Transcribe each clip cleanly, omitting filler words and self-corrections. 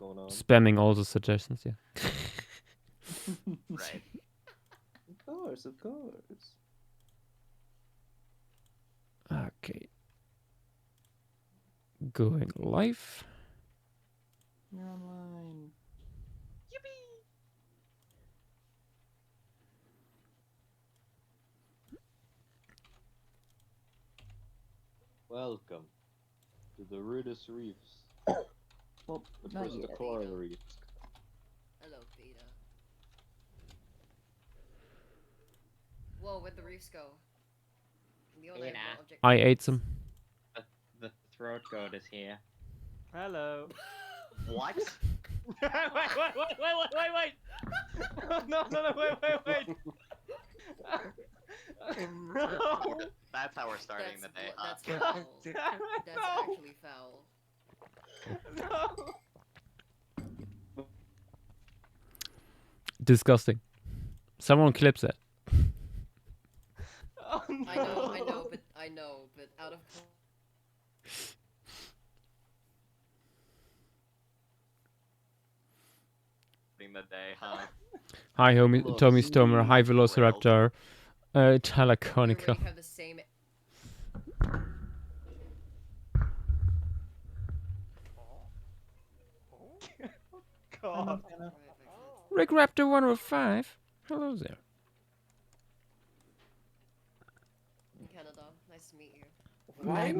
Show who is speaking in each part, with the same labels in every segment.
Speaker 1: going on.
Speaker 2: Spamming all the suggestions, yeah.
Speaker 3: Right.
Speaker 1: Of course, of course.
Speaker 2: Okay. Going live.
Speaker 1: You're online. Welcome to the Rudist reefs.
Speaker 4: Well,
Speaker 1: The
Speaker 4: not
Speaker 1: first
Speaker 4: yet.
Speaker 1: coral reefs.
Speaker 5: Hello, Beta. Whoa, where'd the reefs go? The only
Speaker 3: Beta.
Speaker 5: object.
Speaker 2: I ate some.
Speaker 3: The throat goat is here.
Speaker 6: Hello.
Speaker 3: What?
Speaker 6: wait. No, wait. No.
Speaker 3: That's how we're starting the day, huh?
Speaker 5: That's foul. That's actually foul.
Speaker 6: No.
Speaker 2: Disgusting. Someone clips it.
Speaker 6: Oh, no.
Speaker 5: I know, but out of.
Speaker 3: The day, huh?
Speaker 2: Hi, homie,
Speaker 1: Look,
Speaker 2: Tommy Stomer. Hi,
Speaker 3: railed.
Speaker 2: Velociraptor.
Speaker 5: We
Speaker 2: Teleconica.
Speaker 5: already have the same.
Speaker 6: God.
Speaker 2: Rick Raptor 105. Hello there.
Speaker 5: Canada, nice to meet you.
Speaker 4: My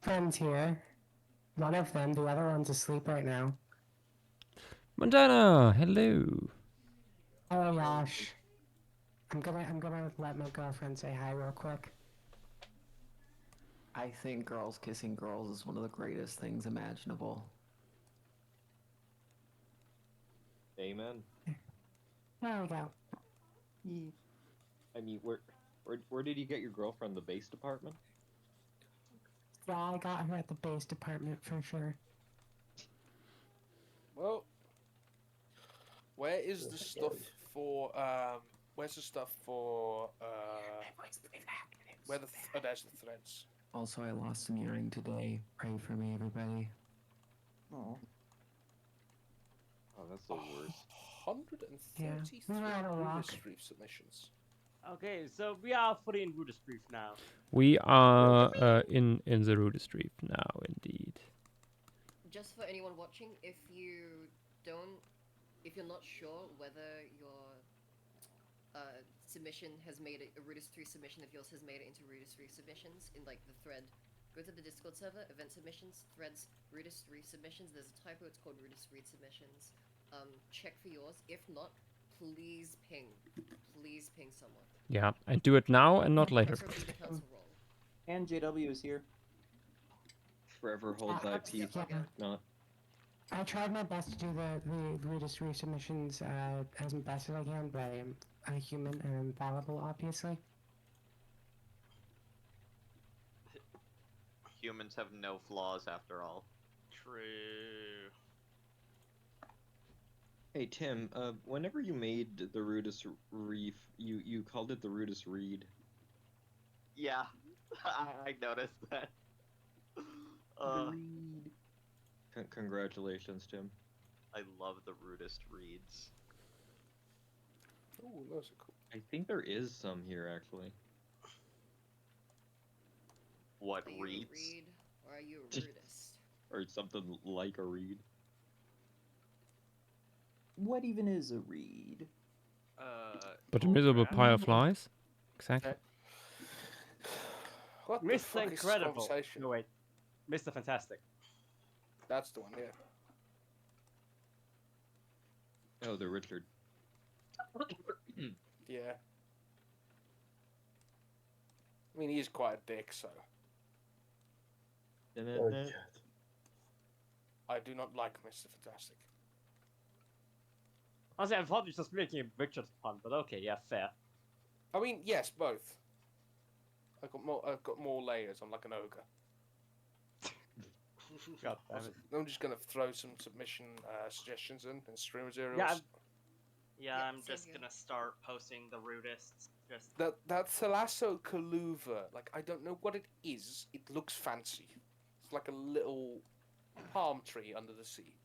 Speaker 4: friends here. One of them, the other one's asleep right now.
Speaker 2: Montana, hello.
Speaker 4: Oh gosh. I'm gonna let my girlfriend say hi real quick.
Speaker 7: I think girls kissing girls is one of the greatest things imaginable.
Speaker 1: Amen.
Speaker 4: There we go.
Speaker 1: I mean, where did you get your girlfriend? The base department?
Speaker 4: Yeah, I got her at the base department for sure.
Speaker 8: Well, where is the stuff for where's the stuff for where the oh, there's the threads.
Speaker 7: Also, I lost an earring today. Pray for me, everybody.
Speaker 1: Oh, that's the worst.
Speaker 8: 133
Speaker 4: we're out of luck.
Speaker 8: Rudist reef submissions.
Speaker 6: Okay, so we are fully in Rudist Reef now.
Speaker 2: We are in the Rudist Reef now, indeed.
Speaker 5: Just for anyone watching, if you're not sure whether your submission has made it, a Rudist 3 submission of yours has made it into Rudist 3 submissions in like the thread, go to the Discord server, event submissions, threads, Rudist 3 submissions. There's a typo, it's called Rudist 3 submissions. Check for yours. If not, please ping someone.
Speaker 2: Yeah, and do it now and not later.
Speaker 5: Preferably the council roll.
Speaker 1: And JW is here. Forever holds IP.
Speaker 4: Yeah.
Speaker 1: Not.
Speaker 4: I tried my best to do the Rudist resubmissions as best as I can, but I am a human and I'm fallible, obviously.
Speaker 3: Humans have no flaws after all.
Speaker 9: True.
Speaker 1: Hey Tim, whenever you made the Rudist reef, you called it the Rudist reed.
Speaker 3: Yeah, I noticed that.
Speaker 1: Congratulations, Tim.
Speaker 3: I love the Rudist reeds.
Speaker 8: Oh, those are cool.
Speaker 1: I think there is some here actually.
Speaker 3: What
Speaker 5: Are you a
Speaker 3: reeds?
Speaker 5: reed or are you a Rudist?
Speaker 1: Or something like a reed. What even is a reed?
Speaker 2: But a miserable pile of flies? Exactly.
Speaker 8: What the
Speaker 6: Mr.
Speaker 8: fuck is this
Speaker 6: Incredible.
Speaker 8: conversation?
Speaker 6: No, wait. Mr. Fantastic.
Speaker 8: That's the one, yeah.
Speaker 1: Oh, the Richard.
Speaker 8: Yeah. I mean, he's quite a dick, so I do not like Mr. Fantastic.
Speaker 6: Honestly, I thought you were just making a Richard's pun, but okay, yeah, fair.
Speaker 8: I mean, yes, both. I've got more layers. I'm like an ogre.
Speaker 6: God damn it.
Speaker 8: I'm just gonna throw some submission suggestions in and stream materials.
Speaker 6: Yeah,
Speaker 9: Yeah,
Speaker 5: Yeah,
Speaker 9: I'm
Speaker 5: same
Speaker 9: just
Speaker 5: here.
Speaker 9: gonna start posting the Rudists. Just
Speaker 8: That Thalassocaluva, like I don't know what it is. It looks fancy. It's like a little palm tree under the sea.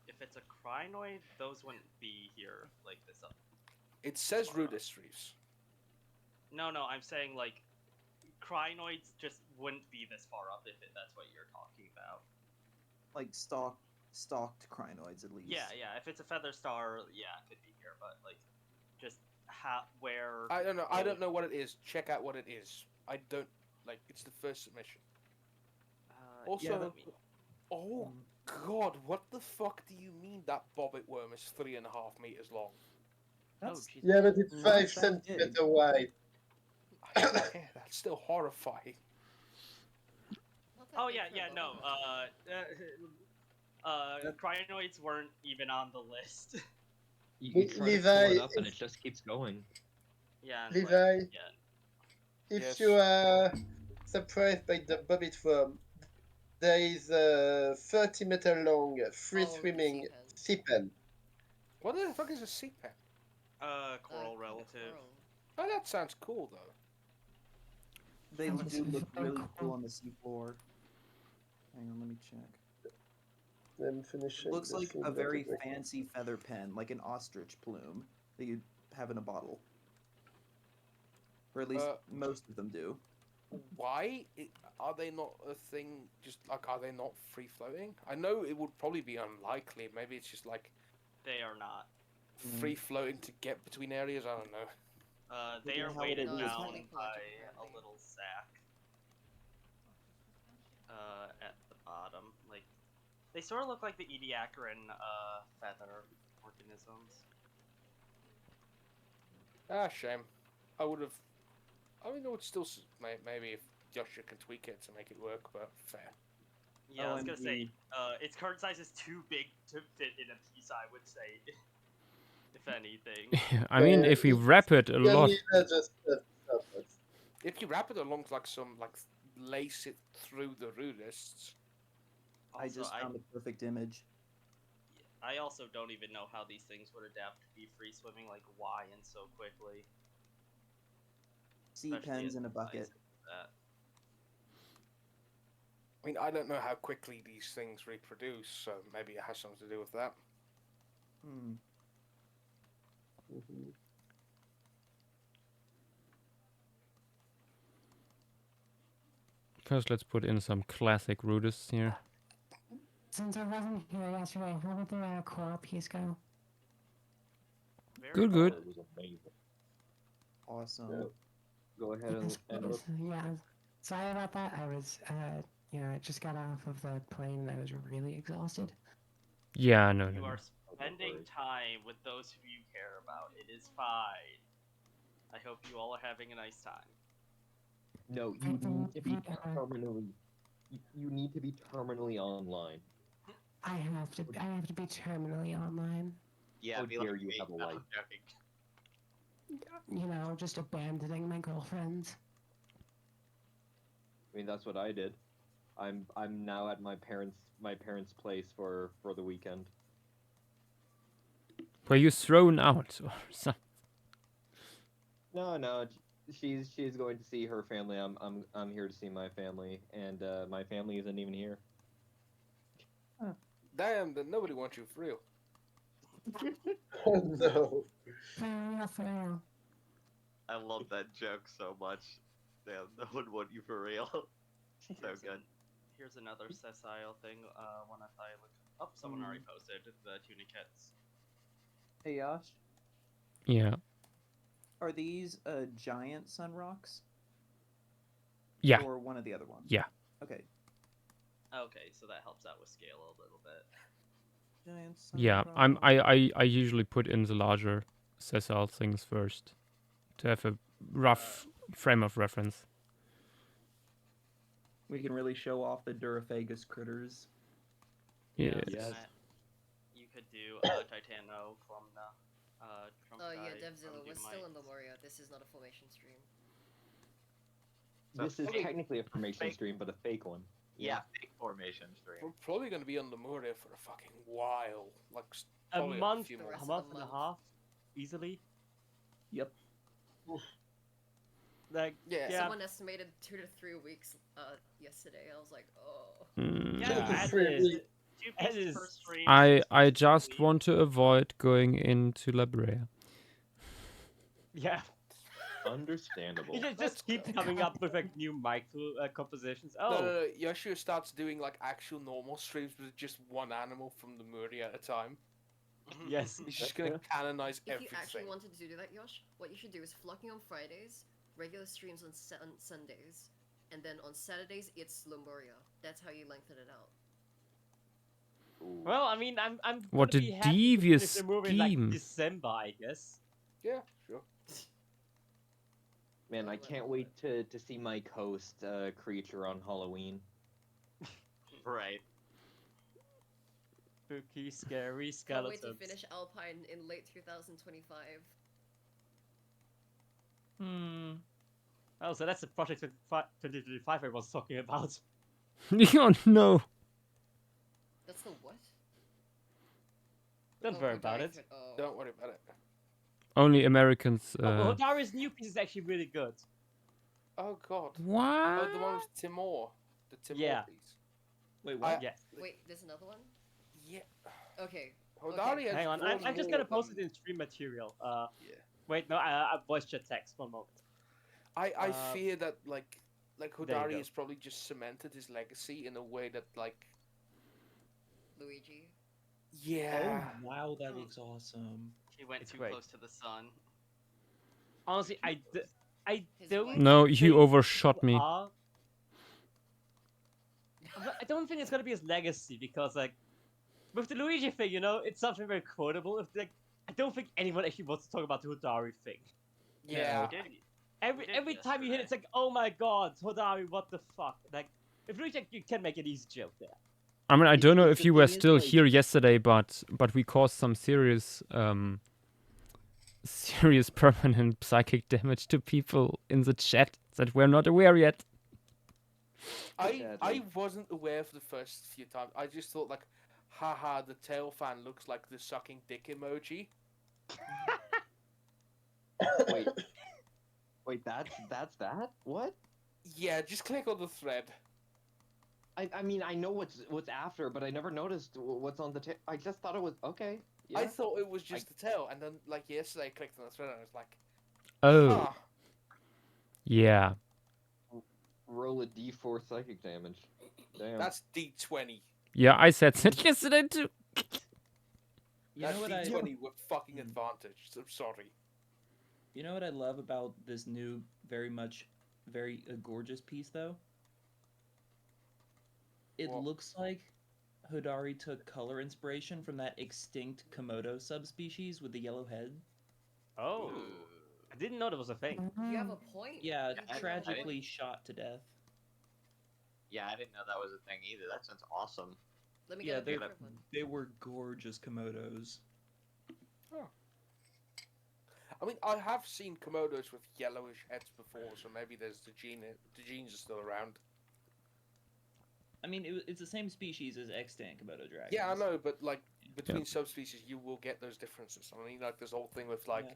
Speaker 9: If it's a crinoid, those wouldn't be here like this up.
Speaker 8: It says Rudist reefs.
Speaker 9: No, I'm saying like crinoids just wouldn't be this far up if that's what you're talking about.
Speaker 10: Like stalked crinoids, at least.
Speaker 9: Yeah. If it's a feather star, yeah, it could be here, but like, just where.
Speaker 8: I don't know. I don't know what it is. Check out what it is. I don't like. It's the first submission. Also, oh god, what the fuck do you mean that bobbit worm is 3.5 meters long?
Speaker 10: That's
Speaker 11: Yeah, but it's
Speaker 10: not
Speaker 11: 5
Speaker 10: that
Speaker 11: centimeters
Speaker 10: big.
Speaker 11: wide.
Speaker 8: Yeah, that's still horrifying.
Speaker 5: Not that
Speaker 9: Oh
Speaker 5: big
Speaker 9: yeah,
Speaker 5: for a
Speaker 9: yeah, no.
Speaker 5: bubble.
Speaker 9: Crinoids weren't even on the list.
Speaker 1: You try to pull
Speaker 11: Levi,
Speaker 1: it up and it
Speaker 11: if-
Speaker 1: just keeps going.
Speaker 9: Yeah. and,
Speaker 11: Levi,
Speaker 9: like, yeah.
Speaker 11: if
Speaker 8: Yes.
Speaker 11: you are surprised by the bobbit worm, there is a 30-meter long free-swimming sea pen.
Speaker 8: What the fuck is a sea pen?
Speaker 9: Coral relative.
Speaker 5: Coral.
Speaker 8: Oh, that sounds cool though.
Speaker 10: They
Speaker 4: Oh,
Speaker 10: do
Speaker 4: this is
Speaker 10: look
Speaker 4: very
Speaker 10: really
Speaker 4: cool.
Speaker 10: cool on the seafloor. Hang on, let me check.
Speaker 11: I'm finishing.
Speaker 10: It looks
Speaker 11: the
Speaker 10: like
Speaker 11: thing
Speaker 10: a
Speaker 11: that
Speaker 10: very
Speaker 11: I-
Speaker 10: fancy feather pen, like an ostrich plume that you'd have in a bottle. Or at least most of them do.
Speaker 8: Why are they not a thing? Just like, are they not free floating? I know it would probably be unlikely. Maybe it's just like
Speaker 9: They are not.
Speaker 8: free floating to get between areas. I don't know.
Speaker 9: They
Speaker 10: Yeah,
Speaker 9: are
Speaker 10: how
Speaker 9: weighted
Speaker 10: would it be?
Speaker 9: down
Speaker 5: It's
Speaker 9: by
Speaker 5: ecological,
Speaker 9: a little sack. At the bottom, like they sort of look like the Ediacaran feather organisms.
Speaker 8: Ah, shame. I would have. I mean, it would still maybe if Joshua can tweak it to make it work, but fair.
Speaker 9: Yeah, I was gonna say,
Speaker 10: OMG.
Speaker 9: its current size is too big to fit in a piece. I would say, if anything.
Speaker 2: I mean, if we wrap it a
Speaker 11: Yeah,
Speaker 2: lot,
Speaker 11: Levi just surface.
Speaker 8: If you wrap it along like some lace it through the rudists.
Speaker 10: I
Speaker 9: Also,
Speaker 10: just found the perfect image.
Speaker 9: I also don't even know how these things would adapt to be free swimming, like why and so quickly.
Speaker 10: Sea
Speaker 9: Especially
Speaker 10: pens
Speaker 9: as
Speaker 10: in a
Speaker 9: the
Speaker 10: bucket.
Speaker 9: size of that.
Speaker 8: I mean, I don't know how quickly these things reproduce, so maybe it has something to do with that.
Speaker 10: Hmm.
Speaker 11: Mhm.
Speaker 2: first let's put in some classic rudists here.
Speaker 4: Since I wasn't here yesterday, how did the coral piece go?
Speaker 9: Very
Speaker 2: Good.
Speaker 1: It was amazing.
Speaker 10: Awesome.
Speaker 1: Yeah. Go ahead and look.
Speaker 4: Yeah, sorry about that. I was, I just got off of the plane and I was really exhausted.
Speaker 2: Yeah, no.
Speaker 9: You are spending time with those who you care about. It is fine. I hope you all are having a nice time.
Speaker 1: No, you need to be terminally. You need to be terminally online.
Speaker 4: I have to be terminally online.
Speaker 3: Yeah,
Speaker 1: How
Speaker 3: be
Speaker 1: dare
Speaker 3: like
Speaker 1: you
Speaker 3: me.
Speaker 1: have a
Speaker 3: No,
Speaker 1: life.
Speaker 3: I'm joking.
Speaker 4: Just abandoning my girlfriends.
Speaker 1: I mean, that's what I did. I'm now at my parents' place for the weekend.
Speaker 2: Were you thrown out or something?
Speaker 1: No, she's going to see her family. I'm here to see my family, and my family isn't even here.
Speaker 8: Damn, then nobody wants you for real.
Speaker 11: Oh no.
Speaker 4: For real.
Speaker 3: I love that joke so much. Damn, no one want you for real. So good.
Speaker 9: Here's another sessile thing. When I thought I looked up, someone already posted the tunicates.
Speaker 10: Hey Yash,
Speaker 2: Yeah.
Speaker 10: are these giant sun rocks?
Speaker 2: Yeah.
Speaker 10: Or one of the other ones?
Speaker 2: Yeah.
Speaker 10: Okay.
Speaker 9: Okay, so that helps out with scale a little bit.
Speaker 10: Giant sun
Speaker 2: Yeah,
Speaker 10: rock.
Speaker 2: I usually put in the larger sessile things first to have a rough frame of reference.
Speaker 10: We can really show off the Duraphagus critters.
Speaker 2: Yes.
Speaker 1: Yes.
Speaker 9: You could do Titano, Columna,
Speaker 5: Oh yeah, Devzilla, we're still in Lemuria. This is not a formation stream.
Speaker 1: This is
Speaker 3: fake-
Speaker 1: technically a formation
Speaker 3: fake-
Speaker 1: stream, but a fake one.
Speaker 3: Yeah, big formation stream.
Speaker 8: We're probably going to be on Lemuria for a fucking while. Like,
Speaker 6: A
Speaker 8: probably
Speaker 6: month,
Speaker 8: few
Speaker 5: The
Speaker 8: more.
Speaker 5: rest
Speaker 6: a
Speaker 5: of
Speaker 6: month
Speaker 5: the
Speaker 6: and a
Speaker 5: month.
Speaker 6: half, easily.
Speaker 10: Yep.
Speaker 6: Like,
Speaker 8: Yeah.
Speaker 6: yeah,
Speaker 5: Someone estimated 2 to 3 weeks yesterday. I was like, oh.
Speaker 2: Mm,
Speaker 6: yeah,
Speaker 11: Two to
Speaker 6: that
Speaker 11: three
Speaker 6: is
Speaker 11: weeks.
Speaker 9: 2
Speaker 6: That
Speaker 9: pieces per
Speaker 6: is-
Speaker 9: stream.
Speaker 2: I
Speaker 9: 6
Speaker 2: I
Speaker 9: pieces per
Speaker 2: just
Speaker 9: week.
Speaker 2: want to avoid going into Lemuria.
Speaker 6: Yeah.
Speaker 1: Understandable.
Speaker 6: You
Speaker 8: Let's
Speaker 6: just keep
Speaker 8: go.
Speaker 6: coming up with like new micro compositions.
Speaker 8: No,
Speaker 6: Oh,
Speaker 8: no. Yoshio starts doing like actual normal streams with just one animal from Lemuria at a time.
Speaker 6: yes.
Speaker 8: He's just gonna canonize
Speaker 5: If you actually
Speaker 8: everything.
Speaker 5: wanted to do that, Yosh, what you should do is flocking on Fridays, regular streams on Sundays, and then on Saturdays it's Lemuria. That's how you lengthen it out.
Speaker 1: Ooh.
Speaker 6: Well, I mean, I'm
Speaker 2: What
Speaker 6: gonna
Speaker 2: a
Speaker 6: be happy to
Speaker 2: devious
Speaker 6: finish the movie in, like
Speaker 2: scheme.
Speaker 6: December, I guess.
Speaker 8: Yeah, sure.
Speaker 1: Man, I can't wait to see my coast creature on Halloween.
Speaker 3: Right.
Speaker 6: Spooky, scary
Speaker 5: Can't
Speaker 6: skeletons.
Speaker 5: wait to finish Alpine in late 2025.
Speaker 6: Oh, so that's the project 2025 I was talking about.
Speaker 2: Oh no.
Speaker 5: That's the what?
Speaker 6: Don't
Speaker 5: Oh,
Speaker 6: worry
Speaker 5: oh,
Speaker 6: about
Speaker 5: Dire
Speaker 6: it.
Speaker 5: Threat- oh.
Speaker 8: Don't worry about it.
Speaker 2: Only Americans.
Speaker 6: Oh, Hodari's new piece is actually really good.
Speaker 8: Oh god.
Speaker 2: What?
Speaker 8: Oh, the one with Timor. The Timor
Speaker 6: Yeah.
Speaker 8: piece.
Speaker 10: Wait,
Speaker 8: I-
Speaker 10: what?
Speaker 6: Yes.
Speaker 5: Wait, there's another one?
Speaker 8: Yeah.
Speaker 5: Okay.
Speaker 8: Hodari has
Speaker 6: Hang on,
Speaker 8: one
Speaker 6: I'm just
Speaker 8: more
Speaker 6: gonna post it
Speaker 8: than-
Speaker 6: in stream material.
Speaker 8: Yeah.
Speaker 6: Wait, no, I voice chat text. One moment.
Speaker 8: I fear that like
Speaker 6: there you
Speaker 8: Hodari
Speaker 6: go.
Speaker 8: has probably just cemented his legacy in a way that like
Speaker 5: Luigi.
Speaker 8: yeah.
Speaker 10: Oh, wow, that looks awesome.
Speaker 9: He went
Speaker 6: It's
Speaker 9: too
Speaker 6: great.
Speaker 9: close to the sun.
Speaker 6: Honestly, I
Speaker 5: His
Speaker 6: don't.
Speaker 5: wife.
Speaker 2: No,
Speaker 6: think
Speaker 2: you overshot
Speaker 6: people
Speaker 2: me.
Speaker 6: are- I don't think it's gonna be his legacy because like with the Luigi thing, you know, it's something very quotable. If like, I don't think anyone actually wants to talk about the Hodari thing.
Speaker 8: Yeah.
Speaker 9: He did.
Speaker 6: Every
Speaker 9: did
Speaker 6: time you hit, it, it's like, oh my god, Hodari, what the fuck? Like, if Luigi, you can make an easy joke there.
Speaker 2: I mean, I don't know
Speaker 10: The
Speaker 2: if you were
Speaker 10: thing is,
Speaker 2: still
Speaker 10: like-
Speaker 2: here yesterday, but we caused some serious serious permanent psychic damage to people in the chat that we're not aware yet.
Speaker 8: I
Speaker 1: Sadly.
Speaker 8: wasn't aware for the first few times. I just thought like, haha, the tail fan looks like the sucking dick emoji.
Speaker 1: Wait. Wait, that's that? What?
Speaker 8: Yeah, just click on the thread.
Speaker 1: I mean, I know what's after, but I never noticed what's on the tail. I just thought it was okay. Yeah.
Speaker 8: I thought it was just the tail, and then like yesterday I clicked on the thread and I was like,
Speaker 2: Oh,
Speaker 8: huh.
Speaker 2: yeah.
Speaker 1: Roll a d4 psychic damage. Damn.
Speaker 8: That's D20.
Speaker 2: Yeah, I said that yesterday too.
Speaker 10: You
Speaker 8: That's
Speaker 10: know what I?
Speaker 8: D20 with fucking advantage. I'm sorry.
Speaker 10: You know what I love about this new, very gorgeous piece though? It
Speaker 8: What?
Speaker 10: looks like Hodari took color inspiration from that extinct Komodo subspecies with the yellow head.
Speaker 6: Oh,
Speaker 9: Ooh.
Speaker 6: I didn't know there was a thing.
Speaker 5: You have a point.
Speaker 10: Yeah,
Speaker 5: You do.
Speaker 10: tragically shot to death.
Speaker 3: Yeah, I didn't know that was a thing either. That sounds awesome.
Speaker 5: Let me
Speaker 10: Yeah,
Speaker 5: get a
Speaker 10: they
Speaker 5: picture of one.
Speaker 10: they were gorgeous Komodos.
Speaker 8: I mean, I have seen Komodos with yellowish heads before, so maybe there's the genes are still around.
Speaker 10: I mean, it's the same species as extant Komodo dragons.
Speaker 8: Yeah, I know, but like between subspecies, you will get those differences. I mean, like this whole thing with like,
Speaker 10: Yeah.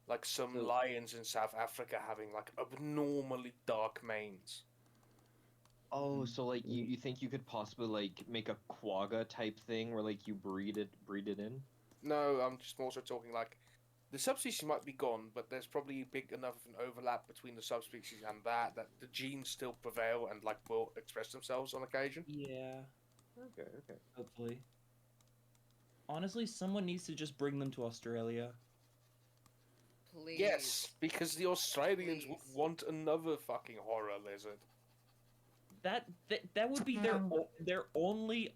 Speaker 8: like some
Speaker 1: So-
Speaker 8: lions in South Africa having like abnormally dark manes.
Speaker 1: Oh, so like you think you could possibly like make a quagga type thing where like you breed it in?
Speaker 8: No, I'm just more so talking like the subspecies might be gone, but there's probably big enough of an overlap between the subspecies and that the genes still prevail and like will express themselves on occasion.
Speaker 10: Yeah,
Speaker 1: Okay, okay.
Speaker 10: hopefully. Honestly, someone needs to just bring them to Australia.
Speaker 5: Please.
Speaker 8: Yes, because the Australians
Speaker 5: Please.
Speaker 8: would want another fucking horror lizard.
Speaker 10: That would be their only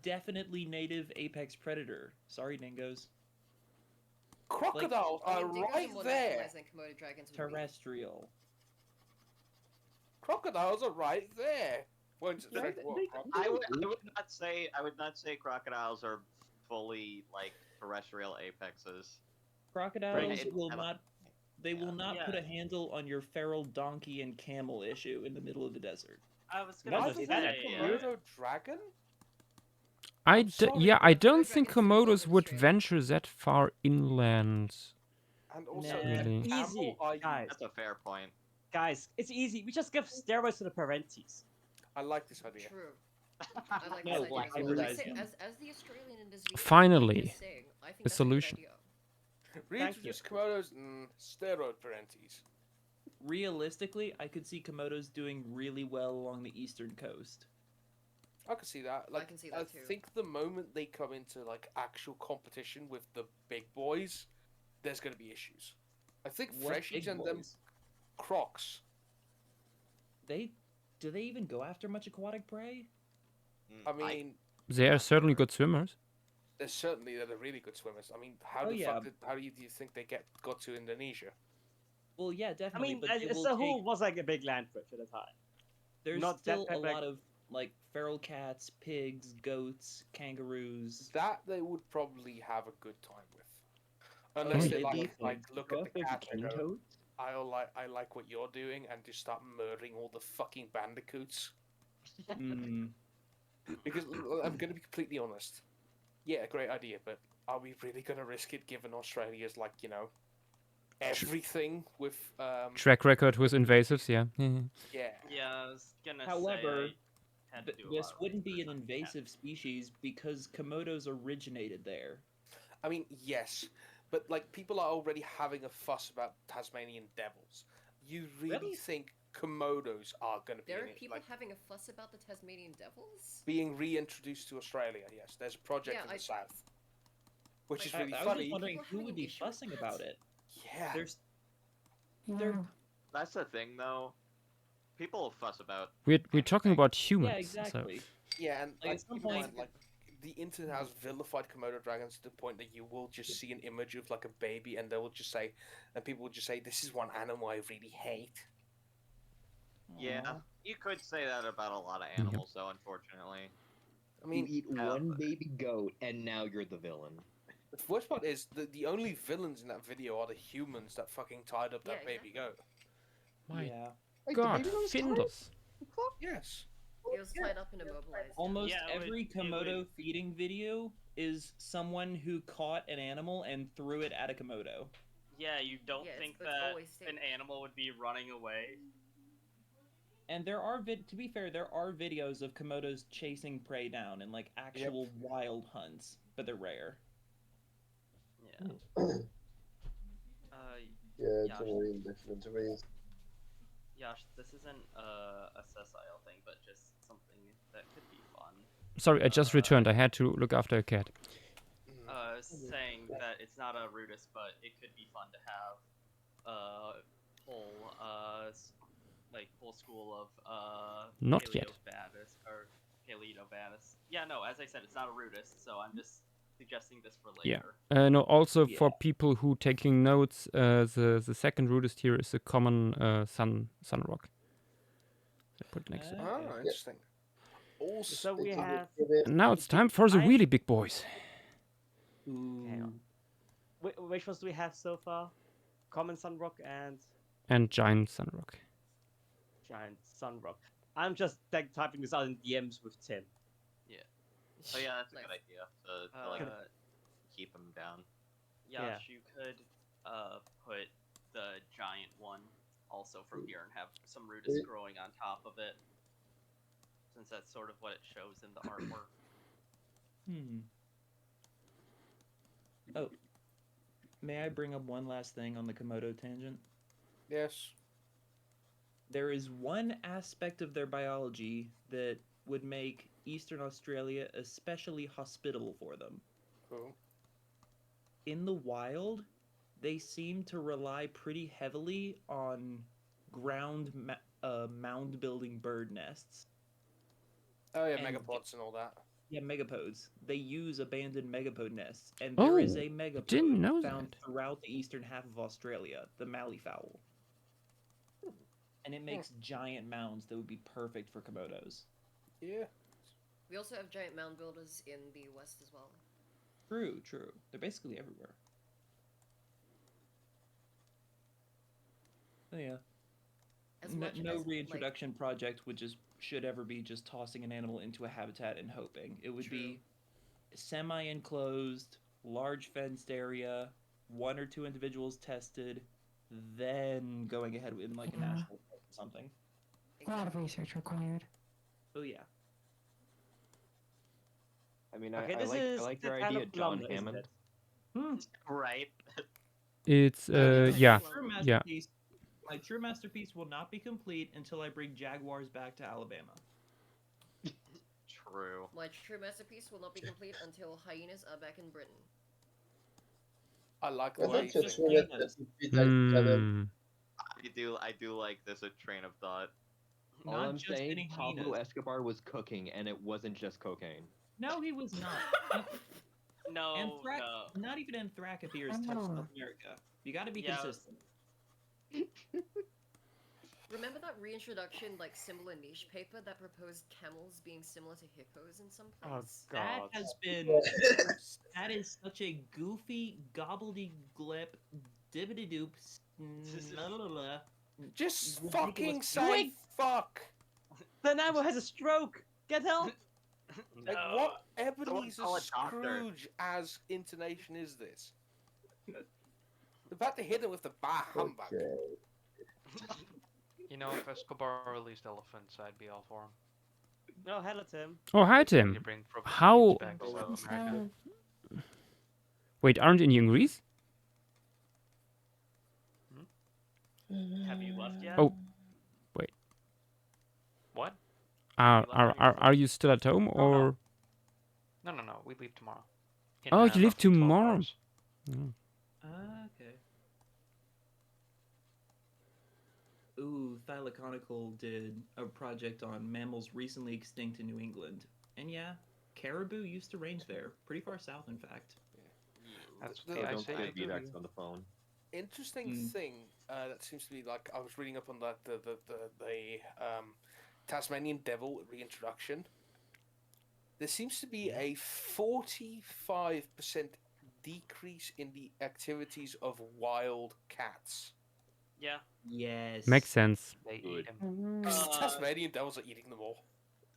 Speaker 10: definitely native apex predator. Sorry, dingoes.
Speaker 8: Crocodiles
Speaker 5: I
Speaker 8: are
Speaker 5: mean, dingoes
Speaker 8: right
Speaker 5: more
Speaker 8: there.
Speaker 5: naturalized than Komodo dragons would be.
Speaker 10: Terrestrial.
Speaker 8: Crocodiles are right there. Won't you think, what,
Speaker 3: I would not say crocodiles are fully like terrestrial apexes.
Speaker 10: Crocodiles
Speaker 3: It-
Speaker 10: will
Speaker 3: I don't-
Speaker 10: not. They will not put a handle on your feral donkey and camel issue in the middle of the desert.
Speaker 9: I was gonna
Speaker 8: Neither
Speaker 9: say
Speaker 8: than a
Speaker 9: that.
Speaker 8: Komodo dragon?
Speaker 2: I
Speaker 8: sorry,
Speaker 2: yeah, I
Speaker 5: Komodo
Speaker 2: don't think
Speaker 5: dragons live in
Speaker 2: Komodos would
Speaker 5: Australia.
Speaker 2: venture that far inland.
Speaker 8: And also,
Speaker 10: Nah.
Speaker 2: Really?
Speaker 8: camel
Speaker 6: Easy,
Speaker 8: are-
Speaker 6: guys.
Speaker 3: That's a fair point.
Speaker 6: Guys, it's easy. We just give steroids to the parentes.
Speaker 8: I like this idea.
Speaker 5: True. I like
Speaker 10: No,
Speaker 5: this
Speaker 10: well,
Speaker 5: idea. So
Speaker 10: hybridize
Speaker 5: say,
Speaker 10: them.
Speaker 5: as the Australian in this video,
Speaker 2: Finally,
Speaker 5: is saying, I think
Speaker 2: a
Speaker 5: that's
Speaker 2: solution.
Speaker 5: A good idea.
Speaker 8: Reintroduce Komodos, steroid parentes.
Speaker 10: Realistically, I could see Komodos doing really well along the eastern coast.
Speaker 8: I can see that. Like,
Speaker 5: can see that too.
Speaker 8: think the moment they come into like actual competition with the big boys, there's gonna be issues. I think
Speaker 10: What
Speaker 8: Freshies
Speaker 10: big
Speaker 8: and them
Speaker 10: boys?
Speaker 8: Crocs.
Speaker 10: Do they even go after much aquatic prey?
Speaker 8: I mean,
Speaker 2: They are certainly good swimmers.
Speaker 8: they're really good swimmers. I mean, how
Speaker 10: Oh,
Speaker 8: do
Speaker 10: yeah.
Speaker 8: you think they got to Indonesia?
Speaker 10: Well, yeah,
Speaker 6: I
Speaker 10: definitely.
Speaker 6: mean,
Speaker 10: but they will
Speaker 6: Sahul
Speaker 10: take...
Speaker 6: was like a big land fish at the time.
Speaker 10: There's
Speaker 6: not
Speaker 10: still
Speaker 6: that
Speaker 10: a
Speaker 6: big.
Speaker 10: lot of like feral cats, pigs, goats, kangaroos.
Speaker 8: That they would probably have a good time with,
Speaker 10: Oh,
Speaker 8: unless
Speaker 10: yeah,
Speaker 8: they
Speaker 10: they'd be
Speaker 8: like
Speaker 10: fine.
Speaker 8: look
Speaker 6: Go
Speaker 8: at the
Speaker 6: after
Speaker 8: cat and
Speaker 6: cane
Speaker 8: go,
Speaker 6: toads?
Speaker 8: I like what you're doing, and just start murdering all the fucking bandicoots.
Speaker 10: Mm.
Speaker 8: Because I'm gonna be completely honest. Yeah, great idea, but are we really gonna risk it given Australia's like, everything with
Speaker 2: Track record with invasives, yeah.
Speaker 8: yeah.
Speaker 9: Yeah, I was gonna
Speaker 10: However,
Speaker 9: say I had to do a lot
Speaker 10: this
Speaker 9: of
Speaker 10: wouldn't be
Speaker 9: research
Speaker 10: an
Speaker 9: on cat.
Speaker 10: invasive species because Komodos originated there.
Speaker 8: I mean, yes, but like people are already having a fuss about Tasmanian devils. You really think Komodos are going to be
Speaker 5: There are people having a fuss about the Tasmanian devils?
Speaker 8: being reintroduced to Australia? Yes, there's a project
Speaker 5: Yeah,
Speaker 8: in the
Speaker 5: I-
Speaker 8: south, which is
Speaker 10: I
Speaker 8: really
Speaker 10: was
Speaker 8: funny.
Speaker 10: just wondering
Speaker 5: People
Speaker 10: who
Speaker 5: having
Speaker 10: would
Speaker 5: an
Speaker 10: be
Speaker 5: issue with
Speaker 10: fussing
Speaker 5: that?
Speaker 10: about it.
Speaker 8: Yeah,
Speaker 10: There's
Speaker 4: Yeah.
Speaker 3: That's the thing, though. People fuss about.
Speaker 2: We're talking about
Speaker 10: yeah,
Speaker 2: humans.
Speaker 10: exactly.
Speaker 8: yeah, and
Speaker 10: Like, at some
Speaker 8: keep in mind,
Speaker 10: point-
Speaker 8: like the internet has vilified Komodo dragons to the point that you will just see an image of like a baby, and they will just say, and people will just say, "This is one animal I really hate."
Speaker 3: Yeah,
Speaker 10: Aw.
Speaker 3: you could say that about a lot of animals, though. Unfortunately.
Speaker 8: I mean,
Speaker 1: you eat one baby goat, and now you're the villain.
Speaker 8: the worst part is the only villains in that video are the humans that fucking tied up that
Speaker 5: Yeah,
Speaker 8: baby goat.
Speaker 2: My
Speaker 10: Yeah.
Speaker 2: God, Findus.
Speaker 8: Yes.
Speaker 5: He was tied up and immobilized.
Speaker 10: Almost
Speaker 9: Yeah, it
Speaker 10: every
Speaker 9: would- it
Speaker 10: Komodo
Speaker 9: would-
Speaker 10: feeding video is someone who caught an animal and threw it at a Komodo.
Speaker 9: Yeah, you don't
Speaker 5: Yeah,
Speaker 9: think
Speaker 5: it's
Speaker 9: that
Speaker 5: always safe.
Speaker 9: an animal would be running away?
Speaker 10: And there are to be fair, there are videos of Komodos chasing prey down in like actual wild hunts, but they're rare.
Speaker 9: Yeah.
Speaker 11: Yeah,
Speaker 9: Yash,
Speaker 11: generally in different ways.
Speaker 9: Yash, this isn't a sessile thing, but just something that could be fun.
Speaker 2: Sorry, I just returned. I had to look after a cat.
Speaker 9: Saying that it's not a Rudist, but it could be fun to have whole whole school of
Speaker 2: Not yet.
Speaker 9: Paleobatis or Paleobatis. Yeah, no, as I said, it's not a Rudist, so I'm just suggesting this for
Speaker 2: Yeah.
Speaker 9: later.
Speaker 2: No, also
Speaker 10: Yeah.
Speaker 2: for people who taking notes, the second Rudist here is a common sun rock. I put it next to it.
Speaker 8: Oh, interesting. Also,
Speaker 6: So we have.
Speaker 2: And now it's time for the really big boys.
Speaker 6: Hang on. Which ones do we have so far? Common Sunrock and
Speaker 2: Giant sun rock.
Speaker 6: Giant Sunrock. I'm just typing this out in DMs with Tim.
Speaker 3: So yeah, that's a good idea to like keep them down.
Speaker 9: Yash, you could put the giant one also from here and have some Rudist growing on top of it, since that's sort of what it shows in the artwork.
Speaker 10: Oh, may I bring up one last thing on the Komodo tangent?
Speaker 8: yes.
Speaker 10: There is one aspect of their biology that would make Eastern Australia especially hospitable for them.
Speaker 8: Cool.
Speaker 10: In the wild, they seem to rely pretty heavily on ground mound building bird nests.
Speaker 8: Oh yeah,
Speaker 10: And-
Speaker 8: megapods and all that.
Speaker 10: Yeah, megapodes. They use abandoned megapode nests, and there is
Speaker 2: Oh,
Speaker 10: a megapode
Speaker 2: didn't know
Speaker 10: found
Speaker 2: that.
Speaker 10: throughout the eastern half of Australia, the malleefowl. And it makes giant mounds that would be perfect for Komodos.
Speaker 8: Yeah.
Speaker 5: We also have giant mound builders in the west as well.
Speaker 10: True, true. They're basically everywhere. Oh yeah.
Speaker 5: As
Speaker 10: No,
Speaker 5: much
Speaker 10: no
Speaker 5: as,
Speaker 10: reintroduction project should ever be just tossing an animal into a habitat and hoping. It would be semi-enclosed, large fenced area, one or two individuals tested, then going ahead with like a
Speaker 4: Yeah.
Speaker 10: national park or something.
Speaker 4: A lot of research required.
Speaker 10: Oh yeah.
Speaker 1: I mean,
Speaker 6: Okay,
Speaker 1: I
Speaker 6: this
Speaker 1: like
Speaker 6: is
Speaker 1: your
Speaker 6: the kind
Speaker 1: idea,
Speaker 6: of
Speaker 1: John
Speaker 6: plum, isn't
Speaker 1: Hammond.
Speaker 6: it?
Speaker 9: Right.
Speaker 2: It's yeah.
Speaker 10: True
Speaker 2: Yeah.
Speaker 10: masterpiece. My true masterpiece will not be complete until I bring jaguars back to Alabama.
Speaker 9: True.
Speaker 5: My true masterpiece will not be complete until hyenas are back in Britain.
Speaker 8: I like the
Speaker 11: Well,
Speaker 8: way you
Speaker 11: that's
Speaker 8: think.
Speaker 11: your true masterpiece, Adam.
Speaker 2: Hmm.
Speaker 3: I do like this a train of thought.
Speaker 1: All
Speaker 10: Not
Speaker 1: I'm
Speaker 10: just
Speaker 1: saying,
Speaker 10: any
Speaker 1: Pablo
Speaker 10: hyenas.
Speaker 1: Escobar was cooking, and it wasn't just cocaine.
Speaker 10: No, he was not.
Speaker 9: No, no.
Speaker 10: Not even Anthracotheres touched South America. You got to be
Speaker 9: Yeah.
Speaker 10: consistent.
Speaker 5: Remember that reintroduction, like, symbol and niche paper that proposed camels being similar to hippos in some place?
Speaker 10: That has been. That is such a goofy, gobbledygook, dibbity-doop,
Speaker 8: Just
Speaker 10: ridiculous
Speaker 8: fucking say
Speaker 6: Quick!
Speaker 8: fuck.
Speaker 6: The Namo has a stroke! Get help!
Speaker 8: Like,
Speaker 9: No.
Speaker 8: what
Speaker 9: Someone
Speaker 8: Ebenezer
Speaker 9: call a doctor.
Speaker 8: Scrooge as intonation is this? The fact to hit him with the bar humbug.
Speaker 11: Okay.
Speaker 12: You know, if Escobar released elephants, I'd be all for him.
Speaker 6: No, hello, Tim.
Speaker 2: Oh, hi
Speaker 12: You
Speaker 2: Tim.
Speaker 12: bring
Speaker 2: How?
Speaker 12: back to South America.
Speaker 2: Wait, aren't you in Greece?
Speaker 9: Have you left yet?
Speaker 2: Oh, wait.
Speaker 12: What?
Speaker 2: Are you still at home or?
Speaker 12: No, we leave tomorrow.
Speaker 2: Oh, you leave
Speaker 12: roughly 12
Speaker 2: tomorrow.
Speaker 12: hours.
Speaker 2: Mm.
Speaker 10: Okay. Ooh, Ecological did a project on mammals recently extinct in New England. And yeah, caribou used to range there. Pretty far south, in fact.
Speaker 12: That's
Speaker 8: The-
Speaker 12: the
Speaker 1: Don't
Speaker 12: Ice
Speaker 1: forget
Speaker 12: Age.
Speaker 1: VDAX on the phone.
Speaker 8: Interesting thing that seems to be like I was reading up on that the Tasmanian devil reintroduction. There seems to be a 45% decrease in the activities of wild cats.
Speaker 9: Yeah.
Speaker 10: Yes.
Speaker 2: Makes sense.
Speaker 12: They eat them.
Speaker 8: Tasmanian devils are eating them all.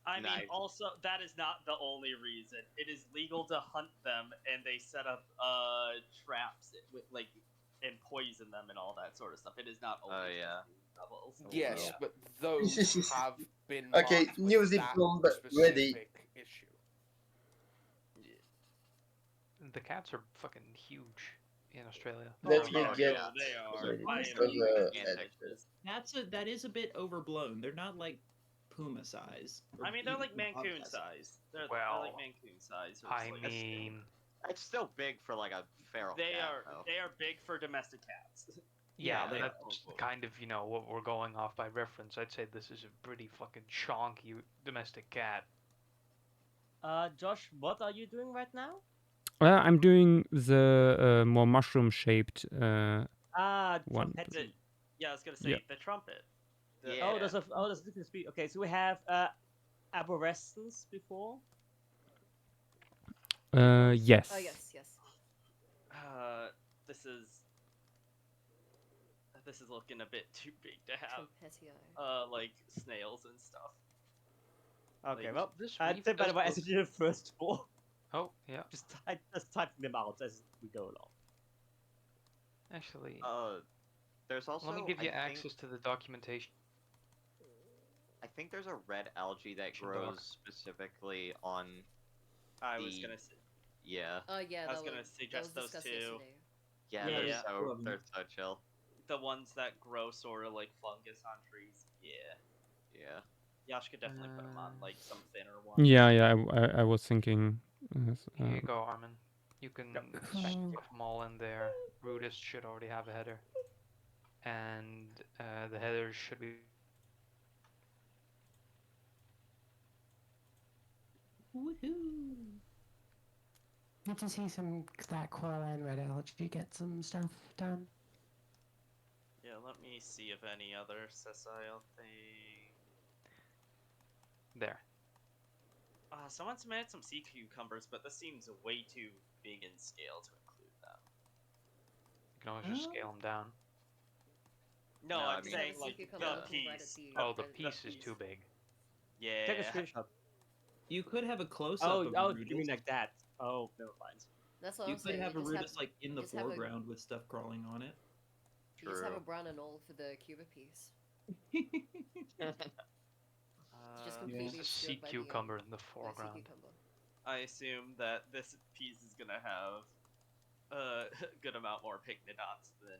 Speaker 9: I mean,
Speaker 3: Nice.
Speaker 9: also, that is not the only reason. It is legal to hunt them, and they set up traps with like and poison them and all that sort of stuff. It is not only
Speaker 3: yeah.
Speaker 9: devils.
Speaker 8: Yes,
Speaker 9: Yeah.
Speaker 8: but those have been
Speaker 11: Okay,
Speaker 8: marked
Speaker 11: New
Speaker 8: with that
Speaker 11: Zealand ready.
Speaker 8: specific issue.
Speaker 12: The cats are fucking huge in Australia.
Speaker 11: Let
Speaker 9: Oh,
Speaker 11: me
Speaker 9: yeah,
Speaker 11: get
Speaker 9: they are.
Speaker 11: ready
Speaker 9: I
Speaker 11: for
Speaker 9: am
Speaker 11: the
Speaker 9: gigantic.
Speaker 10: That is a bit overblown. They're not like puma size. or
Speaker 9: I mean, they're
Speaker 10: even
Speaker 9: like
Speaker 10: hippopotamus
Speaker 9: Mancoon size. They're
Speaker 12: Well,
Speaker 9: like Mancoon size. or
Speaker 12: I
Speaker 9: just like-
Speaker 12: mean,
Speaker 3: It's still big for like a feral
Speaker 9: they
Speaker 3: cat.
Speaker 9: are
Speaker 3: though.
Speaker 9: they are big for domestic cats.
Speaker 12: yeah,
Speaker 9: they
Speaker 12: that's kind of, what we're going off by reference. I'd say this is a pretty fucking chonky domestic cat.
Speaker 6: Josh, what are you doing right now?
Speaker 2: I'm doing the more mushroom-shaped one.
Speaker 6: Trumpet.
Speaker 9: Yeah, I was gonna say
Speaker 2: Yeah.
Speaker 9: the trumpet.
Speaker 6: Oh, there's a different speed. Okay, so we have arborescens before.
Speaker 2: Yes.
Speaker 5: Oh, yes.
Speaker 9: This is looking a bit too big to have.
Speaker 5: Trumpetii.
Speaker 9: Like snails and stuff.
Speaker 6: Okay,
Speaker 9: Like,
Speaker 6: well,
Speaker 12: this
Speaker 6: I
Speaker 12: reef
Speaker 6: think by the
Speaker 12: does
Speaker 6: way,
Speaker 12: look-
Speaker 6: as you did the first four,
Speaker 12: Oh, yeah.
Speaker 6: just typing them out as we go along.
Speaker 12: Actually,
Speaker 3: There's also.
Speaker 12: let me give you
Speaker 3: I think-
Speaker 12: access to the documentation.
Speaker 3: I think there's a red algae that
Speaker 12: Doc.
Speaker 3: grows specifically on.
Speaker 9: I was
Speaker 3: the-
Speaker 9: gonna say,
Speaker 5: Yeah,
Speaker 9: I was gonna
Speaker 5: that
Speaker 9: suggest
Speaker 5: was
Speaker 9: those
Speaker 5: discussed
Speaker 9: two.
Speaker 5: yesterday.
Speaker 3: Yeah,
Speaker 9: Yeah,
Speaker 3: they're
Speaker 9: yeah.
Speaker 3: so they're so chill.
Speaker 9: The ones that grow sort of like fungus on trees. Yeah.
Speaker 3: Yeah.
Speaker 9: Yash could definitely put them on like some thinner ones.
Speaker 2: Yeah. I was thinking.
Speaker 12: Here you go, Armin. You can stick them all in there. Rudist should already have a header. And the headers should be...
Speaker 4: Woohoo! Good to see that coral and red algae get some stuff done.
Speaker 9: Yeah, let me see if any other sessile thing.
Speaker 12: There.
Speaker 9: Someone submitted some sea cucumbers, but this seems way too big in scale to include them.
Speaker 12: You can always just scale them down.
Speaker 9: No,
Speaker 3: No,
Speaker 9: I'm
Speaker 3: I mean-
Speaker 9: saying
Speaker 5: The
Speaker 9: like
Speaker 5: sea
Speaker 9: the
Speaker 5: cucumber looking
Speaker 9: piece.
Speaker 5: right at the-
Speaker 12: Oh, the
Speaker 5: right at
Speaker 12: piece is too big.
Speaker 9: Yeah.
Speaker 6: Take a screenshot.
Speaker 10: You could have a close-up
Speaker 6: Oh,
Speaker 10: of
Speaker 6: oh,
Speaker 10: Rudist.
Speaker 6: you mean like that? Oh, never mind.
Speaker 5: That's what
Speaker 10: You
Speaker 5: I'm
Speaker 10: could
Speaker 5: saying.
Speaker 10: have a
Speaker 5: you just
Speaker 10: Rudist like in the
Speaker 5: just have a-
Speaker 10: foreground with stuff crawling on it.
Speaker 5: You just have a
Speaker 3: True.
Speaker 5: brown and all for the Cuba piece. It's just
Speaker 12: There's
Speaker 5: completely
Speaker 12: a
Speaker 5: obscured
Speaker 12: sea
Speaker 5: by
Speaker 12: cucumber in the
Speaker 5: the sea
Speaker 12: foreground.
Speaker 5: cucumber.
Speaker 9: I assume that this piece is gonna have a good amount more picnodonts than.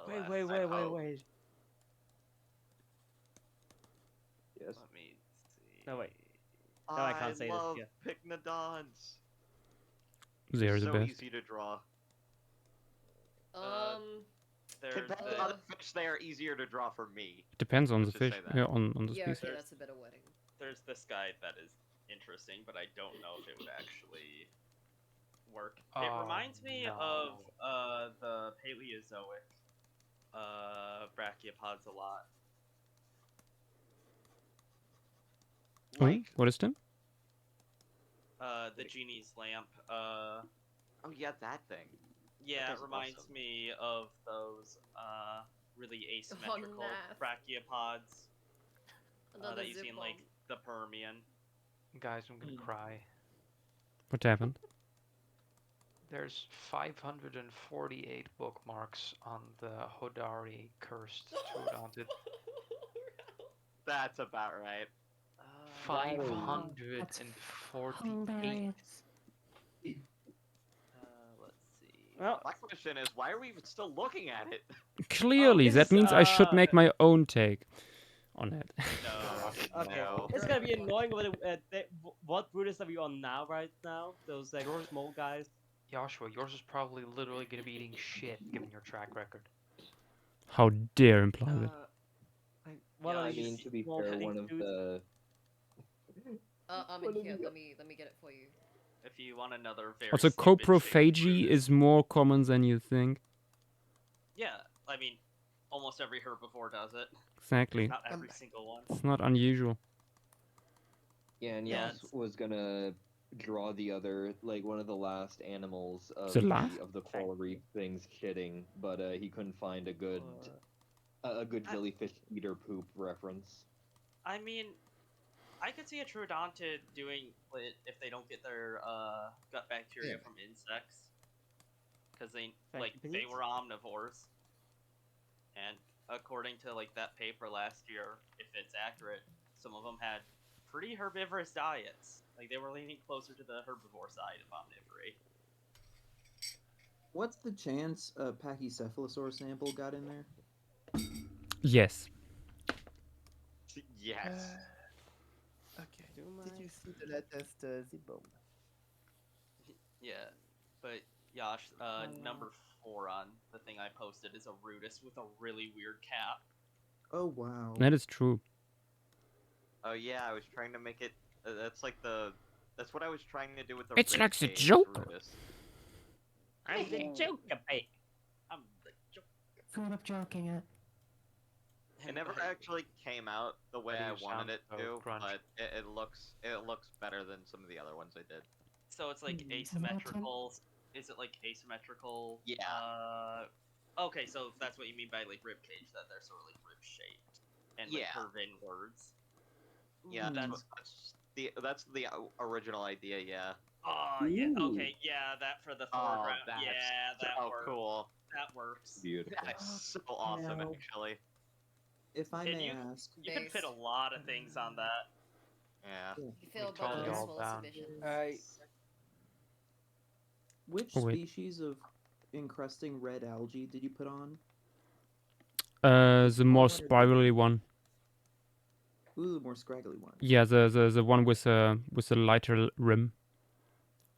Speaker 9: Last
Speaker 6: Wait.
Speaker 1: Yes.
Speaker 9: Let me see.
Speaker 6: No, wait. No, I can't say this.
Speaker 3: love
Speaker 6: Yeah.
Speaker 3: picnodonts.
Speaker 2: They're the
Speaker 3: So
Speaker 2: best.
Speaker 3: easy to draw.
Speaker 9: There's
Speaker 3: Compared to other fish, they are easier to draw for me.
Speaker 2: Depends on the
Speaker 3: Let's just
Speaker 2: fish.
Speaker 3: say that.
Speaker 2: Yeah, on the
Speaker 5: Yeah,
Speaker 2: species.
Speaker 5: okay, that's a better wording.
Speaker 9: There's this guy that is interesting, but I don't know if it would actually work. It
Speaker 12: Oh,
Speaker 9: reminds me of the Paleozoic brachiopods a lot.
Speaker 2: Oh, what is them?
Speaker 9: The genie's lamp.
Speaker 3: Oh yeah, that thing.
Speaker 9: Yeah,
Speaker 3: That
Speaker 9: it
Speaker 3: guy's
Speaker 9: reminds
Speaker 3: awesome.
Speaker 9: me of those really asymmetrical
Speaker 5: naff.
Speaker 9: brachiopods
Speaker 5: Another
Speaker 9: that you
Speaker 5: zip
Speaker 9: see in
Speaker 5: bomb.
Speaker 9: like the Permian.
Speaker 12: Guys, I'm gonna cry.
Speaker 2: What happened?
Speaker 12: There's 548 bookmarks on the Hodari cursed troodontid.
Speaker 3: That's about right.
Speaker 12: 548.
Speaker 4: Hilarious.
Speaker 9: Let's see.
Speaker 6: Well,
Speaker 3: My question is, why are we even still looking at it?
Speaker 2: Clearly,
Speaker 6: this
Speaker 2: that
Speaker 6: is,
Speaker 2: means I should make my own take on it.
Speaker 9: No.
Speaker 6: Okay,
Speaker 3: No.
Speaker 6: it's gonna be annoying. What Rudist are we on now? Right now, those like small guys.
Speaker 12: Joshua, yours is probably literally gonna be eating shit given your track record.
Speaker 2: How dare imply that?
Speaker 6: What are
Speaker 1: I
Speaker 6: these
Speaker 1: mean, to be
Speaker 6: small
Speaker 1: fair,
Speaker 6: pink
Speaker 1: one of
Speaker 6: dudes?
Speaker 1: the
Speaker 5: I'm in here. Let me get it for you.
Speaker 9: If you want another very
Speaker 2: Also,
Speaker 9: stupid shaped
Speaker 2: coprophagy
Speaker 9: Rudist-
Speaker 2: is more common than you think.
Speaker 9: Yeah, I mean, almost every herbivore does it.
Speaker 2: Exactly.
Speaker 9: Not every single one.
Speaker 2: It's not unusual.
Speaker 1: yeah, and
Speaker 9: Yeah,
Speaker 1: Yas was gonna draw the other, like one of the last animals of
Speaker 2: The last?
Speaker 1: of the coral reef things shitting, but he couldn't find a good jellyfish eater poop reference.
Speaker 9: I mean, I could see a troodontid doing it if they don't get their gut bacteria from insects, because they were omnivores, and according to like that paper last year, if it's accurate, some of them had pretty herbivorous diets. Like they were leaning closer to the herbivore side of omnivory.
Speaker 7: What's the chance a Pachycephalosaur sample got in there?
Speaker 2: Yes.
Speaker 3: Yes.
Speaker 13: Okay. Did you see the latest Z-bomb?
Speaker 9: Yeah, but Yash, number 4 on the thing I posted is a Rudist with a really weird cap.
Speaker 7: Oh wow.
Speaker 2: That is true.
Speaker 3: Oh yeah, I was trying to make it. That's like the. That's what I was trying to do with the.
Speaker 2: It's
Speaker 3: rib
Speaker 2: like the
Speaker 3: cage
Speaker 2: Joker.
Speaker 3: Rudist.
Speaker 6: I'm the Joker, babe. I'm the Joker.
Speaker 4: Full of joking it.
Speaker 3: It never actually came out the way
Speaker 12: How
Speaker 3: I
Speaker 12: do you
Speaker 3: wanted
Speaker 12: sound
Speaker 3: it
Speaker 12: so
Speaker 3: to,
Speaker 12: crunch?
Speaker 3: but it looks better than some of the other ones I did.
Speaker 9: So it's like asymmetrical. Is it like asymmetrical?
Speaker 3: Yeah.
Speaker 9: Okay, so if that's what you mean by like rib cage, that they're sort of like rib shaped and like curve inwards.
Speaker 3: Yeah,
Speaker 9: That's
Speaker 3: that's the original idea. Yeah.
Speaker 9: Oh yeah. Okay. Yeah. That for the foreground.
Speaker 3: that's
Speaker 9: Yeah. That
Speaker 3: so
Speaker 9: works.
Speaker 3: cool.
Speaker 9: That works.
Speaker 1: Beautiful.
Speaker 3: That's so awesome,
Speaker 7: Now-
Speaker 3: actually.
Speaker 7: If I
Speaker 9: And
Speaker 7: may
Speaker 9: you,
Speaker 7: ask,
Speaker 9: you can fit a lot of things on that.
Speaker 3: Yeah.
Speaker 5: You feel
Speaker 12: We toned
Speaker 5: about
Speaker 12: it
Speaker 5: the
Speaker 12: all
Speaker 5: small
Speaker 12: down.
Speaker 5: submissions.
Speaker 7: which
Speaker 2: Oh, wait.
Speaker 7: species of encrusting red algae did you put on?
Speaker 2: The more spirally one.
Speaker 7: Ooh, the more scraggly one.
Speaker 2: Yeah, the one with a lighter rim.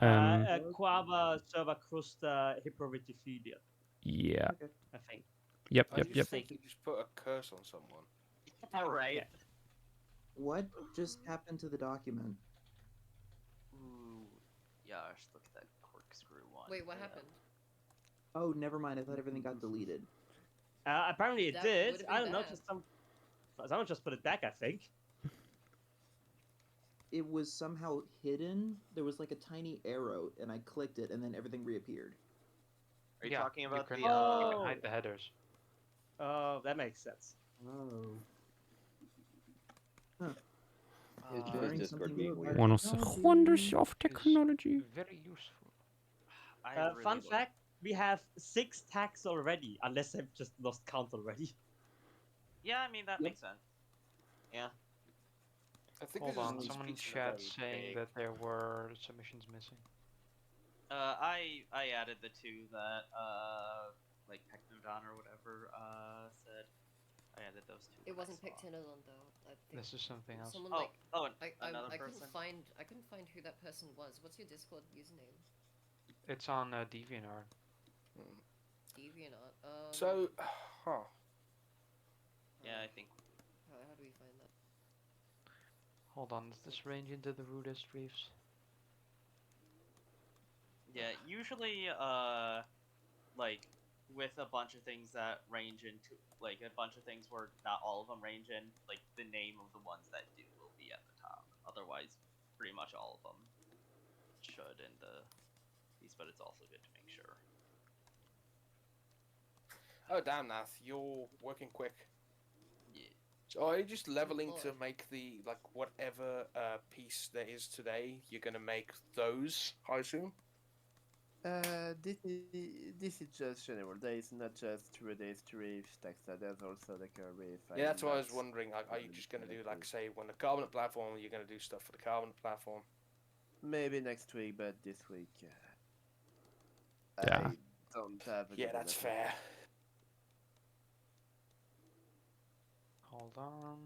Speaker 6: Quava servacrusta hippovitifida.
Speaker 2: Yeah.
Speaker 6: I think.
Speaker 2: Yep.
Speaker 8: I just think you just put a curse on someone.
Speaker 3: All right.
Speaker 6: Yeah.
Speaker 7: What just happened to the document?
Speaker 9: Ooh. Yash, look at that corkscrew one.
Speaker 5: Wait, what happened?
Speaker 7: Oh, never mind. I thought everything got deleted.
Speaker 6: Apparently it
Speaker 5: That
Speaker 6: did.
Speaker 5: would've
Speaker 6: I
Speaker 5: been
Speaker 6: don't know.
Speaker 5: bad.
Speaker 6: Someone just put it back. I think.
Speaker 7: It was somehow hidden. There was like a tiny arrow, and I clicked it, and then everything reappeared.
Speaker 3: Are you talking about
Speaker 12: you
Speaker 3: the?
Speaker 12: can
Speaker 6: Oh.
Speaker 12: hide the headers.
Speaker 6: Oh, that makes sense.
Speaker 7: Oh.
Speaker 1: It's
Speaker 7: Learning
Speaker 1: just Discord
Speaker 7: something
Speaker 1: being
Speaker 7: new
Speaker 1: weird.
Speaker 7: about
Speaker 2: One of the
Speaker 7: technology.
Speaker 2: wonders of technology.
Speaker 12: Very useful.
Speaker 9: I really
Speaker 6: Fun
Speaker 9: love-
Speaker 6: fact: we have 6 tags already, unless they've just lost count already.
Speaker 9: Yeah, I mean that makes sense.
Speaker 3: Yeah.
Speaker 8: I think
Speaker 12: Hold
Speaker 8: this
Speaker 12: on,
Speaker 8: is
Speaker 12: someone in
Speaker 8: speaking
Speaker 12: chat
Speaker 8: very
Speaker 12: saying
Speaker 8: big.
Speaker 12: that there were submissions missing.
Speaker 9: I added the two that like Technodon or whatever said. I added those two.
Speaker 5: It wasn't Pictinodon though. I think
Speaker 12: This is something else.
Speaker 5: someone
Speaker 9: Oh,
Speaker 5: like
Speaker 9: another
Speaker 5: I
Speaker 9: person.
Speaker 5: couldn't find who that person was. What's your Discord username?
Speaker 12: It's on DeviantArt.
Speaker 5: DeviantArt.
Speaker 8: So,
Speaker 9: Yeah, I think.
Speaker 5: How do we find that?
Speaker 12: Hold on, does this range into the Rudist reefs?
Speaker 9: Yeah, usually like with a bunch of things that range into like a bunch of things where not all of them range in, like the name of the ones that do will be at the top. Otherwise, pretty much all of them should in the piece, but it's also good to make sure.
Speaker 8: oh damn, Nath, you're working quick.
Speaker 9: Yeah.
Speaker 8: So are you just leveling to make the like whatever piece there is today? You're gonna make those, I assume.
Speaker 13: This is just general. There is not just Rudist reefs, Texas. There's also like a reef.
Speaker 8: Yeah, that's what I was wondering. Like, are you just gonna do like say when the Carbonate platform? You're gonna do stuff for the Carbonate platform.
Speaker 13: Maybe next week, but this week.
Speaker 2: Yeah.
Speaker 13: I don't have.
Speaker 8: Yeah, that's fair.
Speaker 12: Hold on.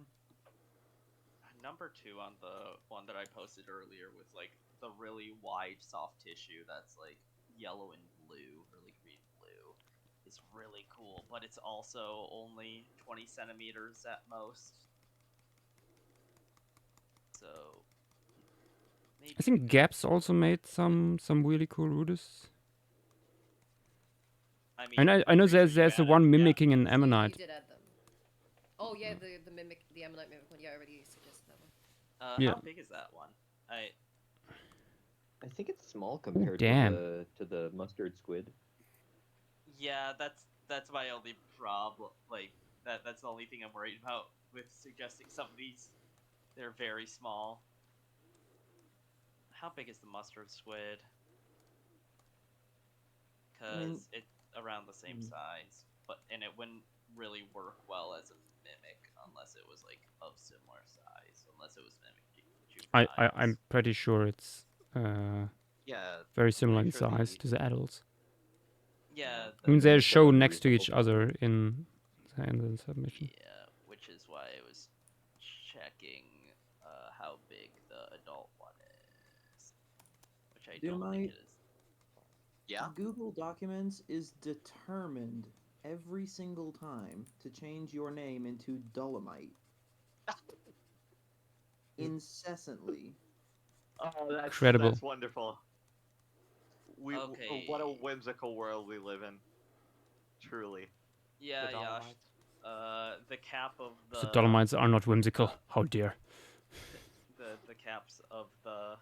Speaker 9: Number 2 on the one that I posted earlier with like the really wide soft tissue that's like yellow and blue, or like green blue, is really cool, but it's also only 20 centimeters at most. So maybe
Speaker 2: I think Gaps also made some really cool Rudists.
Speaker 9: I
Speaker 2: And I know there's the one mimicking an
Speaker 5: You
Speaker 2: ammonite.
Speaker 5: did add them. Oh yeah, the mimic, the ammonite mimic one. Yeah, I already suggested that one.
Speaker 2: Yeah.
Speaker 9: How big is that one?
Speaker 1: I think it's small compared
Speaker 2: damn.
Speaker 1: to the mustard squid.
Speaker 9: Yeah, that's my only problem. Like that's the only thing I'm worried about with suggesting some of these. They're very small. How big is the mustard squid? Because it's around the same size, and it wouldn't really work well as a mimic unless it was like of similar size. Unless it was mimicking.
Speaker 2: I'm pretty sure it's
Speaker 3: Yeah,
Speaker 2: very similar in
Speaker 3: pretty sure
Speaker 2: size to the adults.
Speaker 9: Yeah.
Speaker 2: I mean, they're
Speaker 1: That's
Speaker 2: shown next to each
Speaker 1: reasonable.
Speaker 2: other in the submission.
Speaker 9: Yeah, which is why I was checking how big the adult one is, which I don't think it is.
Speaker 3: Yeah.
Speaker 7: Google Documents is determined every single time to change your name into Dolomite. Incessantly.
Speaker 3: Oh, that's
Speaker 2: Incredible.
Speaker 3: That's wonderful.
Speaker 9: Okay.
Speaker 3: What a whimsical world we live in. Truly.
Speaker 9: Yeah,
Speaker 12: The
Speaker 9: Yash.
Speaker 12: Dolomite.
Speaker 9: The cap of the
Speaker 2: The Dolomites are not whimsical. How dare.
Speaker 9: the caps of the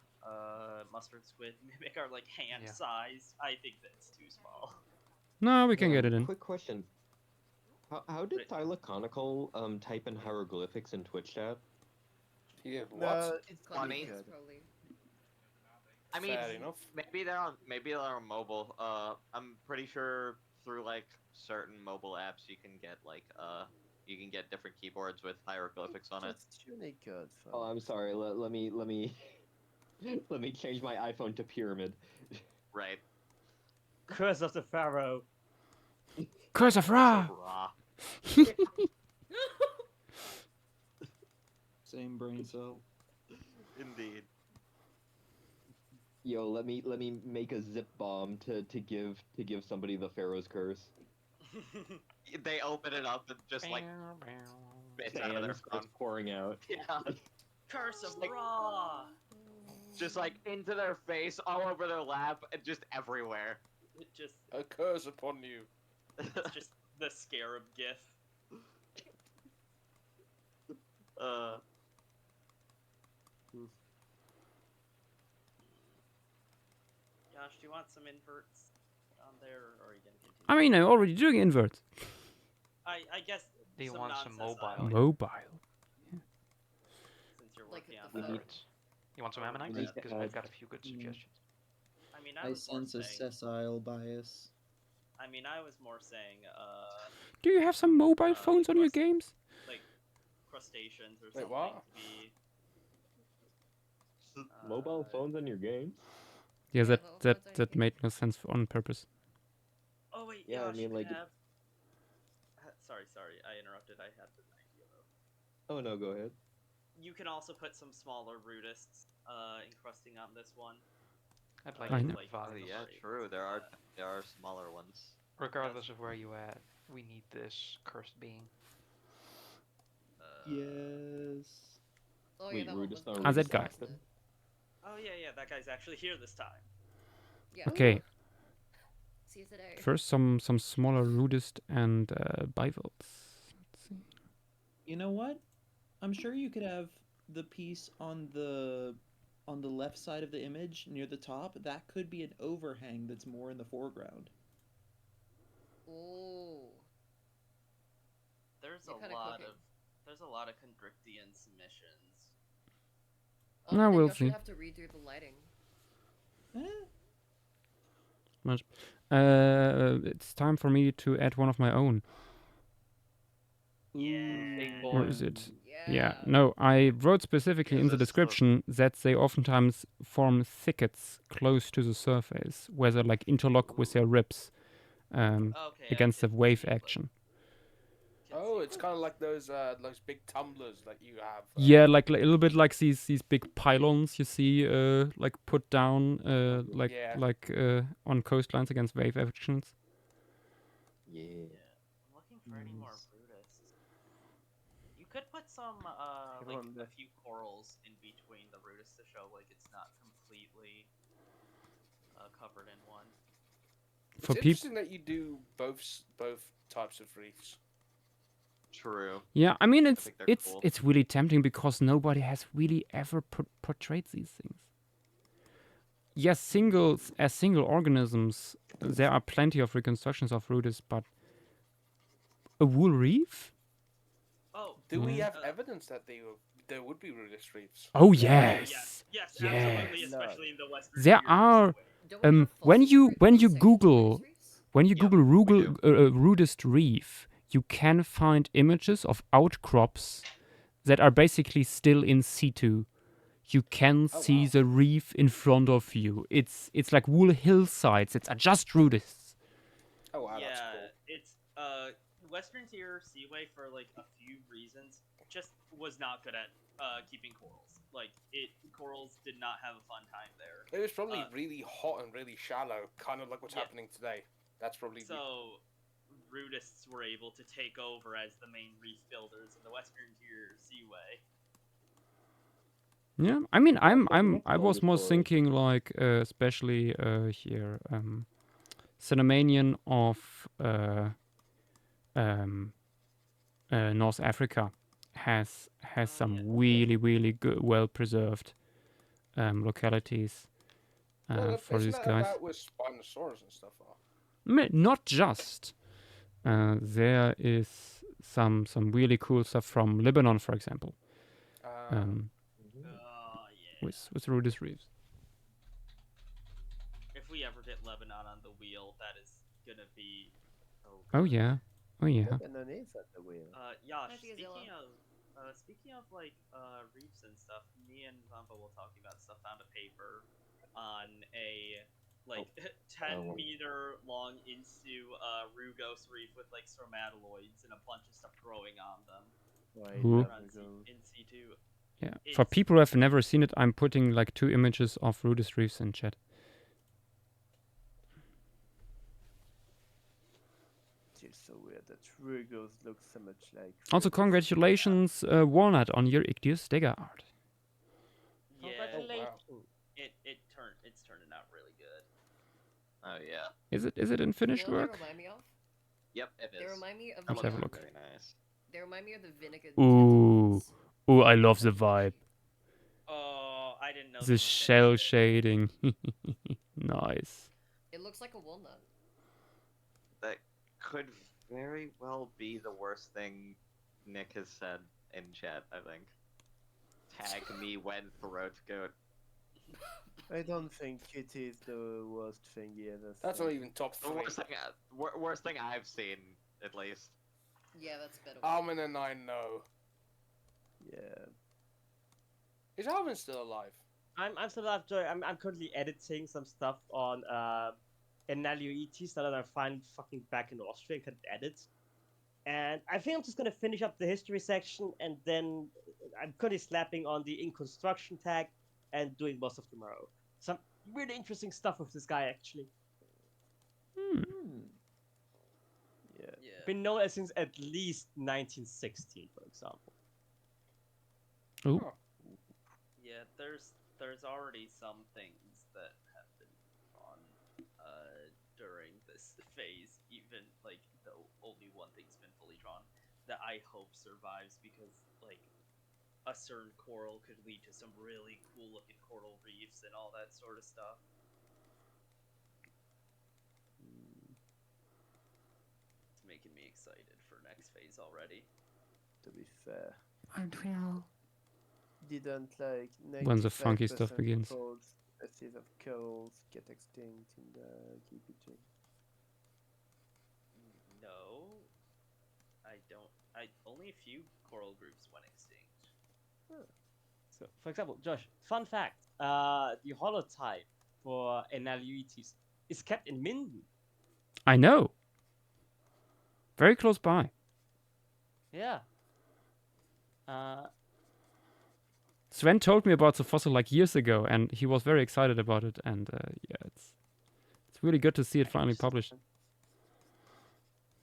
Speaker 9: mustard squid mimic are like hand
Speaker 12: Yeah.
Speaker 9: sized. I think that's too small.
Speaker 2: No, we can get it in.
Speaker 1: Quick question. How did Ecological type in hieroglyphics in Twitch chat?
Speaker 8: Yeah,
Speaker 13: No,
Speaker 8: what?
Speaker 13: it's
Speaker 3: Funny.
Speaker 13: good.
Speaker 5: Probably.
Speaker 3: I mean,
Speaker 8: Fair enough.
Speaker 3: maybe they're on mobile. I'm pretty sure through like certain mobile apps you can get like you can get different keyboards with hieroglyphics on it.
Speaker 13: It's Unicode.
Speaker 1: Oh, I'm sorry. Let me let me change my iPhone to pyramid.
Speaker 3: Right.
Speaker 6: Curse of the Pharaoh.
Speaker 2: Curse of Ra!
Speaker 3: Raw.
Speaker 10: Same brain cell.
Speaker 3: Indeed.
Speaker 1: Yo, let me make a zip bomb to give somebody the Pharaoh's curse.
Speaker 3: They open it up and just like spits out of their
Speaker 1: Sand starts
Speaker 3: phone.
Speaker 1: pouring out.
Speaker 3: Yeah.
Speaker 9: Curse of
Speaker 3: Like-
Speaker 9: Ra!
Speaker 3: Just like into their face, all over their lap, and just everywhere.
Speaker 9: It just
Speaker 8: A curse upon you.
Speaker 9: it's just the scarab gif. Josh, do you want some inverts on there, or are you gonna continue?
Speaker 2: I mean, I'm already doing inverts.
Speaker 9: I guess.
Speaker 12: Do you
Speaker 9: some
Speaker 12: want some
Speaker 9: nonsense
Speaker 12: mobile?
Speaker 9: on it,
Speaker 2: Mobile.
Speaker 9: Since you're
Speaker 5: Like
Speaker 9: working
Speaker 5: at
Speaker 9: on
Speaker 5: the
Speaker 9: that.
Speaker 5: phone.
Speaker 12: You want some
Speaker 1: We
Speaker 12: ammonites?
Speaker 1: need to
Speaker 12: Because I've
Speaker 1: add-
Speaker 12: got a few good suggestions.
Speaker 9: I mean,
Speaker 10: I
Speaker 9: was more
Speaker 10: sense a
Speaker 9: saying.
Speaker 10: sessile bias.
Speaker 9: I mean, I was more saying,
Speaker 2: Do you have some mobile phones on your
Speaker 9: crust-
Speaker 2: games?
Speaker 9: like crustaceans or
Speaker 8: Wait,
Speaker 9: something.
Speaker 8: what?
Speaker 9: Be
Speaker 1: Mobile phones in your game?
Speaker 2: Yeah,
Speaker 5: Yeah,
Speaker 2: that made no sense on purpose.
Speaker 9: Oh wait,
Speaker 1: Yeah, I
Speaker 9: Josh,
Speaker 1: mean,
Speaker 9: you
Speaker 1: like-
Speaker 9: have. Sorry, I interrupted. I had the 9 euro.
Speaker 1: Oh no, go ahead.
Speaker 9: You can also put some smaller rudists encrusting on this one.
Speaker 12: I'd like
Speaker 2: I
Speaker 12: to
Speaker 2: know.
Speaker 12: put five.
Speaker 3: Yeah, true. There are smaller ones.
Speaker 12: Regardless of where you at, we need this cursed being.
Speaker 10: Yes.
Speaker 5: Oh, yeah,
Speaker 1: Wait,
Speaker 5: that one
Speaker 1: Rudist
Speaker 5: was
Speaker 1: not
Speaker 2: Ah, that
Speaker 1: Rudist
Speaker 2: guy.
Speaker 1: Saxton?
Speaker 9: Oh yeah, that guy's actually here this time.
Speaker 5: Yeah.
Speaker 2: Okay,
Speaker 5: See you today.
Speaker 2: first some smaller Rudist and bivalves. Let's see.
Speaker 10: You know what? I'm sure you could have the piece on the left side of the image near the top. That could be an overhang that's more in the foreground.
Speaker 5: Ooh.
Speaker 9: There's
Speaker 5: You're
Speaker 9: a
Speaker 5: kinda
Speaker 9: lot
Speaker 5: cooking.
Speaker 9: of Condrictian submissions.
Speaker 5: Oh,
Speaker 2: No,
Speaker 5: then
Speaker 2: we'll
Speaker 5: you'll
Speaker 2: see.
Speaker 5: have to redo the lighting.
Speaker 2: Much. It's time for me to add one of my own.
Speaker 6: Big boy.
Speaker 2: Or is it?
Speaker 5: Yeah.
Speaker 2: Yeah. No, I wrote specifically in the description that they oftentimes form thickets close to the surface, where they like interlock with their ribs
Speaker 9: Okay,
Speaker 2: against the wave action.
Speaker 8: Oh, it's kind of like those big tumblers that you have.
Speaker 2: Yeah, like a little bit like these big pylons you see, like put down, like
Speaker 8: Yeah.
Speaker 2: on coastlines against wave actions.
Speaker 1: Yeah.
Speaker 9: I'm looking for any more rudists. You could put some
Speaker 13: Everyone
Speaker 9: a
Speaker 13: there.
Speaker 9: few corals in between the rudists to show like it's not completely covered in one.
Speaker 8: It's
Speaker 2: For people.
Speaker 8: interesting that you do both types of reefs.
Speaker 3: True.
Speaker 2: Yeah, I mean
Speaker 3: think they're
Speaker 2: it's
Speaker 3: cool.
Speaker 2: it's really tempting because nobody has really ever portrayed these things. Yes, single organisms, there are plenty of reconstructions of Rudis, but a wool reef?
Speaker 9: Oh,
Speaker 8: Do we
Speaker 2: Yeah.
Speaker 8: have evidence that there would be Rudist reefs?
Speaker 2: Oh
Speaker 9: yes,
Speaker 2: yes,
Speaker 9: absolutely,
Speaker 2: yes.
Speaker 9: especially in the Western.
Speaker 2: There
Speaker 9: Seaboard
Speaker 2: are
Speaker 5: Don't we have
Speaker 2: when
Speaker 5: fossils
Speaker 2: you
Speaker 5: for
Speaker 2: when you
Speaker 5: sections of
Speaker 2: Google
Speaker 5: these reefs?
Speaker 2: when you
Speaker 9: Yep,
Speaker 2: Google
Speaker 9: we
Speaker 2: Rudist reef, you can find images of outcrops that are basically still in situ. You can see
Speaker 8: wow.
Speaker 2: the reef in front of you. It's like wool hillsides that are just Rudists.
Speaker 8: Oh wow, that's
Speaker 9: Yeah,
Speaker 8: cool.
Speaker 9: it's Western Tier Seaway for like a few reasons just was not good at keeping corals. Like corals did not have a fun time there.
Speaker 8: It was probably really hot and really shallow, kind of like what's
Speaker 9: Yeah.
Speaker 8: happening today. That's probably
Speaker 9: So Rudists were able to take over as the main reef builders in the Western Tier Seaway.
Speaker 2: Yeah, I mean,
Speaker 1: that's
Speaker 2: I was more
Speaker 1: wonderful.
Speaker 2: thinking like, especially here, Cinnamanian of North Africa has some really good, well preserved localities for
Speaker 8: isn't
Speaker 2: these
Speaker 8: that
Speaker 2: guys.
Speaker 8: about with Spinosaurus and stuff?
Speaker 2: Not just. There is some really cool stuff from Lebanon, for example. With Rudis reefs.
Speaker 9: If we ever get Lebanon on the wheel, that is gonna be.
Speaker 2: Oh yeah, oh yeah.
Speaker 13: Lebanon is at the wheel.
Speaker 9: Yash,
Speaker 5: Might be a Zillow.
Speaker 9: speaking of like reefs and stuff, me and Vampa will talking about stuff. Found a paper on a like 10-meter long Insu Rugos reef with like stromatoloids and a bunch of stuff growing on them.
Speaker 13: Right,
Speaker 2: Cool.
Speaker 13: there we go.
Speaker 9: In situ.
Speaker 2: Yeah. For people who have never seen it, I'm putting like 2 images of Rudis reefs in chat.
Speaker 13: It's so weird that Rugos look so much like.
Speaker 2: Also,
Speaker 13: Rugos.
Speaker 2: congratulations, Walnut, on your Ichthys Dagger art.
Speaker 9: Yeah,
Speaker 8: wow.
Speaker 9: it's turning out really good.
Speaker 3: Oh yeah.
Speaker 2: Is it in finished
Speaker 5: You know what
Speaker 2: work?
Speaker 5: they remind me of?
Speaker 3: Yep, it is.
Speaker 5: They remind me of.
Speaker 2: Let's have a look.
Speaker 3: Very nice.
Speaker 5: They remind me of the vinegar.
Speaker 2: Ooh,
Speaker 5: tentacles.
Speaker 2: ooh, I love the vibe.
Speaker 9: Oh, I didn't know.
Speaker 2: The
Speaker 9: this was
Speaker 2: shell
Speaker 9: finished.
Speaker 2: shading. Nice.
Speaker 5: It looks like a walnut.
Speaker 3: That could very well be the worst thing Nick has said in chat, I think. Tag me when throat goat.
Speaker 13: I don't think it is the worst thing he ever said.
Speaker 8: That's not even top
Speaker 3: The
Speaker 8: 3.
Speaker 3: worst thing I've seen, at least.
Speaker 5: Yeah, that's better.
Speaker 8: Armin and I know.
Speaker 13: Yeah.
Speaker 8: Is Armin still alive?
Speaker 6: I'm still after. I'm currently editing some stuff on Enaluitis that I'm finally fucking back in Austria and can edit. And I think I'm just gonna finish up the history section, and then I'm currently slapping on the in construction tag and doing most of tomorrow. Some really interesting stuff with this guy actually.
Speaker 13: Yeah.
Speaker 6: Been known since at least 1916, for example.
Speaker 2: Oh.
Speaker 9: Yeah, there's already some things that have been drawn during this phase, even like though only one thing's been fully drawn that I hope survives because like a certain coral could lead to some really cool looking coral reefs and all that sort of stuff. It's making me excited for next phase already.
Speaker 13: To be fair,
Speaker 4: Aren't we all?
Speaker 13: didn't like
Speaker 2: When the funky
Speaker 13: 95%
Speaker 2: stuff begins.
Speaker 13: of all species of corals get extinct in the KPG?
Speaker 9: No, I don't. I only a few coral groups went extinct.
Speaker 6: So, for example, Josh, fun fact: the holotype for Enaluitis is kept in Minden.
Speaker 2: I know. Very close by.
Speaker 6: Yeah.
Speaker 2: Sven told me about the fossil like years ago, and he was very excited about it. And yeah, it's really good to see it finally published.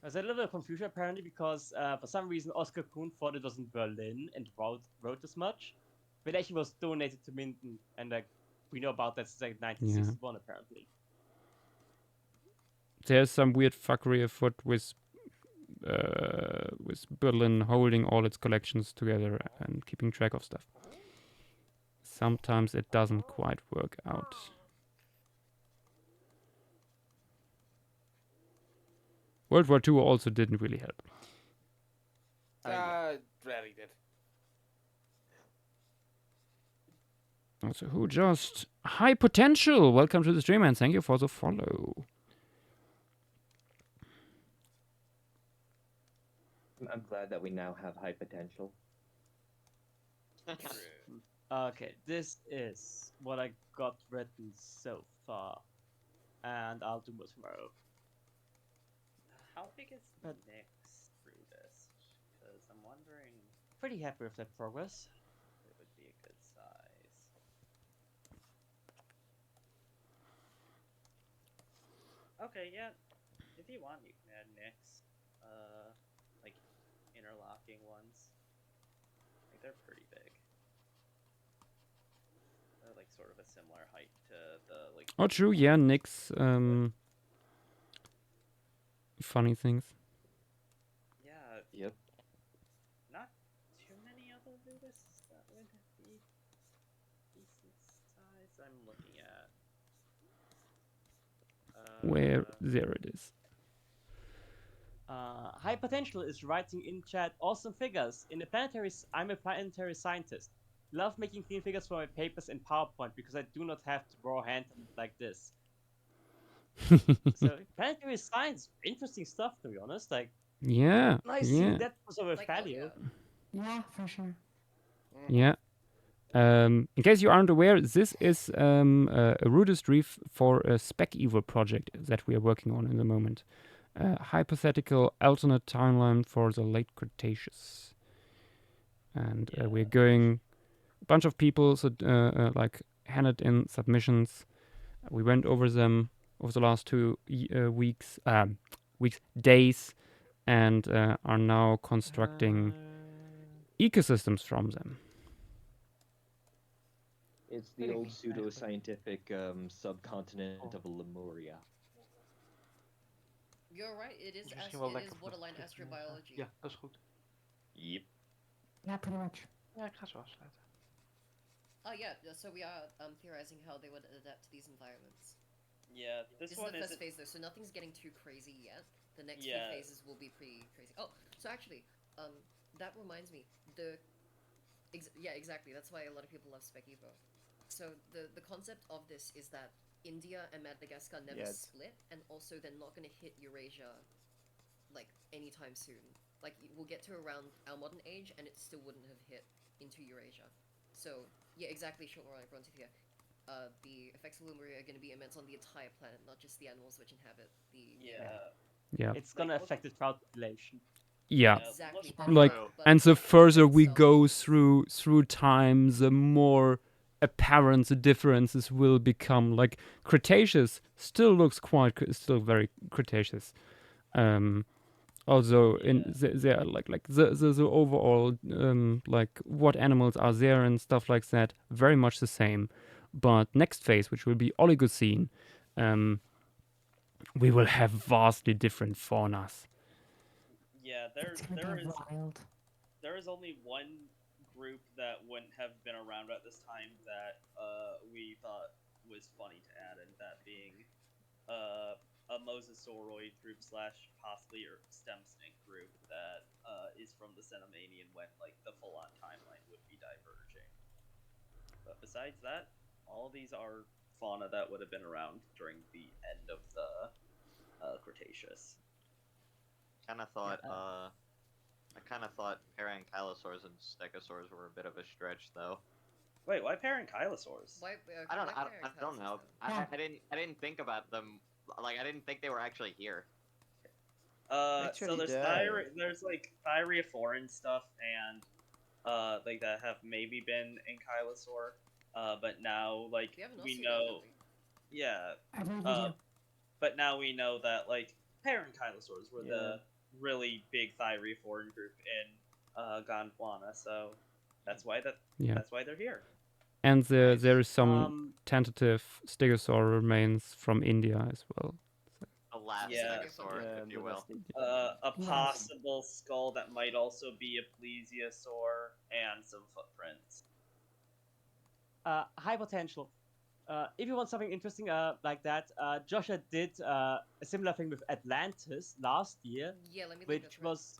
Speaker 6: There's a little bit of confusion apparently because for some reason Oscar Kuhn thought it was in Berlin and wrote as much, but actually was donated to Minden, and like we know about that since like 1961 apparently.
Speaker 2: There's some weird fuckery afoot with Berlin holding all its collections together and keeping track of stuff. Sometimes it doesn't quite work out. World War II also didn't really help.
Speaker 8: Rarely did.
Speaker 2: Also, who just... High Potential! Welcome to the stream and thank you for the follow.
Speaker 1: I'm glad that we now have high potential.
Speaker 6: Okay, this is what I got written so far, and I'll do more tomorrow.
Speaker 9: How big is Nick's Rudist? Because I'm wondering.
Speaker 6: Pretty happy with that progress.
Speaker 9: It would be a good size. Okay, yeah. If you want, you can add Nick's. Like interlocking ones. Like they're pretty big. They're like sort of a similar height to the like.
Speaker 2: Oh, true. Yeah, Nick's funny things.
Speaker 9: Yeah.
Speaker 1: Yep.
Speaker 9: Not too many other Rudists that would be decent size. I'm looking at.
Speaker 2: Where there it is.
Speaker 6: High Potential is writing in chat awesome figures. I'm a planetary scientist. Love making clean figures for my papers in PowerPoint because I do not have to draw hand like this. So planetary science, interesting stuff to be honest. Like
Speaker 2: yeah,
Speaker 6: nice
Speaker 2: yeah.
Speaker 6: seeing that sort of value.
Speaker 4: Yeah, for sure.
Speaker 2: Yeah. In case you aren't aware, this is a Rudist reef for a Speculative project that we are working on in the moment. Hypothetical alternate timeline for the late Cretaceous. And we're going... A bunch of people like handed in submissions. We went over them over the last 2 days, and are now constructing ecosystems from them.
Speaker 1: It's the old pseudo-scientific subcontinent of Lemuria.
Speaker 5: You're right, it is borderline astrobiology.
Speaker 12: Ja, dat is goed.
Speaker 1: Yep.
Speaker 4: Yeah, pretty much.
Speaker 12: Ja, ik ga zo afsluiten.
Speaker 5: Oh yeah, so we are theorizing how they would adapt to these environments.
Speaker 9: Yeah, this one
Speaker 5: is the
Speaker 9: is
Speaker 5: first phase though, so nothing's getting too crazy yet. The next few phases will be pretty crazy. Oh, so actually, that reminds me, yeah, exactly. That's why a lot of people love Spec Evo. So the concept of this is that India and Madagascar never split, and also they're not going to hit Eurasia like anytime soon. Like we'll get to around our modern age, and it still wouldn't have hit into Eurasia. So yeah, exactly. Short like here. the effects of Lemuria are going to be immense on the entire planet, not just the animals which inhabit the.
Speaker 2: Yeah.
Speaker 6: It's gonna affect the trout population.
Speaker 2: Yeah.
Speaker 5: Exactly.
Speaker 2: Like, and the further we go through time, the more apparent the differences will become. Like Cretaceous still looks still very Cretaceous. Also in the like the overall like what animals are there and stuff like that, very much the same. But next phase, which will be Oligocene, we will have vastly different faunas.
Speaker 9: Yeah, there is only one group that wouldn't have been around at this time that we thought was funny to add, and that being a mosasauroid group / possibly or stem snake group that is from the Cenomanian when like the full-on timeline would be diverging. But besides that, all of these are fauna that would have been around during the end of the Cretaceous.
Speaker 3: I kind of thought parankylosaurs and stegosaurs were a bit of a stretch, though.
Speaker 9: Wait, why parankylosaurs?
Speaker 5: Why,
Speaker 3: I don't know. I didn't think about them. Like, I didn't think they were actually here.
Speaker 9: So there's like Thyreophorine stuff and like that have maybe been in Kylosaur, but now like we know, yeah, but now we know that like parankylosaurs were the really big Thyreophorine group in Gondwana, so that's why that's why they're here.
Speaker 2: And there is some tentative stegosaur remains from India as well.
Speaker 3: A last stegosaur, if you will.
Speaker 9: A possible skull that might also be a plesiosaur and some footprints.
Speaker 6: High potential. If you want something interesting like that, Joshua did a similar thing with Atlantis last year, which was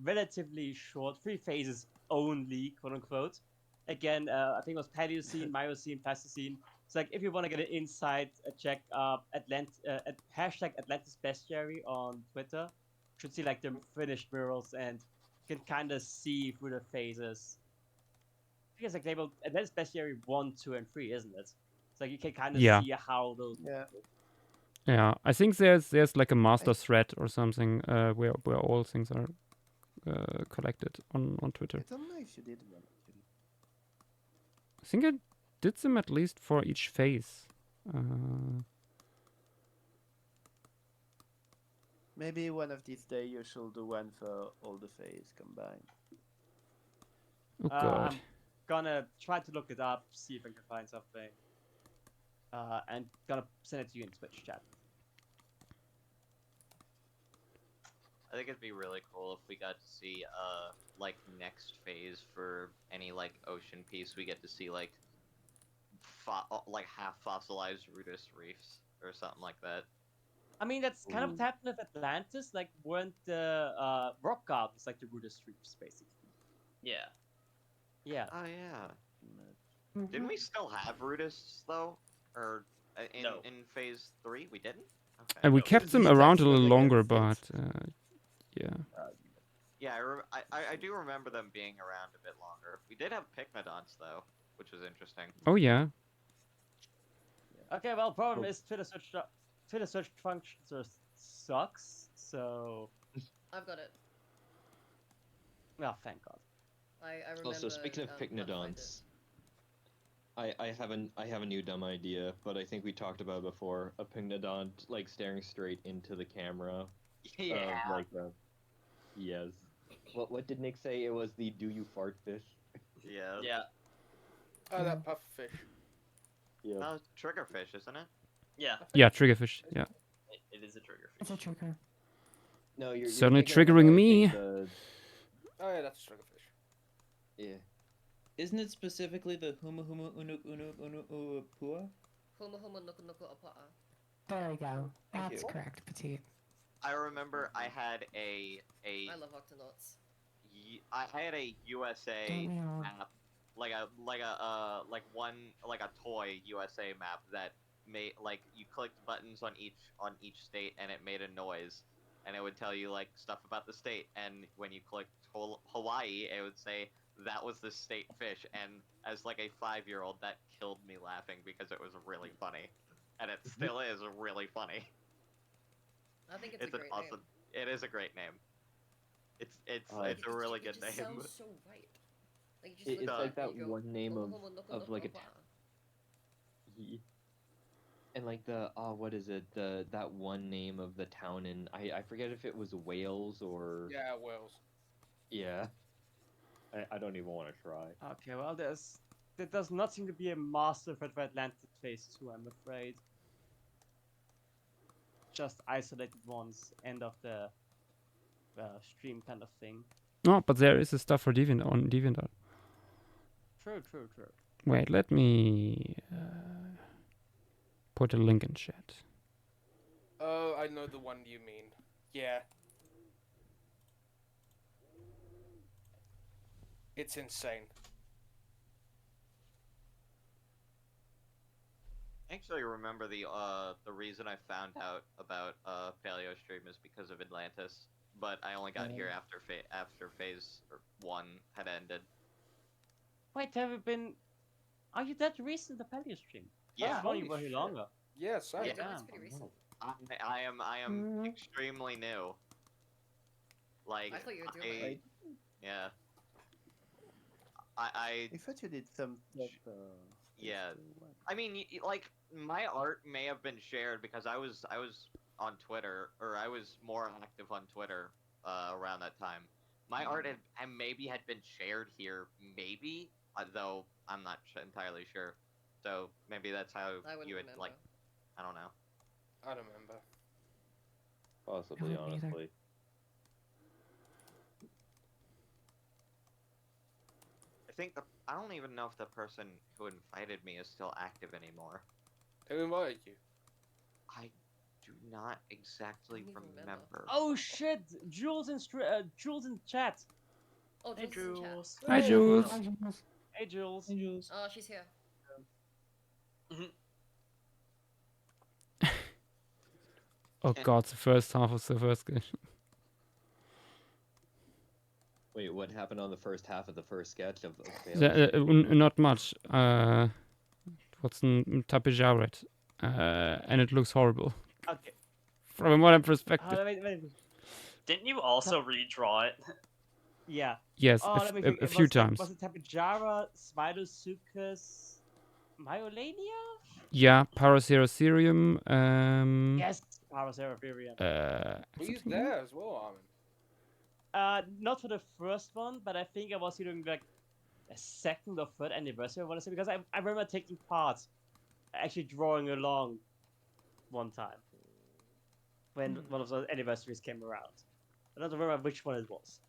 Speaker 6: relatively short, 3 phases only, quote unquote. Again, I think it was Paleocene, Miocene, Pleistocene. So like, if you want to get an insight, check hashtag Atlantis Bestiary on Twitter. You should see like the finished murals and you can kind of see through the phases. Because like labeled Atlantis Bestiary 1, 2, and 3, isn't it? So like, you can kind of see how those.
Speaker 2: Yeah, I think there's like a master thread or something where all things are collected on Twitter.
Speaker 13: I don't know if you did one.
Speaker 2: I think I did them at least for each phase.
Speaker 13: Maybe one of these days you should do one for all the phase combined.
Speaker 2: Oh god.
Speaker 6: I'm gonna try to look it up, see if I can find something. And gonna send it to you in Twitch chat.
Speaker 3: I think it'd be really cool if we got to see like next phase for any like ocean piece. We get to see like half fossilized Rudist reefs or something like that.
Speaker 6: I mean, that's kind of what happened with Atlantis. Like, weren't the rock gardens like the Rudist reefs, basically?
Speaker 9: Yeah.
Speaker 6: Yeah.
Speaker 3: Oh yeah. Didn't we still have Rudists though? Or in phase 3 we didn't? Okay.
Speaker 2: And we kept them around a little longer, but yeah.
Speaker 3: Yeah, I do remember them being around a bit longer. We did have Pycnodonts though, which was interesting.
Speaker 2: Oh yeah.
Speaker 6: Okay, well, problem is Twitter search function sucks. So.
Speaker 5: I've got it.
Speaker 6: Well, thank God.
Speaker 5: I remember.
Speaker 1: Also, speaking of Pycnodonts, I have a new dumb idea, but I think we talked about it before. A Pycnodont like staring straight into the camera.
Speaker 3: Yeah.
Speaker 1: Yes. What did Nick say? It was the "Do you fart fish"?
Speaker 3: Yeah.
Speaker 9: Yeah.
Speaker 8: Oh, that pufferfish.
Speaker 1: Yeah.
Speaker 3: No, triggerfish, isn't it?
Speaker 9: Yeah.
Speaker 2: Yeah, triggerfish. Yeah.
Speaker 9: It is a triggerfish.
Speaker 4: It's a trigger.
Speaker 1: No, you're
Speaker 2: certainly
Speaker 1: thinking
Speaker 2: triggering
Speaker 1: about,
Speaker 2: me.
Speaker 8: Oh yeah, that's a triggerfish.
Speaker 7: Yeah. Isn't it specifically the huma huma unu unu unu pua?
Speaker 5: Huma huma nuku nuku apa'a.
Speaker 4: There we go.
Speaker 3: Thank
Speaker 4: That's
Speaker 3: you.
Speaker 4: correct, Petite.
Speaker 3: I remember I had a
Speaker 5: I love octonauts.
Speaker 3: I had a USA
Speaker 4: Don't we all?
Speaker 3: map, like a toy USA map that made like you clicked buttons on each state and it made a noise, and it would tell you like stuff about the state. And when you clicked Hawaii, it would say that was the state fish, and as like a 5-year-old, that killed me laughing because it was really funny, and it still is really funny.
Speaker 5: I think it's a great
Speaker 3: awesome.
Speaker 5: name.
Speaker 3: It is a great name. It's
Speaker 1: Like,
Speaker 3: a really good
Speaker 5: It
Speaker 3: name.
Speaker 5: just sounds so right. Like you just
Speaker 1: It's
Speaker 5: look
Speaker 1: like
Speaker 5: at
Speaker 1: that
Speaker 5: it, you go,
Speaker 1: one name of like a and like the what is it, that one name of the town in, I forget if it was Wales or
Speaker 8: Yeah, Wales.
Speaker 1: yeah. I don't even want to try.
Speaker 6: Okay, well, there does not seem to be a master threat for Atlantis Phase 2, I'm afraid. Just isolated ones, end of the stream kind of thing.
Speaker 2: No, but there is a stuff for Deviant on DeviantArt.
Speaker 6: True.
Speaker 2: Wait, let me put a link in chat.
Speaker 8: Oh, I know the one you mean. Yeah. It's insane.
Speaker 3: I actually remember the reason I found out about Paleo Stream is because of Atlantis, but I only got here after phase 1 had ended.
Speaker 6: Wait, have you been? Are you that recent the Paleo stream?
Speaker 3: Yeah.
Speaker 6: I thought you were here longer.
Speaker 8: Yes, I
Speaker 3: Yeah.
Speaker 5: That's pretty recent.
Speaker 3: I am extremely new. Like
Speaker 5: I thought you were doing it.
Speaker 3: yeah. I
Speaker 13: thought you did some stuff.
Speaker 3: yeah. I mean, like my art may have been shared because I was on Twitter, or I was more active on Twitter around that time. My art had maybe had been shared here, maybe, though I'm not entirely sure. So maybe that's how you would like. I don't know.
Speaker 8: I don't remember.
Speaker 1: Possibly, honestly.
Speaker 3: I think I don't even know if the person who invited me is still active anymore.
Speaker 8: Who invited you?
Speaker 3: I do not exactly remember.
Speaker 6: Oh shit! Jules in chat.
Speaker 5: Oh,
Speaker 9: Hey,
Speaker 5: Jules.
Speaker 2: Hi, Jules.
Speaker 6: Hey, Jules.
Speaker 5: Oh, she's here.
Speaker 2: Oh god, the first half of the first sketch.
Speaker 1: Wait, what happened on the first half of the first sketch of Paleo?
Speaker 2: Not much. What's in Tapijaret? And it looks horrible.
Speaker 6: Okay.
Speaker 2: From a modern perspective.
Speaker 6: Wait.
Speaker 9: Didn't you also redraw it?
Speaker 6: Yeah.
Speaker 2: Yes,
Speaker 6: let me think.
Speaker 2: a few times.
Speaker 6: Was it Tapijara, Spidosuchus, Myolania?
Speaker 2: Yeah, Paraceroserium.
Speaker 6: Yes, Paraceroserium.
Speaker 8: Were you there as well, Armin?
Speaker 6: Not for the first one, but I think I was doing like a second or third anniversary, I want to say, because I remember taking part, actually drawing along one time when one of those anniversaries came around. I don't remember which one it was.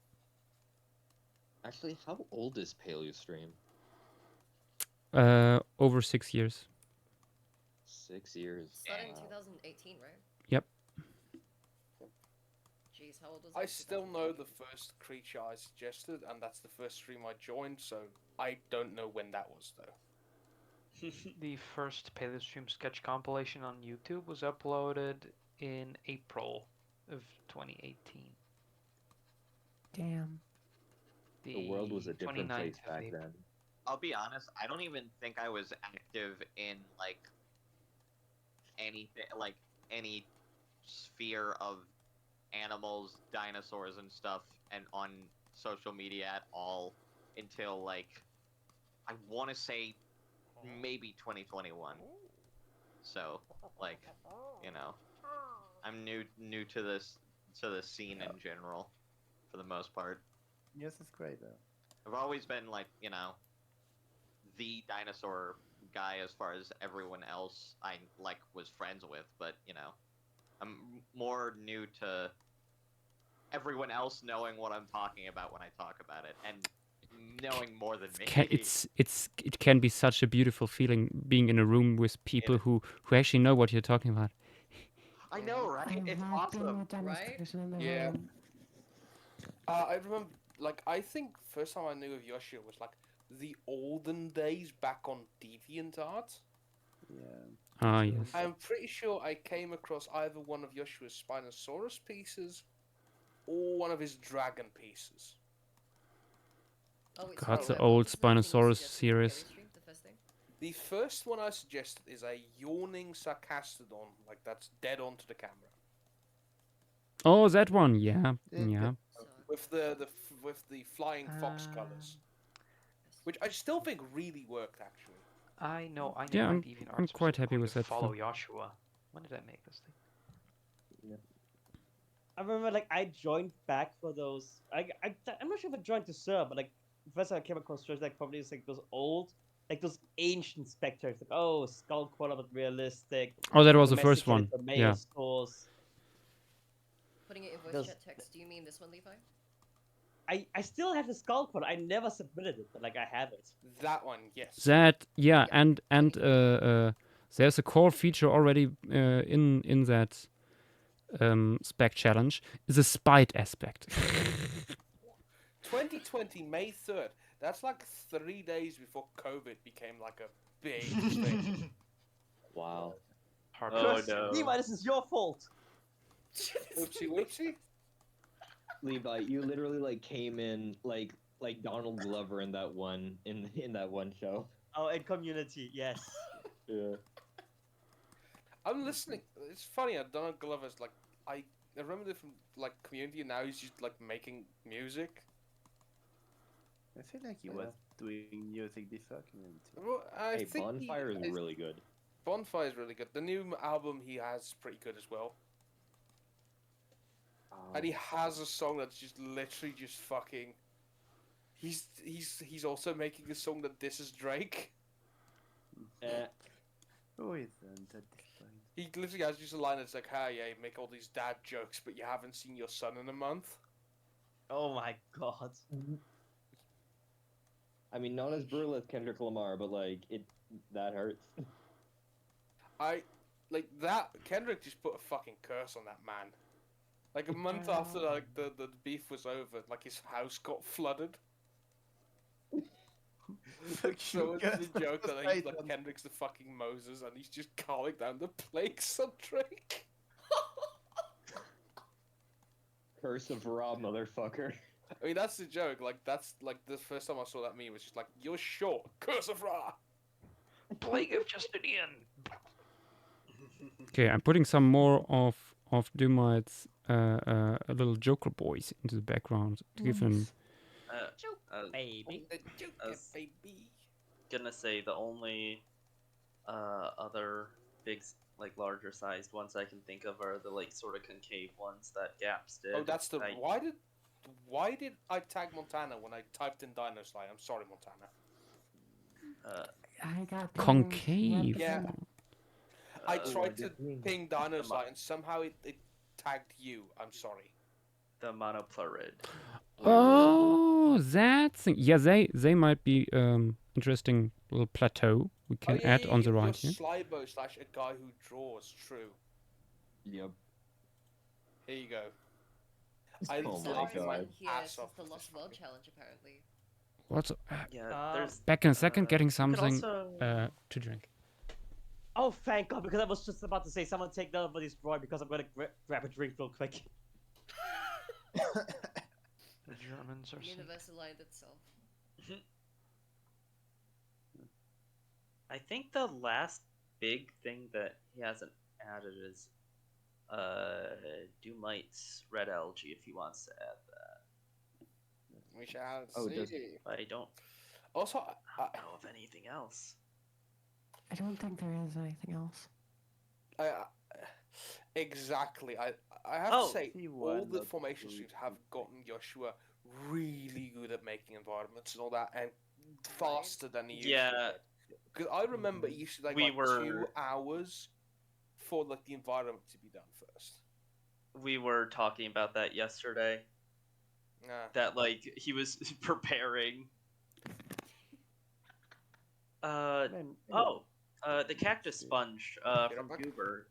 Speaker 1: Actually, how old is Paleostream?
Speaker 2: Over 6 years.
Speaker 1: 6 years.
Speaker 5: Started in 2018, right?
Speaker 2: Yep.
Speaker 5: Jeez, how old was
Speaker 8: I still know the first creature I suggested, and that's the first stream I joined, so I don't know when that was, though.
Speaker 12: The first Paleostream sketch compilation on YouTube was uploaded in April of 2018.
Speaker 4: Damn.
Speaker 1: The world was a different place back then.
Speaker 3: I'll be honest, I don't even think I was active in like anything, like any sphere of animals, dinosaurs, and stuff, and on social media at all until like I want to say maybe 2021. So like, you know, I'm new to this scene in general, for the most part.
Speaker 13: Yes, it's great though.
Speaker 3: I've always been like, you know, the dinosaur guy as far as everyone else I like was friends with, but you know, I'm more new to everyone else knowing what I'm talking about when I talk about it, and knowing more than me.
Speaker 2: It can be such a beautiful feeling being in a room with people who actually know what you're talking about.
Speaker 3: I know, right? It's awesome,
Speaker 5: right?
Speaker 8: Yeah. I remember, like, I think first time I knew of Yoshio was like the olden days back on DeviantArt.
Speaker 13: Yeah.
Speaker 2: Ah, yes.
Speaker 8: I'm pretty sure I came across either one of Yoshua's Spinosaurus pieces or one of his dragon pieces.
Speaker 5: Oh, wait,
Speaker 2: God,
Speaker 5: sorry,
Speaker 2: the
Speaker 5: what
Speaker 2: old
Speaker 5: was the thing you
Speaker 2: Spinosaurus
Speaker 5: suggested for
Speaker 2: series.
Speaker 5: chemistry, the first thing?
Speaker 8: The first one I suggested is a yawning sarcastodon, like that's dead onto the camera.
Speaker 2: Oh, that one. Yeah, yeah.
Speaker 8: With the flying fox colors, which I still think really worked actually.
Speaker 12: I know I
Speaker 2: Yeah,
Speaker 12: might even
Speaker 2: I'm quite happy
Speaker 12: specifically
Speaker 2: with
Speaker 12: to
Speaker 2: that
Speaker 12: follow
Speaker 2: film.
Speaker 12: Joshua. When did I make this thing?
Speaker 6: I remember, like, I joined back for those. I'm not sure if I joined to serve, but like, the first time I came across shows, like, probably it's like those old, like those ancient specters, like, oh, skull quarter but realistic.
Speaker 2: Oh, that was the first
Speaker 6: domesticated
Speaker 2: one.
Speaker 6: tomato
Speaker 2: Yeah.
Speaker 6: stores.
Speaker 5: Putting it in voice
Speaker 6: Those-
Speaker 5: chat text, do you mean this one, Levi?
Speaker 6: I still have the skull quarter. I never submitted it, but like, I have it.
Speaker 8: That one, yes.
Speaker 2: That and there's a core feature already in that spec challenge is a spite aspect.
Speaker 8: 2020 May 3rd. That's like 3 days before COVID became like a big thing.
Speaker 1: Wow.
Speaker 9: Oh no.
Speaker 6: Levi, this is your fault.
Speaker 8: Whoopsie whoopsie.
Speaker 1: Levi, you literally like came in like Donald Glover in that one show.
Speaker 6: Oh, and Community, yes.
Speaker 1: Yeah.
Speaker 8: I'm listening. It's funny. Donald Glover's like I remember it from like Community, and now he's just like making music.
Speaker 13: I feel like he was doing music before Community.
Speaker 8: Well, I
Speaker 1: Hey,
Speaker 8: think
Speaker 1: Bonfire is really good.
Speaker 8: Bonfire is really good. The new album he has is pretty good as well. And he has a song that's just literally just fucking. He's also making a song that disses Drake.
Speaker 13: Who isn't at this point?
Speaker 8: He literally has just a line that's like, "Hey, yeah, you make all these dad jokes, but you haven't seen your son in a month."
Speaker 6: Oh my god.
Speaker 1: I mean, not as brutal as Kendrick Lamar, but like that hurts.
Speaker 8: I like that. Kendrick just put a fucking curse on that man. Like a month after like the beef was over, like his house got flooded. So it's the joke that he's like Kendrick's the fucking Moses and he's just calling down the plagues on Drake.
Speaker 1: Curse of Ra, motherfucker.
Speaker 8: I mean that's the joke. Like that's like the first time I saw that meme was just like you're short. Curse of Ra.
Speaker 12: Plague of Justinian.
Speaker 2: Okay, I'm putting some more of Dumite's little Joker boys into the background to give him.
Speaker 6: Baby.
Speaker 9: I was gonna say the only other big, like larger sized ones I can think of are the like sort of concave ones that Gaps did.
Speaker 8: Oh, that's the why did I tag Montana when I typed in Dinoslide? I'm sorry, Montana.
Speaker 4: I got
Speaker 2: Concave.
Speaker 8: Yeah. I tried to ping Dinoslide and somehow it tagged you. I'm sorry.
Speaker 9: The monopleurid.
Speaker 2: Oh, that thing. Yeah, they might be interesting little plateau we can add on the right here.
Speaker 8: Slibo / a guy who draws. True.
Speaker 1: Yep.
Speaker 8: Here you go.
Speaker 5: I
Speaker 1: Oh my
Speaker 5: love
Speaker 1: God.
Speaker 5: one here since the Lost World Challenge, apparently.
Speaker 2: What's
Speaker 9: Yeah, there's
Speaker 2: back in a second, getting
Speaker 6: could
Speaker 2: something
Speaker 6: also-
Speaker 2: to drink.
Speaker 6: Oh, thank God, because I was just about to say someone take down for this droid because I'm gonna grab a drink real quick.
Speaker 12: The Germans are
Speaker 5: The universe aligned itself.
Speaker 9: I think the last big thing that he hasn't added is Dumite's red algae if he wants to add that.
Speaker 8: We shall
Speaker 1: Oh,
Speaker 8: see.
Speaker 1: does
Speaker 9: I don't
Speaker 8: Also,
Speaker 9: know of anything else.
Speaker 4: I don't think there is anything else.
Speaker 8: Exactly. I have
Speaker 9: Oh,
Speaker 8: to say,
Speaker 13: see
Speaker 8: all
Speaker 13: one
Speaker 8: the
Speaker 13: of
Speaker 8: formation
Speaker 13: those
Speaker 8: streams have gotten Joshua really good at making environments and all that, and faster than he used
Speaker 9: Yeah.
Speaker 8: to. Because I remember it used to take
Speaker 9: We
Speaker 8: like
Speaker 9: were-
Speaker 8: 2 hours for like the environment to be done first.
Speaker 9: We were talking about that yesterday.
Speaker 8: Nah.
Speaker 9: That like he was preparing. The cactus sponge from
Speaker 8: back.
Speaker 9: Goober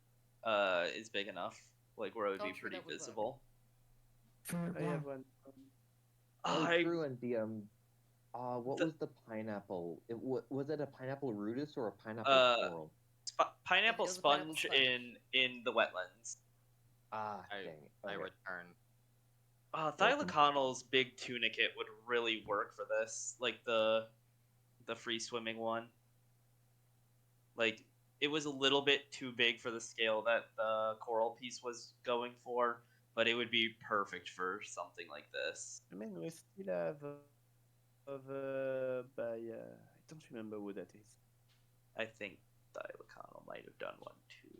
Speaker 9: is big enough, like where it would
Speaker 5: Oh,
Speaker 9: be
Speaker 5: true,
Speaker 9: pretty
Speaker 5: that would work.
Speaker 9: visible.
Speaker 4: For
Speaker 13: I have one.
Speaker 1: Oh,
Speaker 9: I
Speaker 1: true, and the what was the pineapple? Was it a pineapple rudis or a pineapple coral?
Speaker 9: pineapple
Speaker 5: It was a pineapple
Speaker 9: sponge
Speaker 5: sponge.
Speaker 9: in the wetlands.
Speaker 1: Ah,
Speaker 3: I
Speaker 1: dang it.
Speaker 3: I
Speaker 1: Okay.
Speaker 3: return.
Speaker 9: Thylaconal's big tunicate would really work for this, like the free swimming one. Like, it was a little bit too big for the scale that the coral piece was going for, but it would be perfect for something like this.
Speaker 13: I mean, we still have by I don't remember who that is.
Speaker 9: I think Thylaconal might have done one too.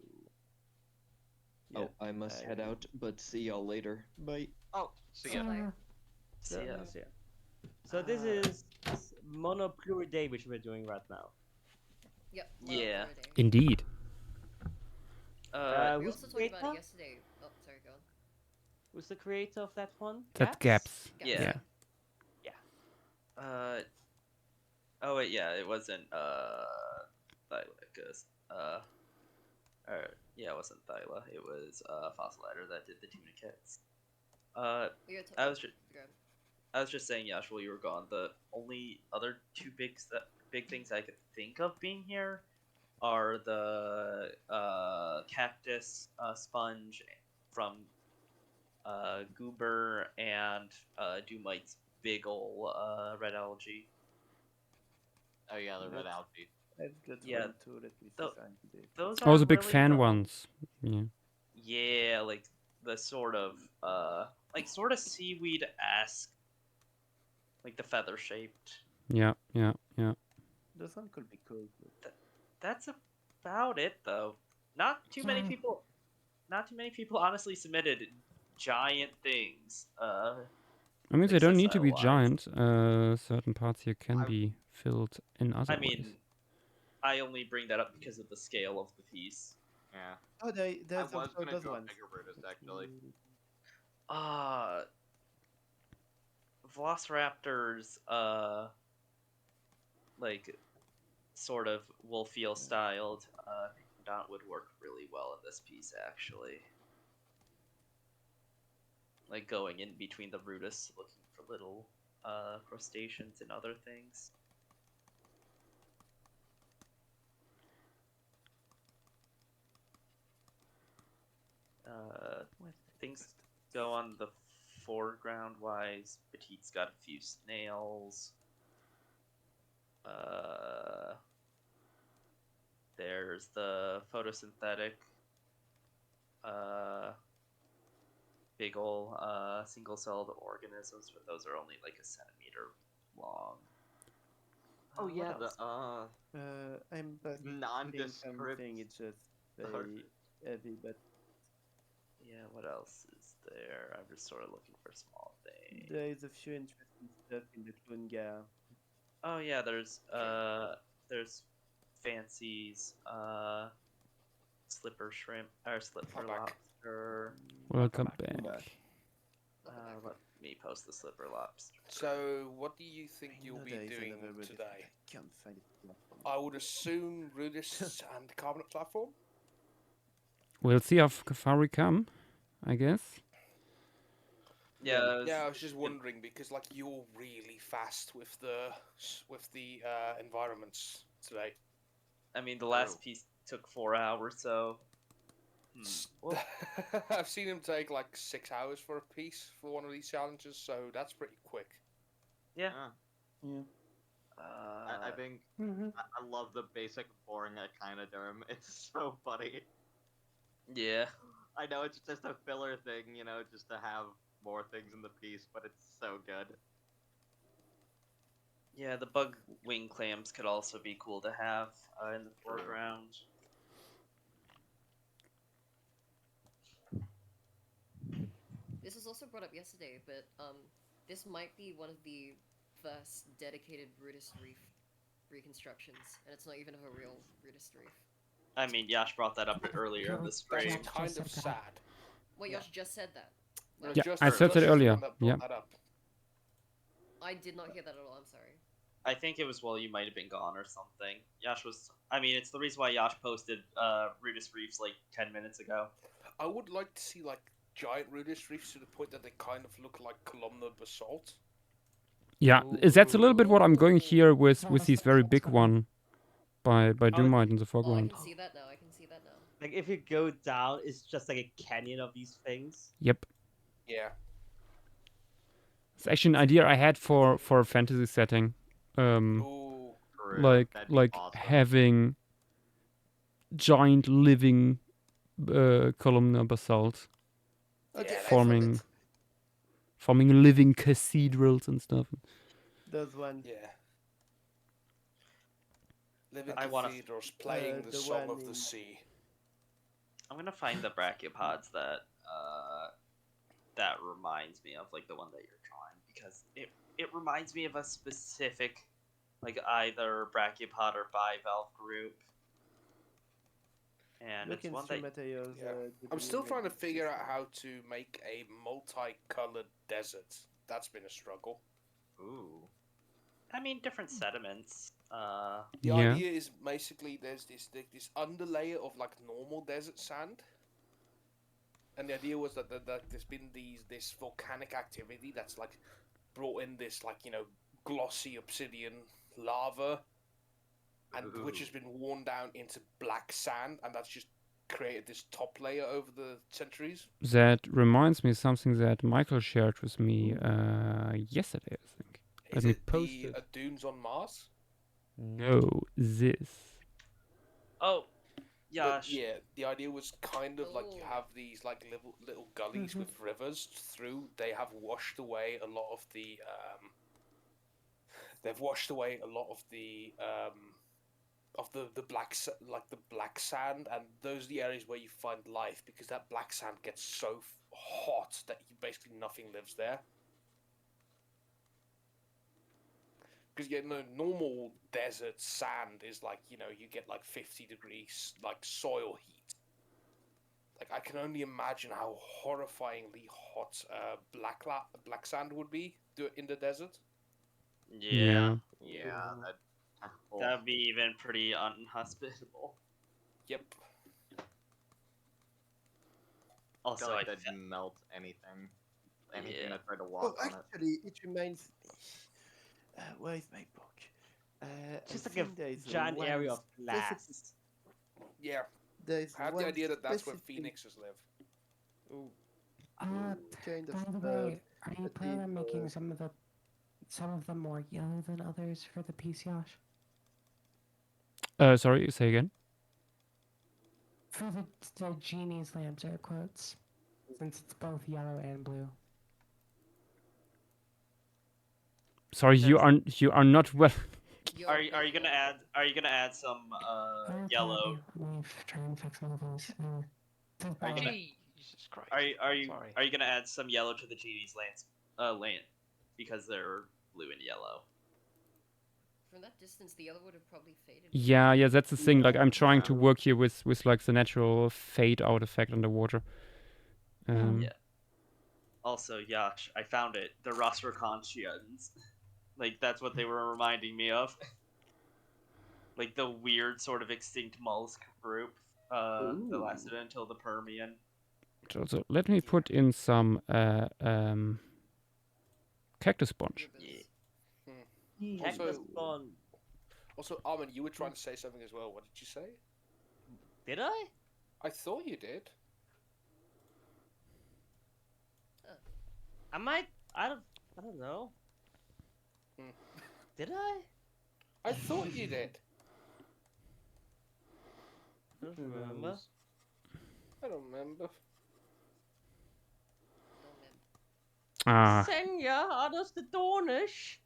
Speaker 1: Oh, I must head out, but see y'all later. Bye.
Speaker 3: Oh, see ya.
Speaker 9: See ya.
Speaker 6: So this is Monopluridae, which we're doing right now.
Speaker 5: Yep.
Speaker 9: Yeah.
Speaker 2: Indeed.
Speaker 5: We
Speaker 6: Who's
Speaker 5: also
Speaker 6: the
Speaker 5: talked about
Speaker 6: creator?
Speaker 5: it yesterday. Oh, sorry, go on.
Speaker 6: Who's the creator of that one?
Speaker 2: That gaps.
Speaker 9: Yeah.
Speaker 6: Yeah.
Speaker 9: Oh wait, yeah, it wasn't Thylacus. Yeah, it wasn't Thyla. It was Fossilider that did the tunicates. I was just saying, Yash, while you were gone, the only other two big things I could think of being here are the cactus sponge from Goober and Doomite's big ol' red algae.
Speaker 3: Oh yeah, the red algae.
Speaker 13: I've got
Speaker 9: Yeah,
Speaker 13: one too. Let me see if I can do it.
Speaker 9: those
Speaker 2: I was
Speaker 9: are
Speaker 2: a big
Speaker 9: really
Speaker 2: fan
Speaker 9: the-
Speaker 2: once. Yeah.
Speaker 9: Yeah, like the sort of seaweed-esque, like the feather shaped.
Speaker 2: Yeah.
Speaker 13: Those one could be cool.
Speaker 9: That's about it, though. Not too many people honestly submitted giant things.
Speaker 2: I mean, they don't need to be
Speaker 9: style-wise.
Speaker 2: giant. Certain parts here can be filled in other
Speaker 9: I mean,
Speaker 2: ways.
Speaker 9: I only bring that up because of the scale of the piece.
Speaker 3: Yeah.
Speaker 13: Oh, there's
Speaker 3: I was
Speaker 13: also
Speaker 3: gonna
Speaker 13: those
Speaker 3: go
Speaker 13: ones.
Speaker 3: bigger Rudist, actually.
Speaker 9: Velociraptors, like, sort of wolf-eel styled, Dot would work really well in this piece, actually. Like, going in between the Rudis, looking for little, crustaceans and other things. Things go on the foreground wise. Petite's got a few snails. There's the photosynthetic, big ol' single-celled organisms, but those are only like a centimeter long.
Speaker 3: Oh yeah,
Speaker 13: I'm
Speaker 3: nondescript.
Speaker 13: something. It's just very heavy, but
Speaker 9: Yeah, what else is there? I'm just sort of looking for small things.
Speaker 13: there is a few interesting stuff in the Klunga.
Speaker 9: Oh yeah, there's fancies, slipper shrimp or slipper lobster.
Speaker 2: Welcome back.
Speaker 9: Let me post the slipper lobster.
Speaker 8: So, what do you think you'll be doing today?
Speaker 13: Can't find it.
Speaker 8: I would assume Rudist and Carbonate platform.
Speaker 2: We'll see how far we come, I guess.
Speaker 9: Yeah,
Speaker 8: I was just wondering because like you're really fast with the environments today.
Speaker 9: I mean, the last piece took 4 hours, so. Well,
Speaker 8: I've seen him take like 6 hours for a piece for one of these challenges, so that's pretty quick.
Speaker 9: Yeah.
Speaker 3: I think I love the basic boring echinoderm. It's so funny.
Speaker 9: Yeah.
Speaker 3: I know it's just a filler thing, just to have more things in the piece, but it's so good.
Speaker 9: Yeah, the bug wing clams could also be cool to have in the foreground.
Speaker 5: This was also brought up yesterday, but this might be one of the first dedicated Rudist reef reconstructions, and it's not even of a real Rudist reef.
Speaker 9: I mean, Yash brought that up earlier in the stream.
Speaker 8: That's kind of sad.
Speaker 5: Well, Yash just said that.
Speaker 2: Yeah, I said it earlier. Yeah.
Speaker 5: I did not hear that at all. I'm sorry.
Speaker 9: I think it was while you might have been gone or something. Yash was. I mean, it's the reason why Yash posted Rudist reefs like 10 minutes ago.
Speaker 8: I would like to see like giant Rudist reefs to the point that they kind of look like columnar basalt.
Speaker 2: Yeah, that's a little bit what I'm going here with these very big one by Doomite in the foreground.
Speaker 5: I can see that now. I can see that now.
Speaker 6: Like if you go down, it's just like a canyon of these things.
Speaker 2: Yep.
Speaker 8: Yeah.
Speaker 2: It's actually an idea I had for a fantasy setting.
Speaker 8: Ooh.
Speaker 2: Like having giant living columnar basalt
Speaker 13: Okay,
Speaker 2: forming living cathedrals and stuff.
Speaker 13: Those ones.
Speaker 8: Yeah. Living
Speaker 9: I wanna-
Speaker 8: cathedrals playing the song of the
Speaker 13: in-
Speaker 8: sea.
Speaker 9: I'm gonna find the brachiopods that that reminds me of, like the one that you're drawing, because it reminds me of a specific, like either brachiopod or bivalve group, and it's one that
Speaker 13: materials.
Speaker 8: Yeah. I'm still trying to figure out how to make a multicolored desert. That's been a struggle.
Speaker 9: Ooh. I mean, different sediments.
Speaker 8: The idea is basically there's this underlayer of like normal desert sand, and the idea was that there's been this volcanic activity that's like brought in this like glossy obsidian lava, and which has been worn down into black sand, and that's just created this top layer over the centuries.
Speaker 2: That reminds me of something that Michael shared with me yesterday, I think.
Speaker 8: Is it the dunes on Mars?
Speaker 2: No, this.
Speaker 9: Oh, yeah.
Speaker 8: But yeah, the idea was kind of like you have these like little gullies with rivers through. They have washed away a lot of the. They've washed away a lot of the black sand, and those are the areas where you find life, because that black sand gets so hot that basically nothing lives there. Because normal desert sand is like you get like 50 degrees like soil heat. Like I can only imagine how horrifyingly hot black sand would be in the desert.
Speaker 9: Yeah.
Speaker 3: Yeah.
Speaker 9: That'd be even pretty unhospitable.
Speaker 8: Yep.
Speaker 3: Also,
Speaker 9: Also,
Speaker 3: that didn't melt anything. Anything that tried to walk on it.
Speaker 13: Actually, it reminds. Where is my book?
Speaker 6: Just like a giant area of glass.
Speaker 8: Yeah.
Speaker 13: I
Speaker 8: had the idea that that's where phoenixes live.
Speaker 13: Ooh.
Speaker 4: Kind of. By the way, are you planning on making some of them more yellow than others for the PC Yash?
Speaker 2: Sorry, say again.
Speaker 4: For the genie's lamps, air quotes, since it's both yellow and blue.
Speaker 2: Sorry, you are not well.
Speaker 9: Are you gonna add some yellow?
Speaker 4: Let me try and fix all those.
Speaker 9: Are you gonna,
Speaker 12: Jesus Christ.
Speaker 9: are you gonna add some yellow to the genie's lamp because they're blue and yellow?
Speaker 5: From that distance, the yellow would have probably faded.
Speaker 2: Yeah, that's the thing. Like I'm trying to work here with like the natural fade out effect underwater.
Speaker 9: Yeah. Also, Yash, I found it. The Rostroconchians. Like that's what they were reminding me of. Like the weird sort of extinct mollusk group that lasted until the Permian.
Speaker 2: So let me put in some cactus sponge.
Speaker 8: Also, Armin, you were trying to say something as well. What did you say?
Speaker 6: Did I?
Speaker 8: I thought you did.
Speaker 6: I might. I don't know. Did I?
Speaker 8: I thought you did.
Speaker 6: I don't remember.
Speaker 8: I don't remember.
Speaker 6: Senja, alles de Dornish.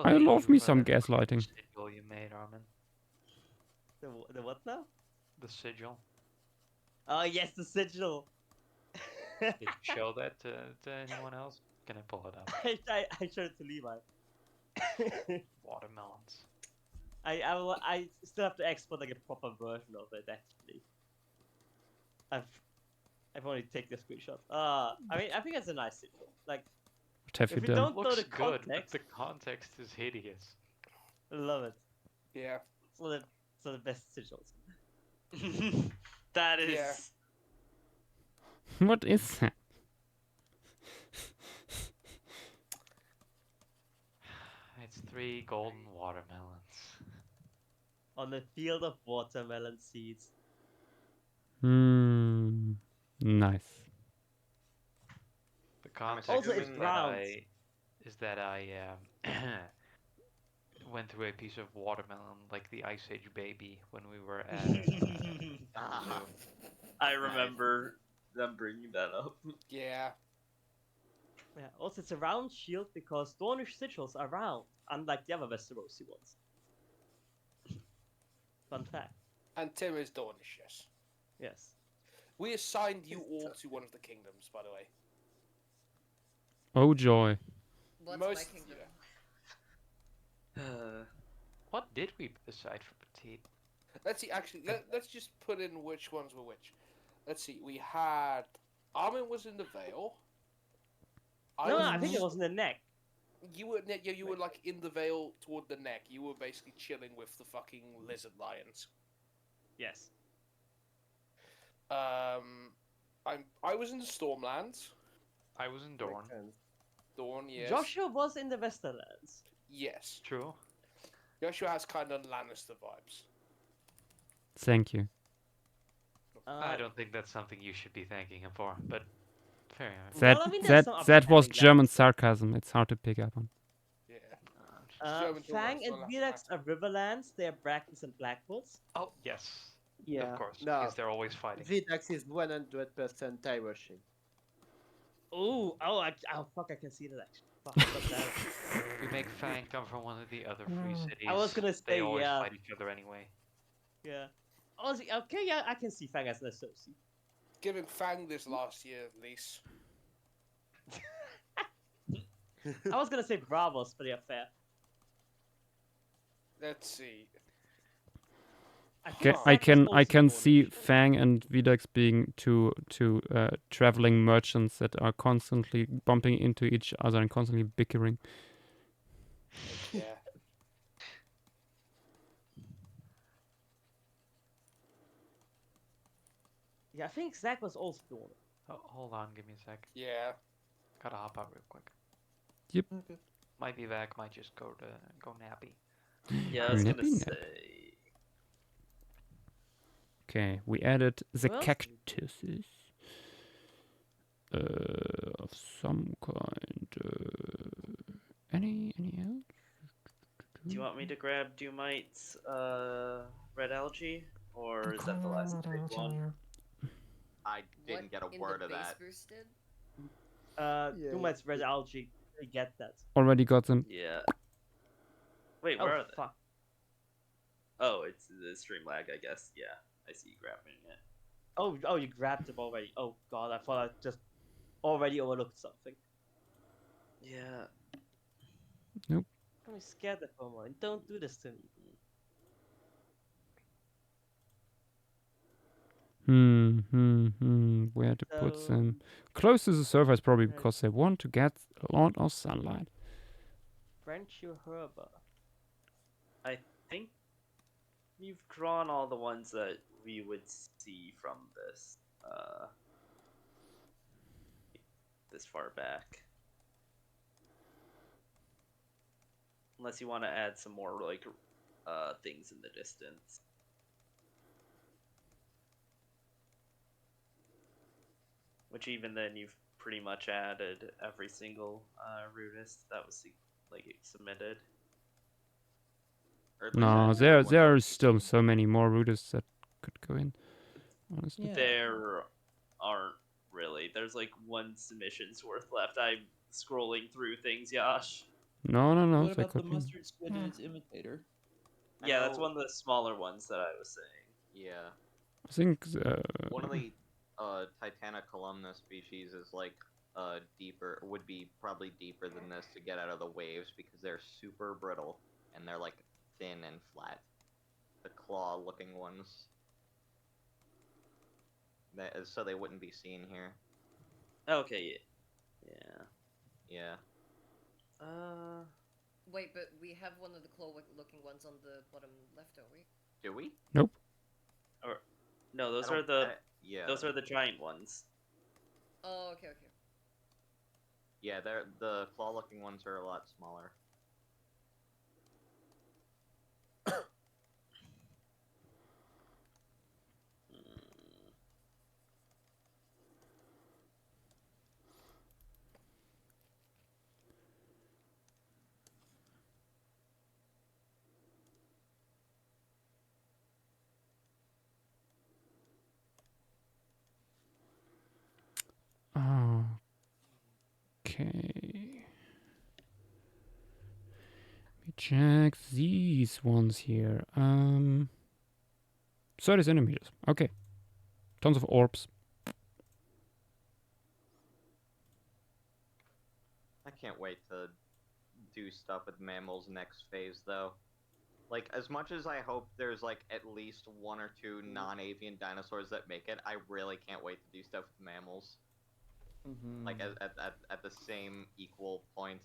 Speaker 2: I love me some gaslighting.
Speaker 12: The sigil you made, Armin.
Speaker 6: The what now?
Speaker 12: The sigil.
Speaker 6: Oh yes, the sigil.
Speaker 12: Did you show that to anyone else? Can I pull it up?
Speaker 6: I showed it to Levi.
Speaker 12: Watermelons.
Speaker 6: I still have to export like a proper version of it actually. I've only taken the screenshot. I mean I think it's a nice sigil. Like
Speaker 2: what have
Speaker 6: if
Speaker 2: you
Speaker 6: you
Speaker 2: done?
Speaker 6: don't know the
Speaker 12: Good, but
Speaker 6: context,
Speaker 12: the context is hideous.
Speaker 6: I love it.
Speaker 8: Yeah.
Speaker 6: It's one of the best sigils.
Speaker 9: That is.
Speaker 8: Yeah.
Speaker 2: What is that?
Speaker 12: It's 3 golden watermelons.
Speaker 6: On a field of watermelon seeds.
Speaker 2: Nice.
Speaker 12: context
Speaker 6: Also,
Speaker 12: is
Speaker 6: it's
Speaker 12: that
Speaker 6: round.
Speaker 12: I went through a piece of watermelon like the Ice Age baby when we were at zoo.
Speaker 9: I remember them bringing that up.
Speaker 8: Yeah.
Speaker 6: Yeah. Also, it's a round shield because Dornish sigils are round, unlike the other Westerosi ones. Fun fact.
Speaker 8: And Tim is Dornish, yes.
Speaker 6: Yes.
Speaker 8: We assigned you all to one of the kingdoms, by the way.
Speaker 2: Oh joy.
Speaker 5: What's
Speaker 8: Most,
Speaker 5: my kingdom?
Speaker 12: What did we decide for petite?
Speaker 8: Let's see, actually, let's just put in which ones were which. Let's see, we had... Armin was in the Vale.
Speaker 6: No, I think it was in the neck.
Speaker 8: You were, yeah, you were like in the Vale toward the neck. You were basically chilling with the fucking lizard lions.
Speaker 6: Yes.
Speaker 8: I was in the Stormlands.
Speaker 12: I was in Dorne.
Speaker 8: Dorne, yes.
Speaker 6: Joshua was in the Westerlands.
Speaker 8: Yes.
Speaker 12: True.
Speaker 8: Joshua has kind of Lannister vibes.
Speaker 2: Thank you.
Speaker 12: I don't think that's something you should be thanking him for, but fair enough.
Speaker 2: That
Speaker 6: Well, I mean, there's some
Speaker 2: that was
Speaker 6: upsetting
Speaker 2: German
Speaker 6: lands.
Speaker 2: sarcasm. It's hard to pick up on.
Speaker 8: Yeah.
Speaker 6: Fang and Vidax are riverlands. They are Brackens and Blackwoods.
Speaker 12: Oh, yes.
Speaker 13: Yeah.
Speaker 12: Of course,
Speaker 13: No.
Speaker 12: because they're always fighting.
Speaker 13: Vidax is 100% tie rushing.
Speaker 6: Oh, fuck! I can see that actually. Fuck, what's that?
Speaker 12: We make Fang come from one of the other free cities.
Speaker 6: I was gonna
Speaker 12: They
Speaker 6: say,
Speaker 12: always
Speaker 6: yeah.
Speaker 12: fight each other anyway.
Speaker 6: Yeah. Also, okay, yeah, I can see Fang as an associate.
Speaker 8: Giving Fang this last year, at least.
Speaker 6: I was gonna say Bravos, but yeah, fair.
Speaker 8: Let's see.
Speaker 2: I can see Fang and Vidax being two traveling merchants that are constantly bumping into each other and constantly bickering.
Speaker 8: Yeah.
Speaker 6: Yeah, I think Zach was also doing it.
Speaker 12: Oh, hold on, give me a sec.
Speaker 8: Yeah.
Speaker 12: Gotta hop out real quick.
Speaker 2: Yep.
Speaker 8: Okay.
Speaker 12: Might be back, might just go nappy.
Speaker 9: Yeah, I was gonna
Speaker 2: Nappy nap.
Speaker 9: say.
Speaker 2: Okay, we added the
Speaker 6: Who else?
Speaker 2: cactuses of some kind. Any else?
Speaker 9: Do you want me to grab Dumite's red algae, or is that the last big one?
Speaker 3: I didn't get a word of that.
Speaker 5: Boosted?
Speaker 6: Dumite's red algae. I get that.
Speaker 2: Already got them.
Speaker 9: Yeah. Wait, where
Speaker 6: Oh
Speaker 9: are they?
Speaker 6: fuck.
Speaker 9: Oh, it's the stream lag, I guess. Yeah, I see you grabbing it.
Speaker 6: Oh, you grabbed them already. Oh god, I thought I just already overlooked something.
Speaker 9: Yeah.
Speaker 2: Nope.
Speaker 6: I'm scared of Homo. Don't do this to me.
Speaker 2: Where to put them? Close to the surface, probably because they want to get a lot of sunlight.
Speaker 6: French your herba.
Speaker 9: I think you've drawn all the ones that we would see from this this far back. Unless you want to add some more like things in the distance. Which even then you've pretty much added every single Rudist that was like submitted. Or at least
Speaker 2: No,
Speaker 9: added
Speaker 2: there
Speaker 9: one
Speaker 2: there
Speaker 9: more
Speaker 2: are still so many more Rudists that could go in. Honestly.
Speaker 9: There aren't really. There's like one submission's worth left. I'm scrolling through things, Yash.
Speaker 2: No.
Speaker 10: What
Speaker 2: they
Speaker 10: about the
Speaker 2: could be.
Speaker 10: mustard squid and its imitator?
Speaker 9: Yeah, that's one of the smaller ones that I was saying.
Speaker 3: Yeah.
Speaker 2: I think
Speaker 3: One of the Titanic columna species is like deeper, would be probably deeper than this to get out of the waves because they're super brittle and they're like thin and flat. The claw-looking ones. So they wouldn't be seen here.
Speaker 9: Okay, yeah.
Speaker 3: Yeah.
Speaker 5: Wait, but we have one of the claw-looking ones on the bottom left, don't we?
Speaker 3: Do we?
Speaker 2: Nope.
Speaker 9: Or no, those
Speaker 3: I
Speaker 9: are
Speaker 3: don't-
Speaker 9: the
Speaker 3: yeah.
Speaker 9: those are the giant ones.
Speaker 5: Oh, okay.
Speaker 3: Yeah, the claw-looking ones are a lot smaller.
Speaker 2: Okay. Let me check these ones here. 30 centimeters. Okay. Tons of orbs.
Speaker 3: I can't wait to do stuff with mammals next phase, though. Like, as much as I hope there's, like, at least 1 or 2 non-avian dinosaurs that make it, I really can't wait to do stuff with mammals. Like, at the same equal point.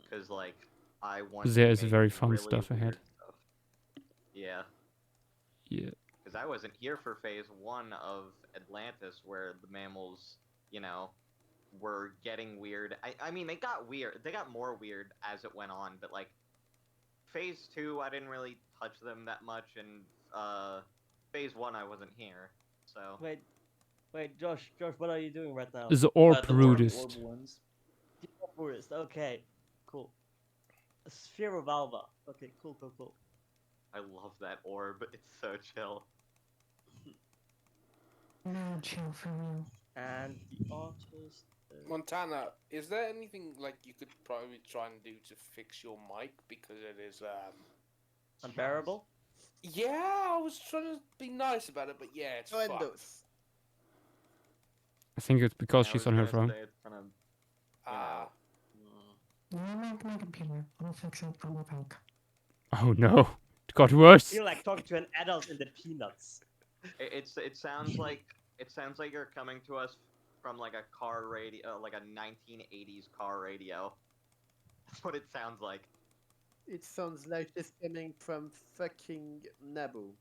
Speaker 3: Because, like, I want
Speaker 2: There
Speaker 3: to
Speaker 2: is
Speaker 3: make
Speaker 2: very fun
Speaker 3: really
Speaker 2: stuff ahead.
Speaker 3: weird stuff. Yeah.
Speaker 2: Yeah.
Speaker 3: Because I wasn't here for phase 1 of Atlantis, where the mammals, you know, were getting weird. I mean, they got weird. They got more weird as it went on, but, like, phase 2, I didn't really touch them that much, and, phase 1, I wasn't here, so...
Speaker 6: Wait, Josh, what are you doing right now?
Speaker 2: The orb
Speaker 10: The orb
Speaker 2: Rudist.
Speaker 10: ones.
Speaker 6: The orb Rudist, okay. Cool. A sphere of Alva. Okay, cool.
Speaker 3: I love that orb. It's so chill.
Speaker 4: No, chill for real.
Speaker 6: And the artist...
Speaker 8: Montana, is there anything like you could probably try and do to fix your mic because it is
Speaker 6: unbearable?
Speaker 8: Yeah, I was trying to be nice about it, but yeah, it's fucked.
Speaker 11: Windows.
Speaker 2: I think it's because
Speaker 3: I
Speaker 2: she's
Speaker 3: was
Speaker 2: on her
Speaker 3: gonna
Speaker 2: phone.
Speaker 3: say it's kind of, you know,
Speaker 4: No, my computer. I'll fix it from my back.
Speaker 2: Oh no. It got worse.
Speaker 6: You're like talking to an adult in the Peanuts.
Speaker 3: it sounds like you're coming to us from like a car radio, like a 1980s car radio. That's what it sounds like.
Speaker 13: It sounds like it's coming from fucking Nabu.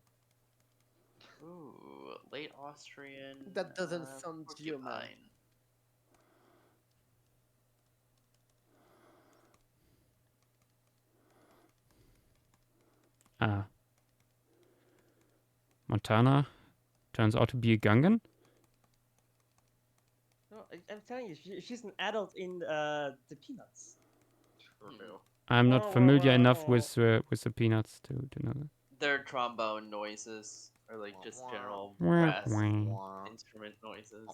Speaker 9: Ooh, late Austrian.
Speaker 13: That doesn't sound human.
Speaker 9: porcupine.
Speaker 2: Montana turns out to be a Gungan.
Speaker 6: No, I'm telling you, she's an adult in the Peanuts.
Speaker 3: True.
Speaker 2: I'm not familiar enough with the Peanuts to know that.
Speaker 9: Their trombone noises are like just general
Speaker 2: Wah,
Speaker 9: brass
Speaker 2: wah.
Speaker 9: instrument noises.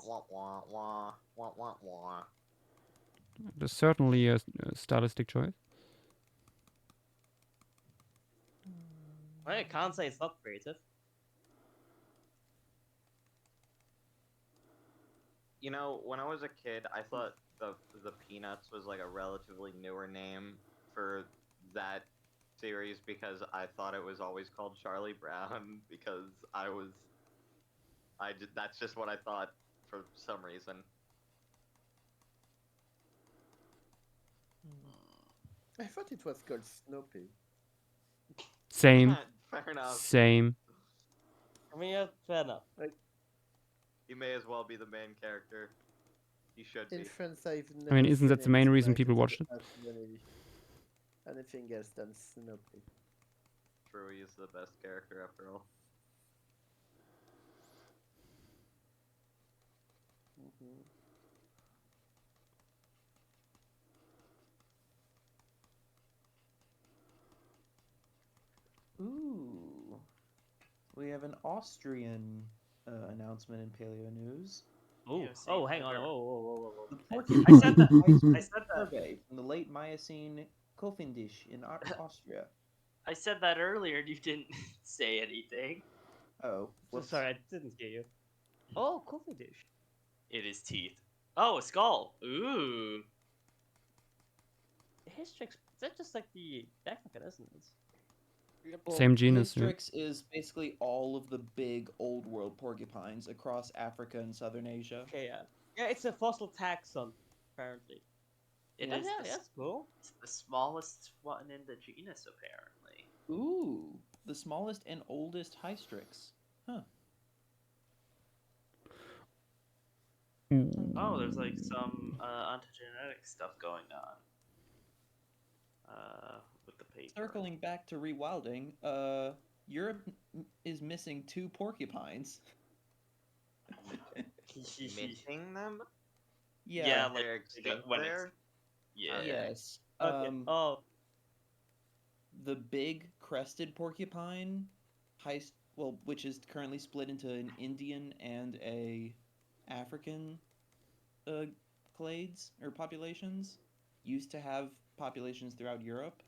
Speaker 2: There's certainly a stylistic choice.
Speaker 6: I can't say it's not creative.
Speaker 3: You know, when I was a kid, I thought the Peanuts was like a relatively newer name for that series because I thought it was always called Charlie Brown because that's just what I thought for some reason.
Speaker 13: I thought it was called Snoopy.
Speaker 2: Same.
Speaker 3: Fair enough.
Speaker 2: Same.
Speaker 6: I mean, yeah, fair enough.
Speaker 3: He may as well be the main character. He should be.
Speaker 13: In France, I've
Speaker 2: I mean,
Speaker 13: never
Speaker 2: isn't that
Speaker 13: seen
Speaker 2: the main
Speaker 13: it
Speaker 2: reason
Speaker 13: like
Speaker 2: people
Speaker 13: it
Speaker 2: watched it?
Speaker 13: as anything else than Snoopy.
Speaker 3: True, he is the best character after all.
Speaker 7: Ooh. We have an Austrian announcement in Paleo News.
Speaker 6: Oh, hang on. Whoa.
Speaker 7: The
Speaker 6: I
Speaker 7: porcupine
Speaker 6: said that. I said that.
Speaker 7: survey from the late Miocene Kofendish in Austria.
Speaker 9: I said that earlier and you didn't say anything.
Speaker 7: Oh, whoops.
Speaker 6: Sorry, I didn't hear you. Oh, coffee dish.
Speaker 9: It is teeth. Oh, a skull. Ooh.
Speaker 6: Hystrix, that's just like the Declacan, isn't it?
Speaker 2: Same genus. Yeah.
Speaker 7: Hystrix is basically all of the big old world porcupines across Africa and southern Asia.
Speaker 6: Okay, yeah. Yeah, it's a fossil taxon, apparently.
Speaker 9: It
Speaker 6: Yeah,
Speaker 9: is
Speaker 6: yeah,
Speaker 9: the,
Speaker 6: that's cool.
Speaker 9: It's the smallest one in the genus, apparently.
Speaker 7: Ooh, the smallest and oldest Hystrix. Huh.
Speaker 9: Oh, there's like some ontogenetic stuff going on. With the paper.
Speaker 7: Circling back to rewilding, Europe is missing 2 porcupines.
Speaker 3: Missing them?
Speaker 9: Yeah, like
Speaker 3: They're extinct
Speaker 9: when
Speaker 3: there?
Speaker 9: Yeah.
Speaker 7: Yes.
Speaker 6: Okay.
Speaker 7: The big crested porcupine, which is currently split into an Indian and a
Speaker 10: African clades or populations used to have populations throughout Europe,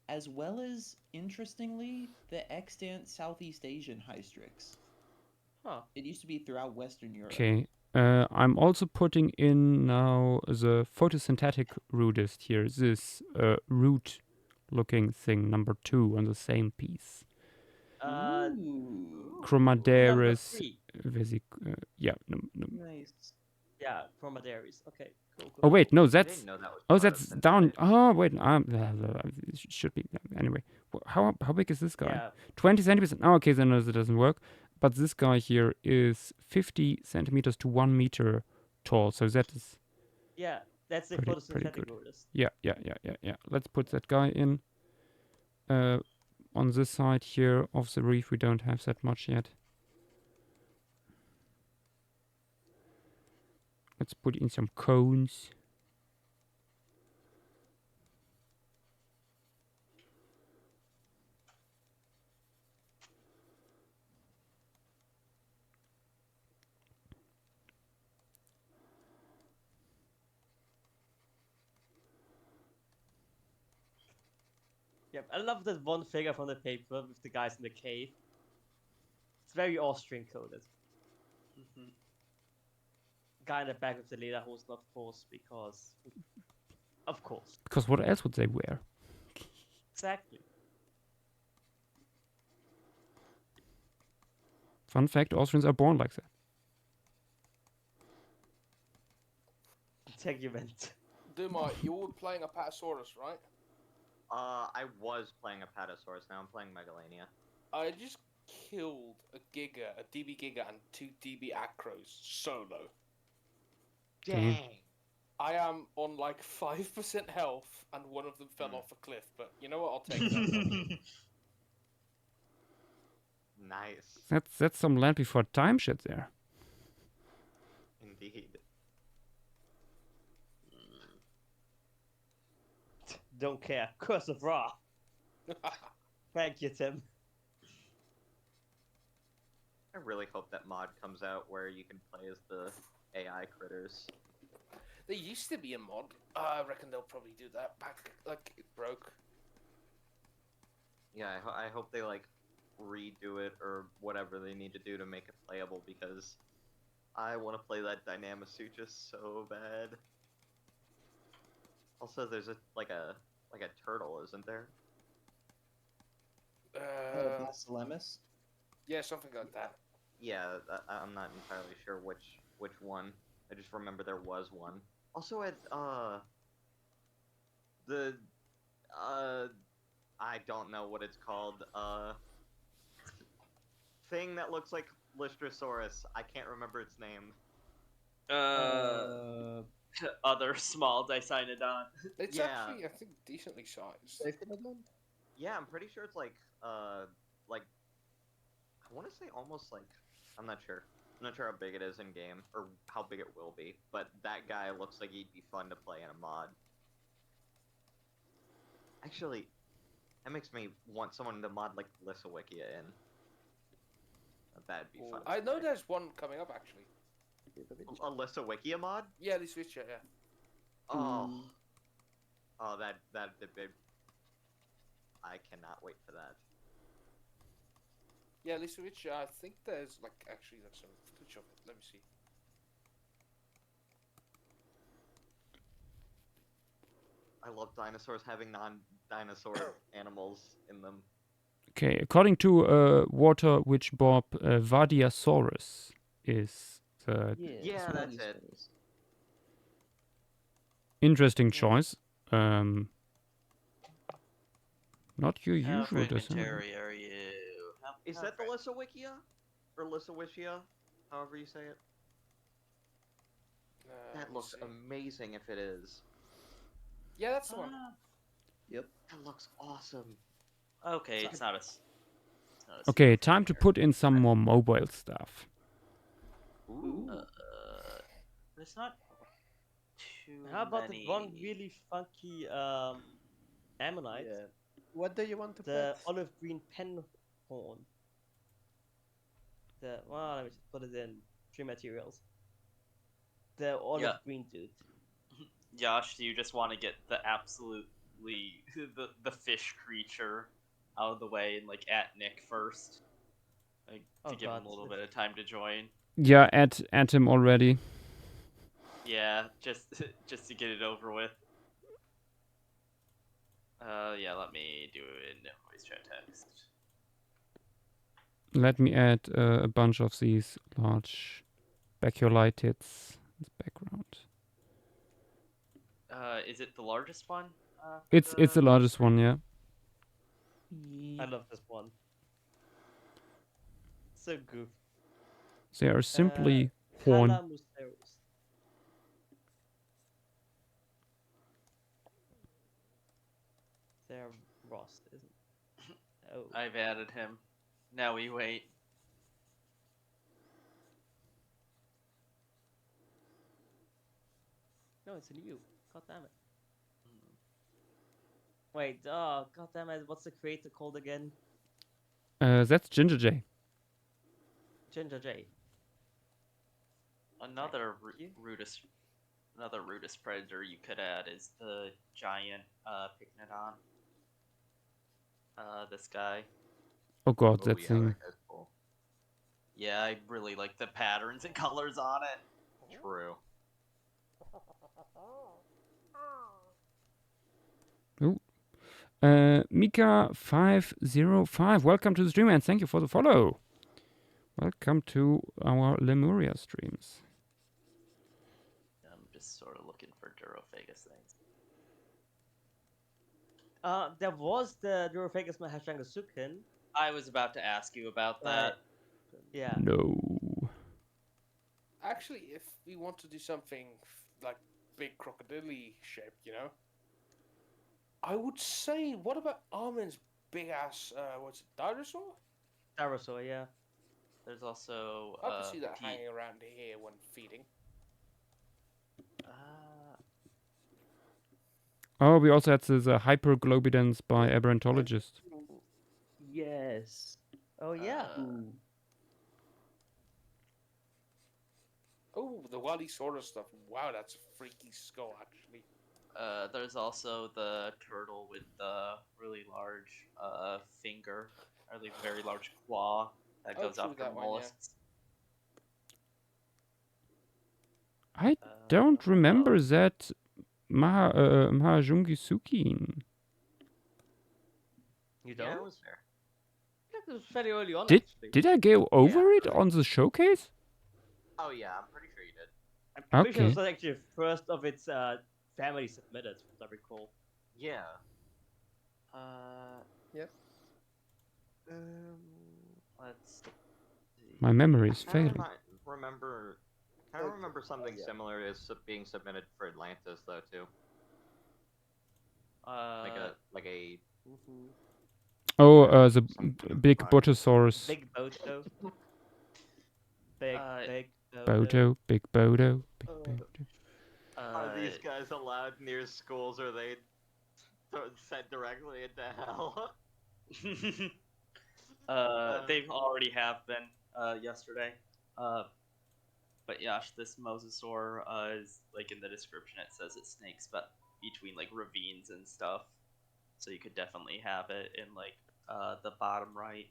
Speaker 10: as well as, interestingly, the extant Southeast Asian hystrix.
Speaker 6: Huh.
Speaker 10: It used to be throughout Western Europe.
Speaker 2: Okay. I'm also putting in now the photosynthetic rudist here. This root-looking thing, number 2 on the same piece.
Speaker 10: Ooh.
Speaker 2: Chromaderis
Speaker 6: Number 3.
Speaker 2: yeah.
Speaker 10: Nice.
Speaker 6: Yeah, Chromaderis. Okay, cool.
Speaker 2: Oh wait, no,
Speaker 3: I
Speaker 2: that's
Speaker 3: didn't know that was
Speaker 2: oh,
Speaker 3: part of
Speaker 2: that's
Speaker 3: synthetic.
Speaker 2: down. Oh wait, it should be anyway. How big is this guy?
Speaker 6: Yeah.
Speaker 2: 20 centimeters. Oh, okay, then it doesn't work. But this guy here is 50 centimeters to 1 meter tall. So that is
Speaker 6: Yeah, that's the
Speaker 2: pretty
Speaker 6: photosynthetic
Speaker 2: good.
Speaker 6: Rudist.
Speaker 2: Yeah. Let's put that guy in. On this side here of the reef, we don't have that much yet. Let's put in some cones.
Speaker 6: Yep, I love that one figure from the paper with the guys in the cave. It's very Austrian coded. Guy in the back with the lederhosen, of course, because... Of course.
Speaker 2: Because what else would they wear?
Speaker 6: Exactly.
Speaker 2: Fun fact, Austrians are born like that.
Speaker 6: Tegument.
Speaker 8: Duma, you were playing a Patasaurus, right?
Speaker 3: I was playing a Patasaurus, now I'm playing Megalania.
Speaker 8: I just killed a Giga, a DB Giga, and 2 DB Acros solo.
Speaker 3: Dang.
Speaker 8: I am on like 5% health, and one of them fell off a cliff, but you know what, I'll take that.
Speaker 3: Nice.
Speaker 2: That's some land before time shit there.
Speaker 3: Indeed.
Speaker 6: Don't care. Curse of Ra. Thank you, Tim.
Speaker 3: I really hope that mod comes out where you can play as the AI critters.
Speaker 8: There used to be a mod. I reckon they'll probably do that back, like, it broke.
Speaker 3: Yeah, I hope they, like, redo it or whatever they need to do to make it playable, because I want to play that Dynamasutra so bad. Also, there's a turtle, isn't there?
Speaker 10: Basilemus?
Speaker 8: Yeah, something like that.
Speaker 3: Yeah, I'm not entirely sure which one. I just remember there was one. Also, at I don't know what it's called. Thing that looks like Lystrosaurus. I can't remember its name.
Speaker 9: Other small Dicynodon.
Speaker 8: It's actually, I think, decently sized.
Speaker 3: Yeah, I'm pretty sure it's like I want to say almost like, I'm not sure. I'm not sure how big it is in game, or how big it will be, but that guy looks like he'd be fun to play in a mod. Actually, that makes me want someone to mod like Lysawikia in. That'd be fun.
Speaker 8: I know there's one coming up, actually.
Speaker 3: A Lysawikia mod?
Speaker 8: Yeah, the Switcher, yeah.
Speaker 3: Oh. Oh, that'd be... I cannot wait for that.
Speaker 8: Yeah, the Switcher, I think there's, like, actually, there's some footage of it. Let me see.
Speaker 3: I love dinosaurs having non-dinosaur animals in them.
Speaker 2: Okay, according to Water Witch Bob, Vadiasaurus is the
Speaker 3: Yeah, that's it.
Speaker 2: interesting choice. Not your
Speaker 9: How
Speaker 2: usual design.
Speaker 9: fragmentary are you?
Speaker 3: Is that the Lysawikia? Or Lysawikia? However you say it. That looks amazing if it is.
Speaker 8: Yeah, that's the one.
Speaker 10: Yep.
Speaker 3: That looks awesome.
Speaker 9: Okay, it's not a.
Speaker 2: Okay, time to put in some more mobile stuff.
Speaker 9: Ooh. There's not too
Speaker 6: How about
Speaker 9: many.
Speaker 6: that one really funky ammonite?
Speaker 13: Yeah. What do you want to
Speaker 6: The
Speaker 13: put?
Speaker 6: olive green penhorn. Well, let me just put it in 3 materials. The olive
Speaker 9: Yeah.
Speaker 6: green dude.
Speaker 9: Josh, do you just want to get the absolutely the fish creature out of the way and like at Nick first, like to
Speaker 6: Oh,
Speaker 9: give him
Speaker 6: God.
Speaker 9: a little bit of time to join?
Speaker 2: Yeah, add him already.
Speaker 9: Yeah, just to get it over with. Yeah, let me do it in voice chat text.
Speaker 2: Let me add a bunch of these large speculateds in the background.
Speaker 9: Is it the largest one?
Speaker 2: It's the largest one, yeah.
Speaker 6: I love this one. So good.
Speaker 2: They are simply horn.
Speaker 6: Calamusaurus. They're Ross, isn't it? Oh.
Speaker 9: I've added him. Now we wait.
Speaker 6: No, it's in you. God damn it. Wait, oh, god damn it, what's the creator called again?
Speaker 2: That's Ginger J.
Speaker 6: Ginger J.
Speaker 9: Another Rudist predator you could add is the giant Picnodon. This guy.
Speaker 2: Oh god,
Speaker 1: Oh,
Speaker 2: that
Speaker 1: yeah,
Speaker 2: thing.
Speaker 1: that guy's cool.
Speaker 9: Yeah, I really like the patterns and colors on it.
Speaker 1: True.
Speaker 2: Ooh. Mika505, welcome to the stream and thank you for the follow. Welcome to our Lemuria streams.
Speaker 9: I'm just sort of looking for Durophagus things.
Speaker 6: There was the Durophagus Mahashangasuken.
Speaker 9: I was about to ask you about that.
Speaker 6: Yeah.
Speaker 2: No.
Speaker 8: Actually, if we want to do something like big crocodile shape, you know, I would say, what about Armin's big ass? What's it, dinosaur?
Speaker 6: Dinosaur, yeah.
Speaker 9: There's also.
Speaker 8: I can see that hanging around here when feeding.
Speaker 2: Oh, we also had the hyperglobidans by Aberrantologist.
Speaker 6: Yes. Oh yeah.
Speaker 8: Oh, the Wallisaurus stuff. Wow, that's a freaky skull, actually.
Speaker 9: There's also the turtle with the really large finger, or the very large claw that goes
Speaker 8: true,
Speaker 9: after
Speaker 8: that one, yeah.
Speaker 9: mollusks.
Speaker 2: I don't remember that Mahajungisukin.
Speaker 6: You don't?
Speaker 9: Yeah, it was fair.
Speaker 6: It was fairly early on,
Speaker 2: Did
Speaker 6: actually.
Speaker 2: did I go over it on the showcase?
Speaker 3: Oh yeah, I'm pretty sure you did.
Speaker 6: I'm pretty sure
Speaker 2: Okay.
Speaker 6: it was actually the first of its family submitted, as I recall.
Speaker 3: Yeah.
Speaker 13: Yep.
Speaker 9: Let's see.
Speaker 2: My memory is
Speaker 3: I
Speaker 2: failing.
Speaker 3: remember. I remember something similar is being submitted for Atlantis though too. Like a.
Speaker 2: Oh, the big Botosaurus.
Speaker 6: Big Boto. Big
Speaker 2: Bodo, big Bodo, big Bodo.
Speaker 3: Are these guys allowed near schools, or are they sent directly into hell?
Speaker 9: They've already have been yesterday. But Yash, this mosasaur is like in the description. It says it snakes, but between like ravines and stuff. So you could definitely have it in like the bottom right.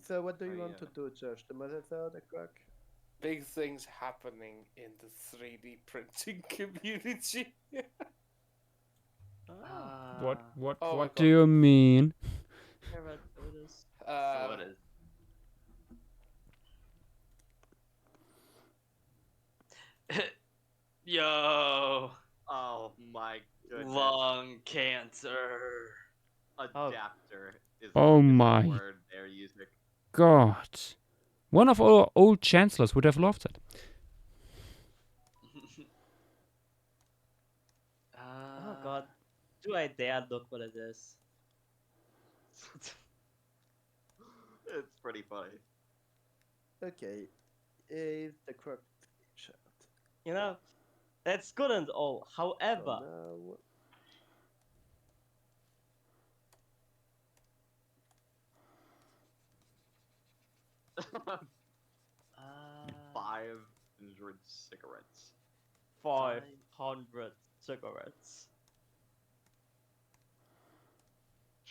Speaker 13: So what do you want to do, Josh? The mother, the croc?
Speaker 8: Big things happening in the 3D printing community.
Speaker 2: What do you mean?
Speaker 9: So what is? Yo.
Speaker 3: Oh my goodness.
Speaker 9: Lung cancer.
Speaker 3: Adapter is
Speaker 2: Oh
Speaker 3: the
Speaker 2: my
Speaker 3: word they're using.
Speaker 2: God. One of our old chancellors would have loved it.
Speaker 6: Oh god. Do I dare look what it is?
Speaker 3: It's pretty funny.
Speaker 13: Okay. Is the croc shot?
Speaker 6: You know, that's good and all. However,
Speaker 3: 500 cigarettes.
Speaker 6: 500 cigarettes.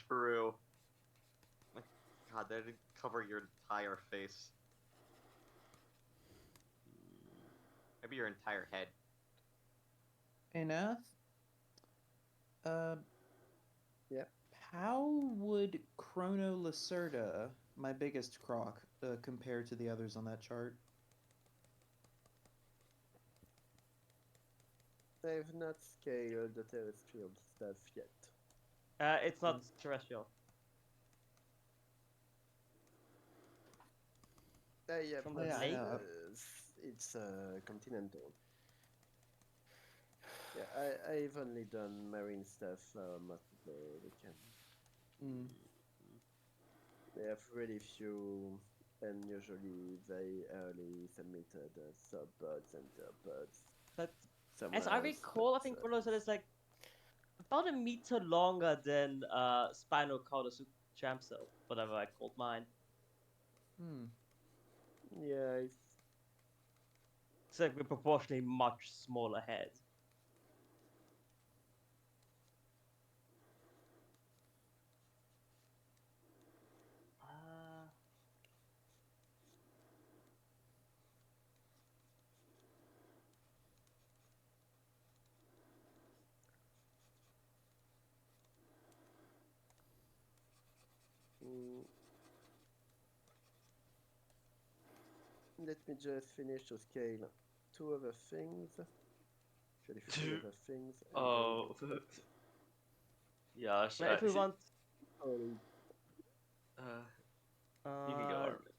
Speaker 3: True. God, that didn't cover your entire face. Maybe your entire head.
Speaker 7: Enough.
Speaker 11: Yeah.
Speaker 7: How would Chrono Lacerda, my biggest croc, compare to the others on that chart?
Speaker 13: I've not scaled the terrestrial stuff yet.
Speaker 6: It's not terrestrial.
Speaker 13: Yeah,
Speaker 6: From
Speaker 13: but
Speaker 6: the lake?
Speaker 13: it's continental. Yeah, I've only done marine stuff most of the weekend. They have really few and usually very early submitted sub-buds and buds.
Speaker 6: But
Speaker 13: Somewhere
Speaker 6: as I
Speaker 13: else,
Speaker 6: recall, I
Speaker 13: but,
Speaker 6: think Chronos is like about a meter longer than Spinocaudus Chamso, whatever I called mine.
Speaker 13: Yeah,
Speaker 6: It's like a proportionally much smaller head.
Speaker 13: Let me just finish to scale 2 other things. Actually, 3 other things. And
Speaker 9: Oh. Yeah,
Speaker 6: Now, if we want...
Speaker 9: you can go, Armin.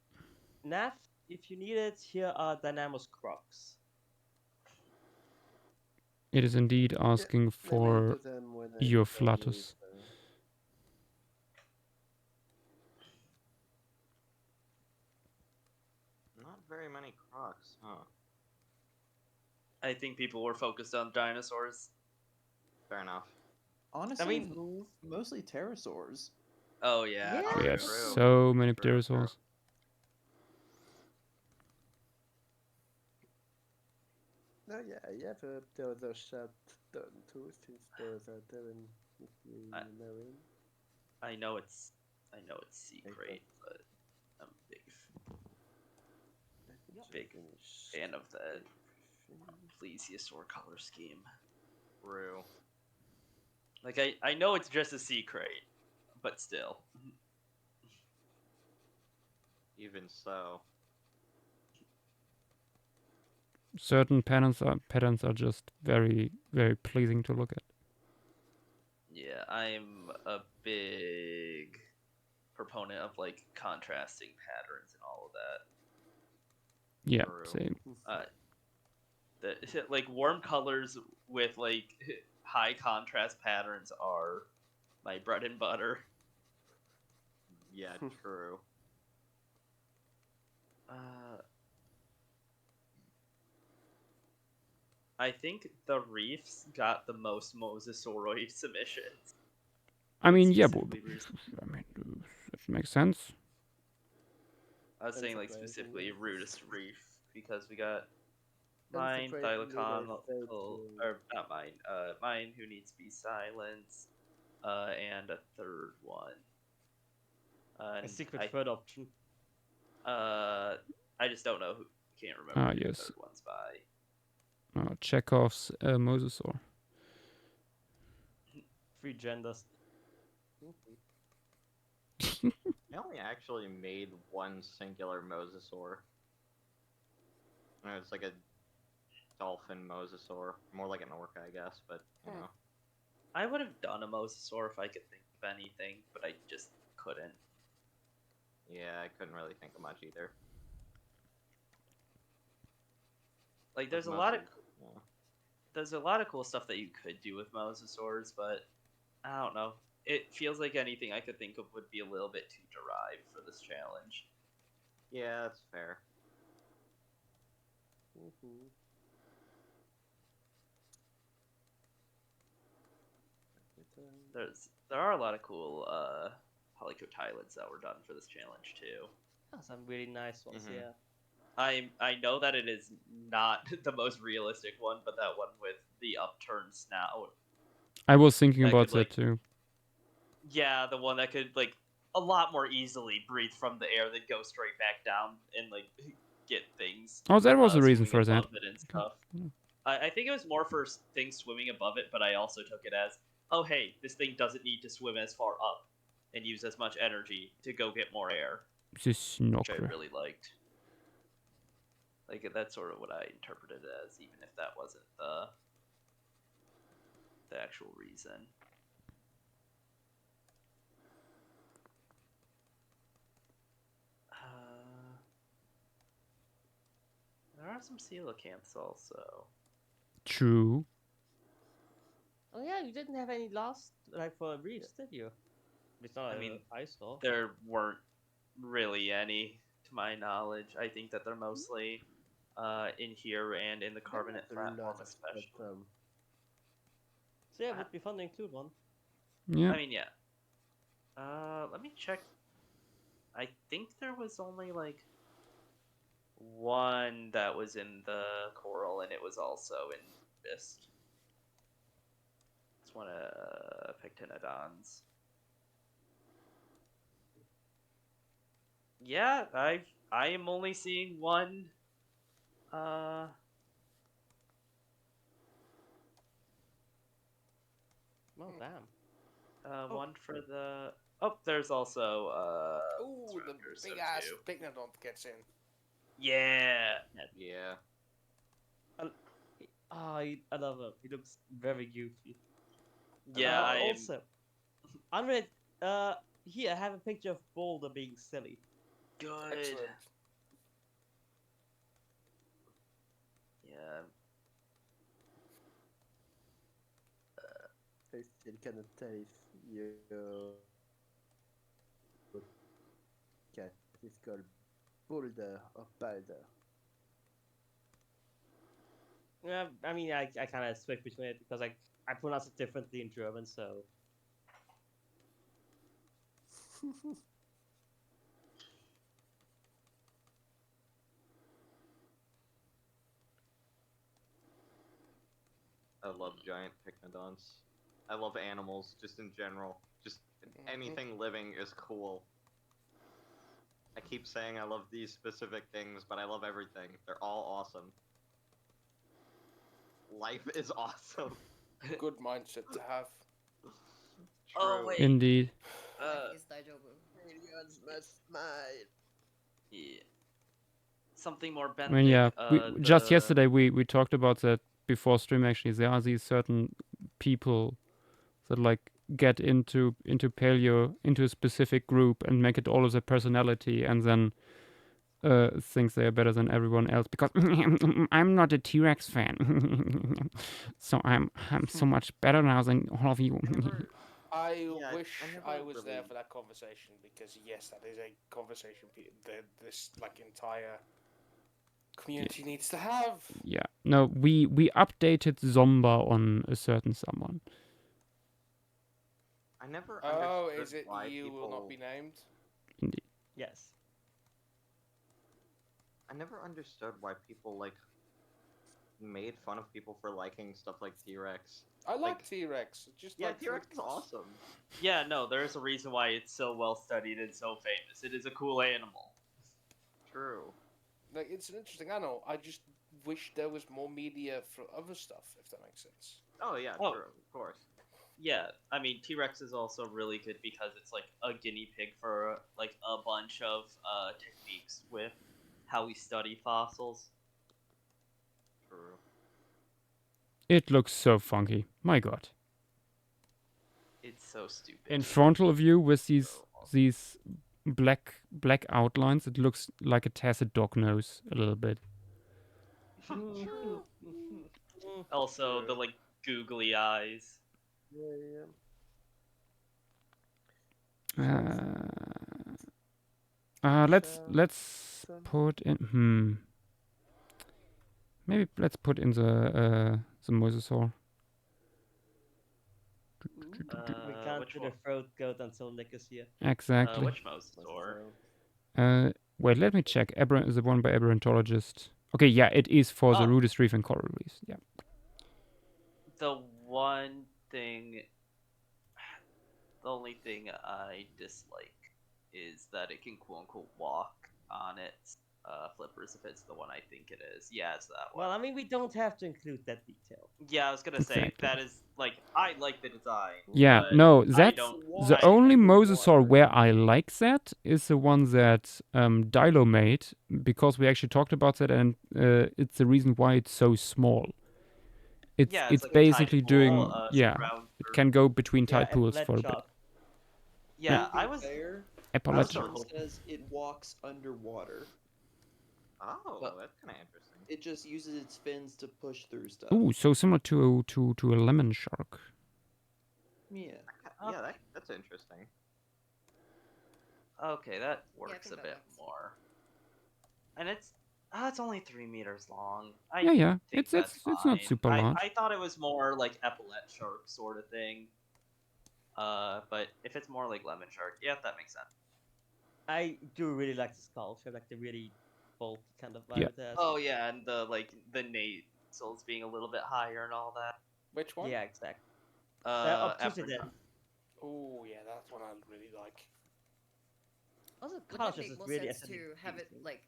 Speaker 6: Nav, if you need it, here are Dynamos Crocs.
Speaker 2: It is indeed asking for your flatus.
Speaker 3: Not very many crocs, huh?
Speaker 9: I think people were focused on dinosaurs.
Speaker 3: Fair enough.
Speaker 7: Honestly,
Speaker 6: I mean,
Speaker 7: mostly pterosaurs.
Speaker 9: Oh yeah.
Speaker 2: We have
Speaker 3: True.
Speaker 2: so many pterosaurs.
Speaker 13: No, yeah, there was a shot done too, since there was a Terran marine.
Speaker 9: I know it's secret, but I'm a big fan of the plesiosaur color scheme.
Speaker 3: True.
Speaker 9: Like I know it's just a secret, but still.
Speaker 3: Even so.
Speaker 2: Certain patterns are just very, very pleasing to look at.
Speaker 9: Yeah, I'm a big proponent of like contrasting patterns and all of that.
Speaker 2: Yeah, same.
Speaker 9: The like warm colors with like high contrast patterns are my bread and butter.
Speaker 3: Yeah, true.
Speaker 9: I think the reefs got the most mosasauroid submissions.
Speaker 2: I mean, yeah, that makes sense.
Speaker 9: I was saying like specifically Rudist reef because we got mine, Thylacon, or not mine, mine who needs to be silenced, and a third one.
Speaker 6: A secret third option.
Speaker 9: I just don't know who. Can't remember who the third one's by.
Speaker 2: Chekhov's mosasaur.
Speaker 6: 3 genders.
Speaker 3: I only actually made one singular mosasaur. It's like a dolphin mosasaur. More like an orca, I guess, but, you know.
Speaker 9: I would have done a mosasaur if I could think of anything, but I just couldn't.
Speaker 3: Yeah, I couldn't really think of much either.
Speaker 9: Like, there's a lot of cool stuff that you could do with mosasaurs, but I don't know. It feels like anything I could think of would be a little bit too derived for this challenge.
Speaker 3: Yeah, that's fair.
Speaker 9: There are a lot of cool polycotylids that were done for this challenge too.
Speaker 6: Oh, some really nice ones, yeah.
Speaker 9: I know that it is not the most realistic one, but that one with the upturned snout.
Speaker 2: I was thinking
Speaker 9: That
Speaker 2: about
Speaker 9: could,
Speaker 2: that
Speaker 9: like,
Speaker 2: too.
Speaker 9: Yeah, the one that could like a lot more easily breathe from the air than go straight back down and like get things.
Speaker 2: Oh, that was a reason
Speaker 9: swimming
Speaker 2: for that.
Speaker 9: above it and stuff. I think it was more for things swimming above it, but I also took it as, oh hey, this thing doesn't need to swim as far up and use as much energy to go get more air.
Speaker 2: This
Speaker 9: Which I
Speaker 2: snorkel.
Speaker 9: really liked. Like that's sort of what I interpreted it as, even if that wasn't the actual reason. There are some coelacanths also.
Speaker 2: True.
Speaker 6: Oh yeah, you didn't have any lost like for reefs, did you? It's not.
Speaker 9: I mean,
Speaker 6: I saw.
Speaker 9: there weren't really any, to my knowledge. I think that they're mostly in here and in the carbonate platform, especially.
Speaker 6: So yeah, it would be fun to include one.
Speaker 2: Yeah.
Speaker 9: I mean, yeah. Let me check. I think there was only like one that was in the coral, and it was also in Rudist. It's one of Pectinodons. Yeah, I am only seeing one.
Speaker 6: Oh damn.
Speaker 9: One for the. Oh, there's also
Speaker 8: Ooh, the big ass Picnodont gets in.
Speaker 9: Yeah.
Speaker 3: Yeah.
Speaker 6: I love him. He looks very goofy.
Speaker 9: Yeah, I am.
Speaker 6: Also, Andre, here I have a picture of Boulder being silly.
Speaker 9: Good.
Speaker 8: Excellent.
Speaker 9: Yeah.
Speaker 13: I still cannot tell if your cat is called Boulder or Balder.
Speaker 6: Yeah, I mean, I kind of switch between it because I pronounce it differently in German, so.
Speaker 3: I love giant picnodonts. I love animals, just in general. Just anything living is cool. I keep saying I love these specific things, but I love everything. They're all awesome. Life is awesome.
Speaker 8: Good mindset to have.
Speaker 9: Oh wait.
Speaker 2: Indeed.
Speaker 5: Life is daijoubu.
Speaker 13: Millions must smile.
Speaker 9: Yeah. Something more benthic.
Speaker 2: I mean, yeah. Just
Speaker 9: the-
Speaker 2: yesterday we talked about that before stream. Actually, there are these certain people that like get into paleo, into a specific group and make it all of their personality, and then thinks they are better than everyone else because I'm not a T-Rex fan, so I'm so much better now than all of you.
Speaker 8: I
Speaker 3: Yeah,
Speaker 8: wish
Speaker 3: I never
Speaker 8: I was there
Speaker 3: really-
Speaker 8: for that conversation because yes, that is a conversation this like entire community needs to have.
Speaker 2: Yeah. No, we updated Zomba on a certain someone.
Speaker 3: I never
Speaker 8: Oh,
Speaker 3: understood
Speaker 8: is it
Speaker 3: why
Speaker 8: you
Speaker 3: people...
Speaker 8: will not be named?
Speaker 2: Indeed.
Speaker 6: Yes.
Speaker 3: I never understood why people like made fun of people for liking stuff like T-Rex.
Speaker 8: I like T-Rex. Just
Speaker 3: Yeah,
Speaker 8: like
Speaker 3: T-Rex is awesome.
Speaker 9: Yeah, no, there's a reason why it's so well studied and so famous. It is a cool animal.
Speaker 3: True.
Speaker 8: Like it's an interesting animal. I just wish there was more media for other stuff, if that makes sense.
Speaker 3: Oh yeah,
Speaker 9: Oh.
Speaker 3: true, of course.
Speaker 9: Yeah, I mean T-Rex is also really good because it's like a guinea pig for like a bunch of techniques with how we study fossils.
Speaker 3: True.
Speaker 2: It looks so funky. My God.
Speaker 9: It's so stupid.
Speaker 2: In frontal view with these black outlines, it looks like it has a dog nose a little bit.
Speaker 9: Also, the like googly eyes.
Speaker 13: Yeah.
Speaker 2: Let's put in. Maybe let's put in the mosasaur.
Speaker 6: We can't
Speaker 9: which
Speaker 6: do
Speaker 9: one?
Speaker 6: the throat goat until Nick is here.
Speaker 2: Exactly.
Speaker 9: Which mosasaur?
Speaker 2: Wait, let me check. Is the one by Aberrantologist. Okay, yeah, it is for the Rudist Reef and Coral Reefs. Yeah.
Speaker 9: The one thing, the only thing I dislike is that it can quote unquote walk on its flippers if it's the one I think it is. Yeah, it's that one.
Speaker 6: Well, I mean, we don't have to include that detail.
Speaker 9: Yeah, I was gonna say that is like I like the design.
Speaker 2: Yeah,
Speaker 9: but
Speaker 2: no,
Speaker 9: I
Speaker 2: that's
Speaker 9: don't.
Speaker 2: the only mosasaur where I like that is the one that Dilo made, because we actually talked about that, and it's the reason why it's so small. It's
Speaker 9: Yeah,
Speaker 2: it's
Speaker 9: like
Speaker 2: basically doing
Speaker 9: it
Speaker 2: can go between tide pools for a bit.
Speaker 9: Yeah,
Speaker 7: To be
Speaker 9: I was.
Speaker 7: fair,
Speaker 2: Appalachia.
Speaker 7: this one says it walks underwater.
Speaker 3: Oh,
Speaker 7: But
Speaker 3: that's kind of interesting.
Speaker 7: it just uses its fins to push through stuff.
Speaker 2: Ooh, so similar to a lemon shark.
Speaker 7: Yeah.
Speaker 3: Yeah, that's interesting.
Speaker 9: Okay, that works a bit more. And it's only 3 meters long.
Speaker 2: Yeah.
Speaker 9: think
Speaker 2: It's
Speaker 9: that's
Speaker 2: not
Speaker 9: fine.
Speaker 2: super large.
Speaker 9: I thought it was more like epaulet shark sort of thing. But if it's more like lemon shark, yeah, that makes sense.
Speaker 6: I do really like the sculpture, like the really bold kind of vibe
Speaker 2: Yeah.
Speaker 6: it has.
Speaker 9: Oh yeah, and the nasals being a little bit higher and all that.
Speaker 8: Which one?
Speaker 6: Yeah, exactly.
Speaker 9: Apricot.
Speaker 8: Oh yeah, that's one I really like.
Speaker 5: Also,
Speaker 6: Colors
Speaker 5: wouldn't it
Speaker 6: is
Speaker 5: make more
Speaker 6: really
Speaker 5: sense to
Speaker 6: aesthetically
Speaker 5: have it
Speaker 6: pleasing.
Speaker 5: like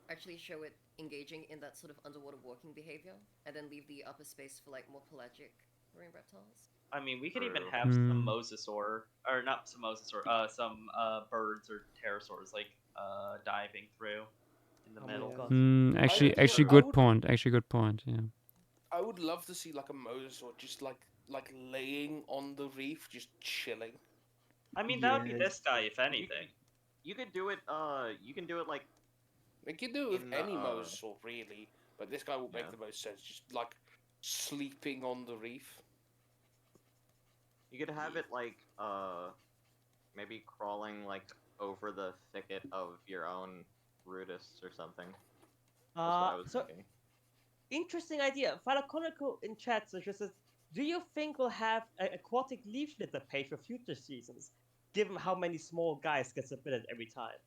Speaker 5: actually show it engaging in that sort of underwater walking behavior, and then leave the upper space for like more pelagic marine reptiles?
Speaker 9: I mean, we could even have some mosasaur, or not some mosasaur, some birds or pterosaurs like diving through in the middle.
Speaker 2: Actually, good point. Actually, good point. Yeah.
Speaker 8: I would love to see like a mosasaur just like laying on the reef, just chilling.
Speaker 9: I mean, that would be this guy, if anything.
Speaker 3: You could do it. You can do it like.
Speaker 8: They could do it with any mosasaur, really, but this guy will make the most sense. Just like sleeping on the reef.
Speaker 3: You could have it like maybe crawling like over the thicket of your own Rudists or something. That's what I was thinking.
Speaker 6: Interesting idea. Ecological in chat suggests, do you think we'll have an aquatic leaf litter page for future seasons, given how many small guys get submitted every time?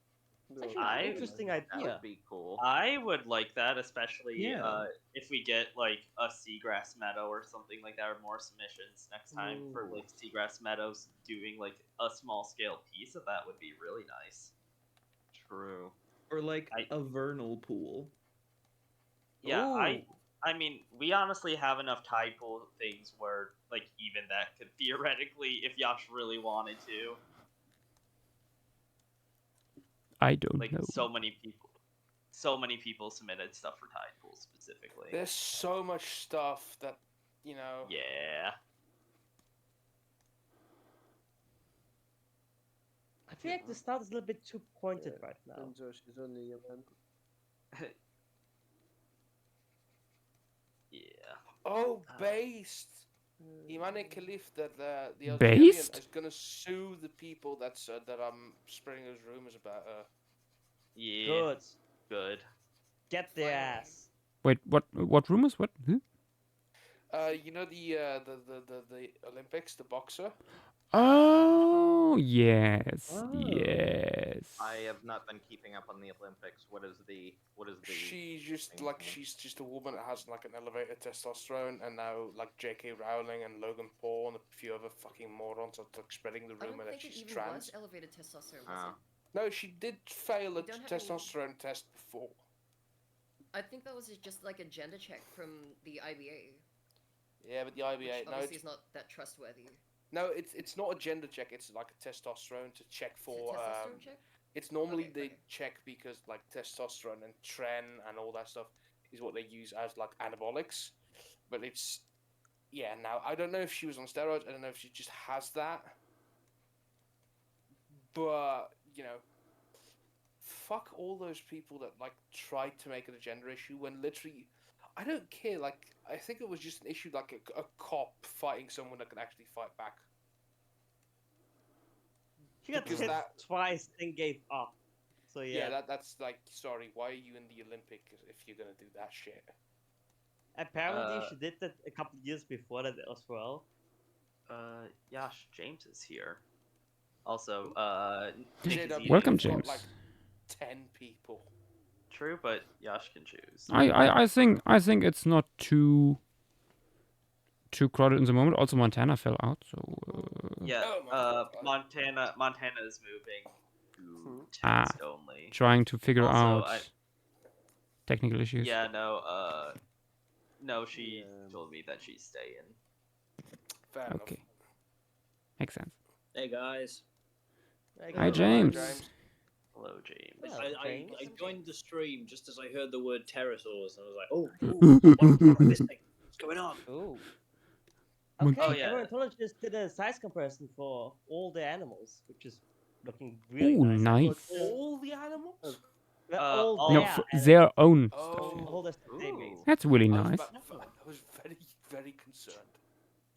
Speaker 6: It's actually an interesting idea.
Speaker 3: That would be cool.
Speaker 9: I would like that, especially if we get like a seagrass meadow or something like that, or more submissions next time for like seagrass meadows doing like a small scale piece of that would be really nice.
Speaker 3: True.
Speaker 10: Or like a vernal pool.
Speaker 9: Yeah, I mean, we honestly have enough tide pool things where like even that could theoretically, if Yash really wanted to.
Speaker 2: I don't
Speaker 9: like
Speaker 2: know.
Speaker 9: So many people submitted stuff for tide pools specifically.
Speaker 8: There's so much stuff that, you know.
Speaker 9: Yeah.
Speaker 6: I feel like the start is a little bit too pointed right now.
Speaker 13: And Josh is only a man.
Speaker 9: Yeah.
Speaker 8: Oh, based. Imane Khalif, that the Algerian
Speaker 2: Based?
Speaker 8: is gonna sue the people that I'm spreading those rumors about her.
Speaker 9: Yeah. Good.
Speaker 6: Get their ass.
Speaker 2: Wait, what rumors? What? Who?
Speaker 8: You know the Olympics, the boxer.
Speaker 2: Oh yes, yes.
Speaker 3: I have not been keeping up on the Olympics. What is the?
Speaker 8: She's just a woman that has like an elevated testosterone, and now like J.K. Rowling and Logan Paul and a few other fucking morons are like spreading the rumor that she's
Speaker 5: even
Speaker 8: trans.
Speaker 5: Was elevated testosterone, was it?
Speaker 8: No, she did fail a testosterone test before.
Speaker 5: I think that was just like a gender check from the IBA.
Speaker 8: Yeah, but the IBA
Speaker 5: which obviously is not that trustworthy.
Speaker 8: No, it's not a gender check. It's like a testosterone to check for.
Speaker 5: Testosterone check?
Speaker 8: It's normally they check because like testosterone and tren and all that stuff is what they use as like anabolics, but it's now I don't know if she was on steroids. I don't know if she just has that, but you know, fuck all those people that like tried to make it a gender issue when literally. I don't care, like, I think it was just an issue like a cop fighting someone that could actually fight back.
Speaker 6: She got hit twice and gave up. So yeah.
Speaker 8: Yeah, that's like, sorry, why are you in the Olympics if you're gonna do that shit?
Speaker 6: Apparently she did that a couple years before that as well.
Speaker 9: Yash, James is here. Also,
Speaker 2: welcome, James.
Speaker 8: 10 people.
Speaker 9: True, but Yash can choose.
Speaker 2: I think it's not too crowded in the moment. Also, Montana fell out, so.
Speaker 9: Yeah,
Speaker 8: Oh
Speaker 9: Montana is moving to
Speaker 2: Ah,
Speaker 9: text only.
Speaker 2: trying to figure
Speaker 9: Also,
Speaker 2: out technical issues.
Speaker 9: Yeah, no, she told me that she's staying.
Speaker 8: Fair
Speaker 2: Okay. Makes sense.
Speaker 14: Hey guys.
Speaker 2: Hi, James.
Speaker 9: Hello, James.
Speaker 14: I joined the stream just as I heard the word pterosaurs, and I was like, oh, this thing. What's going on?
Speaker 6: Ooh.
Speaker 2: Monkey.
Speaker 6: Okay,
Speaker 9: Oh, yeah.
Speaker 6: Ecological did a size comparison for all the animals, which is looking really
Speaker 2: Ooh,
Speaker 6: nice.
Speaker 2: nice.
Speaker 8: All the animals?
Speaker 6: All
Speaker 2: No,
Speaker 6: their
Speaker 2: for
Speaker 6: animals.
Speaker 2: their own
Speaker 8: Oh.
Speaker 2: stuff. Yeah.
Speaker 6: All the stuff they made.
Speaker 2: That's really
Speaker 8: I was
Speaker 2: nice.
Speaker 8: I was very, very concerned.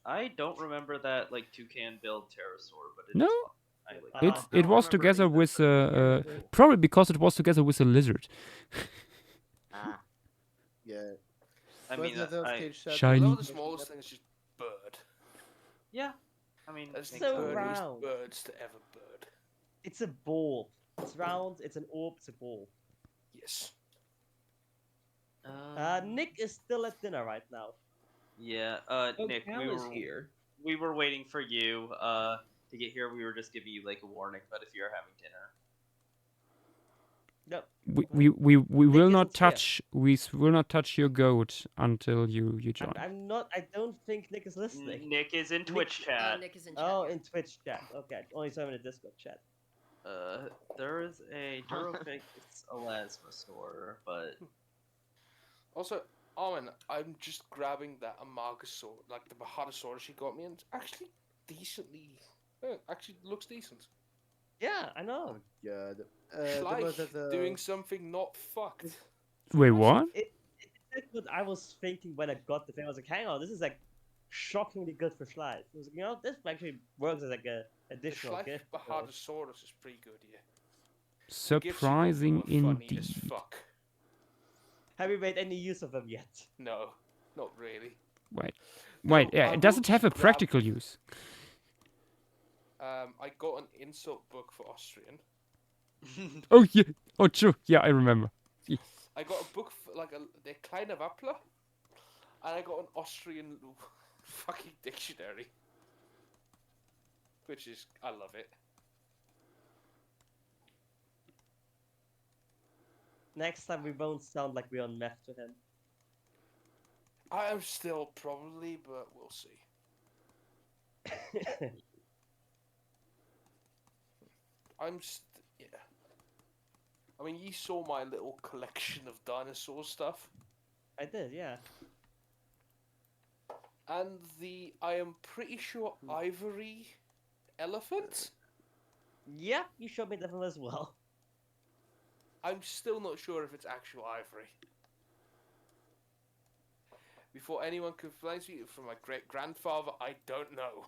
Speaker 9: I don't remember that Toucan build pterosaur, but it's
Speaker 2: No.
Speaker 9: fun.
Speaker 2: It was together with probably because it was together with a lizard.
Speaker 13: Yeah.
Speaker 9: I mean,
Speaker 2: Shiny.
Speaker 8: Although the smallest thing is just bird.
Speaker 9: Yeah, I mean,
Speaker 8: That's the
Speaker 6: so
Speaker 8: birdest
Speaker 6: round.
Speaker 8: birds to ever bird.
Speaker 6: It's a ball. It's round. It's an orb. It's a ball.
Speaker 8: Yes.
Speaker 6: Nick is still at dinner right now.
Speaker 9: Yeah, Nick,
Speaker 10: Cal is here.
Speaker 9: we were waiting for you to get here. We were just giving you a warning, but if you're having dinner.
Speaker 6: Nope.
Speaker 2: We will not
Speaker 6: isn't here.
Speaker 2: touch will not touch your goat until you join.
Speaker 6: I'm not. I don't think Nick is listening.
Speaker 9: Nick is in Twitch chat.
Speaker 5: Nick is in chat.
Speaker 6: Oh, in Twitch chat. Okay, only so in the Discord chat.
Speaker 9: There is a Durofix elasmosaur, but
Speaker 8: Also, Armin, I'm just grabbing that Amargasaur, like the Bahadasaurus she got me, and it's actually decently. Actually looks decent.
Speaker 6: Yeah, I know.
Speaker 13: God.
Speaker 8: It's
Speaker 13: There
Speaker 8: like
Speaker 13: was a-
Speaker 8: doing something not fucked.
Speaker 2: Wait, what?
Speaker 6: It's what I was thinking when I got the thing. I was like, hang on, this is shockingly good for Schleich. I was like, this actually works as a additional
Speaker 8: The
Speaker 6: gift.
Speaker 8: Bahadasaurus is pretty good, yeah.
Speaker 2: Surprising
Speaker 8: Funny as
Speaker 2: indeed.
Speaker 8: fuck.
Speaker 6: Have you made any use of them yet?
Speaker 8: No, not really.
Speaker 2: Wait,
Speaker 8: No,
Speaker 2: yeah,
Speaker 8: I
Speaker 2: does
Speaker 8: will
Speaker 2: it have a
Speaker 8: grab-
Speaker 2: practical use?
Speaker 8: I got an insult book for Austrian.
Speaker 2: Oh yeah, oh true, yeah, I remember. Yeah.
Speaker 8: I got a book for the Kleine Wappler, and I got an Austrian fucking dictionary. Which is, I love it.
Speaker 6: Next time we won't sound like we're on meth to him.
Speaker 8: I am still probably, but we'll see. Yeah. I mean, you saw my little collection of dinosaur stuff.
Speaker 6: I did, yeah.
Speaker 8: And I am pretty sure ivory elephant?
Speaker 6: Yeah, you showed me that one as well.
Speaker 8: I'm still not sure if it's actual ivory. Before anyone complains me from my great-grandfather, I don't know.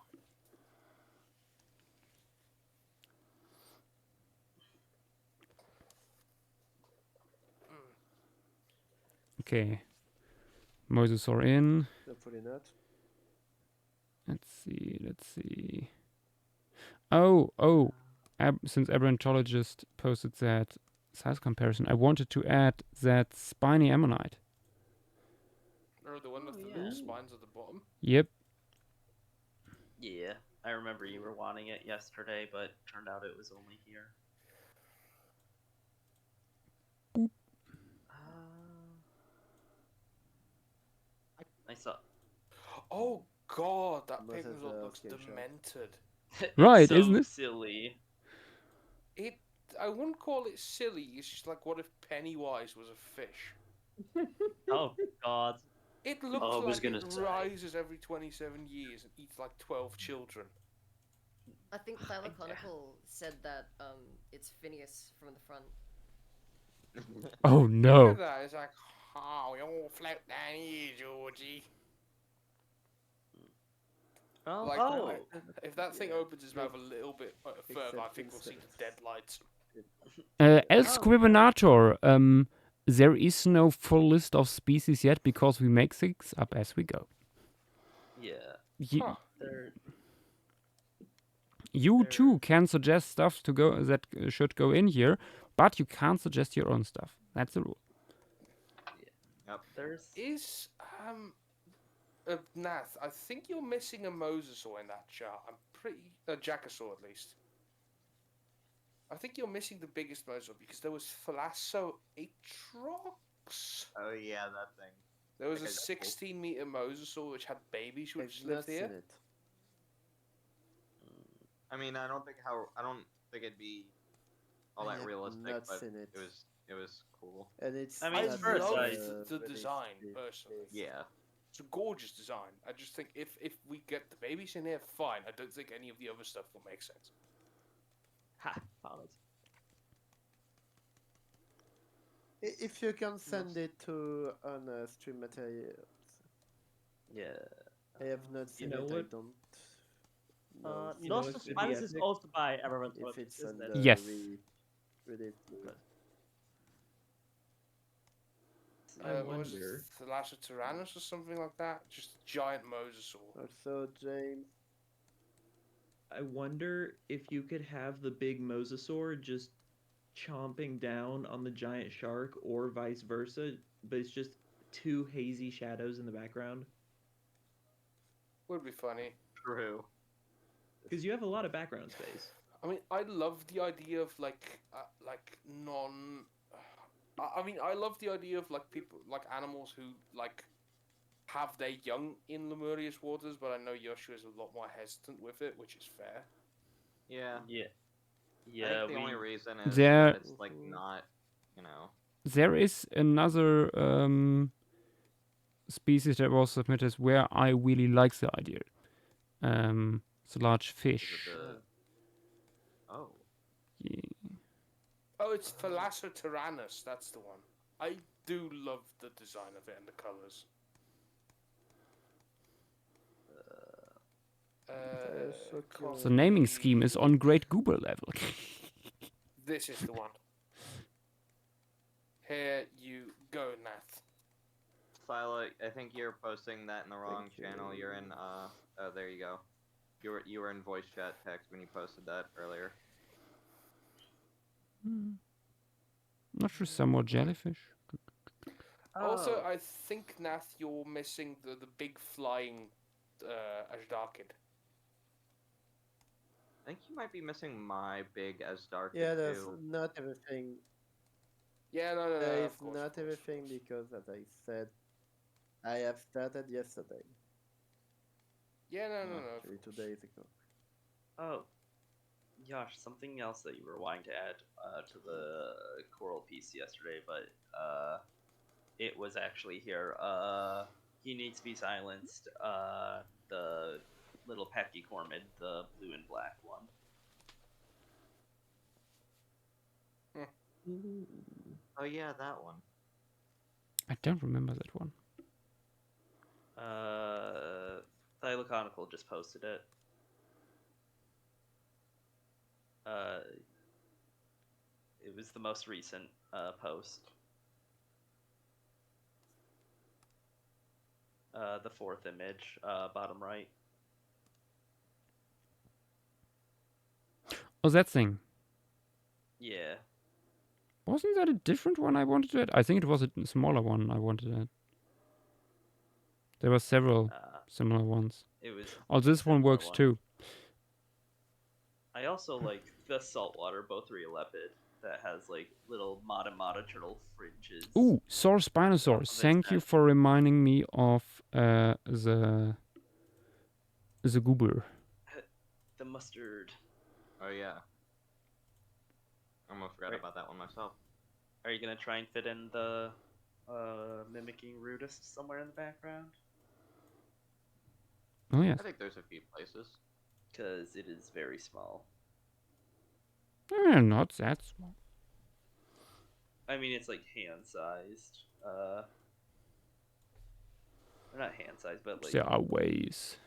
Speaker 2: Okay, Mosasaur in.
Speaker 13: Hopefully not.
Speaker 2: Let's see. Oh. Since Aberrantologist posted that size comparison, I wanted to add that spiny ammonite.
Speaker 8: Or the one with the little spines at the bottom?
Speaker 2: Yep.
Speaker 9: Yeah, I remember you were wanting it yesterday, but turned out it was only here. I saw.
Speaker 8: Oh god, that
Speaker 13: Must have,
Speaker 8: Pygmalion looks
Speaker 13: screenshot.
Speaker 8: demented.
Speaker 2: Right,
Speaker 9: so
Speaker 2: isn't it?
Speaker 9: Silly.
Speaker 8: I wouldn't call it silly, it's just like, what if Pennywise was a fish?
Speaker 6: Oh god.
Speaker 8: It looks
Speaker 14: I was
Speaker 8: like
Speaker 14: gonna
Speaker 8: it
Speaker 14: say.
Speaker 8: rises every 27 years and eats like 12 children.
Speaker 5: I think Ecological said that it's Phineas from the front.
Speaker 2: Oh
Speaker 8: Look
Speaker 2: no.
Speaker 8: at that, it's like, oh, we all float down here, Georgie.
Speaker 6: Oh,
Speaker 8: Like, if that thing opens its mouth a little bit further, I think we'll see the dead lights.
Speaker 2: El Scrivenator, there is no full list of species yet because we make things up as we go.
Speaker 9: Yeah.
Speaker 2: You too can suggest stuff to go that should go in here, but you can't suggest your own stuff. That's the rule.
Speaker 9: Yep. There's
Speaker 8: Is Nath, I think you're missing a mosasaur in that chart. I'm pretty a jackasaur at least. I think you're missing the biggest mosasaur because there was Thalassoatrox.
Speaker 3: Oh yeah, that thing.
Speaker 8: There was a
Speaker 3: That guy's cool.
Speaker 8: 16-meter mosasaur which had babies who
Speaker 13: I've
Speaker 8: just
Speaker 13: not
Speaker 8: lived
Speaker 13: seen
Speaker 8: here.
Speaker 13: it.
Speaker 3: I mean, I don't think it'd be all
Speaker 13: I
Speaker 3: that
Speaker 13: have
Speaker 3: realistic,
Speaker 13: not
Speaker 3: but
Speaker 13: seen it.
Speaker 3: it was cool.
Speaker 13: And it's
Speaker 9: I mean,
Speaker 8: I
Speaker 9: it's first
Speaker 8: love
Speaker 9: sight.
Speaker 8: the design personally.
Speaker 3: Yeah.
Speaker 8: It's a gorgeous design. I just think if we get the babies in here, fine. I don't think any of the other stuff will make sense.
Speaker 6: Ha, found it.
Speaker 13: If you can send it to on stream materials.
Speaker 9: Yeah.
Speaker 13: I have not seen
Speaker 10: know
Speaker 13: it. I
Speaker 10: what?
Speaker 13: don't know.
Speaker 10: You know
Speaker 6: Lost
Speaker 10: what's
Speaker 6: of
Speaker 10: gonna be
Speaker 6: Spinus is
Speaker 10: epic?
Speaker 6: also by Everyone
Speaker 13: If it's on
Speaker 6: isn't
Speaker 13: the
Speaker 6: it?
Speaker 2: Yes.
Speaker 13: Reddit.
Speaker 10: I
Speaker 8: What was it?
Speaker 10: wonder.
Speaker 8: Thalassotyranus or something like that? Just a giant mosasaur.
Speaker 13: Also, James.
Speaker 10: I wonder if you could have the big mosasaur just chomping down on the giant shark, or vice versa, but it's just two hazy shadows in the background.
Speaker 8: Would be funny.
Speaker 3: True.
Speaker 10: Because you have a lot of background space.
Speaker 8: I mean, I love the idea of like non. I mean, I love the idea of like people, like animals who like have their young in Lemuria's waters, but I know Yoshua is a lot more hesitant with it, which is fair.
Speaker 3: Yeah.
Speaker 9: Yeah.
Speaker 3: I
Speaker 9: Yeah.
Speaker 3: think the only reason is
Speaker 2: There-
Speaker 3: that it's like not, you know.
Speaker 2: There is another species that was submitted where I really like the idea. It's a large
Speaker 3: Is
Speaker 2: fish.
Speaker 3: it the... Oh.
Speaker 2: Yeah.
Speaker 8: Oh, it's Thalassotyranus. That's the one. I do love the design of it and the colors.
Speaker 2: The naming scheme is on great goober level.
Speaker 8: This is the one. Here you go, Nath.
Speaker 3: Sila, I think you're posting that in the wrong channel. You're in oh, there you go. You were in voice chat text when you posted that earlier.
Speaker 2: Not sure, some more jellyfish.
Speaker 8: Also, I think Nath, you're missing the big flying Ajdarkid.
Speaker 3: I think you might be missing my big as dark
Speaker 13: Yeah, there's
Speaker 3: too.
Speaker 13: not everything.
Speaker 8: Yeah, no,
Speaker 13: There
Speaker 8: of
Speaker 13: is
Speaker 8: course,
Speaker 13: not everything because, as I said, I have started yesterday.
Speaker 8: Yeah, no.
Speaker 13: Actually, 2 days ago.
Speaker 9: Oh, Josh, something else that you were wanting to add to the coral piece yesterday, but it was actually here. He needs to be silenced. The little pachycormid, the blue and black one.
Speaker 3: Oh yeah, that one.
Speaker 2: I don't remember that one.
Speaker 9: Ecological just posted it. It was the most recent post. The fourth image, bottom right.
Speaker 2: Oh, that thing.
Speaker 9: Yeah.
Speaker 2: Wasn't that a different one I wanted to add? I think it was a smaller one I wanted to add. There were several similar ones.
Speaker 9: It was
Speaker 2: Oh, this one
Speaker 9: similar
Speaker 2: works
Speaker 9: one.
Speaker 2: too.
Speaker 9: I also like the saltwater Bothrialepid that has like little Mata turtle fringes.
Speaker 2: Ooh, Saur Spinosaurus. Thank you for reminding me of the goober.
Speaker 9: The mustard.
Speaker 3: Oh yeah. I almost forgot about that one myself.
Speaker 9: Are you gonna try and fit in the mimicking Rudist somewhere in the background?
Speaker 2: Oh yes.
Speaker 3: I think there's a few places.
Speaker 9: Because it is very small.
Speaker 2: Not that small.
Speaker 9: I mean, it's like hand-sized. Or not hand-sized, but like...
Speaker 2: There are ways.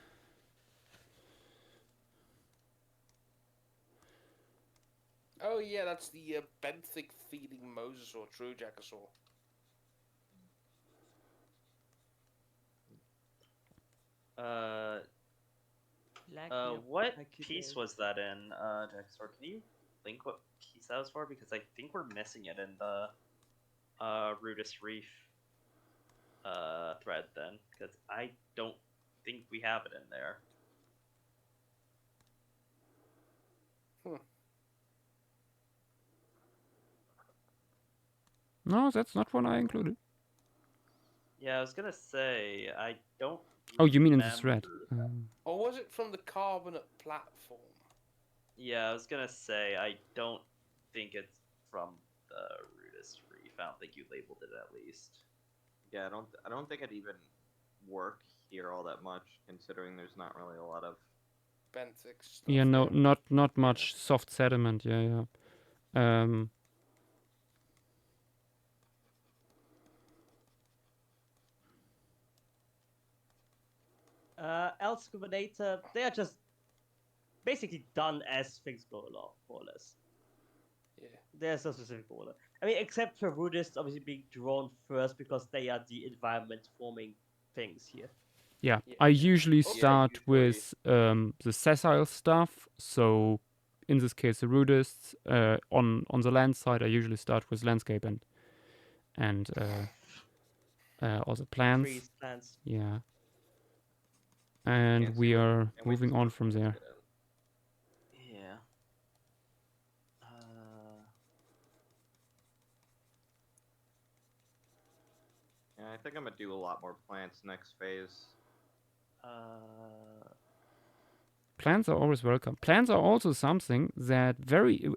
Speaker 8: Oh yeah, that's the benthic feeding mosasaur, true jackasaur.
Speaker 9: What piece was that in, Dexter? Can you think what piece that was for because I think we're missing it in the Rudist Reef thread then, because I don't think we have it in there.
Speaker 2: No, that's not one I included.
Speaker 9: Yeah, I was gonna say I don't.
Speaker 2: Oh, you mean in the thread?
Speaker 8: Or was it from the Carbonate platform?
Speaker 9: Yeah, I was gonna say I don't think it's from the Rudist Reef. I don't think you labeled it at least.
Speaker 3: Yeah, I don't think it'd even work here all that much, considering there's not really a lot of
Speaker 8: benthic stuff.
Speaker 2: Yeah, no, not much soft sediment. Yeah.
Speaker 6: Excavator, they are just basically done as things go along, more or less.
Speaker 8: Yeah.
Speaker 6: There's no specific order. I mean, except for Rudist obviously being drawn first because they are the environment forming things here.
Speaker 2: Yeah, I usually start with the sessile stuff. So, in this case, the Rudists. On the land side, I usually start with landscape and also plants.
Speaker 6: Trees, plants.
Speaker 2: Yeah. And we are moving on from there.
Speaker 9: Yeah.
Speaker 3: Yeah, I think I'm gonna do a lot more plants next phase.
Speaker 2: Plants are always welcome. Plants are also something that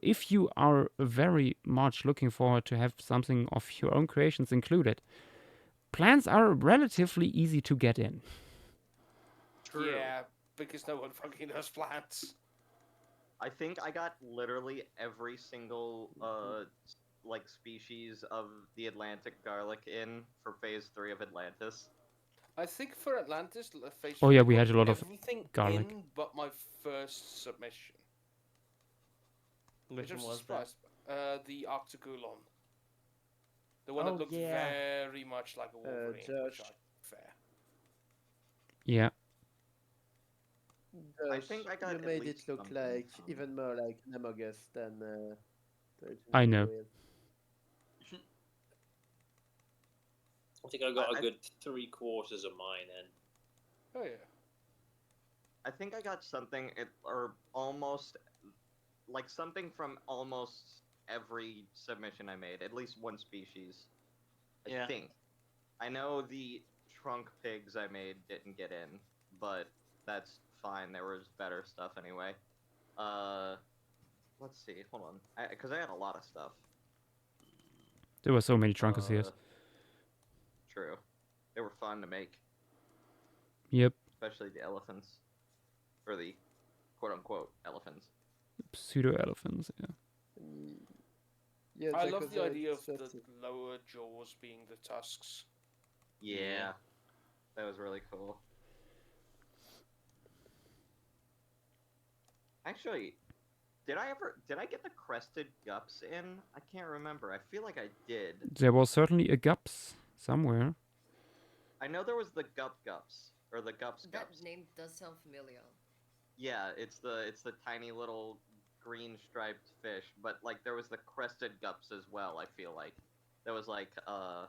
Speaker 2: if you are very much looking forward to have something of your own creations included, plants are relatively easy to get in.
Speaker 8: True. Yeah, because no one fucking does plants.
Speaker 3: I think I got literally every single like species of the Atlantic garlic in for phase 3 of Atlantis.
Speaker 8: I think for Atlantis, phase
Speaker 2: Oh yeah,
Speaker 8: 3
Speaker 2: we
Speaker 8: got
Speaker 2: had a lot of
Speaker 8: everything
Speaker 2: garlic.
Speaker 8: in but my first submission.
Speaker 6: Which one was
Speaker 8: surprised. The Octogulon. The one that looked very much like a Wolverine, which I fair.
Speaker 2: Yeah.
Speaker 3: I think I got
Speaker 13: You made it look like even more like Nemogus than the
Speaker 2: I know.
Speaker 13: real.
Speaker 14: I think I got a good 3/4 of mine in.
Speaker 8: Oh yeah.
Speaker 3: I think I got something, or almost, like something from almost every submission I made. At least one species. I think. I know the trunk pigs I made didn't get in, but that's fine. There was better stuff anyway. Let's see. Hold on. Because I had a lot of stuff.
Speaker 2: There were so many Trunkusiers.
Speaker 3: True. They were fun to make.
Speaker 2: Yep.
Speaker 3: Especially the elephants. Or the quote-unquote elephants.
Speaker 2: Pseudo-elephants, yeah.
Speaker 13: Yeah,
Speaker 8: I love the idea of the lower jaws being the tusks.
Speaker 3: Yeah. That was really cool. Actually, did I get the crested gups in? I can't remember. I feel like I did.
Speaker 2: There was certainly a gups somewhere.
Speaker 3: I know there was the gups, or the gups.
Speaker 5: That name does sound familiar.
Speaker 3: Yeah, it's the tiny little green striped fish, but like there was the crested gups as well. I feel like there was like I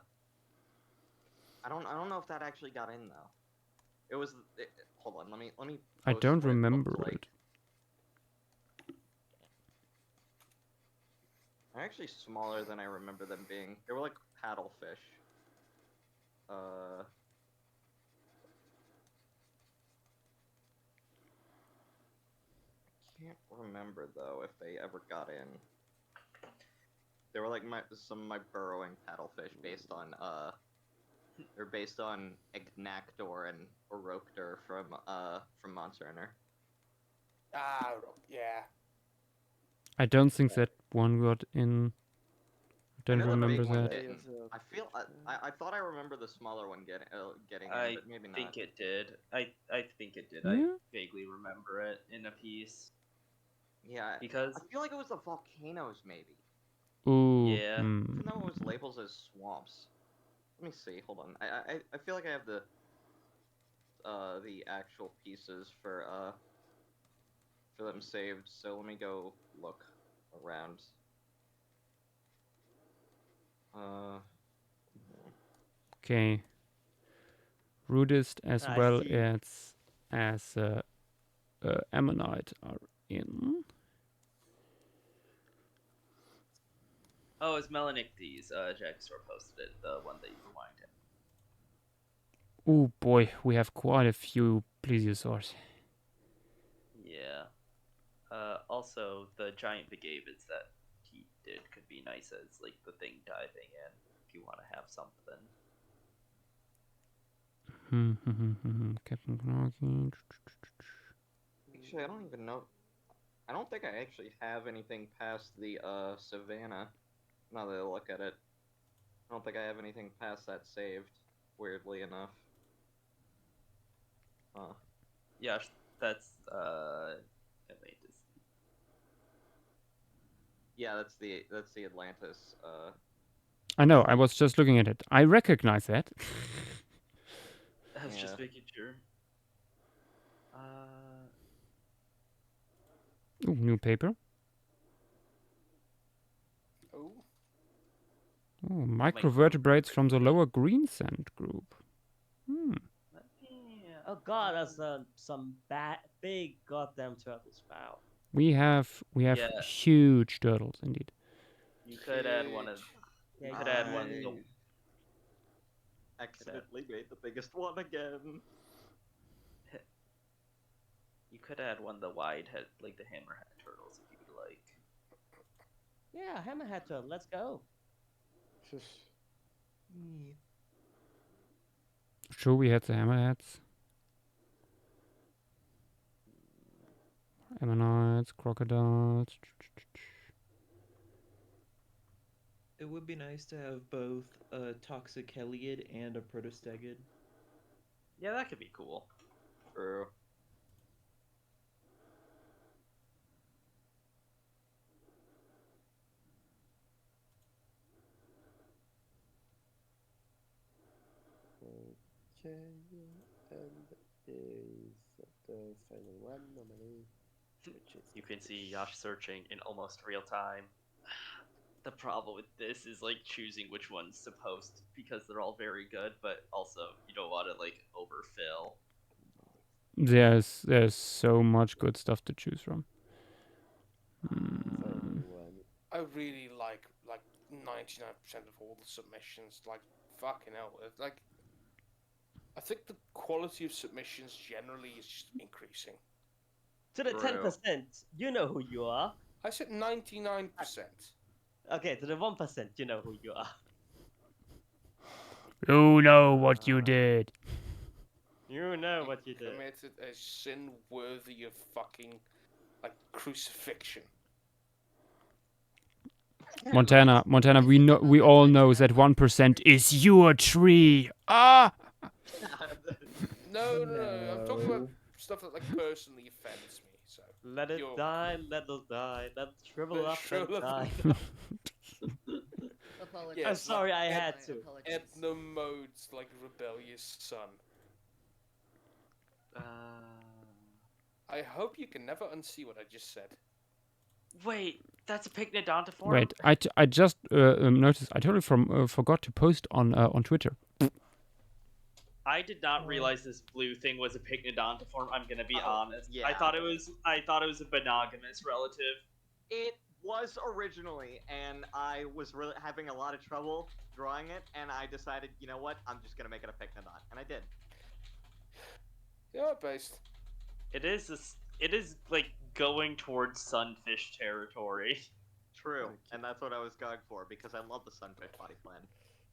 Speaker 3: don't know if that actually got in though. It was. Hold on, let me.
Speaker 2: I don't remember
Speaker 3: like.
Speaker 2: it.
Speaker 3: They're actually smaller than I remember them being. They were like paddlefish. I can't remember though if they ever got in. They were like some of my burrowing paddlefish based on they're based on Ignactor and Oroctor from Monster Hunter.
Speaker 8: Ah, yeah.
Speaker 2: I don't think that one got in. I don't remember that.
Speaker 3: I feel I thought I remember the smaller one getting in, but maybe not.
Speaker 9: I think it did. I think it did.
Speaker 2: Yeah?
Speaker 9: I vaguely remember it in a piece.
Speaker 3: Yeah,
Speaker 9: because
Speaker 3: I feel like it was the volcanoes, maybe.
Speaker 2: Ooh.
Speaker 9: Yeah.
Speaker 3: Even though it was labeled as swamps. Let me see. Hold on. I feel like I have the actual pieces for them saved. So let me go look. around.
Speaker 2: Okay. Rudist as
Speaker 6: I
Speaker 2: well
Speaker 6: see.
Speaker 2: as Ammonite are in.
Speaker 9: Oh, it's Melanictes. Jackstore posted it, the one that you rewind him.
Speaker 2: Oh boy, we have quite a few plesiosaurs.
Speaker 9: Yeah. Also, the giant begavids that he did could be nice as like the thing diving in if you want to have something.
Speaker 2: Captain Knocking.
Speaker 3: Actually, I don't even know. I don't think I actually have anything past the savannah. Now that I look at it, I don't think I have anything past that saved. Weirdly enough. Huh.
Speaker 9: Yeah, that's Atlantis.
Speaker 3: Yeah, that's the Atlantis.
Speaker 2: I know. I was just looking at it. I recognize that.
Speaker 9: I was just
Speaker 3: Yeah.
Speaker 9: making sure.
Speaker 2: Ooh, new paper.
Speaker 8: Oh.
Speaker 2: Oh, microvertebrates from the lower Greensand group.
Speaker 6: Oh god, that's some big goddamn turtles. Wow.
Speaker 2: We have
Speaker 9: Yeah.
Speaker 2: huge turtles indeed.
Speaker 9: You could add one of. You could add one. Of the,
Speaker 3: Accidentally made the biggest one again.
Speaker 9: You could add one of the wide head, like the hammerhead turtles, if you'd like.
Speaker 6: Yeah, hammerhead turtle. Let's go.
Speaker 2: Sure, we had the hammerheads. Ammonites, crocodiles.
Speaker 10: It would be nice to have both a Toxiceliid and a Protostegid.
Speaker 9: Yeah, that could be cool.
Speaker 3: True.
Speaker 13: Okay, and is the final one normally, which is
Speaker 9: You can see Yash searching in almost real time. The problem with this is like choosing which one's to post because they're all very good, but also you don't want to like overfill.
Speaker 2: There's so much good stuff to choose from.
Speaker 8: I really like 99% of all the submissions. Like fucking hell, like I think the quality of submissions generally is just increasing.
Speaker 6: To the 10%, you know who you are.
Speaker 8: I said 99%.
Speaker 6: Okay, to the 1%, you know who you are.
Speaker 2: You know what you did.
Speaker 6: You know what you did.
Speaker 8: Committed a sin worthy of fucking like crucifixion.
Speaker 2: Montana, we all know that 1% is your tree. Ah!
Speaker 8: No, I'm talking about stuff that like personally offends me. So
Speaker 6: let it die, let us die, let us shrivel up and die.
Speaker 5: Apologies.
Speaker 6: I'm sorry, I had to.
Speaker 8: Edna Mode's like rebellious son. I hope you can never unsee what I just said.
Speaker 9: Wait, that's a Pycnodontiform?
Speaker 2: Wait, I just noticed. I totally forgot to post on Twitter.
Speaker 9: I did not realize this blue thing was a Pycnodontiform. I'm gonna be honest.
Speaker 3: yeah.
Speaker 9: I thought it was a monogamous relative.
Speaker 3: It was originally, and I was really having a lot of trouble drawing it, and I decided, you know what, I'm just gonna make it a Pycnodont, and I did.
Speaker 8: Yeah, based.
Speaker 9: It is like going towards sunfish territory.
Speaker 3: True, and that's what I was going for because I love the sunfish body plan.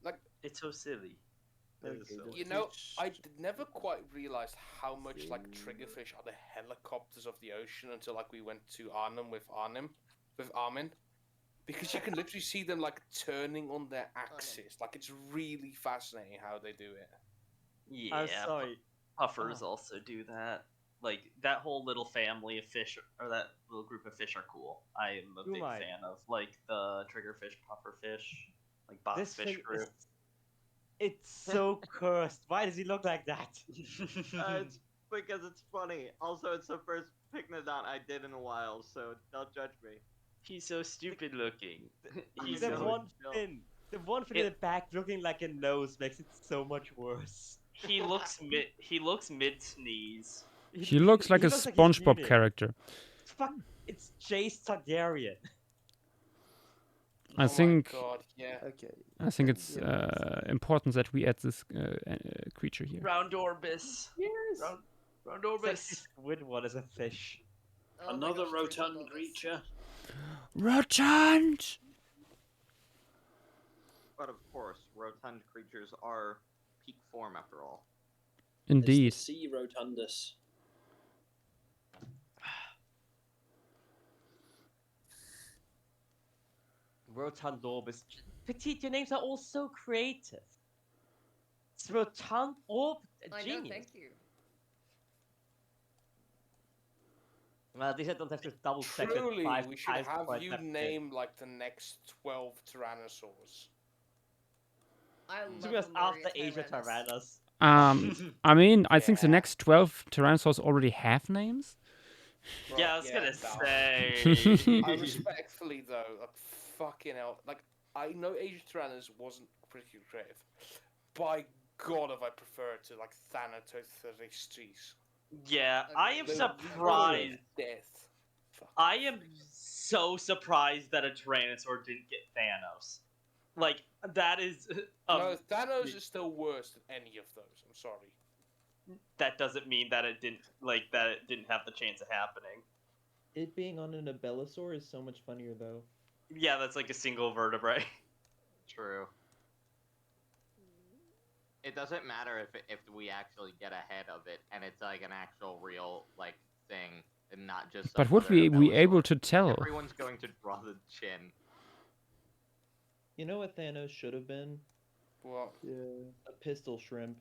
Speaker 8: Like
Speaker 9: it's so silly.
Speaker 8: You know, I never quite realized how much like triggerfish are the helicopters of the ocean until like we went to Arnhem with Armin, because you can literally see them like turning on their axis. Like it's really fascinating how they do it.
Speaker 9: Yeah,
Speaker 6: I'm sorry.
Speaker 9: Puffers also do that. Like that whole little family of fish, or that little group of fish, are cool. I am a big fan of like the triggerfish, pufferfish, like boxfish group.
Speaker 6: It's so cursed. Why does he look like that?
Speaker 3: It's because it's funny. Also, it's the first Pycnodont I did in a while, so don't judge me.
Speaker 9: He's so stupid looking. He's
Speaker 6: The
Speaker 9: so...
Speaker 6: one fin in the back looking like a nose makes it so much worse.
Speaker 9: He looks mid sneeze.
Speaker 2: He looks like a
Speaker 6: looks like he's
Speaker 2: SpongeBob
Speaker 6: dreaming.
Speaker 2: character.
Speaker 6: It's Jace Targaryen.
Speaker 2: I think.
Speaker 8: God, yeah.
Speaker 13: Okay.
Speaker 2: I think it's important that we add this creature here.
Speaker 9: Round Orbis.
Speaker 14: Yes.
Speaker 9: Round
Speaker 6: It's like
Speaker 9: Orbis.
Speaker 6: this squid one is a fish.
Speaker 5: Oh my
Speaker 14: Another
Speaker 5: gosh, there's
Speaker 14: rotund
Speaker 5: Orbis.
Speaker 14: creature.
Speaker 2: Rotund!
Speaker 3: But of course, rotund creatures are peak form after all.
Speaker 2: Indeed.
Speaker 14: It's the sea rotundus.
Speaker 6: Rotund Orbis. Petite, your names are all so creative. It's Rotund Orb.
Speaker 5: I know,
Speaker 6: Genius.
Speaker 5: thank you.
Speaker 6: Well, at least I don't have to double check it
Speaker 8: Truly,
Speaker 6: 5
Speaker 8: we should
Speaker 6: times
Speaker 8: have
Speaker 6: before I
Speaker 8: you
Speaker 6: type it in.
Speaker 8: name like the next 12 Tyrannosaurs.
Speaker 5: I
Speaker 6: To
Speaker 5: love
Speaker 6: be honest,
Speaker 5: Lemuria
Speaker 6: after Asia
Speaker 5: Tyrannus.
Speaker 6: Tyrannus.
Speaker 2: I mean, I think the next 12 Tyrannosaurs already have names.
Speaker 8: Right,
Speaker 9: Yeah, I was gonna
Speaker 8: that
Speaker 9: say.
Speaker 8: I respectfully though, like fucking hell, like I know Asia Tyrannus wasn't particularly creative. By God, have I preferred to like Thanatos.
Speaker 9: Yeah, I am
Speaker 8: The
Speaker 9: surprised.
Speaker 8: Death.
Speaker 9: I am so surprised that a Tyrannosaur didn't get Thanos. Like, that is...
Speaker 8: No, Thanos is still worse than any of those. I'm sorry.
Speaker 9: That doesn't mean that it didn't, that it didn't have the chance of happening.
Speaker 10: It being on an Abelisaur is so much funnier, though.
Speaker 9: Yeah, that's like a single vertebrae.
Speaker 3: True. It doesn't matter if we actually get ahead of it and it's like an actual real like thing and not just.
Speaker 2: But
Speaker 3: some
Speaker 2: would
Speaker 3: other
Speaker 2: we be
Speaker 3: Abelisaur.
Speaker 2: able to tell?
Speaker 3: Everyone's going to draw the chin.
Speaker 10: You know what Thanos should have been?
Speaker 8: What?
Speaker 13: Yeah.
Speaker 10: A pistol shrimp.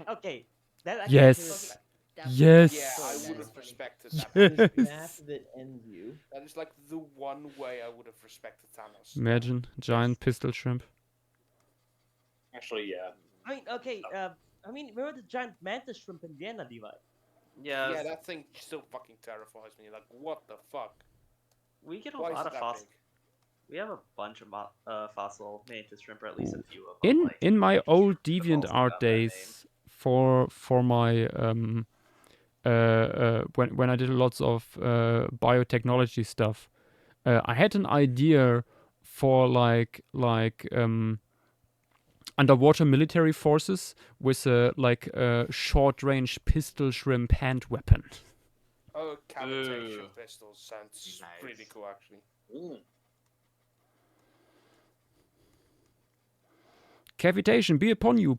Speaker 6: Okay. That actually
Speaker 2: Yes.
Speaker 5: That
Speaker 2: Yes.
Speaker 8: Yeah, I
Speaker 5: That
Speaker 8: would
Speaker 5: is
Speaker 8: have
Speaker 5: funny.
Speaker 8: respected that.
Speaker 2: Yes.
Speaker 10: The map that ends you.
Speaker 8: That is like the one way I would have respected Thanos.
Speaker 2: Imagine giant pistol shrimp.
Speaker 14: Actually, yeah.
Speaker 6: I mean, okay. I mean, remember the giant mantis shrimp in Vienna, Levi?
Speaker 9: Yeah,
Speaker 8: Yeah, that thing still fucking terrifies me. Like, what the fuck?
Speaker 9: we get a
Speaker 8: Why is
Speaker 9: lot
Speaker 8: it
Speaker 9: of
Speaker 8: that
Speaker 9: fossil.
Speaker 8: big?
Speaker 9: We have a bunch of fossil mantis shrimp, or at least a few of them.
Speaker 2: In my old
Speaker 9: have
Speaker 2: deviant
Speaker 9: also
Speaker 2: art
Speaker 9: got that name.
Speaker 2: days, for my when I did lots of biotechnology stuff, I had an idea for like underwater military forces with a short range pistol shrimp hand weapon.
Speaker 8: Oh, cavitation
Speaker 9: Ooh.
Speaker 8: pistols sounds pretty
Speaker 3: Nice.
Speaker 8: cool, actually.
Speaker 14: Mm.
Speaker 2: Cavitation be upon you.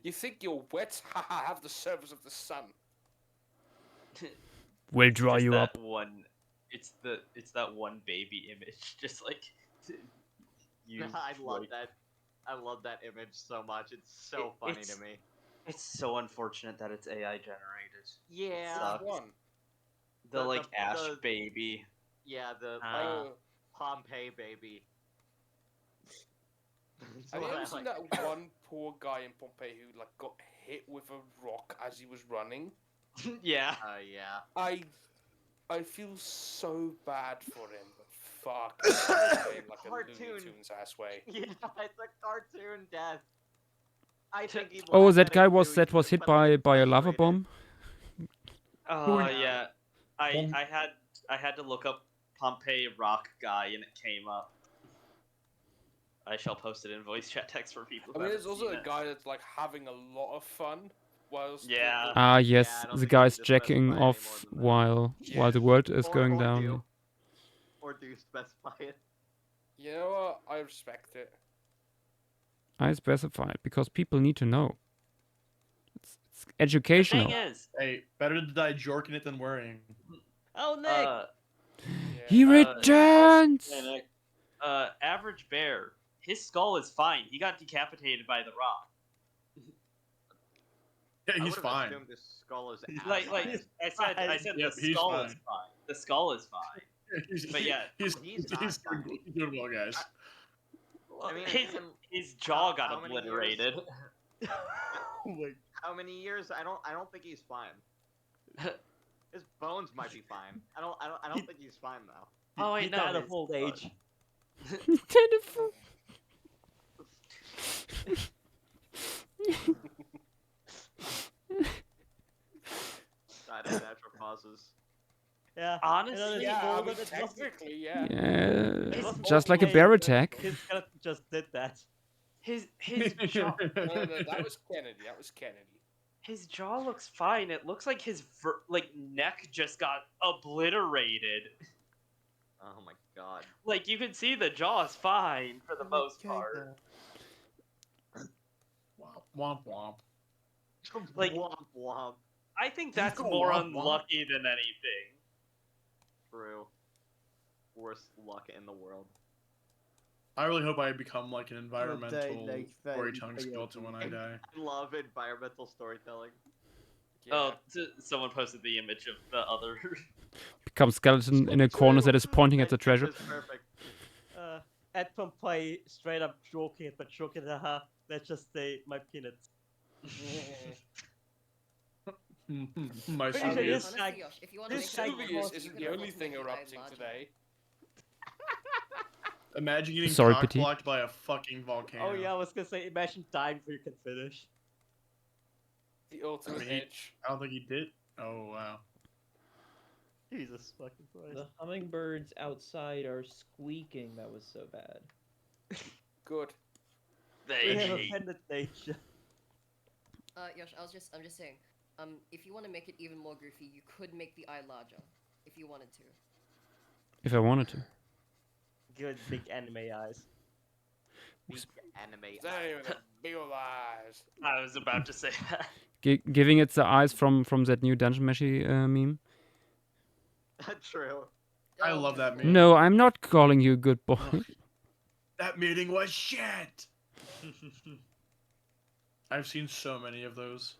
Speaker 8: You think you're wet? Haha, have the surface of the sun.
Speaker 2: We'll dry
Speaker 9: Just
Speaker 2: you
Speaker 9: that
Speaker 2: up.
Speaker 9: one. It's that one baby image, just like.
Speaker 3: I love that. I love that image so much. It's so funny
Speaker 9: it's-
Speaker 3: to me.
Speaker 9: It's so unfortunate that it's AI generated.
Speaker 3: Yeah.
Speaker 9: sucks.
Speaker 8: One.
Speaker 9: The like ash
Speaker 3: the-
Speaker 9: baby.
Speaker 3: Yeah, the
Speaker 9: Ah.
Speaker 3: Pompeii baby. That's
Speaker 8: Have you
Speaker 3: what
Speaker 8: ever
Speaker 3: I
Speaker 8: seen
Speaker 3: like.
Speaker 8: that one poor guy in Pompeii who like got hit with a rock as he was running?
Speaker 9: Yeah.
Speaker 3: Yeah.
Speaker 8: I feel so bad for him, but fuck, he's playing like a Looney
Speaker 3: Cartoon.
Speaker 8: Tunes ass way.
Speaker 3: Yeah, it's a cartoon death. I think he
Speaker 2: Oh,
Speaker 3: laughed
Speaker 2: that
Speaker 3: at
Speaker 2: guy
Speaker 3: it
Speaker 2: was
Speaker 3: too,
Speaker 2: that
Speaker 3: he
Speaker 2: was
Speaker 3: just
Speaker 2: hit
Speaker 3: went,
Speaker 2: by
Speaker 3: like,
Speaker 2: a lava
Speaker 3: speculated.
Speaker 2: bomb.
Speaker 9: Yeah. I had to look up Pompeii rock guy and it came up. I shall post it in voice chat text for people.
Speaker 8: I
Speaker 9: who
Speaker 8: mean, there's
Speaker 9: haven't
Speaker 8: also
Speaker 9: seen
Speaker 8: a
Speaker 9: it.
Speaker 8: guy that's like having a lot of fun whilst.
Speaker 9: Yeah.
Speaker 2: Ah,
Speaker 3: Yeah,
Speaker 2: yes,
Speaker 3: I don't
Speaker 2: the
Speaker 3: think
Speaker 2: guy's
Speaker 3: you need to specify
Speaker 2: jacking
Speaker 3: any more
Speaker 2: off
Speaker 3: than that.
Speaker 2: while the world is
Speaker 3: Or-
Speaker 2: going
Speaker 3: or
Speaker 2: down.
Speaker 3: do. Or do you specify it?
Speaker 8: You know what? I respect it.
Speaker 2: I specify it because people need to know. It's
Speaker 9: The thing
Speaker 2: educational.
Speaker 9: is,
Speaker 15: Hey, better to die jorking it than worrying.
Speaker 6: Oh, Nick!
Speaker 8: Yeah.
Speaker 2: He returns.
Speaker 14: Yeah, Nick.
Speaker 9: average bear, his skull is fine. He got decapitated by the rock.
Speaker 15: Yeah,
Speaker 3: I
Speaker 15: he's
Speaker 3: would've
Speaker 15: fine.
Speaker 3: assumed his skull is
Speaker 9: Like
Speaker 3: asinine.
Speaker 9: I said,
Speaker 15: Yep,
Speaker 9: the
Speaker 15: he's
Speaker 9: skull
Speaker 15: fine.
Speaker 9: is fine. The skull is fine. But yeah,
Speaker 3: he's
Speaker 15: he's
Speaker 3: not
Speaker 15: doing well, guys.
Speaker 3: I mean,
Speaker 9: his jaw
Speaker 3: how
Speaker 9: got
Speaker 3: many years-
Speaker 9: obliterated.
Speaker 3: How many years? I don't think he's fine. His Bones might be fine. I don't think he's fine though.
Speaker 9: Oh
Speaker 6: He
Speaker 9: wait, no,
Speaker 6: died of
Speaker 9: he's-
Speaker 6: old age.
Speaker 3: Died of natural causes.
Speaker 6: Yeah.
Speaker 9: Honestly,
Speaker 8: technically, yeah.
Speaker 2: Yeah, just like a bear attack.
Speaker 6: His skeleton just did that.
Speaker 9: His jaw.
Speaker 8: No, that was Kennedy. That was Kennedy.
Speaker 9: His jaw looks fine. It looks like his neck just got obliterated.
Speaker 3: Oh my god.
Speaker 9: Like you can see the jaw is fine for the most part.
Speaker 15: Womp womp.
Speaker 9: Like
Speaker 3: womp womp.
Speaker 9: I think that's
Speaker 15: Go
Speaker 9: more
Speaker 15: womp womp.
Speaker 9: unlucky than anything.
Speaker 3: True. Worst luck in the world.
Speaker 15: I really hope I become like an
Speaker 13: they,
Speaker 15: environmental
Speaker 13: like,
Speaker 15: storytelling
Speaker 13: very
Speaker 15: skeleton when I die.
Speaker 3: I love environmental storytelling.
Speaker 9: Oh, someone posted the image of the other.
Speaker 2: Become skeleton in a corner that is pointing at the treasure.
Speaker 3: It's perfect.
Speaker 6: Ed Pompeii straight up joking it, but joking, haha, let's just say my peanuts.
Speaker 15: My
Speaker 6: But
Speaker 15: Soviet.
Speaker 6: this
Speaker 5: Honestly,
Speaker 6: guy-
Speaker 5: Yosh, if you want to
Speaker 6: this
Speaker 5: make
Speaker 6: guy
Speaker 5: it
Speaker 8: Vesuvius
Speaker 5: more,
Speaker 8: isn't
Speaker 5: you
Speaker 8: the
Speaker 5: can
Speaker 8: only
Speaker 5: also
Speaker 8: thing
Speaker 5: make the
Speaker 8: erupting
Speaker 5: eye larger.
Speaker 8: today.
Speaker 15: Imagine getting
Speaker 2: Sorry,
Speaker 15: cock
Speaker 2: Petit.
Speaker 15: blocked by a fucking volcano.
Speaker 6: Oh yeah, I was gonna say, imagine dying before you can finish.
Speaker 8: The ultimate edge.
Speaker 15: I don't think he did. Oh wow.
Speaker 6: Jesus fucking Christ.
Speaker 10: The hummingbirds outside are squeaking. That was so bad.
Speaker 8: Good.
Speaker 6: We have offended nature.
Speaker 5: Yosh, I'm just saying, if you want to make it even more goofy, you could make the eye larger, if you wanted to.
Speaker 2: If I wanted to.
Speaker 6: Good big anime eyes.
Speaker 3: Big anime.
Speaker 8: Not even a big old eyes.
Speaker 9: I was about to say that.
Speaker 2: Giving it the eyes from that new Dungeon Meshi meme.
Speaker 3: True.
Speaker 15: I love that meme.
Speaker 2: No, I'm not calling you a good boy.
Speaker 15: That meeting was shit. I've seen so many of those.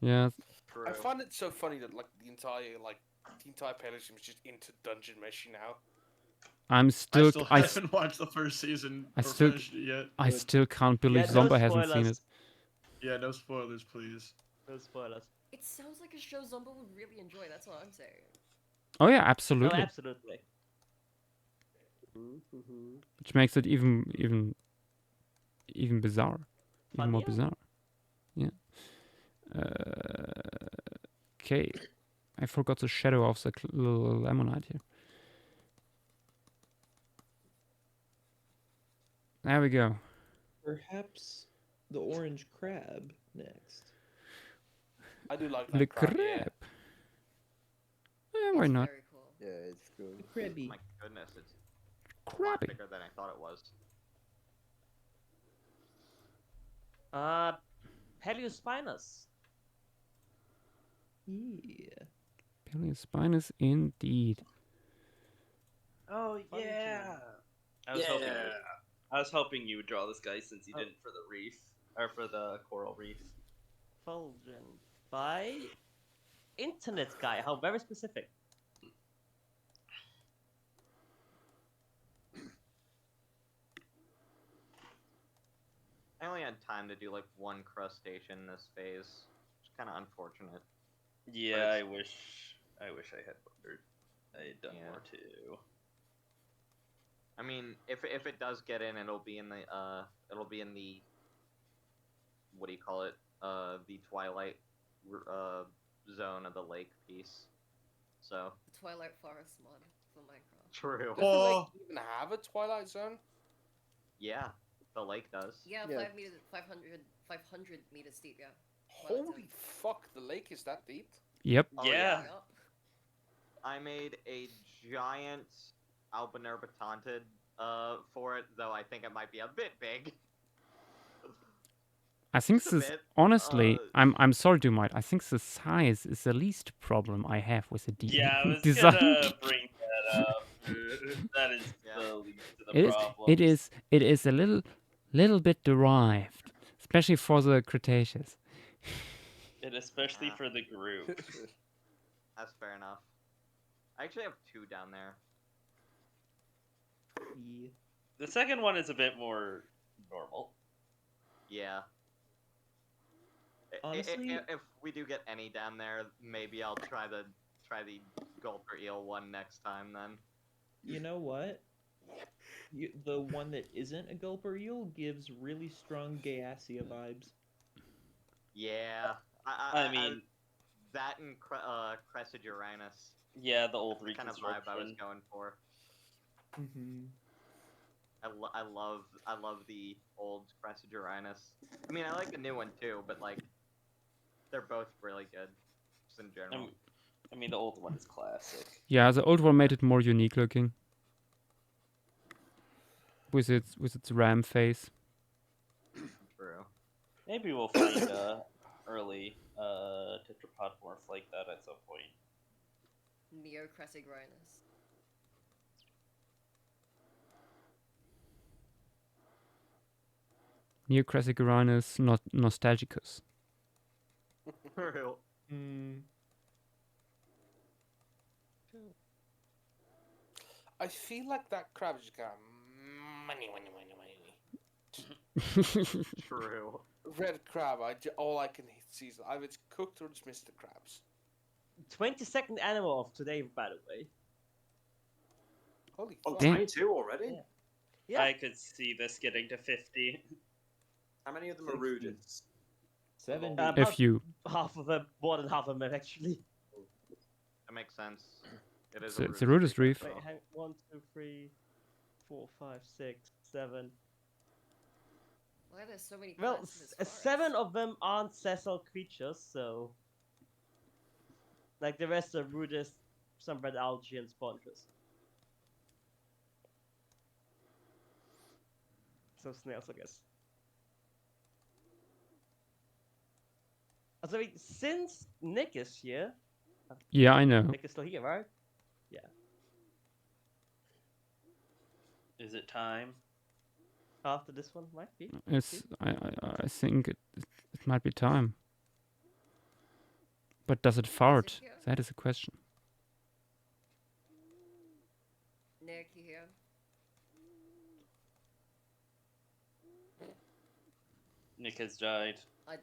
Speaker 2: Yeah.
Speaker 3: True.
Speaker 8: I find it so funny that the entire Pelican was just into Dungeon Meshi now.
Speaker 2: I'm
Speaker 15: I
Speaker 2: still.
Speaker 15: still haven't watched the first season or finished it yet.
Speaker 2: I still can't believe
Speaker 6: Yeah, no
Speaker 2: Zomba hasn't seen it.
Speaker 6: spoilers.
Speaker 15: Yeah, no spoilers, please.
Speaker 6: No spoilers.
Speaker 5: It sounds like a show Zomba would really enjoy, that's all I'm saying.
Speaker 2: Oh yeah,
Speaker 6: No,
Speaker 2: absolutely.
Speaker 6: absolutely.
Speaker 2: Which makes it even bizarre. Even more
Speaker 6: Funnier?
Speaker 2: bizarre. Yeah. Okay. I forgot the shadow of the little Lemonite here. There we go.
Speaker 10: Perhaps the orange crab next.
Speaker 8: I do like
Speaker 2: The
Speaker 8: that
Speaker 2: crab.
Speaker 8: yeah.
Speaker 2: Why not?
Speaker 5: Very cool.
Speaker 13: Yeah, it's cool.
Speaker 10: The crabby.
Speaker 3: My goodness, it's a lot
Speaker 2: Crabby.
Speaker 3: bigger than I thought it was.
Speaker 6: Paleospinus.
Speaker 10: Yeah.
Speaker 2: Paleospinus indeed.
Speaker 9: Oh
Speaker 6: Funny
Speaker 9: yeah.
Speaker 6: tune.
Speaker 9: I was hoping you would draw this guy since you didn't for the reef or for the coral reef.
Speaker 6: Fulgent. By internet guy. How very specific.
Speaker 3: I only had time to do like one crustacean this phase. It's kind of unfortunate.
Speaker 9: Yeah,
Speaker 3: But
Speaker 9: I
Speaker 3: it's-
Speaker 9: wish I had I had done
Speaker 3: Yeah.
Speaker 9: more too.
Speaker 3: I mean, if it does get in, it'll be in the what do you call it? The twilight zone of the lake piece. So
Speaker 5: The Twilight Forest mod for Minecraft.
Speaker 3: true.
Speaker 8: Does the lake even have a Twilight Zone?
Speaker 3: Yeah, the lake does.
Speaker 5: Yeah,
Speaker 13: Yeah.
Speaker 5: 500 meters deep, yeah.
Speaker 8: Holy fuck, the lake is that deep?
Speaker 2: Yep.
Speaker 3: Oh,
Speaker 9: Yeah.
Speaker 5: Yup.
Speaker 3: I made a giant albinerbatontid for it, though I think it might be a bit big.
Speaker 2: I think
Speaker 3: Just a
Speaker 2: this
Speaker 3: bit,
Speaker 2: honestly, I'm sorry, Dumite. I think the size is the least problem I have with the
Speaker 9: Yeah, I was
Speaker 2: design.
Speaker 9: gonna bring that up. That is the least of the
Speaker 2: It is,
Speaker 9: problems.
Speaker 2: it is a little bit derived, especially for the Cretaceous.
Speaker 9: And especially for the group.
Speaker 3: That's fair enough. I actually have two down there.
Speaker 10: Yeah.
Speaker 9: The second one is a bit more normal.
Speaker 3: Yeah.
Speaker 10: Honestly-
Speaker 3: if we do get any down there, maybe I'll try to try the gulper eel one next time then.
Speaker 10: You know what? The one that isn't a gulper eel gives really strong Gaassia vibes.
Speaker 3: Yeah,
Speaker 9: I mean,
Speaker 3: that and Cressidurinus.
Speaker 9: yeah, the old
Speaker 3: kind of vibe I was
Speaker 9: reconstruction.
Speaker 3: going for.
Speaker 10: Mm-hmm.
Speaker 3: I love the old Cressidurinus. I mean, I like the new one too, but like, they're both really good, just in general.
Speaker 9: I mean, the old one is classic.
Speaker 2: Yeah, the old one made it more unique looking. With its ram face.
Speaker 3: True.
Speaker 9: Maybe we'll find early tetrapod morph like that at some point.
Speaker 5: Neocressigrinus.
Speaker 2: Neocressigrinus nostalgicus.
Speaker 3: True.
Speaker 8: I feel like that crab is going money.
Speaker 3: True.
Speaker 8: Red crab. All I can see is either it's cooked or it's Mr. Krabs.
Speaker 6: 22nd animal of today, by the way.
Speaker 8: Holy
Speaker 14: Oh,
Speaker 8: fuck.
Speaker 14: 22 already?
Speaker 6: Yeah.
Speaker 9: I could see this getting to 50.
Speaker 14: How many of them are Rudists?
Speaker 10: 70.
Speaker 2: A few.
Speaker 6: Half of them, more than half of them actually.
Speaker 3: That makes sense. It is
Speaker 2: It's a Rudist reef.
Speaker 6: Wait, hang 1, 2, 3, 4, 5, 6, 7.
Speaker 5: Why are there so many
Speaker 6: Well,
Speaker 5: plants in this forest?
Speaker 6: 7 of them aren't sessile creatures, so like the rest are Rudist, some red algae and sponges. Some snails, I guess. So, I mean, since Nick is here,
Speaker 2: Yeah, I know.
Speaker 6: Nick is still here, right? Yeah.
Speaker 9: Is it time?
Speaker 6: After this one, might be.
Speaker 2: It's I think it might be time. But does it fart? That is a question.
Speaker 5: Nick, you here?
Speaker 9: Nick has died.
Speaker 5: I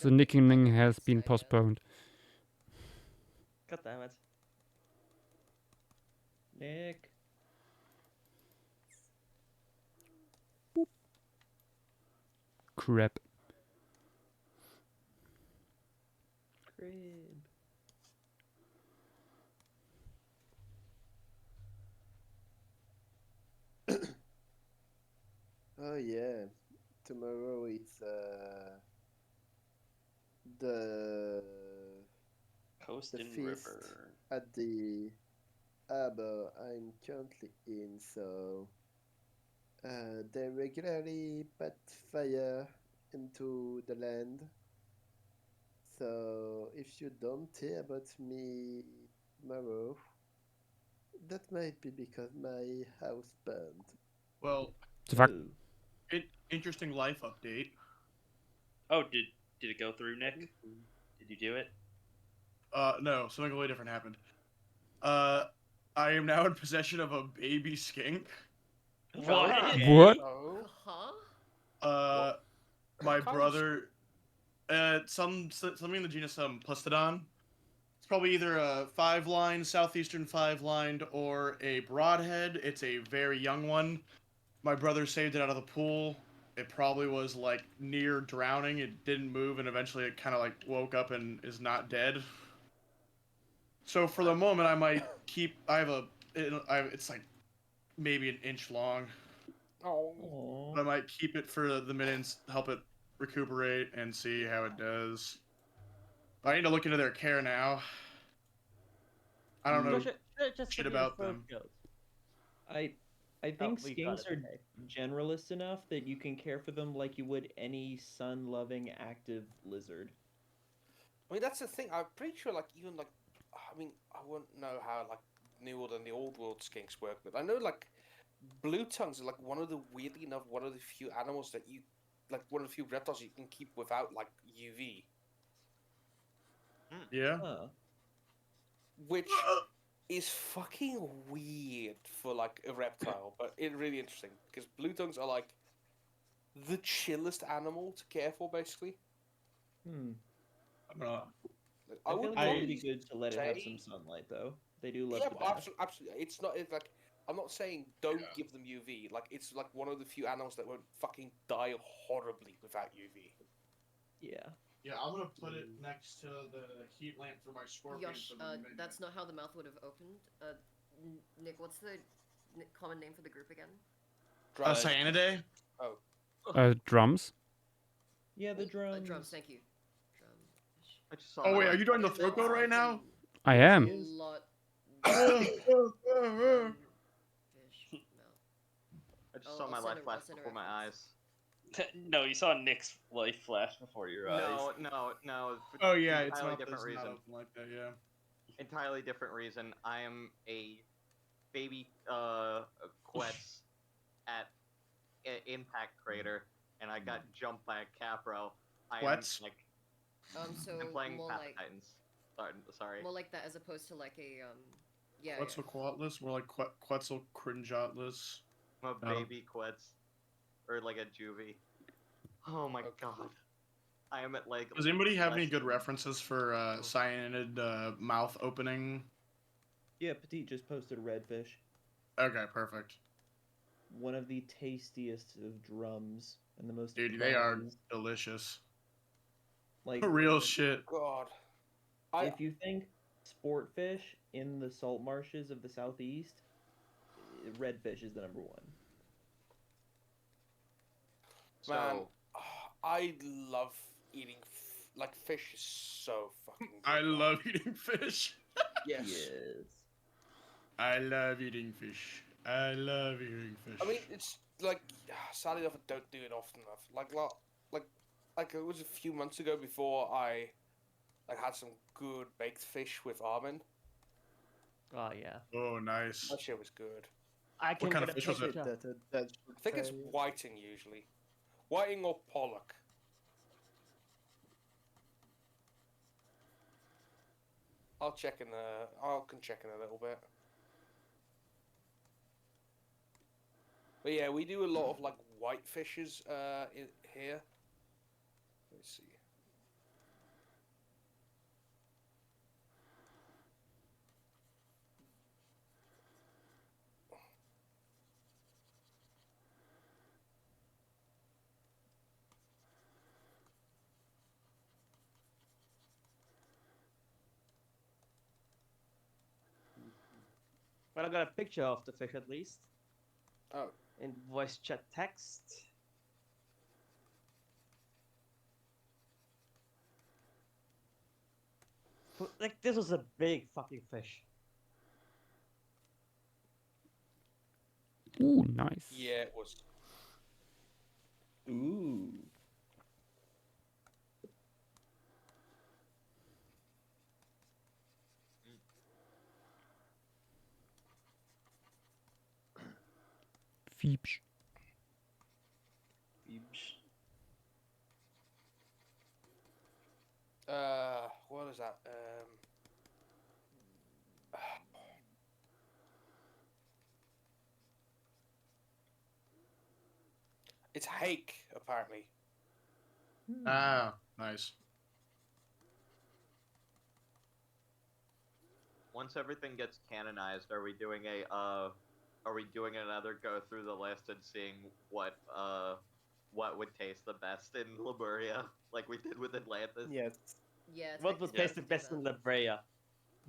Speaker 2: The nicking has been postponed.
Speaker 6: God damn it.
Speaker 10: Nick.
Speaker 2: Crap.
Speaker 10: Crib.
Speaker 13: Oh yeah, tomorrow is the
Speaker 9: Coast and
Speaker 13: feast
Speaker 9: River.
Speaker 13: at the harbor I'm currently in, so they regularly put fire into the land. So if you don't hear about me tomorrow, that might be because my house burned.
Speaker 15: Well,
Speaker 2: The fuck?
Speaker 15: Interesting life update.
Speaker 9: Oh, did it go through, Nick? Did you do it?
Speaker 15: No, something completely different happened. I am now in possession of a baby skink.
Speaker 2: What?
Speaker 5: Huh?
Speaker 15: My brother, something in the genus Plastodon. It's probably either a 5-line, southeastern 5-lined, or a broadhead. It's a very young one. My brother saved it out of the pool. It probably was like near drowning. It didn't move, and eventually it kind of like woke up and is not dead. So for the moment, I might keep. It's like maybe an inch long.
Speaker 8: Oh.
Speaker 15: But I might keep it for the minutes, help it recuperate, and see how it does. But I need to look into their care now. I don't know shit about them.
Speaker 10: I think
Speaker 6: we got
Speaker 10: skinks
Speaker 6: it,
Speaker 10: are
Speaker 6: okay.
Speaker 10: generalist enough that you can care for them like you would any sun-loving active lizard.
Speaker 8: I mean, that's the thing. I'm pretty sure, like, even like, I mean, I wouldn't know how like New World and the Old World skinks work, but I know like blue tongues are like one of the weirdly enough one of the few animals that you like one of the few reptiles you can keep without like UV.
Speaker 15: Yeah.
Speaker 8: Which is fucking weird for like a reptile, but it's really interesting because blue tongues are like the chillest animal to care for, basically.
Speaker 10: Hmm.
Speaker 8: I
Speaker 10: feel
Speaker 8: would
Speaker 10: like it
Speaker 8: probably
Speaker 10: would be good to let it have
Speaker 8: say-
Speaker 10: some sunlight, though. They do love
Speaker 8: Yeah,
Speaker 10: to
Speaker 8: but
Speaker 10: bask.
Speaker 8: absolutely. It's not it's like I'm not saying don't give them UV. Like it's like one of the few animals that won't fucking die horribly without UV.
Speaker 10: Yeah.
Speaker 15: Yeah, I'm gonna put it next to the heat lamp for my scorpion.
Speaker 5: Yosh,
Speaker 15: for the minion.
Speaker 5: that's not how the mouth would have opened. Nick, what's the common name for the group again?
Speaker 15: Cyanidae?
Speaker 8: Oh.
Speaker 2: Drums.
Speaker 10: Yeah, the drums.
Speaker 5: Drums, thank you.
Speaker 3: I just saw
Speaker 15: Oh
Speaker 3: that
Speaker 15: wait,
Speaker 3: one.
Speaker 15: are you doing the throat goat right now?
Speaker 2: I am.
Speaker 3: I just saw my life flash before my eyes.
Speaker 9: No, you saw Nick's life flash before your eyes.
Speaker 3: No.
Speaker 15: Oh yeah, it's
Speaker 3: entirely
Speaker 15: not
Speaker 3: different
Speaker 15: this,
Speaker 3: reason.
Speaker 15: not open like that. Yeah.
Speaker 3: Entirely different reason. I am a baby Quetz at Impact Crater, and I got jumped by a Capro.
Speaker 15: Quetz?
Speaker 5: So
Speaker 3: I'm playing
Speaker 5: more
Speaker 3: Path
Speaker 5: like
Speaker 3: Titans. Sorry.
Speaker 5: more like that as opposed to like a yeah.
Speaker 15: Quetzalcoatlus? We're like Quetzalcringotlus.
Speaker 3: I'm a baby Quetz, or like a juvie. Oh my god. I am at like.
Speaker 15: Does anybody have any good references for cyanid mouth opening?
Speaker 10: Yeah, Petit just posted redfish.
Speaker 15: Okay, perfect.
Speaker 10: One of the tastiest of drums and the most.
Speaker 15: Dude, they are
Speaker 10: prized.
Speaker 15: delicious.
Speaker 10: Like
Speaker 15: Real shit.
Speaker 8: God.
Speaker 10: If you think sportfish in the salt marshes of the southeast, redfish is the number one.
Speaker 8: Man, I love eating like fish is so fucking good.
Speaker 15: I love eating fish.
Speaker 8: Yes.
Speaker 15: I love eating fish. I love eating fish.
Speaker 8: I mean, it's like sadly enough, I don't do it often enough. Like it was a few months ago before I had some good baked fish with Armin.
Speaker 6: Oh yeah.
Speaker 15: Oh, nice.
Speaker 8: That shit was good.
Speaker 6: I can
Speaker 15: What kind
Speaker 6: get
Speaker 15: of fish was it?
Speaker 8: I think it's whiting usually, whiting or pollock. I can check in a little bit. But yeah, we do a lot of like white fishes here. Let's see.
Speaker 6: Well, I got a picture of the fish at least.
Speaker 8: Oh.
Speaker 6: In voice chat text. Like, this was a big fucking fish.
Speaker 2: Ooh, nice.
Speaker 8: Yeah, it was.
Speaker 10: Ooh.
Speaker 2: Phoebes.
Speaker 8: What is that? It's hake, apparently.
Speaker 15: Ah, nice.
Speaker 3: Once everything gets canonized, are we doing another go through the list and seeing what would taste the best in Lemuria, like we did with Atlantis?
Speaker 13: Yes.
Speaker 5: Yeah.
Speaker 6: What would taste the best in Lemuria?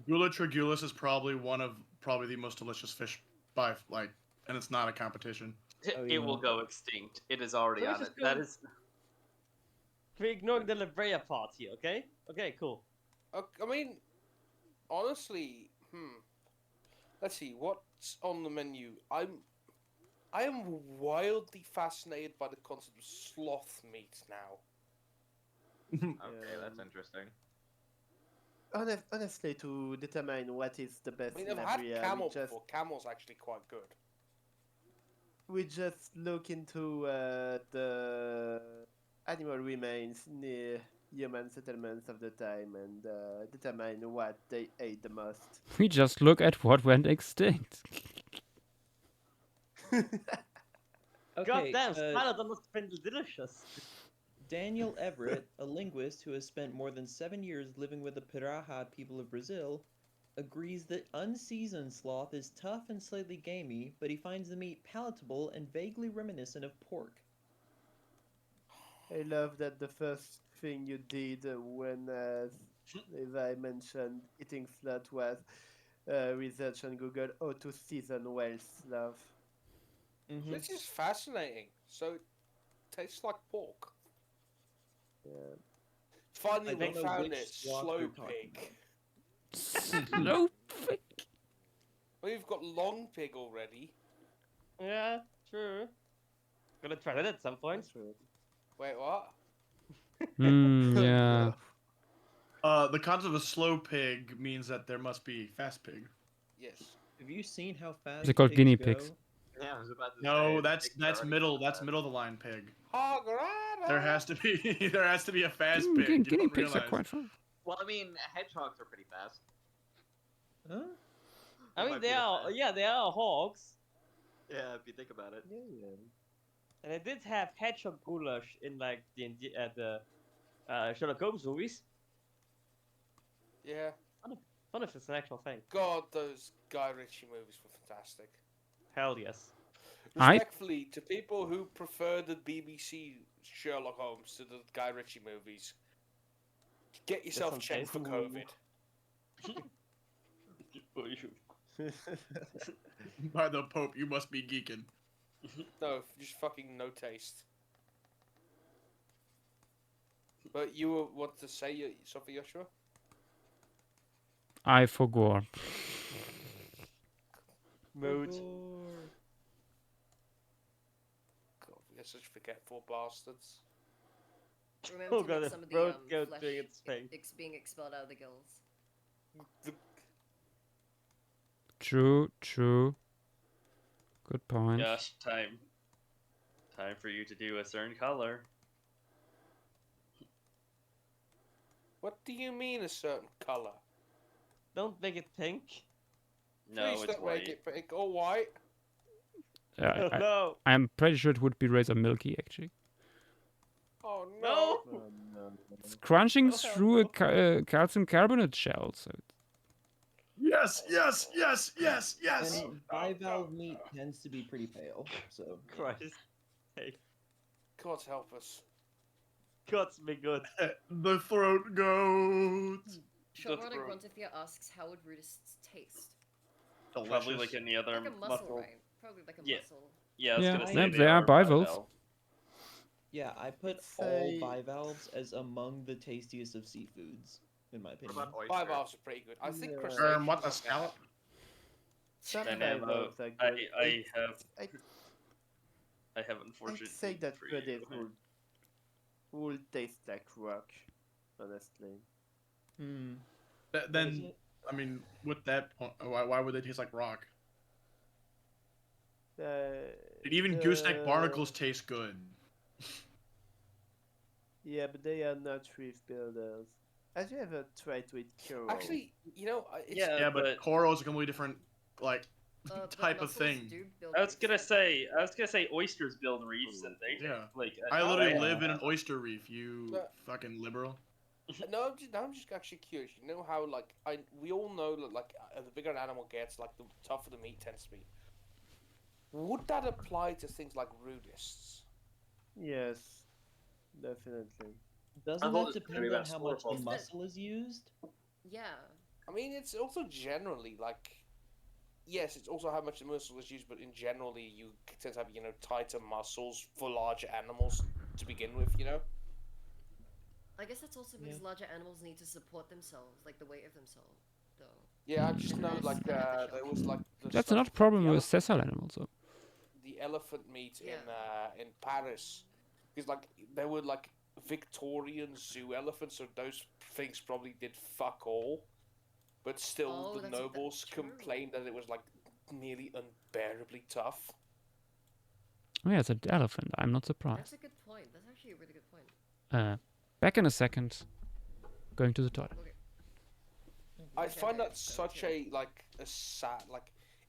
Speaker 15: Gula trigulus is probably the most delicious fish and it's not a competition.
Speaker 9: It will go extinct. It is already
Speaker 6: So we
Speaker 9: on
Speaker 6: just
Speaker 9: it.
Speaker 6: go-
Speaker 9: That is.
Speaker 6: We're ignoring the Lemuria part here, okay? Okay, cool.
Speaker 8: I mean, honestly, let's see what's on the menu. I am wildly fascinated by the concept of sloth meat now.
Speaker 3: Okay, that's interesting.
Speaker 13: Honestly, to determine what is the best
Speaker 8: I mean,
Speaker 13: in
Speaker 8: I've had
Speaker 13: Lemuria,
Speaker 8: camel before. Camel's actually quite good.
Speaker 13: we just look into the animal remains near human settlements of the time and determine what they ate the most.
Speaker 2: We just look at what went extinct.
Speaker 6: God damn, salad must have been delicious.
Speaker 10: Daniel Everett, a linguist who has spent more than 7 years living with the Piraha people of Brazil, agrees that unseasoned sloth is tough and slightly gamey, but he finds the meat palatable and vaguely reminiscent of pork.
Speaker 13: I love that the first thing you did when Levi mentioned eating sloth was research on Google how to season well sloth.
Speaker 8: This is fascinating. So it tastes like pork.
Speaker 13: Yeah.
Speaker 8: Finally,
Speaker 10: I
Speaker 8: we
Speaker 10: don't know
Speaker 8: found
Speaker 10: which
Speaker 8: it.
Speaker 10: sloth
Speaker 8: Slow
Speaker 10: you're talking
Speaker 8: pig.
Speaker 2: Slow pig.
Speaker 8: We've got long pig already.
Speaker 6: Yeah, true. Gonna try that at some point.
Speaker 8: Wait, what?
Speaker 2: Yeah.
Speaker 15: The concept of slow pig means that there must be fast pig.
Speaker 8: Yes.
Speaker 10: Have you seen how fast
Speaker 2: They're called
Speaker 10: pigs
Speaker 2: guinea
Speaker 10: go?
Speaker 2: pigs.
Speaker 3: Yeah, I was about to
Speaker 15: No,
Speaker 3: say.
Speaker 15: that's
Speaker 3: pigs are already
Speaker 15: middle.
Speaker 3: so
Speaker 15: That's
Speaker 3: fast.
Speaker 15: middle of the line pig.
Speaker 8: Hog-rada!
Speaker 15: There has to be there has to be a fast pig.
Speaker 2: Guinea
Speaker 15: You don't
Speaker 2: pigs are
Speaker 15: realize.
Speaker 2: quite fun.
Speaker 3: Well, I mean, hedgehogs are pretty fast.
Speaker 10: Huh?
Speaker 6: I mean,
Speaker 3: might be
Speaker 6: they
Speaker 3: the
Speaker 6: are.
Speaker 3: fast.
Speaker 6: Yeah, they are hogs.
Speaker 3: Yeah, if you think about it.
Speaker 6: And I did have hedgehog goulash in like the Sherlock Holmes movies.
Speaker 8: Yeah.
Speaker 6: Fun if it's an actual thing.
Speaker 8: God, those Guy Ritchie movies were fantastic.
Speaker 6: Hell yes.
Speaker 8: Respectfully, to people who prefer the BBC Sherlock Holmes to the Guy Ritchie movies, get yourself
Speaker 6: sounds
Speaker 8: checked for
Speaker 6: painful.
Speaker 8: COVID.
Speaker 15: By the Pope, you must be geeking.
Speaker 8: No, just fucking no taste. But you want to say something, Joshua?
Speaker 2: I forgot.
Speaker 6: Mood.
Speaker 8: God, we are such forgetful bastards.
Speaker 5: Remember
Speaker 6: Oh
Speaker 5: to
Speaker 6: god,
Speaker 5: make
Speaker 6: the
Speaker 5: some of the
Speaker 6: throat goat
Speaker 5: flesh
Speaker 6: doing its thing.
Speaker 5: being expelled out of the gills.
Speaker 2: True, true. Good point.
Speaker 9: Gosh, time for you to do a certain color.
Speaker 8: What do you mean a certain color?
Speaker 6: Don't make it pink.
Speaker 9: No,
Speaker 8: Please
Speaker 9: it's
Speaker 8: don't
Speaker 9: white.
Speaker 8: make it pink or white.
Speaker 6: No.
Speaker 2: I'm pretty sure it would be razor milky, actually.
Speaker 8: Oh
Speaker 6: No.
Speaker 8: no!
Speaker 2: It's crunching
Speaker 6: Oh, hell
Speaker 2: through a calcium carbonate shell, so
Speaker 15: Yes, yes, yes, yes, yes.
Speaker 10: And bivalve meat tends to be pretty pale, so.
Speaker 6: Christ. Hey,
Speaker 8: God help us.
Speaker 6: God's me good.
Speaker 15: The throat goat.
Speaker 5: Shortrunner Gruntifia asks, how would Rudists taste?
Speaker 9: Probably like any other
Speaker 5: Like a mussel, right? Probably like a mussel.
Speaker 9: Yeah, I was gonna say
Speaker 2: they are bivalves.
Speaker 9: bivalve.
Speaker 10: Yeah, I put
Speaker 13: It's
Speaker 10: all
Speaker 13: a-
Speaker 10: bivalves as among the tastiest of seafoods, in my opinion.
Speaker 8: Bivalves are pretty good. I think
Speaker 13: Yeah.
Speaker 8: crustaceans
Speaker 15: What the
Speaker 8: are
Speaker 15: scallop?
Speaker 13: Some
Speaker 9: Dynamo.
Speaker 13: bivalves are good.
Speaker 9: I have
Speaker 13: I'd
Speaker 9: unfortunately.
Speaker 13: say that
Speaker 9: for
Speaker 13: Rudist
Speaker 9: you.
Speaker 13: would taste like rock, honestly.
Speaker 15: Then, I mean, with that point, why would they taste like rock? Even gooseneck barnacles taste good.
Speaker 13: Yeah, but they are not reef builders. Have you ever tried to eat coral?
Speaker 8: Actually, you know, it's,
Speaker 15: Yeah, but coral is a completely different like
Speaker 5: But
Speaker 15: type of
Speaker 5: mussels
Speaker 15: thing.
Speaker 5: do build
Speaker 9: I was
Speaker 5: reefs.
Speaker 9: gonna say oysters build reefs and they
Speaker 15: Yeah.
Speaker 9: like.
Speaker 15: I literally
Speaker 9: yeah.
Speaker 15: live in an oyster reef. You
Speaker 8: But-
Speaker 15: fucking liberal.
Speaker 8: No, I'm just actually curious. You know how like we all know that like the bigger an animal gets, like the tougher the meat tends to be. Would that apply to things like rudists?
Speaker 13: Yes, definitely.
Speaker 10: Doesn't
Speaker 14: thought
Speaker 10: that
Speaker 14: it was gonna
Speaker 10: depend
Speaker 14: be
Speaker 10: on
Speaker 14: about
Speaker 10: how much the
Speaker 14: sauropods.
Speaker 10: muscle is used?
Speaker 5: Yeah.
Speaker 8: I mean, it's also generally like, yes, it's also how much the muscle is used, but in generally you tend to have tighter muscles for larger animals to begin with.
Speaker 5: I guess that's also because larger animals need to support themselves, like the weight of themselves, though.
Speaker 8: Yeah, I just know like there was like the
Speaker 2: that's
Speaker 8: stuff
Speaker 2: another
Speaker 8: with,
Speaker 2: problem
Speaker 8: the
Speaker 2: with
Speaker 8: elephant-
Speaker 2: sessile animals. So.
Speaker 8: the elephant meat in Paris, because like there were like Victorian zoo elephants, so those things probably did fuck all, but still the nobles complained that it was like nearly unbearably tough.
Speaker 2: Oh yeah, it's an elephant. I'm not surprised.
Speaker 5: That's a good point. That's actually a really good point.
Speaker 2: Back in a second. Going to the toilet.
Speaker 5: Okay.
Speaker 8: I find that such a sad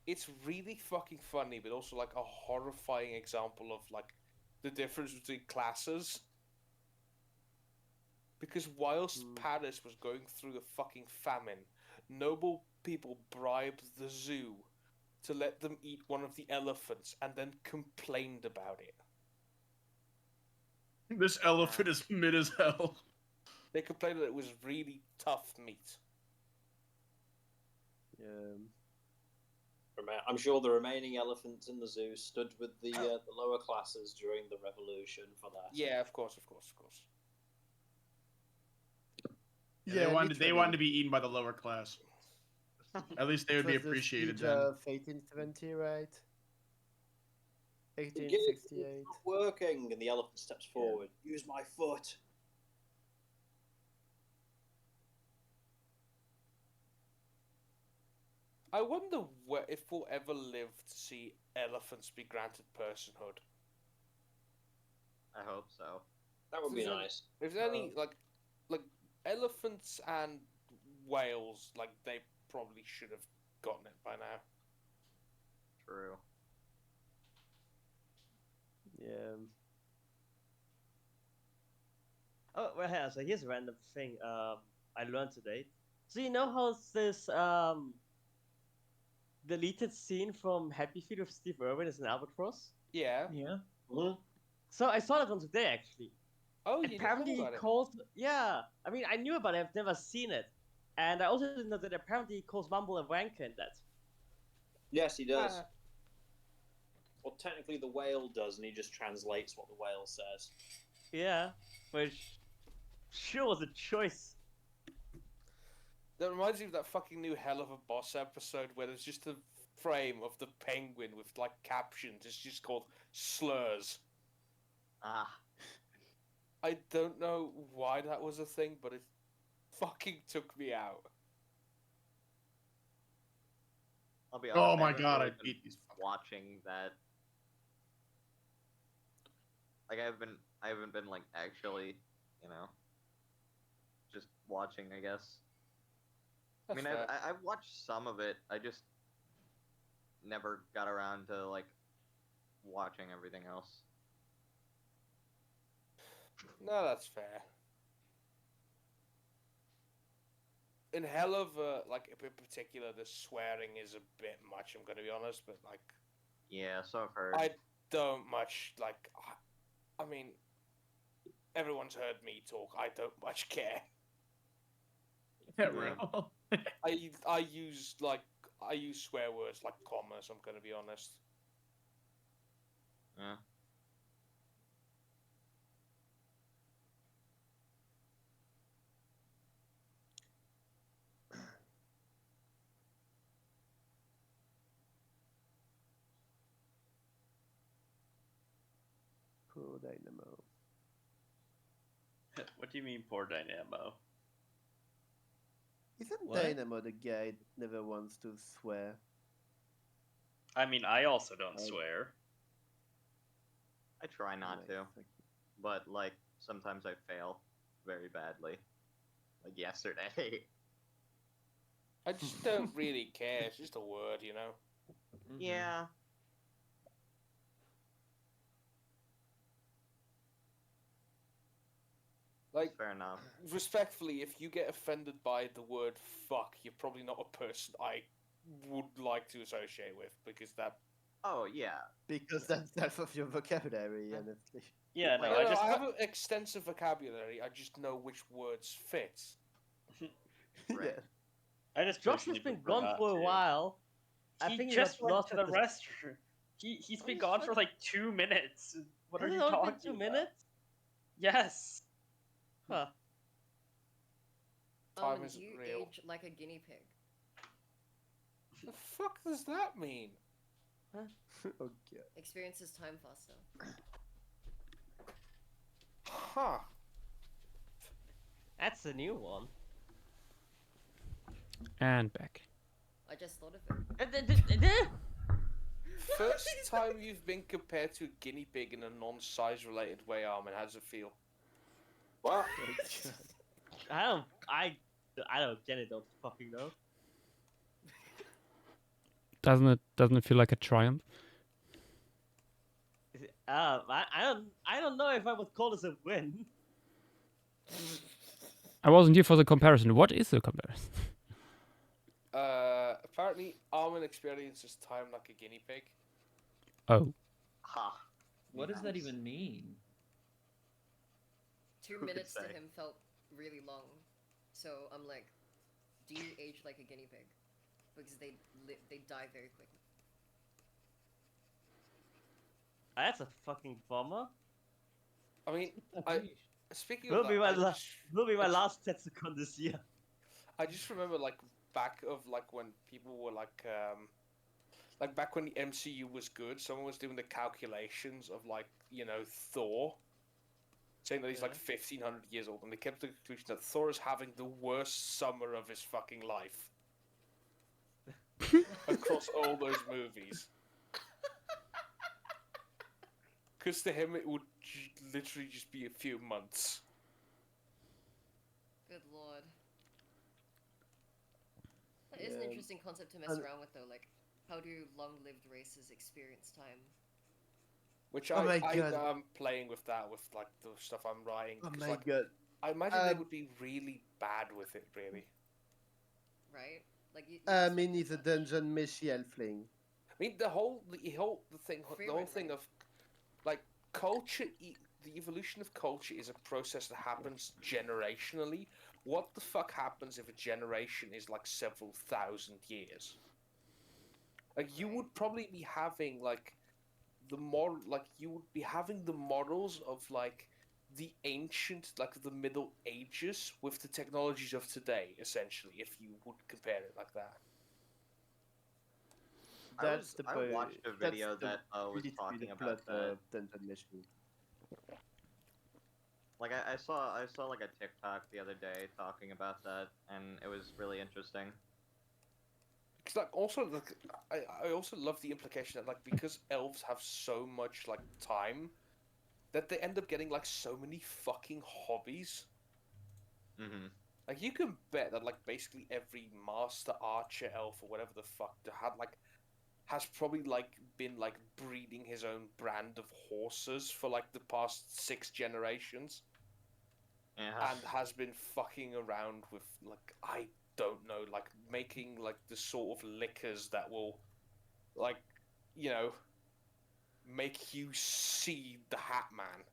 Speaker 8: it's really fucking funny, but also like a horrifying example of like the difference between classes. Because whilst Paris was going through a fucking famine, noble people bribed the zoo to let them eat one of the elephants and then complained about it.
Speaker 15: This elephant is mid as hell.
Speaker 8: They complained that it was really tough meat.
Speaker 14: I'm sure the remaining elephants in the zoo stood with the lower classes during the revolution for that.
Speaker 8: Yeah, of course.
Speaker 15: Yeah, they wanted to be eaten by the lower class. At least they would be appreciated then.
Speaker 13: 1870, right?
Speaker 14: It's
Speaker 13: 1868.
Speaker 14: not working, and the elephant steps forward. Use my foot.
Speaker 8: I wonder if we'll ever live to see elephants be granted personhood.
Speaker 3: I hope so.
Speaker 14: That would be nice.
Speaker 8: If there's any like elephants and whales, like they probably should have gotten it by now.
Speaker 3: True.
Speaker 6: Yeah. Oh, well, yeah, so here's a random thing I learned today. So you know how this deleted scene from Happy Feet with Steve Irwin is an albatross?
Speaker 8: Yeah.
Speaker 10: Yeah.
Speaker 6: So I saw that one today, actually.
Speaker 8: Oh, you
Speaker 6: apparently
Speaker 8: didn't know
Speaker 6: he
Speaker 8: about it?
Speaker 6: calls. Yeah, I mean, I knew about it. I've never seen it, and I also didn't know that apparently he calls Mumble a wanker in that.
Speaker 14: Yes, he does. Well, technically the whale does, and he just translates what the whale says.
Speaker 6: Yeah, which sure was a choice.
Speaker 8: That reminds me of that fucking new Hell of a Boss episode where there's just a frame of the penguin with like captions. It's just called slurs.
Speaker 3: Ah.
Speaker 8: I don't know why that was a thing, but it fucking took me out.
Speaker 3: I'll be
Speaker 15: Oh
Speaker 3: honest,
Speaker 15: my
Speaker 3: haven't
Speaker 15: god,
Speaker 3: really
Speaker 15: I beat these.
Speaker 3: watching that. Like I haven't been like actually, just watching. I guess.
Speaker 8: That's
Speaker 3: I mean,
Speaker 8: fair.
Speaker 3: I've watched some of it. I just never got around to like watching everything else.
Speaker 8: No, that's fair. In Hell of like in particular, the swearing is a bit much. I'm gonna be honest, but like,
Speaker 3: Yeah, so I've heard.
Speaker 8: I don't much like. I mean, everyone's heard me talk. I don't much care.
Speaker 15: Yeah, real.
Speaker 8: I use swear words like commas. I'm gonna be honest.
Speaker 3: Yeah.
Speaker 13: Poor Dynamo.
Speaker 9: What do you mean, poor Dynamo?
Speaker 13: Isn't
Speaker 9: What?
Speaker 13: Dynamo the guy that never wants to swear?
Speaker 9: I mean, I also don't swear.
Speaker 3: I try not to, but like sometimes I fail very badly. Like yesterday.
Speaker 8: I just don't really care. It's just a word, you know.
Speaker 3: Yeah.
Speaker 8: Like,
Speaker 3: fair enough.
Speaker 8: Respectfully, if you get offended by the word fuck, you're probably not a person I would like to associate with, because that...
Speaker 3: Oh, yeah.
Speaker 13: Because that's half of your vocabulary, honestly.
Speaker 9: Yeah, no,
Speaker 8: I have an extensive vocabulary, I just know which words fit.
Speaker 3: Right.
Speaker 13: Yeah.
Speaker 9: I just
Speaker 6: Josh has been gone for a while. I
Speaker 9: He
Speaker 6: think
Speaker 9: just went
Speaker 6: lost
Speaker 9: to the
Speaker 6: at
Speaker 9: restroom. He's been gone for like 2 minutes. What are
Speaker 6: Has
Speaker 9: you
Speaker 6: it only
Speaker 9: talking
Speaker 6: been 2
Speaker 9: about?
Speaker 6: minutes?
Speaker 9: Yes.
Speaker 6: Huh.
Speaker 8: Time
Speaker 5: Do
Speaker 8: isn't
Speaker 5: you
Speaker 8: real.
Speaker 5: age like a guinea pig?
Speaker 8: The fuck does that mean?
Speaker 13: Okay.
Speaker 5: Experiences time faster.
Speaker 8: Huh.
Speaker 6: That's a new one.
Speaker 2: And back.
Speaker 5: I just thought of it.
Speaker 8: First time you've been compared to a guinea pig in a non-size related way, Armin, how does it feel?
Speaker 14: What?
Speaker 6: I don't get it. Don't fucking know.
Speaker 2: Doesn't it feel like a triumph?
Speaker 6: I don't know if I would call this a win.
Speaker 2: I wasn't here for the comparison. What is the comparison?
Speaker 8: Apparently, Armin experiences time like a guinea pig.
Speaker 2: Oh.
Speaker 3: Ha.
Speaker 10: What does that even mean?
Speaker 5: 2 minutes to him felt really long, so I'm like, do you age like a guinea pig? Because they die very quickly.
Speaker 6: That's a fucking bummer.
Speaker 8: I mean, speaking
Speaker 6: will
Speaker 8: of
Speaker 6: be
Speaker 8: that,
Speaker 6: will be my last Tetsucon this year.
Speaker 8: I just remember like back of like when people were like back when the MCU was good, someone was doing the calculations of like, you know, Thor, saying that he's like 1,500 years old, and they kept the conclusion that Thor is having the worst summer of his fucking life across all those movies. Because to him it would literally just be a few months.
Speaker 5: Good lord. That is an interesting concept to mess around with, though. Like, how do long-lived races experience time?
Speaker 8: Which I'm playing with that with like the stuff I'm writing.
Speaker 13: Oh my
Speaker 8: like,
Speaker 13: god!
Speaker 8: I imagine they would be really bad with it, really.
Speaker 5: Right? Like
Speaker 13: I mean, he's a dungeon Michiel fling.
Speaker 8: I mean, the whole thing of like culture. The evolution of culture is a process that happens generationally. What the fuck happens if a generation is like several thousand years? Like you would probably be having like you would be having the models of like the ancient, like the Middle Ages with the technologies of today, essentially, if you would compare it like that.
Speaker 3: I watched a video that was talking about that.
Speaker 13: Dungeon mission.
Speaker 3: Like I saw like a TikTok the other day talking about that, and it was really interesting.
Speaker 8: Because like also like I also love the implication that like because elves have so much like time, that they end up getting like so many fucking hobbies.
Speaker 3: Mm-hmm.
Speaker 8: Like you can bet that like basically every master archer elf or whatever the fuck has probably like been like breeding his own brand of horses for like the past 6 generations.
Speaker 3: Yeah.
Speaker 8: And has been fucking around with like I don't know, like making like the sort of liquors that will like, you know, make you see the Hat Man.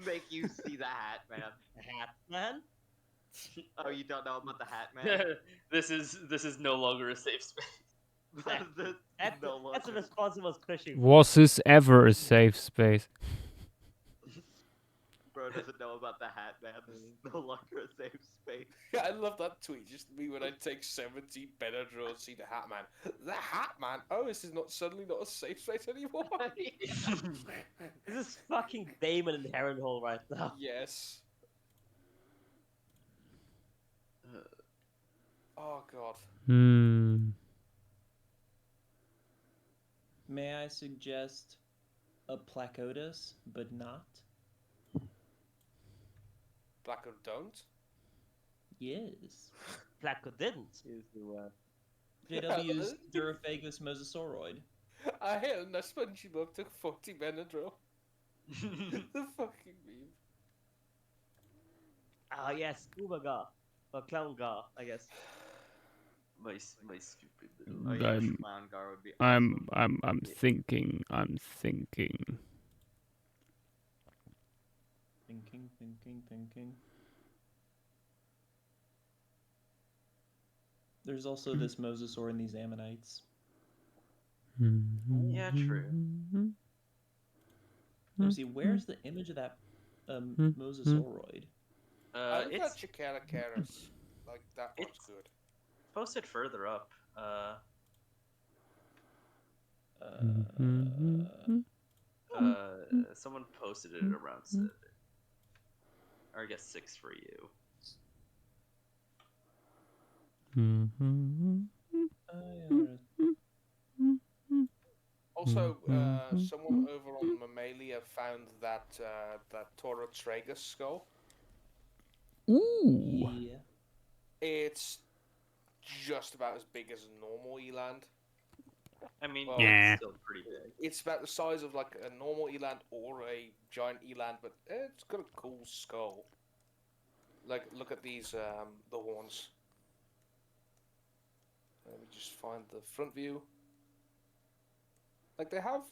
Speaker 3: Make you see the Hat Man.
Speaker 6: The Hat Man?
Speaker 3: Oh, you don't know about the Hat Man?
Speaker 9: This is no longer a safe space.
Speaker 6: That's a responsible pushing.
Speaker 2: Was this ever a safe space?
Speaker 3: Bro doesn't know about the Hat Man. This is no longer a safe space.
Speaker 8: Yeah, I love that tweet. Just me when I take 70 Benadryl and see the Hat Man. The Hat Man? Oh, this is suddenly not a safe space anymore?
Speaker 6: This is fucking Damon in Harrenhal right now.
Speaker 8: Yes. Oh god.
Speaker 10: May I suggest a Placotus, but not?
Speaker 8: Blacko don't?
Speaker 10: Yes.
Speaker 6: Placco didn't.
Speaker 10: JW's Duraphagus mosasauroid.
Speaker 8: I hate that SpongeBob took 40 Benadryl. The fucking meme.
Speaker 6: Ah yes, Scuba Gar. Or Clown Gar, I guess.
Speaker 9: My stupid
Speaker 3: Oh, yeah, Clown Gar would be
Speaker 2: I'm
Speaker 3: awesome.
Speaker 2: thinking.
Speaker 10: Thinking. There's also this mosasaur in these ammonites.
Speaker 9: Yeah, true.
Speaker 10: Let's see, where's the image of that mosasauroid?
Speaker 8: I look
Speaker 9: It's
Speaker 8: at Chicaracaris. Like, that one's good.
Speaker 9: posted further up. Someone posted it around 7. Or I guess 6 for you.
Speaker 8: Also, someone over on Mammalia found that Torotragus skull.
Speaker 2: Ooh.
Speaker 10: Yeah.
Speaker 8: It's just about as big as a normal eland.
Speaker 9: I mean,
Speaker 8: Well,
Speaker 9: it's still pretty big.
Speaker 8: It's about the size of like a normal eland or a giant eland, but it's got a cool skull. Like, look at these, the horns. Let me just find the front view. Like, they have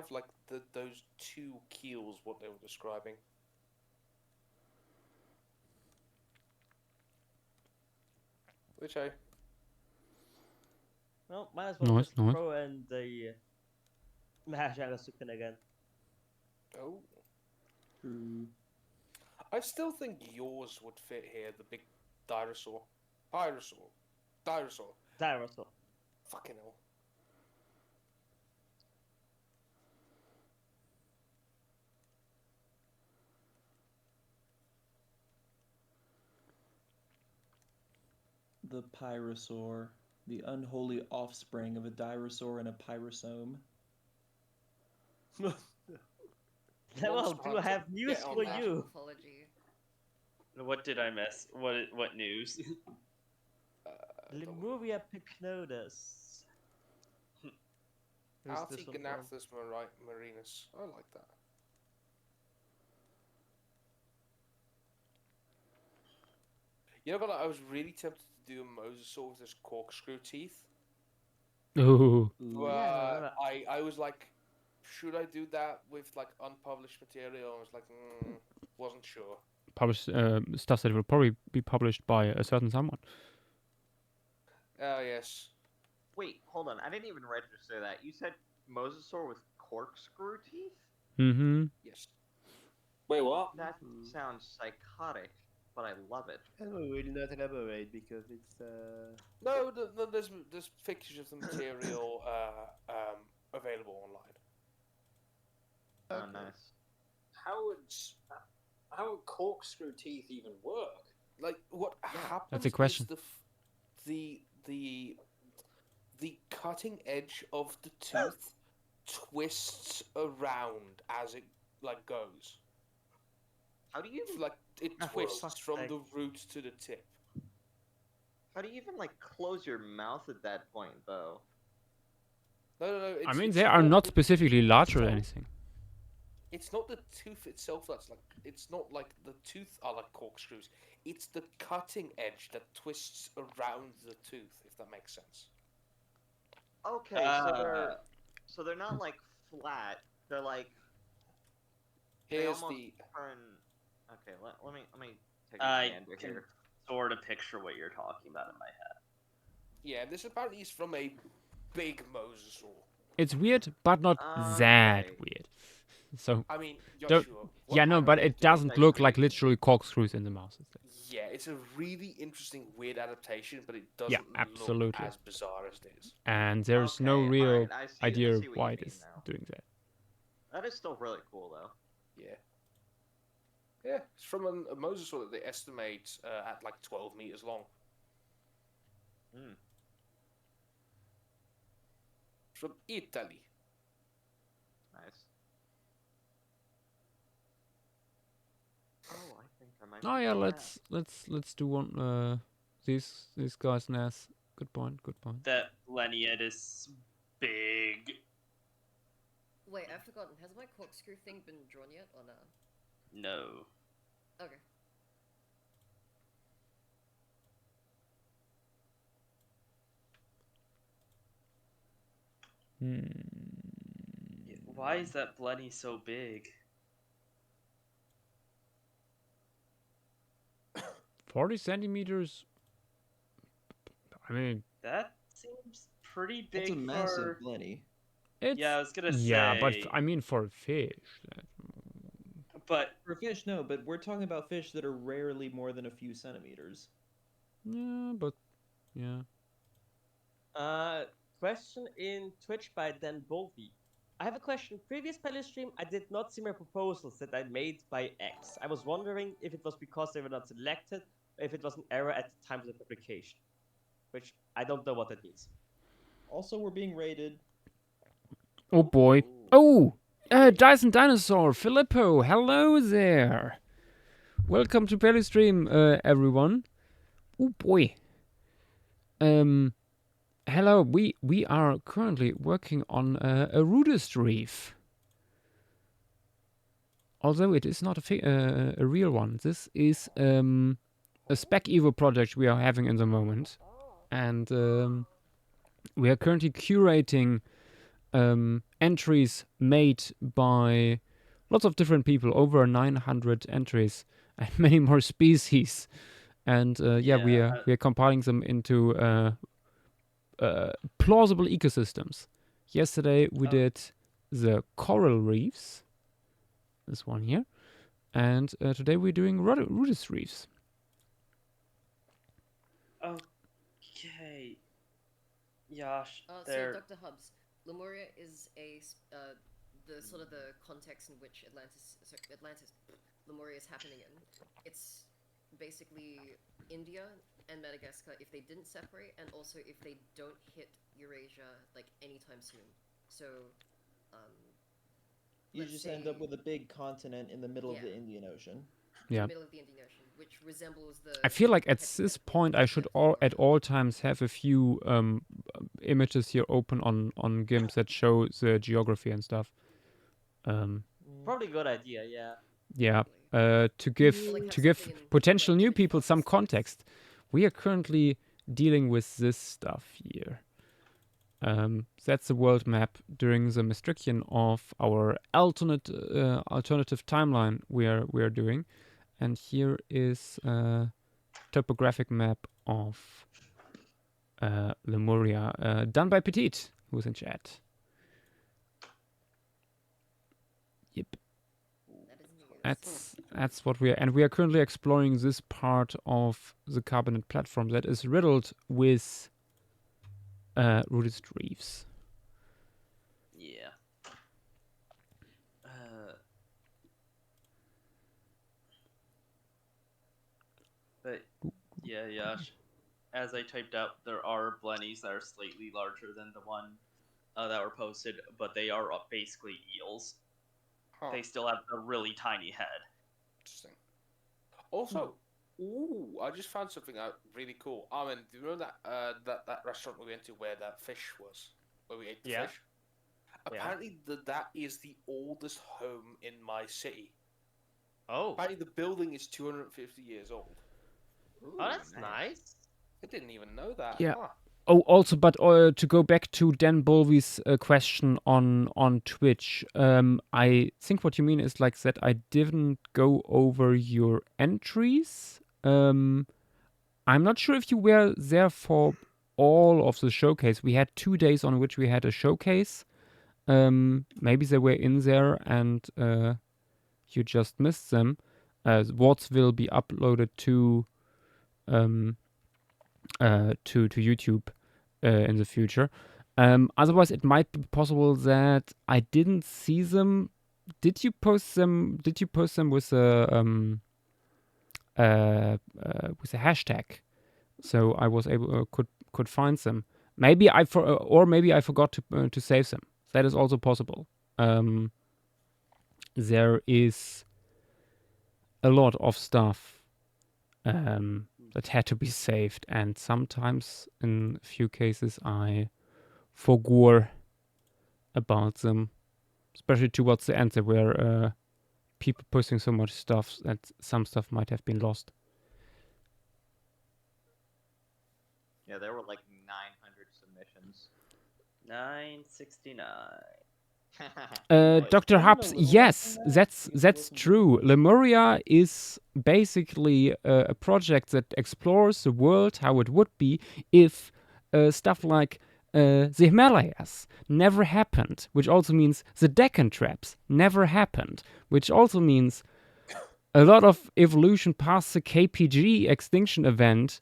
Speaker 8: like those two keels, what they were describing. Which I...
Speaker 6: Well, might as well
Speaker 2: Nice,
Speaker 6: just
Speaker 2: nice.
Speaker 6: throw in the Mahajagasukan again.
Speaker 8: Oh.
Speaker 10: True.
Speaker 8: I still think yours would fit here, the big dinosaur. Pyrosaur. Dinosaur.
Speaker 6: Dinosaur.
Speaker 8: Fucking hell.
Speaker 10: The pyrosaur, the unholy offspring of a dirosaur and a pyrosome.
Speaker 6: Well, do I have news for you?
Speaker 9: What did I miss? What news?
Speaker 6: Lemuria Pycnotus.
Speaker 8: Altiganathus marinus. I like that. You know what? I was really tempted to do a mosasaur with his corkscrew teeth.
Speaker 2: Ooh.
Speaker 8: But I was like, should I do that with like unpublished material? I was like, wasn't sure.
Speaker 2: Published stuff that will probably be published by a certain someone.
Speaker 8: Oh, yes.
Speaker 3: Wait, hold on. I didn't even register that. You said mosasaur with corkscrew teeth?
Speaker 2: Mm-hmm.
Speaker 8: Yes.
Speaker 14: Wait, what?
Speaker 3: That sounds psychotic, but I love it.
Speaker 13: And we will not elaborate because it's
Speaker 8: No, there's pictures of the material available online.
Speaker 3: Oh, nice.
Speaker 14: How would corkscrew teeth even work?
Speaker 8: Like, what happens?
Speaker 2: That's a question.
Speaker 8: Is the cutting edge of the tooth twists around as it like goes.
Speaker 3: How do you
Speaker 8: like it twists from the root to the tip?
Speaker 3: How do you even like close your mouth at that point, though?
Speaker 8: No.
Speaker 2: I mean, they are not specifically large or anything.
Speaker 8: It's not the tooth itself that's like. It's not like the tooth are like corkscrews. It's the cutting edge that twists around the tooth, if that makes sense.
Speaker 3: Okay, so they're not like flat. They're like.
Speaker 8: Here's
Speaker 3: they
Speaker 8: the.
Speaker 3: Turn... Okay, let me take a
Speaker 9: I
Speaker 3: gander
Speaker 9: can
Speaker 3: here.
Speaker 9: sort of picture what you're talking about in my head.
Speaker 8: Yeah, this apparently is from a big mosasaur.
Speaker 2: It's weird, but not that weird. So.
Speaker 8: I mean,
Speaker 2: yeah, no, but it doesn't look like literally corkscrews in the mouth.
Speaker 8: Yeah, it's a really interesting, weird adaptation, but it doesn't
Speaker 2: absolutely.
Speaker 8: look as bizarre as it is.
Speaker 2: And there's no real idea why it is doing that.
Speaker 3: That is still really cool, though.
Speaker 8: Yeah. Yeah, it's from a mosasaur that they estimate at like 12 meters long. From Italy.
Speaker 3: Nice. Oh, I think I might.
Speaker 2: Oh yeah, let's do one. These guys' NAS. Good point.
Speaker 9: That Leniad is big.
Speaker 5: Wait, I've forgotten. Has my corkscrew thing been drawn yet, or no?
Speaker 9: No.
Speaker 5: Okay.
Speaker 9: Why is that Blenny so big?
Speaker 2: 40 centimeters. I mean,
Speaker 9: that seems pretty big.
Speaker 10: That's a massive
Speaker 9: for...
Speaker 10: Blenny.
Speaker 9: Yeah, I was gonna say.
Speaker 2: Yeah, but I mean for a fish.
Speaker 9: But
Speaker 10: for fish, no. But we're talking about fish that are rarely more than a few centimeters.
Speaker 2: Yeah, but yeah.
Speaker 6: Question in Twitch by Dan Bolby. I have a question. Previous Palace stream, I did not see my proposals that I made by X. I was wondering if it was because they were not selected, or if it was an error at the time of the publication. Which I don't know what that means.
Speaker 10: Also, we're being rated.
Speaker 2: Oh boy. Oh! Dyson Dinosaur, Filippo, hello there. Welcome to Palace stream, everyone. Oh boy. Hello, we are currently working on a Rudist reef. although it is not a real one. This is a spec evo project we are having in the moment, and we are currently curating entries made by lots of different people, over 900 entries, and many more species. And we are compiling them into plausible ecosystems. Yesterday we did the coral reefs, this one here, and today we're doing Rudist reefs.
Speaker 9: Okay. Yash,
Speaker 5: So Dr. Hubbs, Lemuria is the sort of the context in which Lemuria is happening in. It's basically India and Madagascar if they didn't separate, and also if they don't hit Eurasia like anytime soon. So
Speaker 7: you just end up with a big continent in the middle of the Indian Ocean.
Speaker 5: In the middle of the Indian Ocean, which resembles the.
Speaker 2: I feel like at this point I should at all times have a few images here open on GIMPs that show the geography and stuff.
Speaker 6: Probably a good idea, yeah.
Speaker 2: Yeah, to give potential new people some context. We are currently dealing with this stuff here. That's the world map during the Maastrichtian of our alternative timeline we are doing, and here is a topographic map of Lemuria, done by Petit, who's in chat. Yep. That's what we are, and we are currently exploring this part of the Carbonate platform that is riddled with Rudist reefs.
Speaker 9: Yeah. But yeah, Yash. As I typed out, there are blennies that are slightly larger than the one that were posted, but they are basically eels.
Speaker 8: Huh.
Speaker 9: They still have a really tiny head.
Speaker 8: Interesting. Also, I just found something out really cool. Armin, do you remember that restaurant we went to where that fish was? Where we ate the fish? Apparently, that is the oldest home in my city.
Speaker 6: Oh.
Speaker 8: Apparently, the building is 250 years old.
Speaker 6: Ooh, oh, that's nice.
Speaker 8: I didn't even know that.
Speaker 2: Yeah.
Speaker 8: Huh.
Speaker 2: Oh, also, but to go back to Dan Bolvy's question on Twitch, I think what you mean is like that I didn't go over your entries. I'm not sure if you were there for all of the showcase. We had 2 days on which we had a showcase. Maybe they were in there and you just missed them. What will be uploaded to YouTube in the future. Otherwise, it might be possible that I didn't see them. Did you post them? Did you post them with a hashtag? So I was able could find them. Maybe maybe I forgot to save them. That is also possible. There is a lot of stuff that had to be saved, and sometimes in a few cases I forgot about them, especially towards the end. There were people posting so much stuff that some stuff might have been lost.
Speaker 3: Yeah, there were like 900 submissions.
Speaker 9: 969.
Speaker 2: Dr. Hubs, yes, that's true. Lemuria is basically a project that explores the world how it would be if stuff like the Himalayas never happened, which also means the Deccan traps never happened, which also means a lot of evolution past the KPG extinction event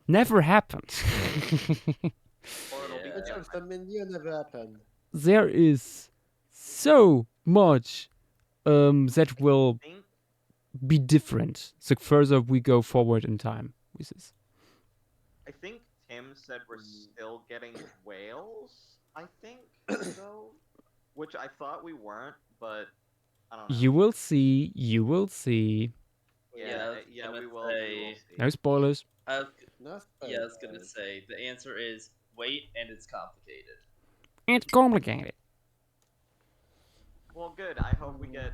Speaker 2: never happened.
Speaker 13: Which of them never happened?
Speaker 2: There is so much that will be different the further we go forward in time with this.
Speaker 3: I think Tim said we're still getting whales, I think, though, which I thought we weren't, but I don't know.
Speaker 2: You will see. You will see.
Speaker 3: Yeah, we will.
Speaker 2: No spoilers.
Speaker 9: I was gonna say the answer is wait, and it's complicated.
Speaker 2: It's complicated.
Speaker 3: Well, good. I hope we get.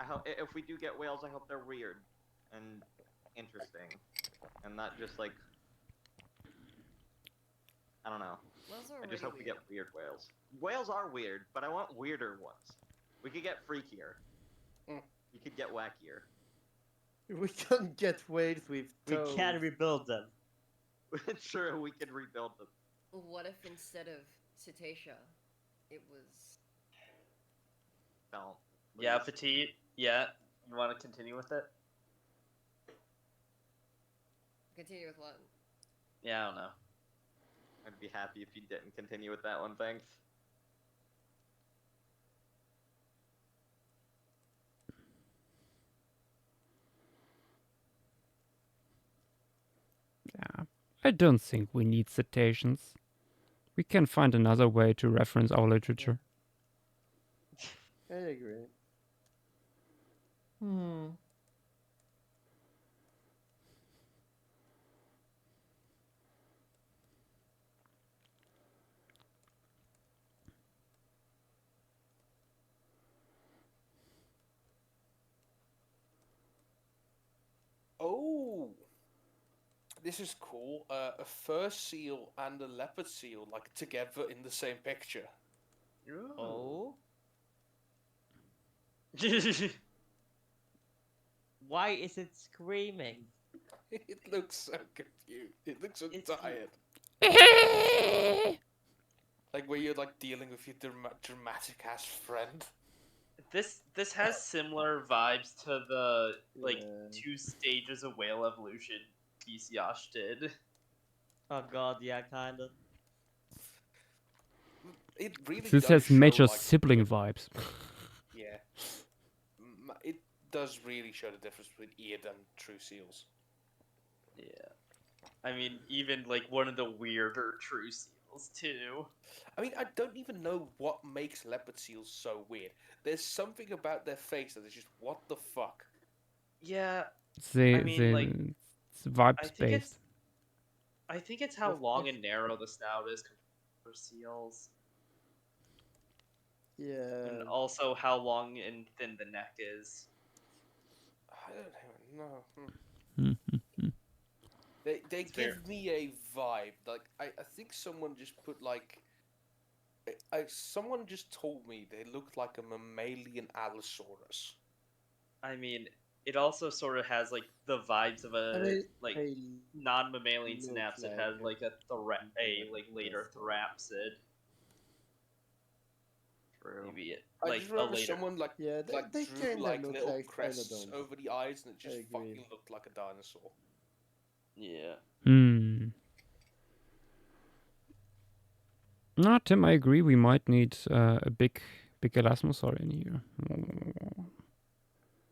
Speaker 3: I hope if we do get whales, I hope they're weird and interesting, and not just like I don't know.
Speaker 5: Whales are
Speaker 3: I just
Speaker 5: already
Speaker 3: hope we get weird whales. Whales are weird, but I want weirder ones. We could get freakier. You could get wackier.
Speaker 13: We can't get whales with
Speaker 6: We
Speaker 13: toes.
Speaker 6: can rebuild them.
Speaker 3: Sure, we can rebuild them.
Speaker 5: What if instead of cetacea, it was...
Speaker 3: No.
Speaker 9: Yeah, petite. Yeah. You want to continue with it?
Speaker 5: Continue with what?
Speaker 9: Yeah, I don't know.
Speaker 3: I'd be happy if you didn't continue with that one, thanks.
Speaker 2: Yeah, I don't think we need citations. We can find another way to reference our literature.
Speaker 13: I agree.
Speaker 8: Oh, this is cool. A fur seal and a leopard seal, like, together in the same picture.
Speaker 6: Oh. Why is it screaming?
Speaker 8: It looks so confused. It looks so tired. Like where you're like dealing with your dramatic ass friend.
Speaker 9: This has similar vibes to the like 2 stages of whale evolution Yosh did.
Speaker 6: Oh god, yeah, kinda.
Speaker 8: It really
Speaker 2: This
Speaker 8: does
Speaker 2: has
Speaker 8: show,
Speaker 2: major
Speaker 8: like,
Speaker 2: sibling vibes.
Speaker 8: Yeah. It does really show the difference between eared and true seals.
Speaker 9: Yeah. I mean, even like one of the weirder true seals too.
Speaker 8: I mean, I don't even know what makes leopard seals so weird. There's something about their face that is just, what the fuck?
Speaker 9: Yeah.
Speaker 2: They,
Speaker 9: I mean, like,
Speaker 2: it's vibes based.
Speaker 9: I think it's how long and narrow the snout is for seals.
Speaker 13: Yeah.
Speaker 9: And also how long and thin the neck is.
Speaker 8: I don't even know. They give me a vibe. Like I think someone just put like someone just told me they looked like a mammalian Allosaurus.
Speaker 9: I mean, it also sort of has like the vibes of a non-mammalian synapse. It has like a later thrapsid.
Speaker 3: True.
Speaker 9: Maybe it
Speaker 8: I
Speaker 9: like
Speaker 8: just
Speaker 9: a
Speaker 8: remember
Speaker 9: later.
Speaker 8: someone like
Speaker 13: they
Speaker 8: drew
Speaker 13: kinda
Speaker 8: like
Speaker 13: look
Speaker 8: little
Speaker 13: like
Speaker 8: crests
Speaker 13: Pteranodons.
Speaker 8: over the eyes, and it just
Speaker 13: agree.
Speaker 8: fucking looked like a dinosaur.
Speaker 9: Yeah.
Speaker 2: No, Tim, I agree. We might need a big Elasmosaur in here.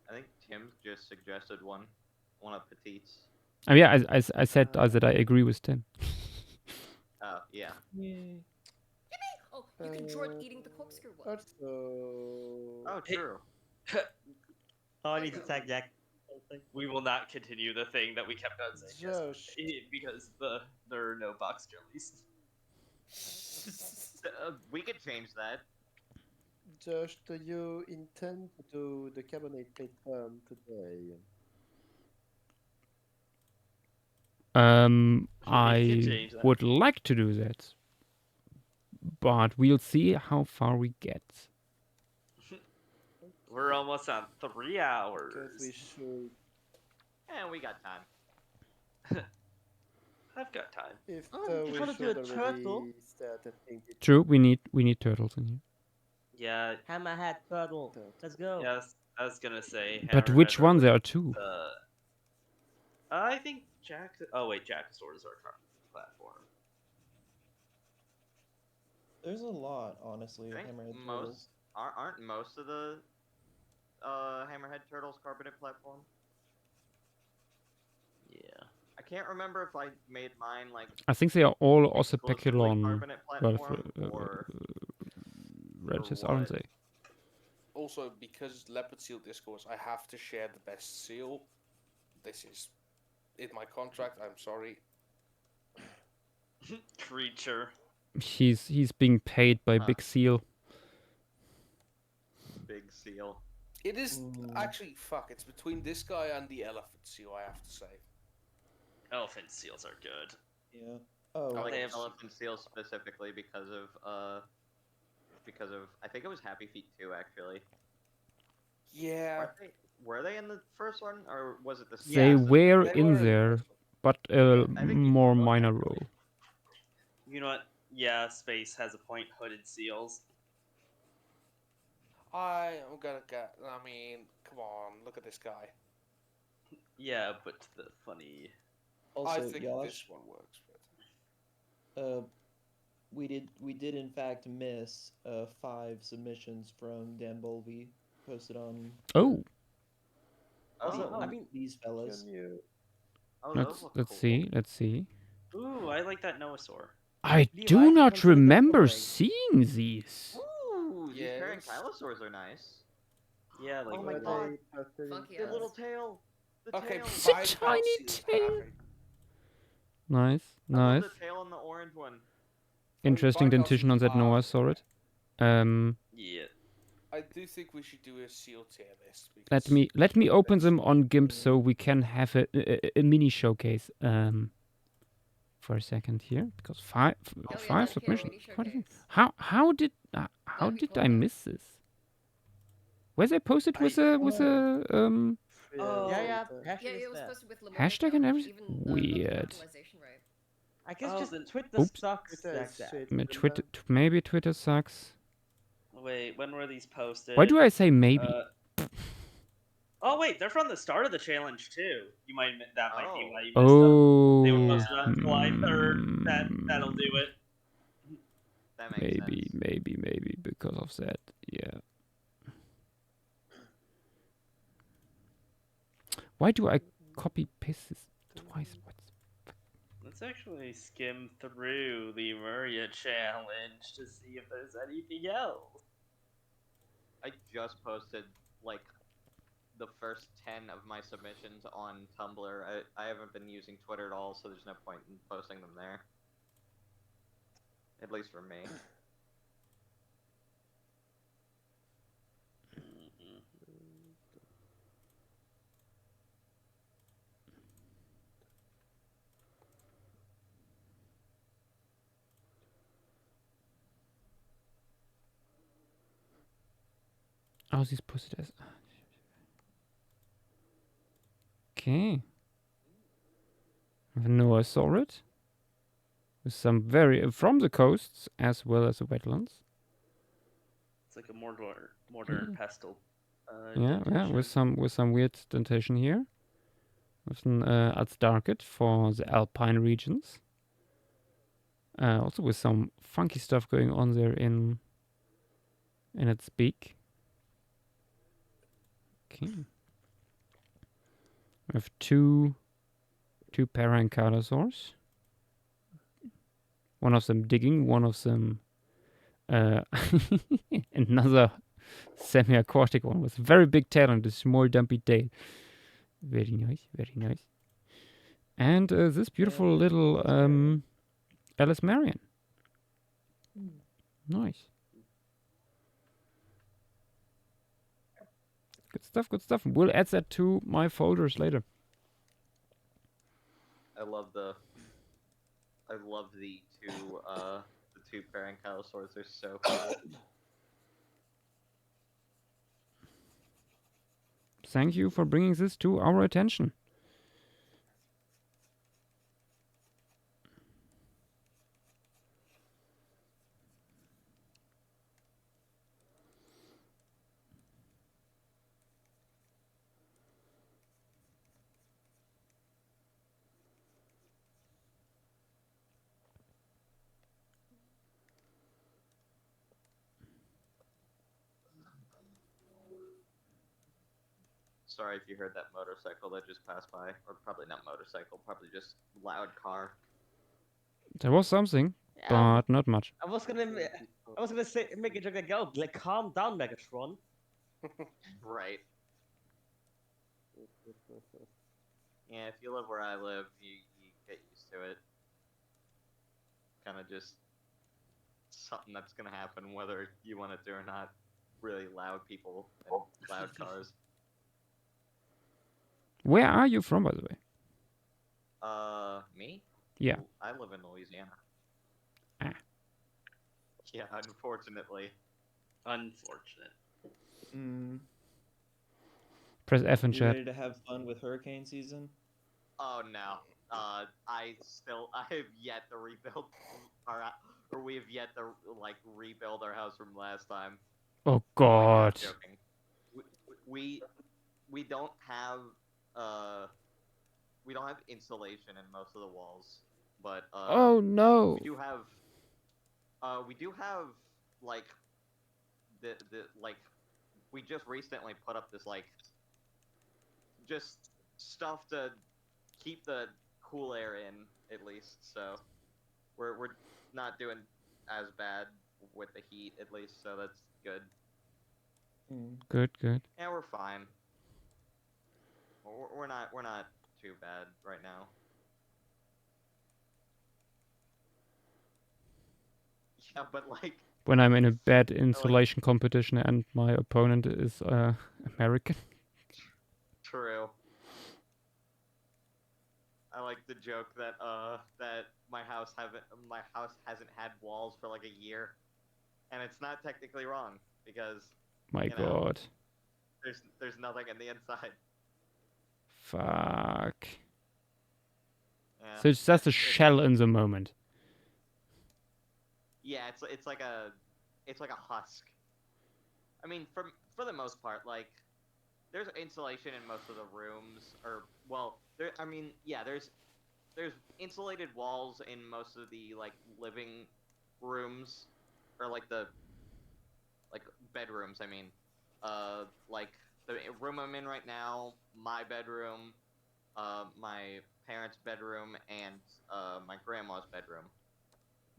Speaker 3: I think Tim just suggested one of Petite's.
Speaker 2: Oh yeah, I said that I agree with Tim.
Speaker 3: Oh yeah.
Speaker 5: Oh, you can draw it eating the corkscrew one.
Speaker 3: Oh, true.
Speaker 6: Oh, I need to tag Jack.
Speaker 9: We will not continue the thing that we kept on saying yesterday because there are no box jellies.
Speaker 3: We could change that.
Speaker 13: Josh, do you intend to do the Carbonate plate farm today?
Speaker 2: I would like to do that, but we'll see how far we get.
Speaker 9: We're almost on 3 hours.
Speaker 13: Because we should.
Speaker 3: And we got time.
Speaker 9: I've got time.
Speaker 13: If
Speaker 6: you
Speaker 13: we
Speaker 6: wanna do
Speaker 13: should
Speaker 6: a turtle?
Speaker 13: already start, I think it.
Speaker 2: True, we need turtles in here.
Speaker 9: Yeah.
Speaker 6: Hammerhead turtle. Let's go.
Speaker 9: Yes, I was gonna say.
Speaker 2: But which
Speaker 9: Hammerhead
Speaker 2: one?
Speaker 9: or
Speaker 2: There are two.
Speaker 9: I think Oh wait, Jackosaurs are platform.
Speaker 10: There's a lot, honestly, of
Speaker 3: I think
Speaker 10: hammerhead turtles.
Speaker 3: aren't most of the hammerhead turtles carbonate platform?
Speaker 9: Yeah.
Speaker 3: I can't remember if I made mine like.
Speaker 2: I think they are all
Speaker 3: exclusively
Speaker 2: Ossipeculon
Speaker 3: carbonate platform or
Speaker 2: relatives,
Speaker 3: what?
Speaker 2: aren't they?
Speaker 8: Also, because leopard seal discourse, I have to share the best seal. This is in my contract. I'm sorry.
Speaker 9: Creature.
Speaker 2: He's being paid by Big Seal.
Speaker 3: Big Seal.
Speaker 8: It is actually fuck. It's between this guy and the elephant seal. I have to say.
Speaker 9: Elephant seals are good.
Speaker 10: Yeah.
Speaker 3: I
Speaker 10: Oh,
Speaker 3: like
Speaker 9: They have-
Speaker 3: elephant seals specifically because of I think it was Happy Feet 2 actually.
Speaker 8: Yeah.
Speaker 3: Were they in the first one or was it the second?
Speaker 2: They were
Speaker 8: they
Speaker 2: in
Speaker 8: were in the
Speaker 2: there,
Speaker 8: first
Speaker 2: but a
Speaker 3: I think you
Speaker 2: more
Speaker 3: both
Speaker 2: minor
Speaker 3: actually.
Speaker 2: role.
Speaker 9: You know what? Yeah, space has a point. Hooded seals.
Speaker 8: I am gonna get. I mean, come on, look at this guy.
Speaker 9: Yeah, but the funny.
Speaker 10: also,
Speaker 8: I think
Speaker 10: Yosh,
Speaker 8: this one works better.
Speaker 10: we did in fact miss 5 submissions from Dan Bolvey posted on
Speaker 2: Oh,
Speaker 6: Also,
Speaker 3: Oh,
Speaker 6: I mean,
Speaker 10: these fellas.
Speaker 3: oh, those look
Speaker 2: let's
Speaker 3: cool.
Speaker 2: see. Let's see.
Speaker 9: Ooh, I like that Noasaur.
Speaker 2: I
Speaker 6: Levi,
Speaker 2: do not
Speaker 6: consider the
Speaker 2: remember
Speaker 6: following.
Speaker 2: seeing these.
Speaker 3: Ooh, these
Speaker 8: Yes.
Speaker 3: parankylosaurs are nice.
Speaker 9: Yeah, like
Speaker 3: Oh my
Speaker 9: what?
Speaker 3: god,
Speaker 5: Funky
Speaker 3: the
Speaker 5: ass.
Speaker 3: little tail. The
Speaker 8: Okay,
Speaker 3: tail.
Speaker 2: It's a
Speaker 8: five
Speaker 2: tiny
Speaker 8: seals
Speaker 2: tail.
Speaker 8: have it.
Speaker 2: Nice,
Speaker 3: I love
Speaker 2: nice.
Speaker 3: the tail and the orange one.
Speaker 2: Interesting
Speaker 8: Five
Speaker 2: dentition on that
Speaker 8: seals
Speaker 2: Noah
Speaker 8: have it.
Speaker 2: Saurid.
Speaker 9: Yeah.
Speaker 8: I do think we should do a seal tier list. Because
Speaker 2: Let me open
Speaker 8: that's-
Speaker 2: them on GIMP so we can have a mini showcase. For a second here, because five
Speaker 5: yeah,
Speaker 2: five
Speaker 5: okay,
Speaker 2: submissions.
Speaker 5: mini
Speaker 2: Quite a few.
Speaker 5: showcase.
Speaker 2: How did
Speaker 5: That'd be cool,
Speaker 2: I
Speaker 5: though.
Speaker 2: miss this? Were they posted with a
Speaker 9: Oh.
Speaker 6: Yeah,
Speaker 5: Yeah,
Speaker 6: hashtag is
Speaker 5: it was
Speaker 6: there.
Speaker 5: posted with Lemuria
Speaker 2: hashtag and
Speaker 5: count,
Speaker 2: everything?
Speaker 5: even the
Speaker 2: Weird.
Speaker 5: localization right.
Speaker 6: I guess
Speaker 9: Oh,
Speaker 6: just
Speaker 9: then-
Speaker 6: Twitter
Speaker 2: Oops.
Speaker 6: sucks like that.
Speaker 2: Twitter? Maybe Twitter sucks.
Speaker 9: Wait, when were these posted?
Speaker 2: Why do I say maybe?
Speaker 9: Oh wait, they're from the start of the challenge too. You might that might be
Speaker 3: Oh.
Speaker 9: why you missed them. They were
Speaker 2: Oh,
Speaker 9: posted on July 3rd. That'll do it.
Speaker 3: That makes sense.
Speaker 2: maybe because of that. Yeah. Why do I copy paste this twice?
Speaker 9: Let's actually skim through the Lemuria challenge to see if there's anything else.
Speaker 3: I just posted like the first 10 of my submissions on Tumblr. I haven't been using Twitter at all, so there's no point in posting them there. At least for me.
Speaker 2: Oh, these posted as. Okay. Noah Saurid. With some very from the coasts as well as the wetlands.
Speaker 9: It's like a modern pestle.
Speaker 2: Yeah, with some weird dentation here. With an als darket for the alpine regions. Also with some funky stuff going on there in its beak. Okay. We have two parankylosaurs. One of them digging, one of them another semi-aquatic one with a very big tail and a small dumpy tail. Very nice, very nice. And this beautiful little Alice Marion. Nice. Good stuff, good stuff. We'll add that to my folders later.
Speaker 3: I love the two parankylosaurs. They're so cool.
Speaker 2: Thank you for bringing this to our attention.
Speaker 3: Sorry if you heard that motorcycle that just passed by, or probably not motorcycle, probably just loud car.
Speaker 2: There was something,
Speaker 6: Yeah.
Speaker 2: but not much.
Speaker 6: I was gonna say make a joke like, oh, like calm down, Megatron.
Speaker 3: Right. Yeah, if you live where I live, you get used to it. Kind of just something that's gonna happen whether you want it to or not. really loud people and loud cars.
Speaker 2: Where are you from, by the way?
Speaker 3: Me?
Speaker 2: Yeah.
Speaker 3: I live in Louisiana.
Speaker 2: Ah.
Speaker 3: Yeah, unfortunately.
Speaker 9: Unfortunate.
Speaker 2: Press F in
Speaker 10: You
Speaker 2: chat.
Speaker 10: ready to have fun with hurricane season?
Speaker 3: Oh no. I have yet to rebuild or we have yet to like rebuild our house from last time.
Speaker 2: Oh
Speaker 3: No, I'm
Speaker 2: God.
Speaker 3: not joking. We don't have insulation in most of the walls, but
Speaker 2: Oh no.
Speaker 3: we do have like the like we just recently put up this like just stuff to keep the cool air in at least, so we're not doing as bad with the heat at least, so that's good.
Speaker 2: Good.
Speaker 3: Yeah, we're fine. We're not too bad right now. Yeah, but like
Speaker 2: When I'm in a bad insulation competition and my opponent is American.
Speaker 3: True. I like the joke that that my house hasn't had walls for like a year, and it's not technically wrong because
Speaker 2: My God.
Speaker 3: there's nothing in the inside.
Speaker 2: Fuck.
Speaker 3: Yeah.
Speaker 2: So it's just a shell in the moment.
Speaker 3: Yeah, it's like a husk. I mean, for the most part, like there's insulation in most of the rooms, or well, there's insulated walls in most of the like living rooms, or like the bedrooms. I mean, like the room I'm in right now, my bedroom, my parents' bedroom, and my grandma's bedroom.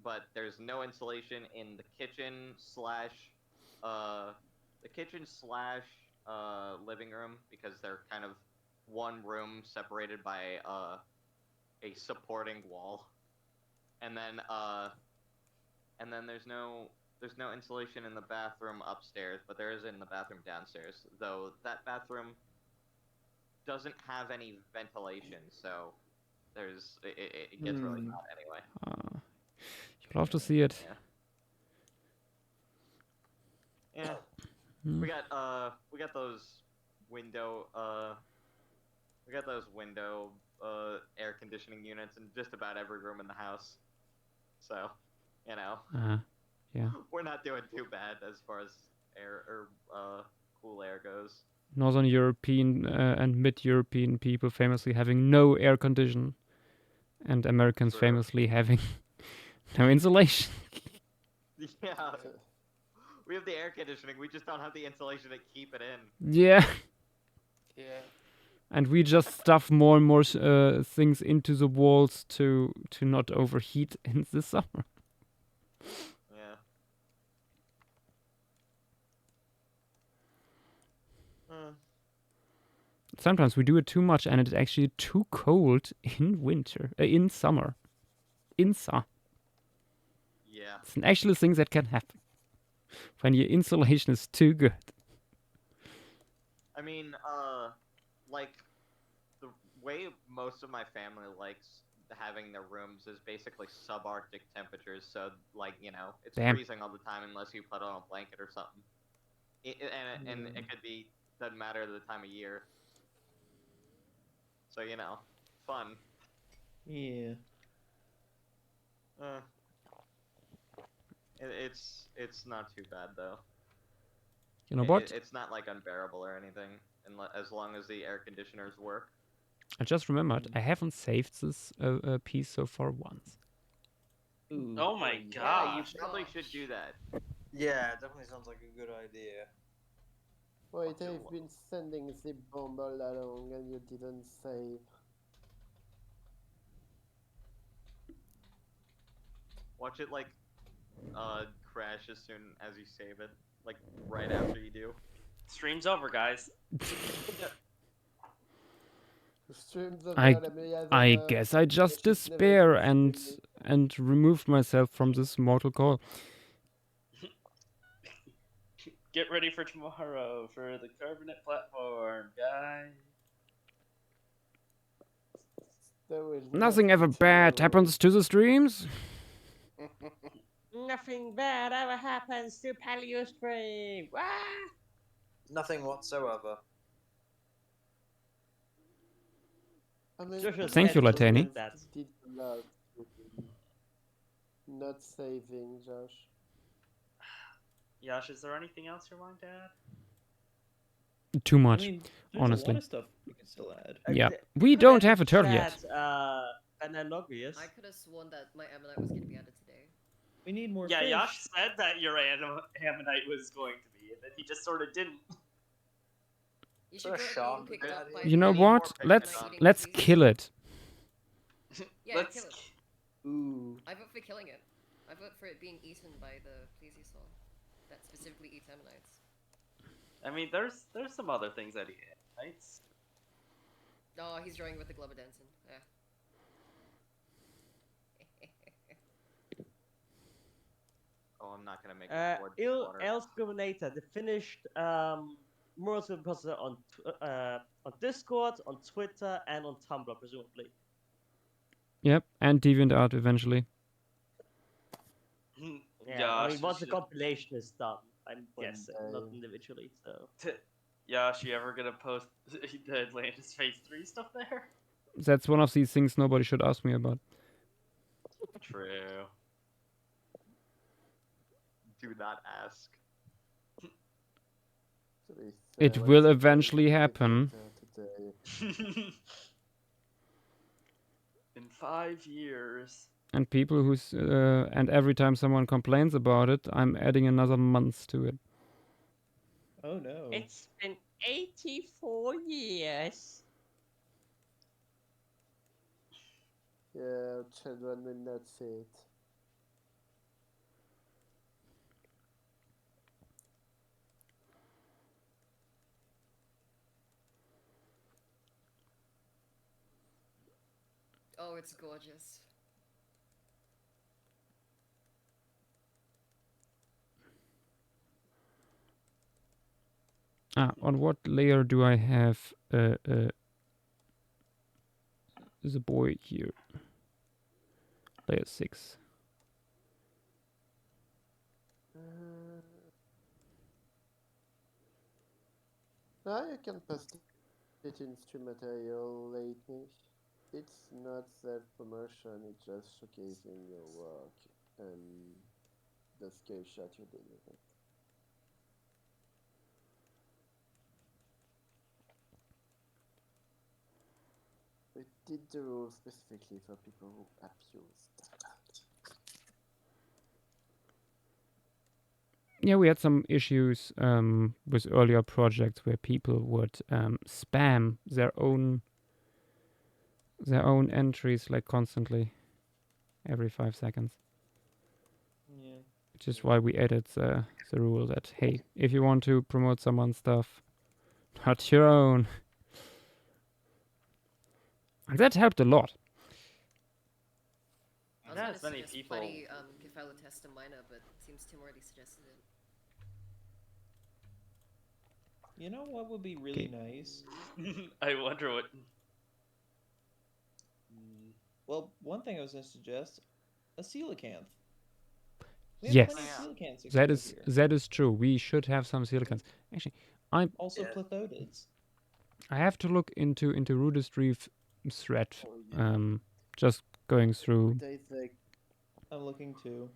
Speaker 3: But there's no insulation in the kitchen slash living room because they're kind of one room separated by a supporting wall, and then there's no insulation in the bathroom upstairs, but there is in the bathroom downstairs, though that bathroom doesn't have any ventilation, so it gets really hot anyway.
Speaker 2: You'll have to see it.
Speaker 3: Yeah. We got those window air conditioning units in just about every room in the house. So, you know.
Speaker 2: Yeah.
Speaker 3: We're not doing too bad as far as air or cool air goes.
Speaker 2: Northern European and mid-European people famously having no air condition, and Americans famously having no insulation.
Speaker 3: Yeah. We have the air conditioning, we just don't have the insulation to keep it in.
Speaker 2: Yeah.
Speaker 8: Yeah.
Speaker 2: And we just stuff more and more things into the walls to not overheat in the summer.
Speaker 3: Yeah.
Speaker 2: Sometimes we do it too much, and it's actually too cold in summer. Yeah. It's an actual thing that can happen when your insulation is too good.
Speaker 3: I mean, like, the way most of my family likes having their rooms is basically subarctic temperatures, so, like, you know, it's freezing all the time unless you put on a blanket or something. And it could be, doesn't matter the time of year. So, you know, fun.
Speaker 10: Yeah.
Speaker 3: It's not too bad, though.
Speaker 2: You know what?
Speaker 3: It's not like unbearable or anything, as long as the air conditioners work.
Speaker 2: I just remembered, I haven't saved this piece so far once.
Speaker 9: Ooh. Oh my gosh.
Speaker 3: Yeah, you probably should do that.
Speaker 16: Yeah, it definitely sounds like a good idea.
Speaker 13: Wait, I've been sending the bomb all along and you didn't save.
Speaker 3: Watch it, like, crash as soon as you save it. Like, right after you do.
Speaker 9: Stream's over, guys.
Speaker 2: I guess I just despair and removed myself from this mortal coil.
Speaker 9: Get ready for tomorrow for the Carbonate platform, guys.
Speaker 2: Nothing ever bad happens to the streams.
Speaker 6: Nothing bad ever happens to Paleo Stream. Wah!
Speaker 16: Nothing whatsoever.
Speaker 13: I mean,
Speaker 2: Thank you, Latani.
Speaker 13: did a lot. Not saving, Josh.
Speaker 9: Yash, is there anything else you want to add?
Speaker 2: Too much,
Speaker 10: I mean, there's
Speaker 2: honestly.
Speaker 10: a lot of stuff we can still add.
Speaker 2: Yeah, we don't have a turtle yet.
Speaker 6: Analogous.
Speaker 5: I could have sworn that my ammonite was going to be added today.
Speaker 10: We need more
Speaker 9: Yeah,
Speaker 10: fish.
Speaker 9: Yash said that your ammonite was going to be, and then he just sort of didn't.
Speaker 5: You should go and pick up by
Speaker 2: You know
Speaker 5: the
Speaker 2: what? Let's kill it.
Speaker 5: Yeah,
Speaker 9: Let's
Speaker 5: kill it.
Speaker 13: Ooh.
Speaker 5: I vote for killing it. I vote for it being eaten by the plesiosaur that specifically eats ammonites.
Speaker 9: I mean, there's some other things that he eats.
Speaker 5: Oh, he's drawing with the Globodanson. Yeah.
Speaker 3: Oh, I'm not gonna make a board.
Speaker 6: El Carbonate, the finished Morals Imposter on Discord, on Twitter, and on Tumblr, presumably.
Speaker 2: Yep, and DeviantArt eventually.
Speaker 6: Yeah, I mean, once the compilation is done, I'm guessing, not individually, so.
Speaker 9: Yash, you ever gonna post the Atlantis Phase 3 stuff there?
Speaker 2: That's one of these things nobody should ask me about.
Speaker 9: True.
Speaker 3: Do not ask.
Speaker 2: It will eventually happen.
Speaker 9: In 5 years.
Speaker 2: And people who's and every time someone complains about it, I'm adding another month to it.
Speaker 10: Oh no.
Speaker 6: It's been 84 years.
Speaker 13: Yeah, children will not see it.
Speaker 5: Oh, it's gorgeous.
Speaker 2: On what layer do I have the boy here? Layer 6.
Speaker 13: Now you can post it in stream material lately. It's not self-promotion, it's just showcasing your work and the skill shot you did with it. We did the rules specifically for people who abuse that.
Speaker 2: Yeah, we had some issues with earlier projects where people would spam their own entries like constantly, every 5 seconds.
Speaker 10: Yeah.
Speaker 2: Which is why we added the rule that, hey, if you want to promote someone's stuff, not your own. And that helped a lot.
Speaker 5: I was
Speaker 9: Yeah,
Speaker 5: gonna
Speaker 9: as many
Speaker 5: suggest
Speaker 9: people-
Speaker 5: Buddy, Kefalo test a minor, but it seems Tim already suggested it.
Speaker 10: You know what would be really nice?
Speaker 9: I wonder what.
Speaker 10: Well, one thing I was going to suggest, a coelacanth. We have
Speaker 2: Yes,
Speaker 10: plenty of coelacanths
Speaker 2: that
Speaker 10: explored
Speaker 2: is
Speaker 10: here.
Speaker 2: true. We should have some silicons. Actually,
Speaker 10: Also plethodids.
Speaker 2: I have to look into Rudist Reef thread. Just going through
Speaker 10: I'm looking too.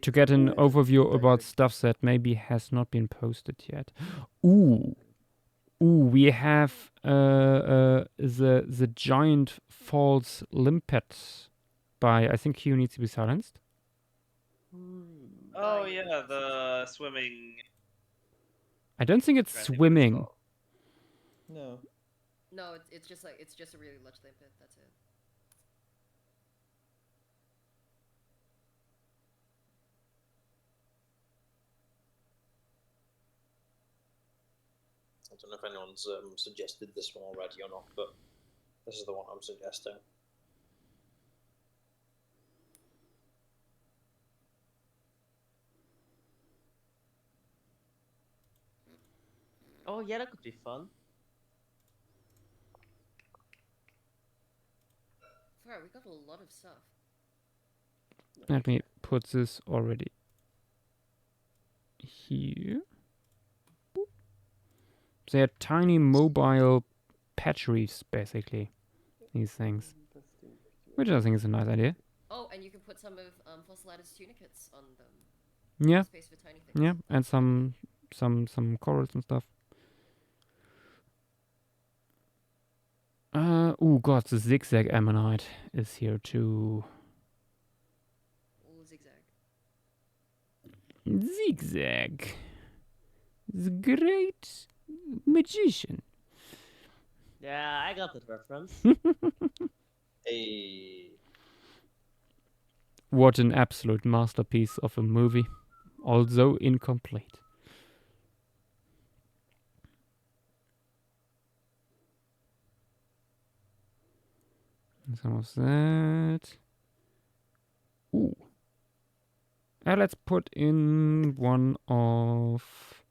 Speaker 2: to get an overview about stuff that maybe has not been posted yet. Ooh, we have the giant false limpet by, I think, Q needs to be silenced.
Speaker 9: Oh yeah, the swimming.
Speaker 2: I don't think it's swimming.
Speaker 10: No.
Speaker 5: No, it's just like, it's just a really large limpet, that's it.
Speaker 16: I don't know if anyone's suggested this one already or not, but this is the one I'm suggesting.
Speaker 6: Oh yeah, that could be fun.
Speaker 5: Alright, we got a lot of stuff.
Speaker 2: Let me put this already here. Boop. They're tiny mobile patch reefs, basically. These things, which I think is a nice idea.
Speaker 5: Oh, and you can put some of Fossilitis tunicates on them.
Speaker 2: Yeah,
Speaker 5: Space for tiny things.
Speaker 2: yeah, and some corals and stuff. Oh god, the zigzag ammonite is here too.
Speaker 5: Oh, zigzag.
Speaker 2: Zigzag, the great magician.
Speaker 6: Yeah, I got that reference.
Speaker 16: Hey.
Speaker 2: What an absolute masterpiece of a movie, although incomplete. Some of that. Ooh. Let's put in one of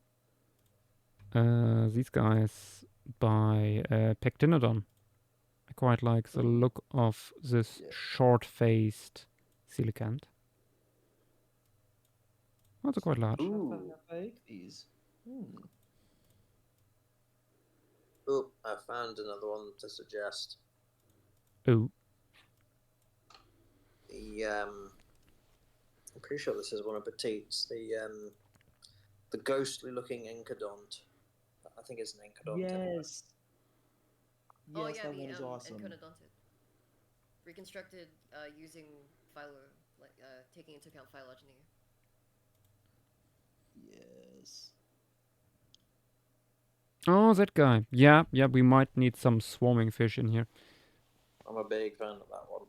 Speaker 2: these guys by Pectinodon. I quite like the look of this short-faced coelacanth. Also quite large.
Speaker 7: Ooh. These.
Speaker 16: Oh, I found another one to suggest.
Speaker 2: Oh.
Speaker 16: I'm pretty sure this is one of Petite's. The ghostly-looking Encodont. I think it's an Encodont.
Speaker 7: Yes.
Speaker 5: Oh
Speaker 7: Yes,
Speaker 5: yeah,
Speaker 7: that
Speaker 5: the
Speaker 7: one is awesome.
Speaker 5: Enconodonted. Reconstructed using taking into account phylogeny.
Speaker 7: Yes.
Speaker 2: Oh, that guy. Yeah, we might need some swarming fish in here.
Speaker 16: I'm a big fan of that one.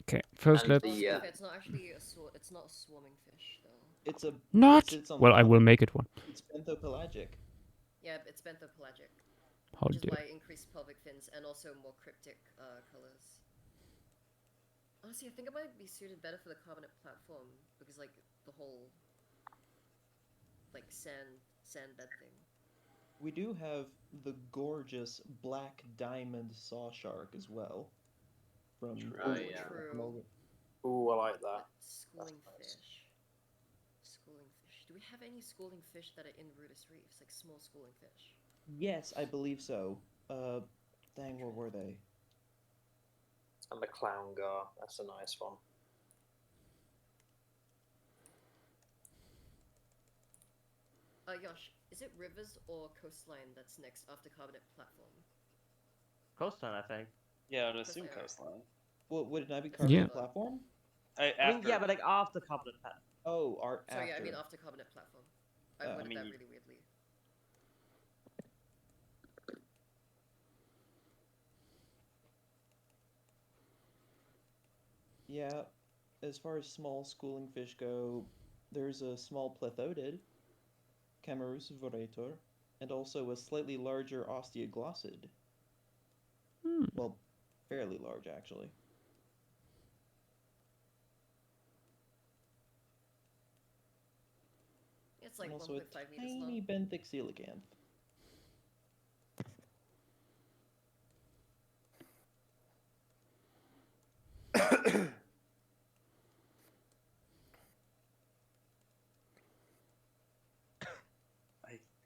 Speaker 2: Okay, first let's...
Speaker 5: It's not actually it's not a swarming fish though.
Speaker 7: It's a...
Speaker 2: Not?
Speaker 7: It
Speaker 2: Well, I will make it one.
Speaker 7: It's benthopelagic.
Speaker 5: Yeah, it's benthopelagic.
Speaker 2: How
Speaker 5: Which is
Speaker 2: dare.
Speaker 5: why increased pelvic fins and also more cryptic colors. Honestly, I think it might be suited better for the carbonate platform because like the whole like sand bed thing.
Speaker 7: We do have the gorgeous black diamond saw shark as well. From
Speaker 5: True.
Speaker 16: Ooh, I like that.
Speaker 5: Schooling fish. Schooling fish. Do we have any schooling fish that are in Rudist reefs, like small schooling fish?
Speaker 7: Yes, I believe so. Dang, where were they?
Speaker 16: And the clown gar. That's a nice one.
Speaker 5: Yosh, is it rivers or coastline that's next after carbonate platform?
Speaker 6: Coastline, I think.
Speaker 9: Yeah, I would assume coastline.
Speaker 7: Well, would it not be carbonate platform?
Speaker 6: I mean, yeah, but like after carbonate platform.
Speaker 7: Oh,
Speaker 5: Sorry,
Speaker 7: after.
Speaker 5: I mean after carbonate platform. I worded that really weirdly.
Speaker 7: Yeah, as far as small schooling fish go, there's a small plethodid, Camarus vorator, and also a slightly larger osteoglossid. Well, fairly large, actually.
Speaker 5: It's like
Speaker 7: and also
Speaker 5: 1.5
Speaker 7: a
Speaker 5: meters long.
Speaker 7: tiny benthic coelacanth.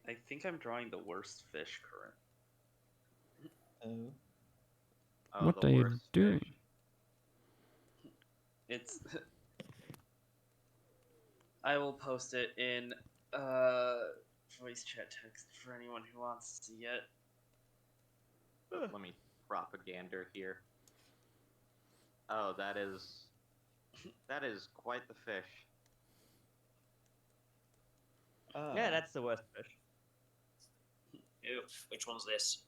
Speaker 9: I think I'm drawing the worst fish current.
Speaker 2: What are you doing?
Speaker 9: It's... I will post it in voice chat text for anyone who wants to see it.
Speaker 3: Let me propagander here. Oh, that is quite the fish.
Speaker 6: Yeah, that's the worst fish.
Speaker 16: Ew, which one's this?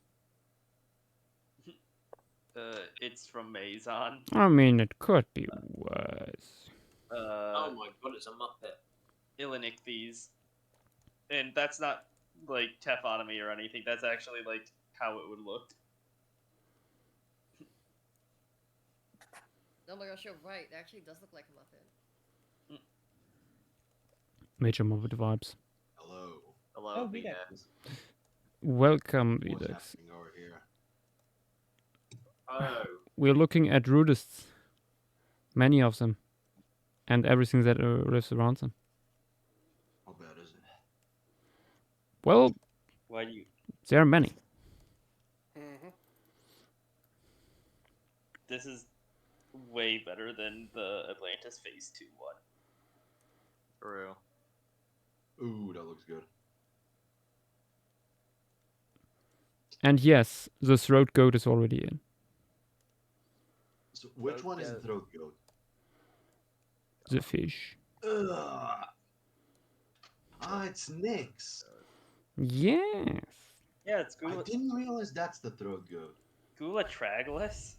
Speaker 9: It's from Maison.
Speaker 2: I mean, it could be worse.
Speaker 16: Oh my god, it's a Muppet.
Speaker 9: Illinichthes. And that's not like taphonomy or anything. That's actually like how it would look.
Speaker 5: Oh my gosh, you're right. It actually does look like a muffin.
Speaker 2: Major Muppet vibes.
Speaker 3: Hello. Hello, Vedex.
Speaker 2: Welcome,
Speaker 17: What's
Speaker 2: Vedex.
Speaker 17: happening over here?
Speaker 14: Oh.
Speaker 2: We're looking at Rudists. Many of them. And everything that lives around them.
Speaker 17: How bad is it?
Speaker 2: Well,
Speaker 9: Why do you?
Speaker 2: there are many.
Speaker 9: This is way better than the Atlantis Phase 2 one.
Speaker 3: True.
Speaker 17: Ooh, that looks good.
Speaker 2: And yes, the throat goat is already in.
Speaker 17: So which one is the throat goat?
Speaker 2: The fish.
Speaker 17: Ugh. Ah, it's Nyx.
Speaker 2: Yes.
Speaker 9: Yeah, it's
Speaker 17: I didn't realize that's the throat goat.
Speaker 9: Gula Tragless?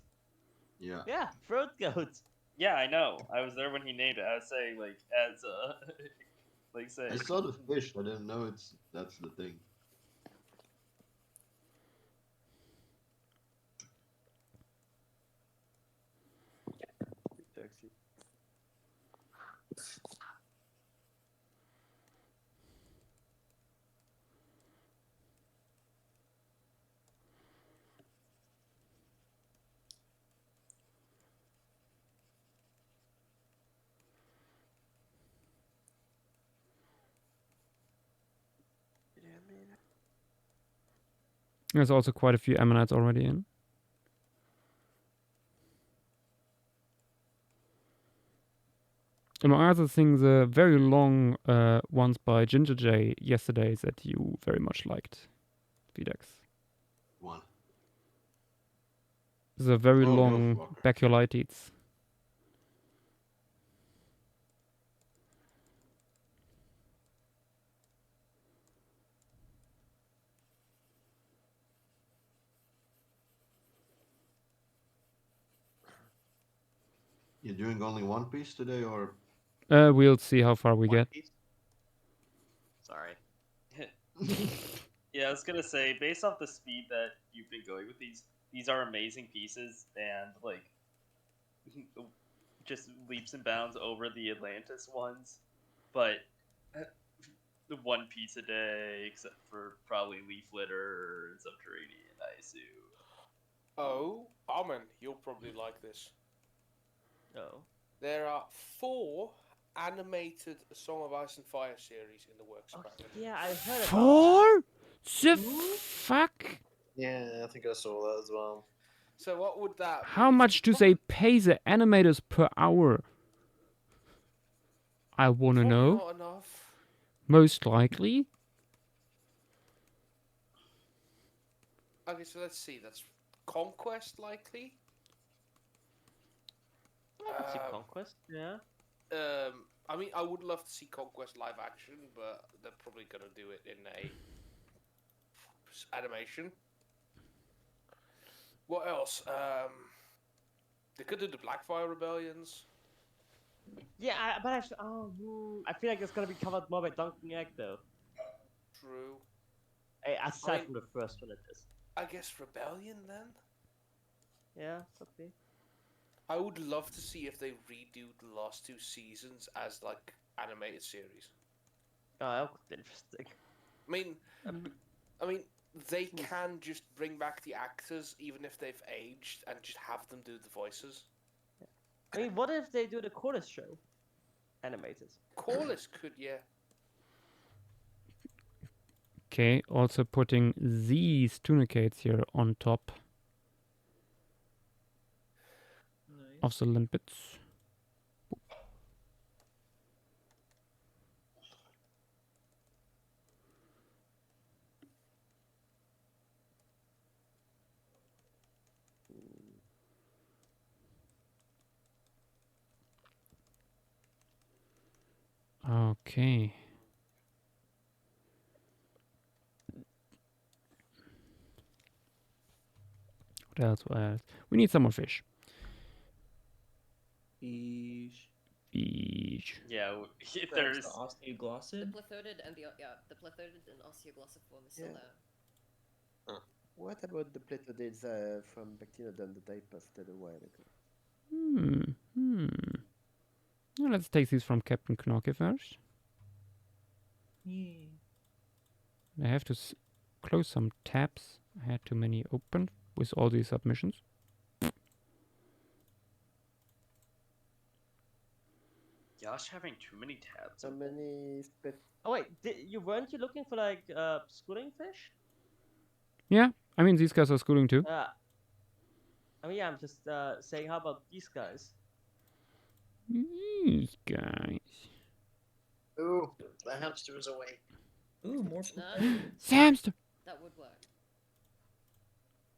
Speaker 17: Yeah.
Speaker 6: Yeah, throat goats.
Speaker 9: Yeah, I know. I was there when he named it. I was saying, like, as a... like, say...
Speaker 17: I saw the fish. I didn't know that's the thing.
Speaker 2: There's also quite a few ammonites already in. Among other things, the very long ones by Ginger J yesterday that you very much liked, Vedex.
Speaker 17: One.
Speaker 2: The very
Speaker 17: Oh,
Speaker 2: long
Speaker 17: go for it.
Speaker 2: baculites.
Speaker 17: You're doing only one piece today, or?
Speaker 2: We'll see how far we get.
Speaker 3: Sorry.
Speaker 9: Yeah, I was gonna say, based off the speed that you've been going with these are amazing pieces, and, like, just leaps and bounds over the Atlantis ones, but the one piece a day, except for probably leaf litter and subterranean, I assume.
Speaker 8: Oh, Armin, you'll probably like this.
Speaker 6: Oh.
Speaker 8: There are 4 animated Song of Ice and Fire series in the works. Apparently.
Speaker 6: Yeah, I heard about
Speaker 2: 4? The fuck?
Speaker 16: Yeah, I think I saw that as well.
Speaker 8: So what would that?
Speaker 2: How much do they pay the animators per hour? I wanna
Speaker 8: Probably
Speaker 2: know.
Speaker 8: not enough.
Speaker 2: Most likely.
Speaker 8: Okay, so let's see. That's Conquest likely.
Speaker 6: I can see Conquest. Yeah.
Speaker 8: I mean, I would love to see Conquest live action, but they're probably gonna do it in a animation. What else? They could do the Blackfire Rebellions.
Speaker 6: Yeah, but actually, I feel like it's gonna be covered more by Dunking Egg though.
Speaker 8: True.
Speaker 6: Aside from the first one, it is.
Speaker 8: I guess Rebellion then.
Speaker 6: Yeah, okay.
Speaker 8: I would love to see if they redo the last 2 seasons as like animated series.
Speaker 6: Oh, that would be interesting.
Speaker 8: I mean, they can just bring back the actors even if they've aged and just have them do the voices.
Speaker 6: I mean, what if they do the Chorus show animated?
Speaker 8: Chorus could, yeah.
Speaker 2: Okay, also putting these tunicates here on top of the limpets. Okay. What else? What else? We need some more fish.
Speaker 10: Fish.
Speaker 2: Fish.
Speaker 9: Yeah,
Speaker 10: There's
Speaker 9: there's...
Speaker 10: the osteoglossid.
Speaker 5: The plethodid and the plethodid and osteoglossiform is still
Speaker 13: Yeah.
Speaker 5: there.
Speaker 13: What about the plethodids from Bactinodon that I posted a while ago?
Speaker 2: Now let's take these from Captain Knocky first.
Speaker 10: Yeah.
Speaker 2: I have to close some tabs. I had too many open with all these submissions.
Speaker 9: Gosh, having too many tabs.
Speaker 13: How many
Speaker 6: Oh wait, weren't you looking for like schooling fish?
Speaker 2: Yeah, I mean these guys are schooling too.
Speaker 6: I mean, yeah, I'm just saying, how about these guys?
Speaker 2: These guys.
Speaker 16: Ooh, the hamster is away.
Speaker 10: Ooh, more
Speaker 5: Nice.
Speaker 2: Hamster.
Speaker 5: That would work.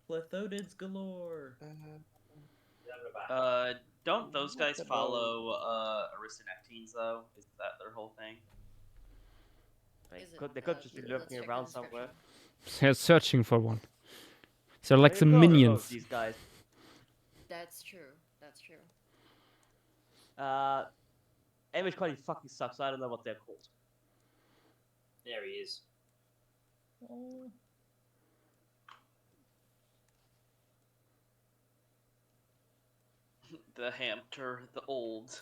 Speaker 10: plethodids galore.
Speaker 9: Don't those guys
Speaker 13: about-
Speaker 9: follow Aristonektines though? Is that their whole thing?
Speaker 6: They could just be lurking around somewhere.
Speaker 2: They're searching for one. They're like
Speaker 6: There
Speaker 2: some
Speaker 6: you go,
Speaker 2: minions.
Speaker 6: These guys.
Speaker 5: That's true. That's true.
Speaker 6: Image quality fucking sucks. So I don't know what they're called.
Speaker 14: There he is.
Speaker 9: The hamster, the old.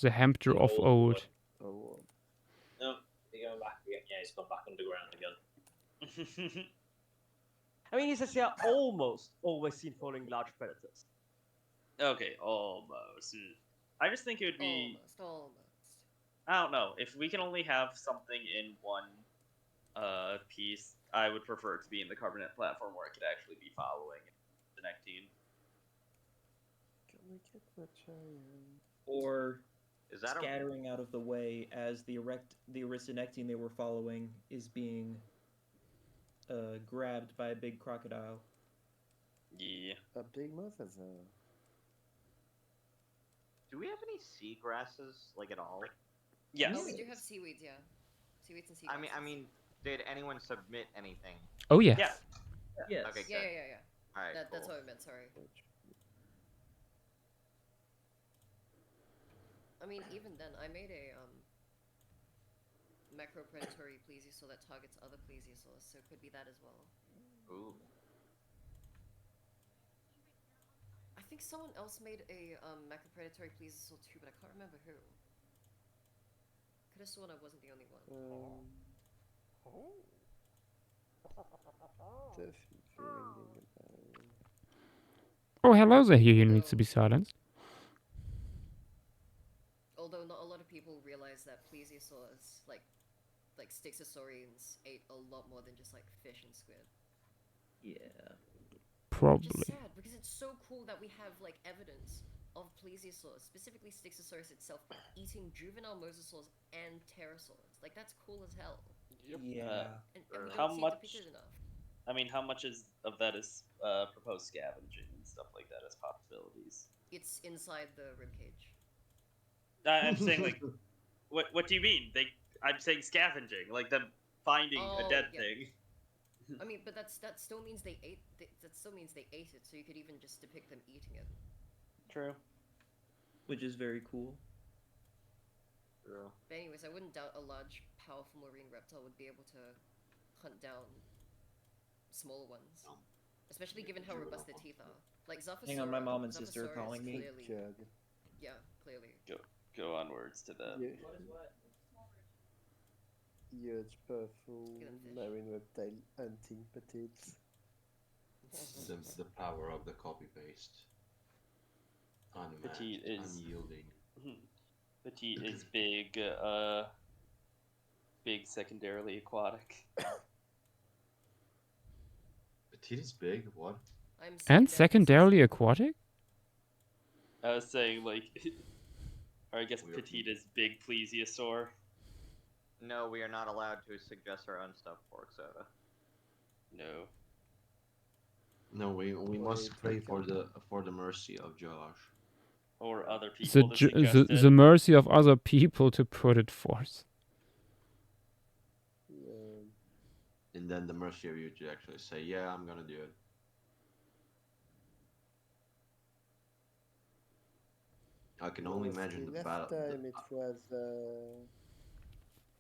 Speaker 2: The hamster of old.
Speaker 13: Oh,
Speaker 14: No, he's going back again. Yeah, he's gone back underground again.
Speaker 6: I mean, he says they are almost always seen following large predators.
Speaker 9: Okay, almost. I just think it would be.
Speaker 5: Almost.
Speaker 9: I don't know. If we can only have something in one piece, I would prefer it to be in the Carbonate platform where it could actually be following the Nectine.
Speaker 13: can we get the giant?
Speaker 10: Or
Speaker 3: Is that
Speaker 10: scattering out of the way as the Aristonektine they were following is being grabbed by a big crocodile.
Speaker 9: Yeah.
Speaker 13: A big mosasaur.
Speaker 3: Do we have any seagrasses, like at all?
Speaker 9: Yes.
Speaker 5: Oh, we do have seaweeds, yeah. Seaweeds and seagrasses.
Speaker 3: I mean, did anyone submit anything?
Speaker 2: Oh yes.
Speaker 9: Yeah.
Speaker 10: Yes.
Speaker 3: Okay,
Speaker 5: Yeah,
Speaker 3: good.
Speaker 5: yeah.
Speaker 3: All right,
Speaker 5: That's
Speaker 3: cool.
Speaker 5: what I meant, sorry. I mean, even then, I made a macro-predatory plesiosaur that targets other plesiosaurs, so it could be that as well.
Speaker 3: Ooh.
Speaker 5: I think someone else made a macro-predatory plesiosaur too, but I can't remember who. Could have sworn I wasn't the only one.
Speaker 2: Oh, hello there. He needs to be silenced.
Speaker 5: Although not a lot of people realize that plesiosaurs, like Styxosaurians, ate a lot more than just like fish and squid.
Speaker 10: Yeah.
Speaker 2: Probably.
Speaker 5: Which is sad because it's so cool that we have like evidence of plesiosaurs, specifically Styxosaurus itself, eating juvenile mosasaurs and pterosaurs. Like that's cool as hell.
Speaker 10: Yeah.
Speaker 5: And we
Speaker 9: How
Speaker 5: don't see
Speaker 9: much?
Speaker 5: it depicted enough.
Speaker 9: I mean, how much of that is proposed scavenging and stuff like that as possibilities?
Speaker 5: It's inside the ribcage.
Speaker 9: I'm saying like, what do you mean? I'm saying scavenging, like them finding a dead thing.
Speaker 5: I mean, but that still means they ate. That still means they ate it. So you could even just depict them eating it.
Speaker 6: True.
Speaker 10: Which is very cool.
Speaker 3: True.
Speaker 5: But anyways, I wouldn't doubt a large, powerful marine reptile would be able to hunt down smaller ones, especially given how robust their teeth are. Like Zophosaurus.
Speaker 10: Hang on, my mom and sister are
Speaker 5: Zophosaurus
Speaker 10: calling me.
Speaker 5: Clearly, yeah, clearly.
Speaker 9: Go onwards to the.
Speaker 13: Yeah. Huge, powerful marine reptile hunting petites.
Speaker 17: The power of the copy paste.
Speaker 9: Petite is
Speaker 17: unyielding.
Speaker 9: Petite is big. Big secondarily aquatic.
Speaker 17: Petite is big. What?
Speaker 2: And secondarily aquatic?
Speaker 9: I was saying like, or I guess petite is big plesiosaur.
Speaker 3: No, we are not allowed to suggest our own stuff, Pork Soda.
Speaker 9: No.
Speaker 17: No, we must pray for the mercy of Josh.
Speaker 9: Or other
Speaker 2: The,
Speaker 9: people to suggest it.
Speaker 2: the mercy of other people to put it forth.
Speaker 17: And then the mercy of you to actually say, yeah, I'm gonna do it. I can only imagine the battle.
Speaker 13: Last time it was.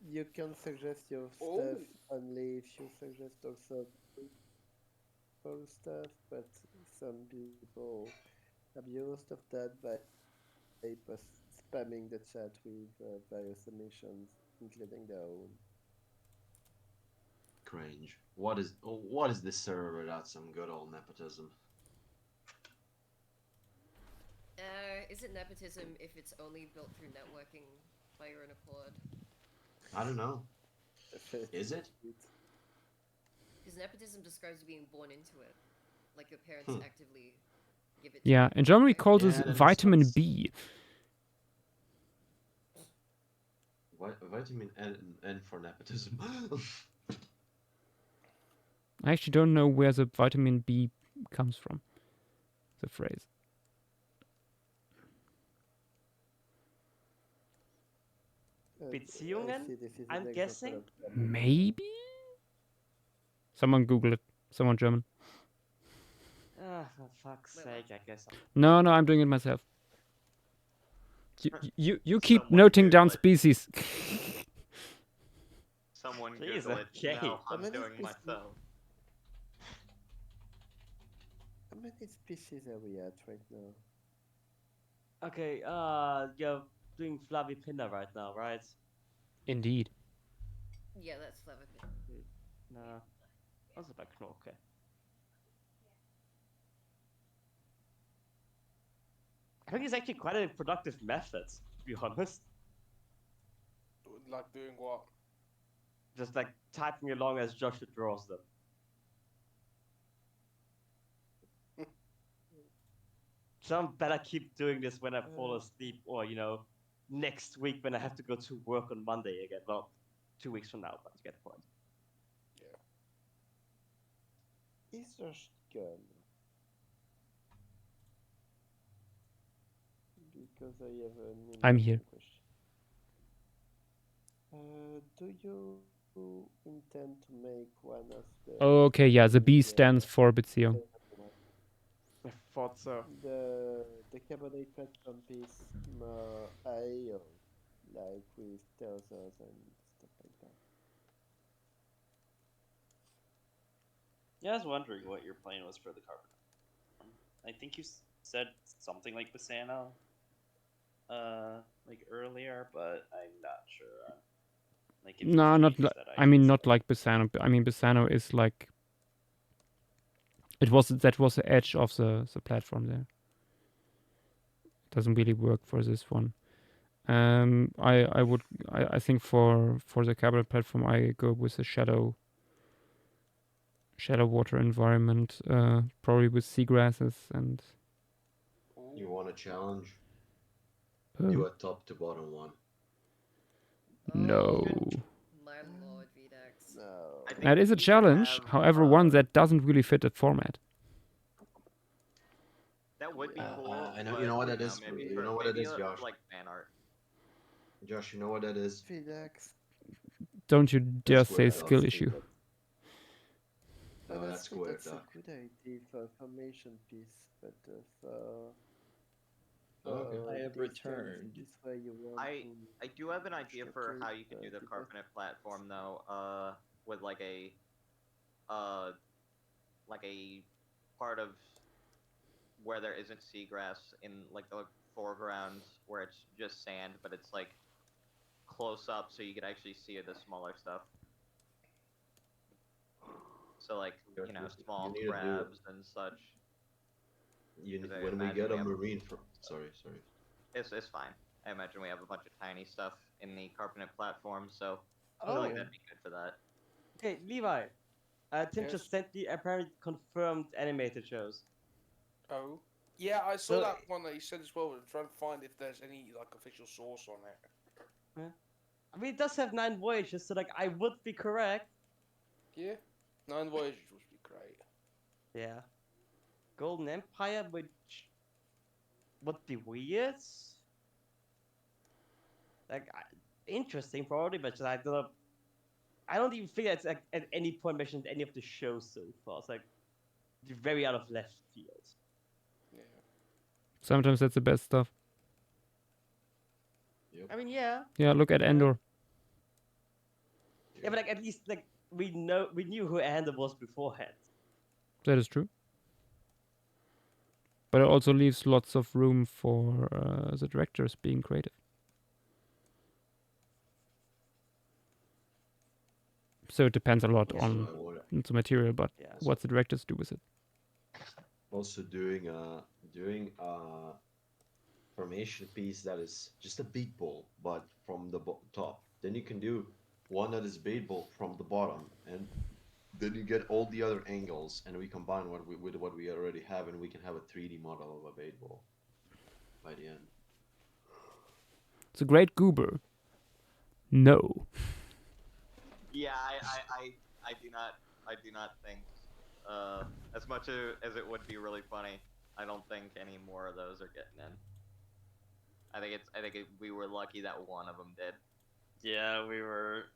Speaker 13: You can suggest your stuff only if you suggest also full stuff, but some people abused of that by spamming the chat with various submissions, including their own.
Speaker 17: cringe. What is this server without some good old nepotism?
Speaker 5: Is it nepotism if it's only built through networking by your own accord?
Speaker 17: I don't know. Is it?
Speaker 5: Because nepotism describes being born into it, like your parents actively give it to
Speaker 2: Yeah,
Speaker 5: you,
Speaker 2: in German we
Speaker 5: right?
Speaker 2: call this
Speaker 17: that makes
Speaker 2: vitamin
Speaker 17: sense.
Speaker 2: B.
Speaker 17: Vitamin N for nepotism.
Speaker 2: I actually don't know where the vitamin B comes from, the phrase.
Speaker 6: Beziehungen? I'm guessing.
Speaker 2: Maybe? Someone Google it. Someone German.
Speaker 6: Ah, for fuck's sake, I guess.
Speaker 2: No, I'm doing it myself. You keep
Speaker 3: Someone
Speaker 2: noting
Speaker 3: Google
Speaker 2: down
Speaker 3: it.
Speaker 2: species.
Speaker 3: Someone
Speaker 6: Jeez,
Speaker 3: Google it.
Speaker 6: okay.
Speaker 3: No,
Speaker 13: How
Speaker 3: I'm
Speaker 13: many
Speaker 3: doing
Speaker 13: species-
Speaker 3: myself.
Speaker 13: How many species are we at right now?
Speaker 6: Okay, you're doing Flavipinda right now, right?
Speaker 2: Indeed.
Speaker 5: Yeah, that's clever.
Speaker 6: No. Also bei Knorke. I think it's actually quite a productive method, to be honest.
Speaker 8: Like doing what?
Speaker 6: Just like typing along as Joshua draws them. Some better keep doing this when I fall asleep, or next week when I have to go to work on Monday again. Well, 2 weeks from now, but you get the point.
Speaker 13: Is Josh gone? Because I have an
Speaker 2: I'm here.
Speaker 13: question. Do you intend to make one of the...
Speaker 2: Okay, yeah, the B stands for Beziehung.
Speaker 6: I thought so.
Speaker 13: The Carbonate platform piece more IO, like with telsors and stuff like that.
Speaker 9: Yeah, I was wondering what your plan was for the Carbonate. I think you said something like Bassano, like earlier, but I'm not sure. Like, if
Speaker 2: No,
Speaker 9: it's
Speaker 2: not.
Speaker 9: changed that
Speaker 2: I mean, not like Bassano. I mean, Bassano is like. That was the edge of the platform there. Doesn't really work for this one. I think for the Carbonate platform I go with the shadow water environment, probably with seagrasses and.
Speaker 17: You want a challenge?
Speaker 2: Oh.
Speaker 17: Do a top to bottom one.
Speaker 2: No.
Speaker 5: My lord, Vedax.
Speaker 13: No.
Speaker 2: That is a challenge, however, one that doesn't really fit the format.
Speaker 3: That would be cool.
Speaker 17: I know.
Speaker 3: But,
Speaker 17: You know what that is.
Speaker 3: Maybe
Speaker 17: You know what it is, Josh.
Speaker 3: Like fan art.
Speaker 17: Josh, you know what that is.
Speaker 13: Vedax.
Speaker 2: Don't you dare say skill issue.
Speaker 17: No, that's square
Speaker 13: That's a good idea for formation piece, but
Speaker 7: I have
Speaker 13: this
Speaker 7: returned.
Speaker 13: This way you want
Speaker 3: I do have an idea for
Speaker 13: showcase
Speaker 3: how you could do the
Speaker 13: the
Speaker 3: Carbonate platform though, with like a part of where there isn't seagrass in like the foreground where it's just sand, but it's like close up so you could actually see the smaller stuff. So like, small
Speaker 17: need to do it.
Speaker 3: crabs and such.
Speaker 17: When we get a marine from... Sorry.
Speaker 3: It's fine. I imagine we have a bunch of tiny stuff in the Carbonate platform, so I feel like that'd be good for that.
Speaker 6: Okay, Levi. Tim just sent the apparently confirmed animated shows.
Speaker 8: Oh. Yeah, I saw
Speaker 6: So-
Speaker 8: that one that you said as well. I'm trying to find if there's any like official source on it.
Speaker 6: I mean, it does have 9 voyages, so like I would be correct.
Speaker 8: Yeah. 9 voyages would be great.
Speaker 6: Yeah. Golden Empire, which would be weird. Like, interesting probably, but I don't even think it's like, at any point mentioned any of the shows so far. It's like very out of left field.
Speaker 8: Yeah.
Speaker 2: Sometimes that's the best stuff.
Speaker 6: I mean, yeah.
Speaker 2: Yeah, look at Endor.
Speaker 6: Yeah, but like at least like we knew who Andor was beforehand.
Speaker 2: That is true. But it also leaves lots of room for the directors being creative. So it depends a lot
Speaker 17: Also,
Speaker 2: on
Speaker 17: what-
Speaker 2: the material, but
Speaker 6: Yeah,
Speaker 2: what the directors do with it.
Speaker 17: also doing a formation piece that is just a beat ball, but from the top. Then you can do one that is beat ball from the bottom, and then you get all the other angles, and we combine with what we already have, and we can have a 3D model of a bait ball by the end.
Speaker 2: It's a great goober. No.
Speaker 3: Yeah, I do not think, as much as it would be really funny, I don't think any more of those are getting in. I think we were lucky that one of them did.
Speaker 9: Yeah, we were.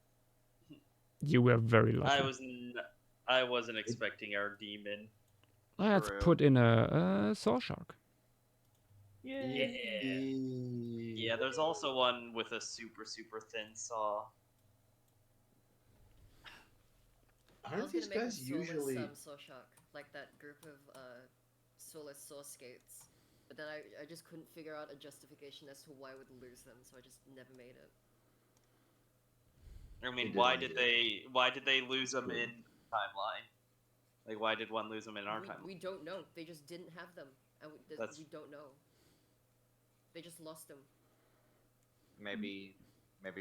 Speaker 2: You were very lucky.
Speaker 9: I wasn't expecting our demon.
Speaker 2: Let's put in a saw shark.
Speaker 9: Yeah. Yeah, there's also one with a super thin saw.
Speaker 5: I was gonna make a soulless saw shark, like that group of soulless saw skates, but then I just couldn't figure out a justification as to why I would lose them, so I just never made it.
Speaker 9: I mean, why did they lose them in timeline? Like, why did one lose them in our timeline?
Speaker 5: We don't know. They just didn't have them, and we don't know. They just lost them.
Speaker 3: Maybe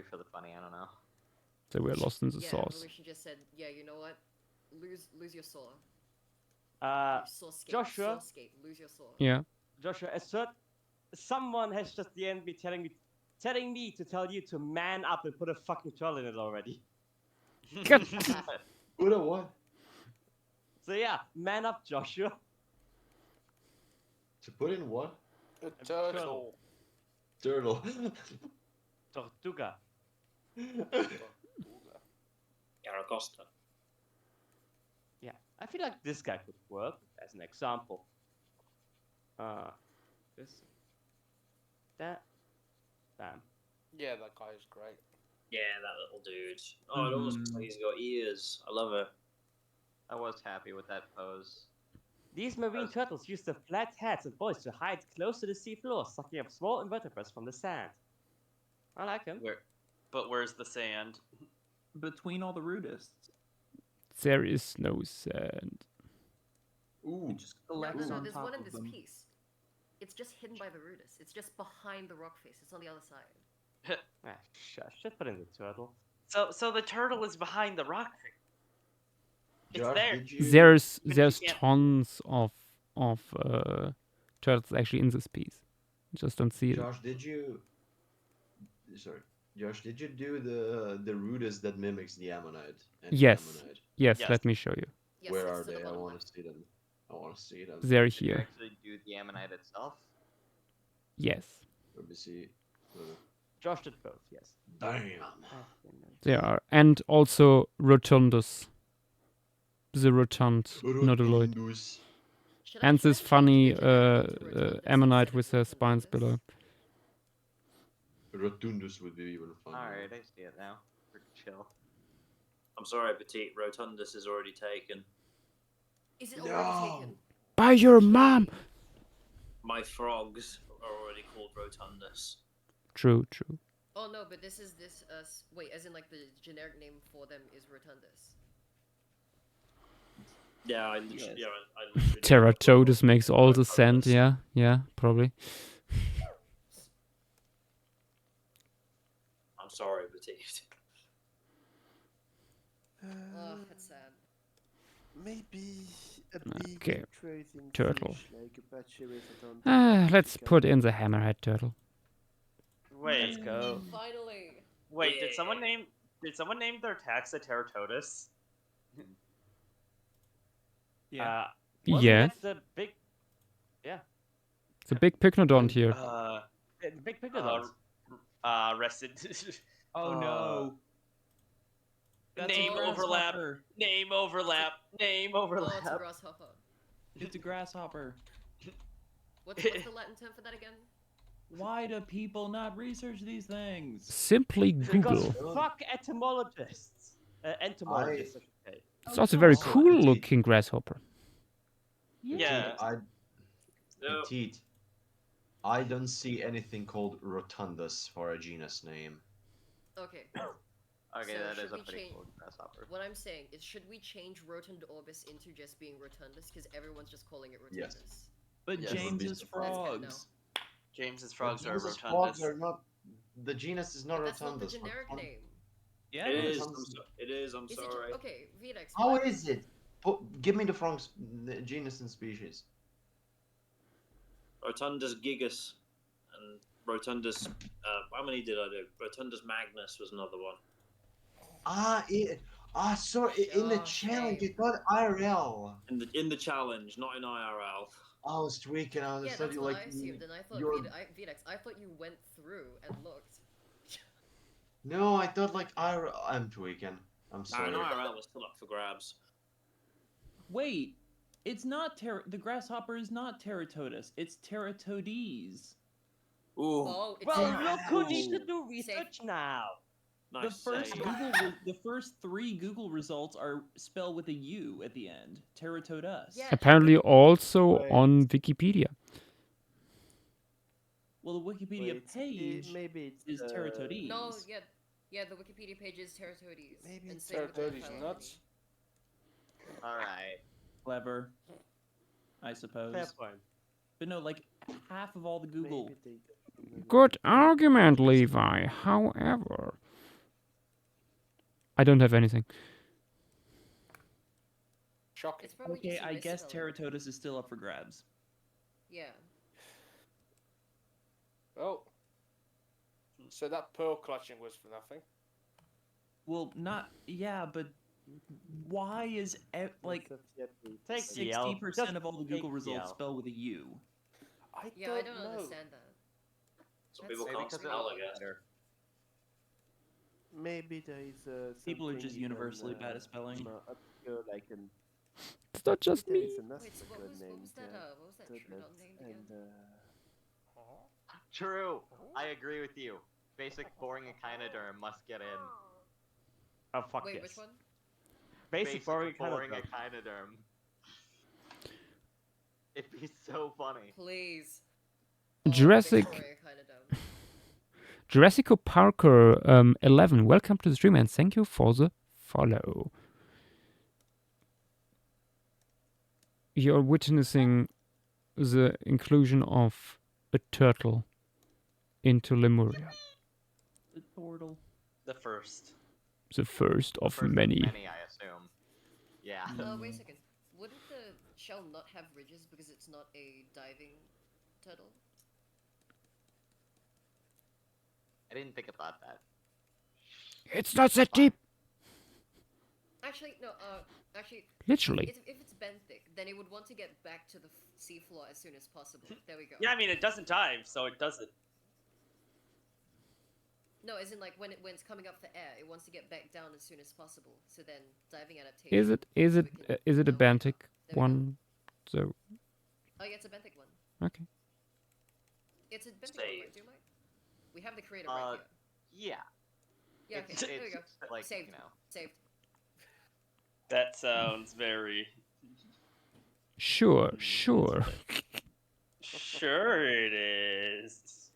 Speaker 3: for the funny, I don't know.
Speaker 2: So we're lost in the sauce.
Speaker 5: Evolution just said, yeah, you know what? Lose your saw. Saw skate,
Speaker 6: Joshua.
Speaker 5: saw skate, lose your saw.
Speaker 2: Yeah.
Speaker 6: Joshua, someone has just the end be telling me to tell you to man up and put a fucking turtle in it already.
Speaker 17: Put a what?
Speaker 6: So yeah, man up, Joshua.
Speaker 17: To put in what?
Speaker 8: A turtle.
Speaker 17: Turtle.
Speaker 6: Tortuga.
Speaker 14: Yaracosta.
Speaker 6: Yeah, I feel like this guy could work as an example. This, that, bam.
Speaker 8: Yeah, that guy is great.
Speaker 14: Yeah, that little dude. Oh, it almost looks like he's got ears. I love it.
Speaker 3: I was happy with that pose.
Speaker 6: These marine turtles use their flat heads and bodies to hide close to the sea floor, sucking up small invertebrates from the sand. I like him.
Speaker 9: But where's the sand?
Speaker 10: Between all the rudists.
Speaker 2: There is no sand.
Speaker 17: Ooh.
Speaker 5: No, there's one in this piece. It's just hidden by the Rudist. It's just behind the rock face. It's on the other side.
Speaker 6: Shush, just put in the turtle.
Speaker 9: So the turtle is behind the rock face. It's
Speaker 17: Josh,
Speaker 9: there.
Speaker 2: There's tons of turtles actually in this piece. You just don't see it.
Speaker 17: Josh, did you do the rudist that mimics the ammonite?
Speaker 2: Yes. Yes. Let me show you.
Speaker 5: Yes,
Speaker 17: Where are they? I want to see them.
Speaker 2: They're
Speaker 3: Did you
Speaker 2: here.
Speaker 3: actually do the ammonite itself?
Speaker 2: Yes.
Speaker 17: Let me see.
Speaker 6: Josh did both, yes.
Speaker 17: Damn.
Speaker 2: They are, and also rotundus. The rotund noduloid. And this funny ammonite with a spines below.
Speaker 17: Rotundus would be even funnier.
Speaker 3: Alright, I see it now. Pretty chill.
Speaker 14: I'm sorry, Petite. Rotundus is already taken.
Speaker 5: Is it already taken?
Speaker 2: By your mom!
Speaker 14: My frogs are already called Rotundus.
Speaker 2: True.
Speaker 5: Oh no, but this. Wait, as in like the generic name for them is Rotundus.
Speaker 14: Yeah, I literally.
Speaker 2: Teratodus makes all the sense. Yeah, probably.
Speaker 14: I'm sorry, Petite.
Speaker 5: Oh, that's sad.
Speaker 13: Maybe a big trading
Speaker 2: turtle.
Speaker 13: fish like Apache with
Speaker 2: Let's put in the hammerhead turtle.
Speaker 9: Wait.
Speaker 6: Let's go.
Speaker 5: Finally.
Speaker 9: Wait, did someone name their taxa Teratodus?
Speaker 10: Yeah.
Speaker 2: Yes.
Speaker 6: The big. Yeah.
Speaker 2: It's a big pycnodont here.
Speaker 6: Big pycnodont.
Speaker 9: Rested.
Speaker 10: Oh no. That's
Speaker 9: Name overlap. Name overlap. Name overlap.
Speaker 5: Oh, it's a grasshopper.
Speaker 10: It's a grasshopper.
Speaker 5: What's the Latin term for that again?
Speaker 10: Why do people not research these things?
Speaker 2: Simply Google.
Speaker 6: Because fuck etymologists. Entomologists, I should say.
Speaker 2: It's also a very cool looking grasshopper.
Speaker 9: Yeah.
Speaker 17: Petite. I don't see anything called rotundus for a genus name.
Speaker 5: Okay.
Speaker 3: Okay,
Speaker 5: So
Speaker 3: that
Speaker 5: should
Speaker 3: is a
Speaker 5: we
Speaker 3: pretty
Speaker 5: change-
Speaker 3: cool grasshopper.
Speaker 5: What I'm saying is, should we change Rotund Orbis into just being Rotundus? Because everyone's just calling it Rotundus.
Speaker 17: Yes.
Speaker 18: But
Speaker 17: Yes. Would be
Speaker 18: James's
Speaker 17: surprised.
Speaker 18: frogs.
Speaker 9: James's frogs are
Speaker 17: James's
Speaker 9: rotundus.
Speaker 17: frogs are not. The genus is not
Speaker 5: But that's not the
Speaker 17: rotundus.
Speaker 5: generic
Speaker 17: Rotund-
Speaker 5: name.
Speaker 18: Yeah,
Speaker 14: It
Speaker 18: it
Speaker 14: is.
Speaker 18: is.
Speaker 14: It is. I'm
Speaker 5: Is it
Speaker 14: sorry.
Speaker 5: okay, Vedex.
Speaker 17: How
Speaker 5: what-
Speaker 17: is it? Give me the frogs, the genus and species.
Speaker 14: Rotundus gigas and Rotundus. How many did I do? Rotundus magnus was another one.
Speaker 17: Sorry. In the challenge, it got IRL.
Speaker 14: In the challenge, not in IRL.
Speaker 17: I was tweaking. I
Speaker 5: Yeah,
Speaker 17: understood
Speaker 5: that's
Speaker 17: you
Speaker 5: what
Speaker 17: like.
Speaker 5: I assumed, and I thought
Speaker 17: you're-
Speaker 5: Vedex. I thought you went through and looked.
Speaker 17: No, I thought like IRL. I'm tweaking. I'm
Speaker 14: Nah,
Speaker 17: sorry.
Speaker 14: in IRL was still up for grabs.
Speaker 18: Wait, it's not the grasshopper is not Teratotus. It's Teratodes.
Speaker 14: Ooh.
Speaker 5: Oh, it's
Speaker 6: Well,
Speaker 5: not.
Speaker 6: look who needs to do research now.
Speaker 18: The
Speaker 14: Nice
Speaker 18: first
Speaker 14: save.
Speaker 18: the first 3 Google results are spelled with a U at the end. Teratodus.
Speaker 5: Yeah.
Speaker 2: Apparently also
Speaker 13: Wait.
Speaker 2: on Wikipedia.
Speaker 18: Well, the Wikipedia
Speaker 13: Wait,
Speaker 18: page
Speaker 13: maybe it's,
Speaker 18: is Teratodes.
Speaker 5: No, yeah, the Wikipedia page is Teratodes.
Speaker 13: Maybe
Speaker 5: and
Speaker 13: it's
Speaker 5: same with the
Speaker 3: Teratodes
Speaker 5: phylogeny.
Speaker 3: nuts. Alright.
Speaker 18: Clever, I suppose.
Speaker 6: Fair point.
Speaker 18: But no, like half of all the Google.
Speaker 2: Good argument, Levi. However, I don't have anything.
Speaker 8: Shocking.
Speaker 5: It's probably
Speaker 18: Okay,
Speaker 5: just a
Speaker 18: I guess
Speaker 5: misspelling.
Speaker 18: Teratotus is still up for grabs.
Speaker 5: Yeah.
Speaker 8: Oh. So that pearl clutching was for nothing.
Speaker 18: Well, not but why is like
Speaker 6: Take the L.
Speaker 18: 60%
Speaker 6: Just
Speaker 18: of all the
Speaker 6: take
Speaker 18: Google
Speaker 6: the
Speaker 18: results
Speaker 6: L.
Speaker 18: spell with a U?
Speaker 5: Yeah, I don't understand that.
Speaker 14: Some people
Speaker 5: That's
Speaker 14: can't
Speaker 5: really
Speaker 14: spell, I
Speaker 5: odd.
Speaker 14: guess.
Speaker 13: Maybe there is
Speaker 18: People are
Speaker 13: something
Speaker 18: just
Speaker 13: even,
Speaker 18: universally bad at spelling.
Speaker 13: obscure, like an
Speaker 2: It's not just
Speaker 13: there
Speaker 2: me.
Speaker 13: is another
Speaker 5: Wait, so what
Speaker 13: good
Speaker 5: was
Speaker 13: name
Speaker 5: that?
Speaker 13: there.
Speaker 5: What was that
Speaker 13: Tudlet
Speaker 5: Trudon name again?
Speaker 13: and
Speaker 3: True. I agree with you. Basic boring echinoderm must get in.
Speaker 6: Oh fuck
Speaker 5: Wait,
Speaker 6: this.
Speaker 5: which one?
Speaker 6: Basic boring
Speaker 3: boring
Speaker 6: echinoderm.
Speaker 3: echinoderm. It'd be so funny.
Speaker 5: Please.
Speaker 2: Jurassic
Speaker 5: Boring echinoderm.
Speaker 2: Jurassico Parker 11. Welcome to the stream and thank you for the follow. You're witnessing the inclusion of a turtle into Lemuria.
Speaker 18: The turtle.
Speaker 9: The first.
Speaker 2: The first of
Speaker 3: First of
Speaker 2: many.
Speaker 3: many, I assume. Yeah.
Speaker 5: Wait a second. Wouldn't the shell not have ridges because it's not a diving turtle?
Speaker 3: I didn't think about that.
Speaker 2: It's not that deep.
Speaker 5: Actually, no. Actually.
Speaker 2: Literally.
Speaker 5: If it's benthic, then it would want to get back to the seafloor as soon as possible. There we go.
Speaker 6: Yeah, I mean it doesn't dive, so it doesn't.
Speaker 5: No, as in like when it's coming up for air, it wants to get back down as soon as possible. So then diving adaptation.
Speaker 2: Is it a benthic one? So
Speaker 5: Oh yeah, it's a benthic one.
Speaker 2: okay.
Speaker 5: It's a benthic one, right, Doomite? We have the creator right here.
Speaker 3: Yeah.
Speaker 5: Yeah, okay, there we go.
Speaker 3: Like,
Speaker 5: Saved.
Speaker 3: you know.
Speaker 5: Saved.
Speaker 9: That sounds very.
Speaker 2: Sure.
Speaker 9: Sure it is.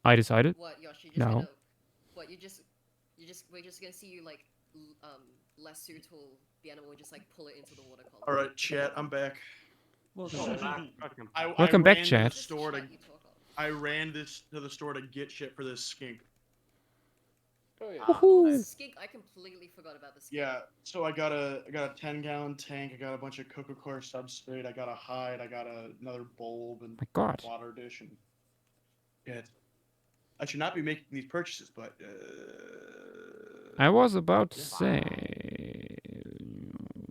Speaker 2: I decided.
Speaker 5: What, Yosh? You just
Speaker 2: No.
Speaker 5: gonna, what we're just gonna see you like lasso tool the animal and just like pull it into the water column.
Speaker 15: All right, chat. I'm back.
Speaker 18: Welcome
Speaker 6: back.
Speaker 2: Welcome back,
Speaker 15: ran to
Speaker 2: chat.
Speaker 15: the store to, I ran to the store to get shit for this skink.
Speaker 8: Oh yeah.
Speaker 2: Woohoo.
Speaker 5: Skink, I completely forgot about the skink.
Speaker 15: Yeah, so I got a 10-gallon tank. I got a bunch of Coca-Cola substrate. I got a hide. I got another bulb and
Speaker 2: My God.
Speaker 15: water dish. And yeah, I should not be making these purchases, but
Speaker 2: I was about to say.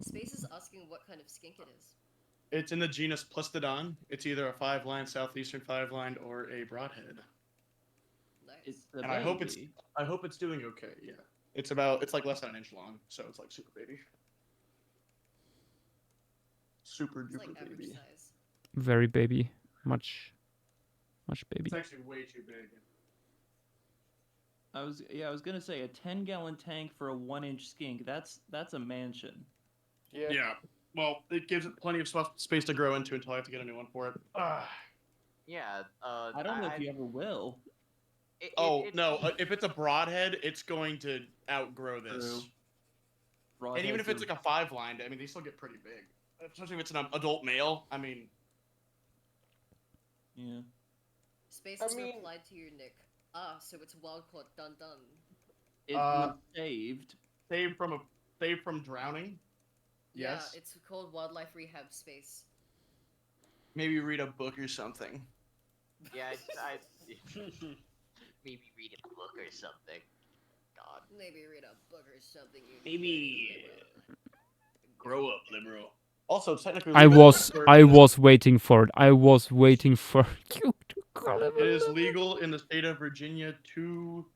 Speaker 5: Space is asking what kind of skink it is.
Speaker 15: it's in the genus Plastodon. It's either a 5-line southeastern 5-lined or a broadhead.
Speaker 18: It's the
Speaker 15: And I hope
Speaker 18: baby.
Speaker 15: it's doing okay. Yeah, it's like less than an inch long, so it's like super baby. Super
Speaker 5: It's
Speaker 15: duper
Speaker 5: like average
Speaker 15: baby.
Speaker 5: size.
Speaker 2: Very baby. Much baby.
Speaker 15: It's actually way too big.
Speaker 18: I was gonna say a 10-gallon tank for a 1-inch skink. That's a mansion.
Speaker 15: Yeah. Well, it gives it plenty of space to grow into until I have to get a new one for it.
Speaker 3: Yeah.
Speaker 18: I don't know if you ever will.
Speaker 15: If it's a broadhead, it's going to outgrow this. And even if it's like a 5-lined, I mean, they still get pretty big. Especially if it's an adult male. I mean,
Speaker 18: yeah.
Speaker 5: Space is replied to your nick. Ah, so it's wild caught. Dun dun.
Speaker 18: It was saved.
Speaker 15: Saved from drowning. Yes.
Speaker 5: Yeah, it's called Wildlife Rehab Space.
Speaker 15: Maybe read a book or something.
Speaker 3: Yeah, maybe read a book or something. God.
Speaker 5: Maybe read a book or something.
Speaker 14: Maybe grow up, liberal.
Speaker 15: Also, technically,
Speaker 2: I was waiting for it. I was waiting for you to call it.
Speaker 15: It is legal in the state of Virginia to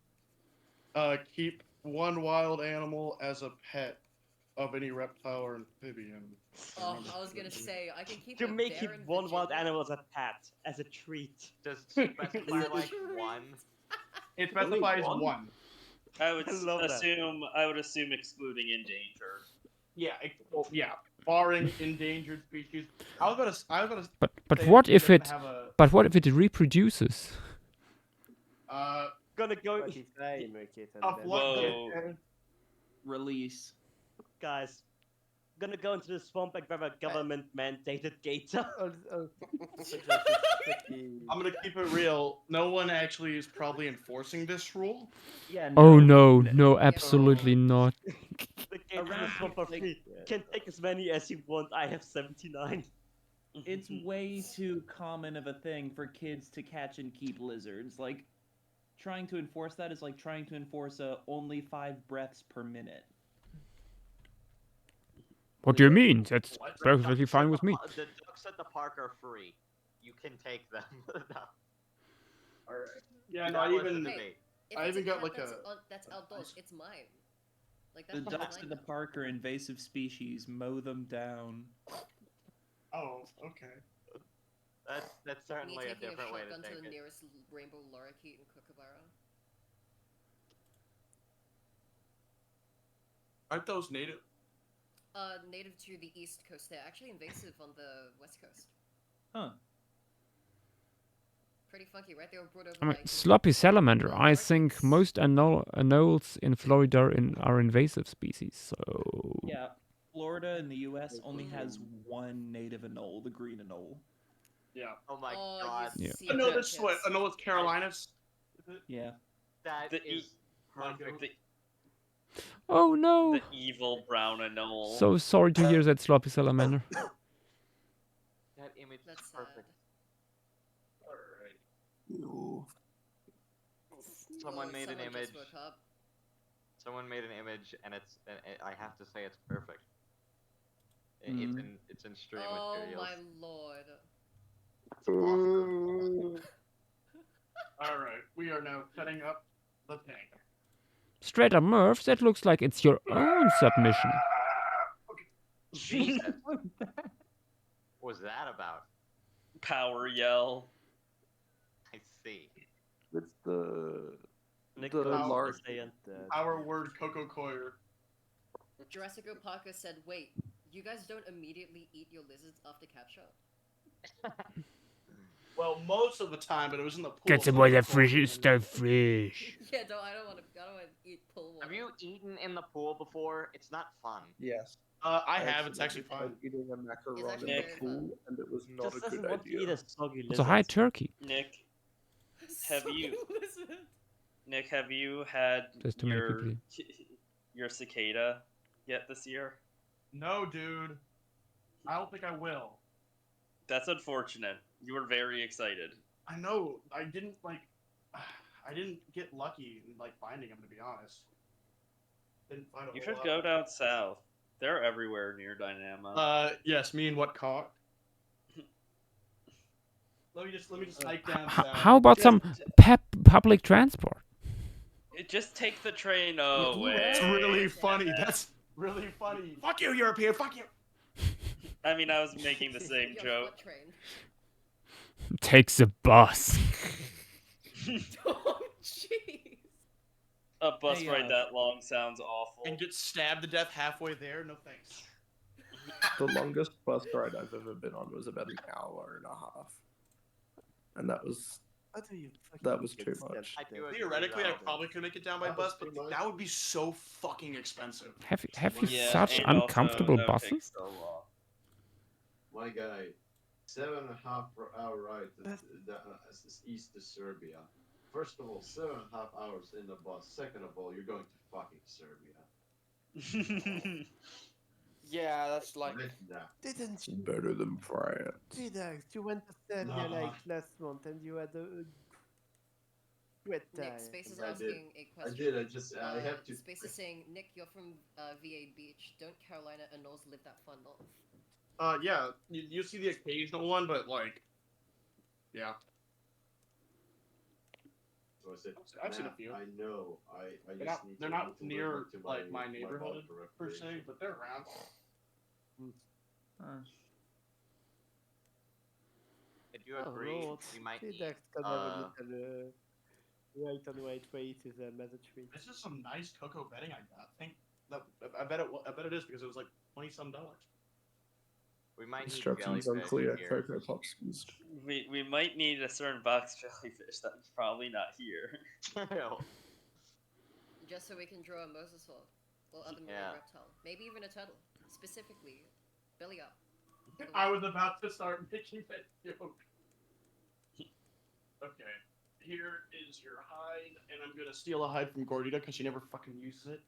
Speaker 15: keep one wild animal as a pet of any reptile or amphibian.
Speaker 5: Oh, I was gonna say I can keep.
Speaker 6: You may keep one wild animal as a pet, as a treat.
Speaker 3: Does it specify like one?
Speaker 15: It specifies one.
Speaker 9: I would assume excluding endangered.
Speaker 15: Yeah, yeah. Barring endangered species. I was about to.
Speaker 2: But
Speaker 15: say
Speaker 2: what
Speaker 15: it
Speaker 2: if
Speaker 15: doesn't
Speaker 2: it?
Speaker 15: have a-
Speaker 2: But what if it reproduces?
Speaker 6: Gonna go.
Speaker 14: Whoa.
Speaker 18: Release.
Speaker 6: Guys, gonna go into the swamp and grab a government mandated gator.
Speaker 15: I'm gonna keep it real. No one actually is probably enforcing this rule.
Speaker 6: Yeah.
Speaker 2: Oh no, absolutely not.
Speaker 6: The gator in the swamp are free. Can take as many as you want. I have 79.
Speaker 18: It's way too common of a thing for kids to catch and keep lizards. Like, trying to enforce that is like trying to enforce only 5 breaths per minute.
Speaker 2: What do you mean? That's perfectly fine with me.
Speaker 3: The ducks at the park are free. You can take them.
Speaker 15: Alright. Yeah,
Speaker 3: That
Speaker 15: no,
Speaker 3: was
Speaker 15: even
Speaker 3: the debate.
Speaker 15: I even got like
Speaker 5: that's outdoors. It's mine. Like that's
Speaker 18: The ducks in the park are invasive species. Mow them down.
Speaker 15: Oh, okay.
Speaker 3: That's certainly a
Speaker 5: taking
Speaker 3: different way to
Speaker 5: shotgun
Speaker 3: take
Speaker 5: to the
Speaker 3: it.
Speaker 5: nearest rainbow lorikeet in Kookaburra.
Speaker 15: Aren't those native?
Speaker 5: Native to the east coast. They're actually invasive on the west coast.
Speaker 18: Huh.
Speaker 5: Pretty funky, right? They were brought over
Speaker 2: I mean,
Speaker 5: by
Speaker 2: sloppy salamander. I think most anoles in Florida are invasive species. So
Speaker 18: Yeah, Florida in the U.S. only has one native anole, the green anole.
Speaker 15: Yeah.
Speaker 3: Oh my god.
Speaker 2: Yeah.
Speaker 15: No, this is what. No, it's Carolinas.
Speaker 18: Yeah.
Speaker 3: That is
Speaker 9: perfect.
Speaker 2: Oh no!
Speaker 9: The evil brown anole.
Speaker 2: So sorry to hear that, sloppy salamander.
Speaker 3: That image is perfect. Someone made an image. Someone made an image, and I have to say it's perfect. It's in stream materials.
Speaker 5: Oh my lord.
Speaker 15: All right, we are now setting up the tank.
Speaker 2: Straight up Murph, that looks like it's your own submission.
Speaker 3: Jesus. What was that about?
Speaker 9: Power yell.
Speaker 3: I see.
Speaker 7: It's the
Speaker 15: Power, our word Coco Coir.
Speaker 5: Jurassic Parker said, "Wait, you guys don't immediately eat your lizards after capture?"
Speaker 15: Well, most of the time, but it was in the pool.
Speaker 2: Get some more of that fresh stuff fresh.
Speaker 5: Yeah, I don't want to eat pool water.
Speaker 3: Have you eaten in the pool before? It's not fun.
Speaker 7: Yes.
Speaker 15: I have. It's actually fun.
Speaker 7: Eating a macaron in
Speaker 5: Nick.
Speaker 7: the pool, and it was not
Speaker 6: Just
Speaker 7: a good
Speaker 6: doesn't want to eat
Speaker 7: idea.
Speaker 6: a soggy
Speaker 2: It's a high turkey.
Speaker 9: Nick, have you?
Speaker 5: Lizard.
Speaker 9: Nick, have you had
Speaker 2: Just to make it
Speaker 9: your cicada yet this year?
Speaker 15: No, dude. I don't think I will.
Speaker 9: That's unfortunate. You were very excited.
Speaker 15: I know. I didn't get lucky in finding them, to be honest. Didn't find a
Speaker 9: You
Speaker 15: whole
Speaker 9: should
Speaker 15: lot.
Speaker 9: go down south. They're everywhere near Dynama.
Speaker 15: Yes. Me and what cock? Let me just hike down south.
Speaker 2: How about some public transport?
Speaker 9: Just take the train away.
Speaker 15: It's really funny. That's really funny. Fuck you, European. Fuck you.
Speaker 9: I mean, I was making the same joke.
Speaker 2: Takes a bus.
Speaker 5: Oh, jeez.
Speaker 9: A bus
Speaker 18: Hey,
Speaker 9: ride that long sounds awful.
Speaker 15: And get stabbed to death halfway there? No thanks.
Speaker 7: The longest bus ride I've ever been on was about an hour and a half. And that was
Speaker 13: What do you
Speaker 19: That was
Speaker 13: fucking
Speaker 19: too
Speaker 13: get
Speaker 19: much.
Speaker 13: stamped
Speaker 15: Theoretically, I
Speaker 13: there?
Speaker 15: probably could make it down by
Speaker 17: That was
Speaker 15: bus, but
Speaker 17: too much.
Speaker 15: that would be so fucking expensive.
Speaker 2: Have you
Speaker 9: Yeah,
Speaker 2: such
Speaker 9: and also
Speaker 2: uncomfortable
Speaker 9: that would take
Speaker 2: buses?
Speaker 9: so long.
Speaker 17: My guy, 7.5 hour ride is east to Serbia. First of all, 7.5 hours in the bus. Second of all, you're going to fucking Serbia.
Speaker 8: Yeah, that's like.
Speaker 13: Didn't you?
Speaker 19: Better than France.
Speaker 13: Didax, you went to Serbia like last month and you had a great time.
Speaker 5: Nick, Space is
Speaker 17: I did.
Speaker 5: asking a question.
Speaker 17: I did. I have to.
Speaker 5: Space is saying, Nick, you're from V8 Beach. Don't Carolina and Knowles live that far north?
Speaker 15: Yeah, you see the occasional one, but like, yeah.
Speaker 17: So I said,
Speaker 15: I've seen a few.
Speaker 17: I know. I
Speaker 15: They're
Speaker 17: just
Speaker 15: not,
Speaker 17: need
Speaker 15: they're
Speaker 17: to
Speaker 15: not
Speaker 17: move to
Speaker 15: near
Speaker 17: live to
Speaker 15: like my
Speaker 17: my
Speaker 15: neighborhood
Speaker 17: for
Speaker 15: per se,
Speaker 17: recreation.
Speaker 15: but they're around.
Speaker 3: I do agree. We might need,
Speaker 13: Didax can have a little white on white way to the mother tree.
Speaker 15: This is some nice cocoa bedding I got. I bet it is because it was like $20-some.
Speaker 3: we might need
Speaker 19: Instructions
Speaker 3: jellyfish
Speaker 19: unclear.
Speaker 3: here.
Speaker 19: Cocoa Pops used.
Speaker 9: We might need a certain box jellyfish that's probably not here.
Speaker 5: Just so we can draw a mosasaur or other marine reptile. Maybe even a turtle. Specifically, belly up.
Speaker 15: I was about to start making that joke. Okay, here is your hide, and I'm gonna steal a hide from Gordita because she never fucking uses it.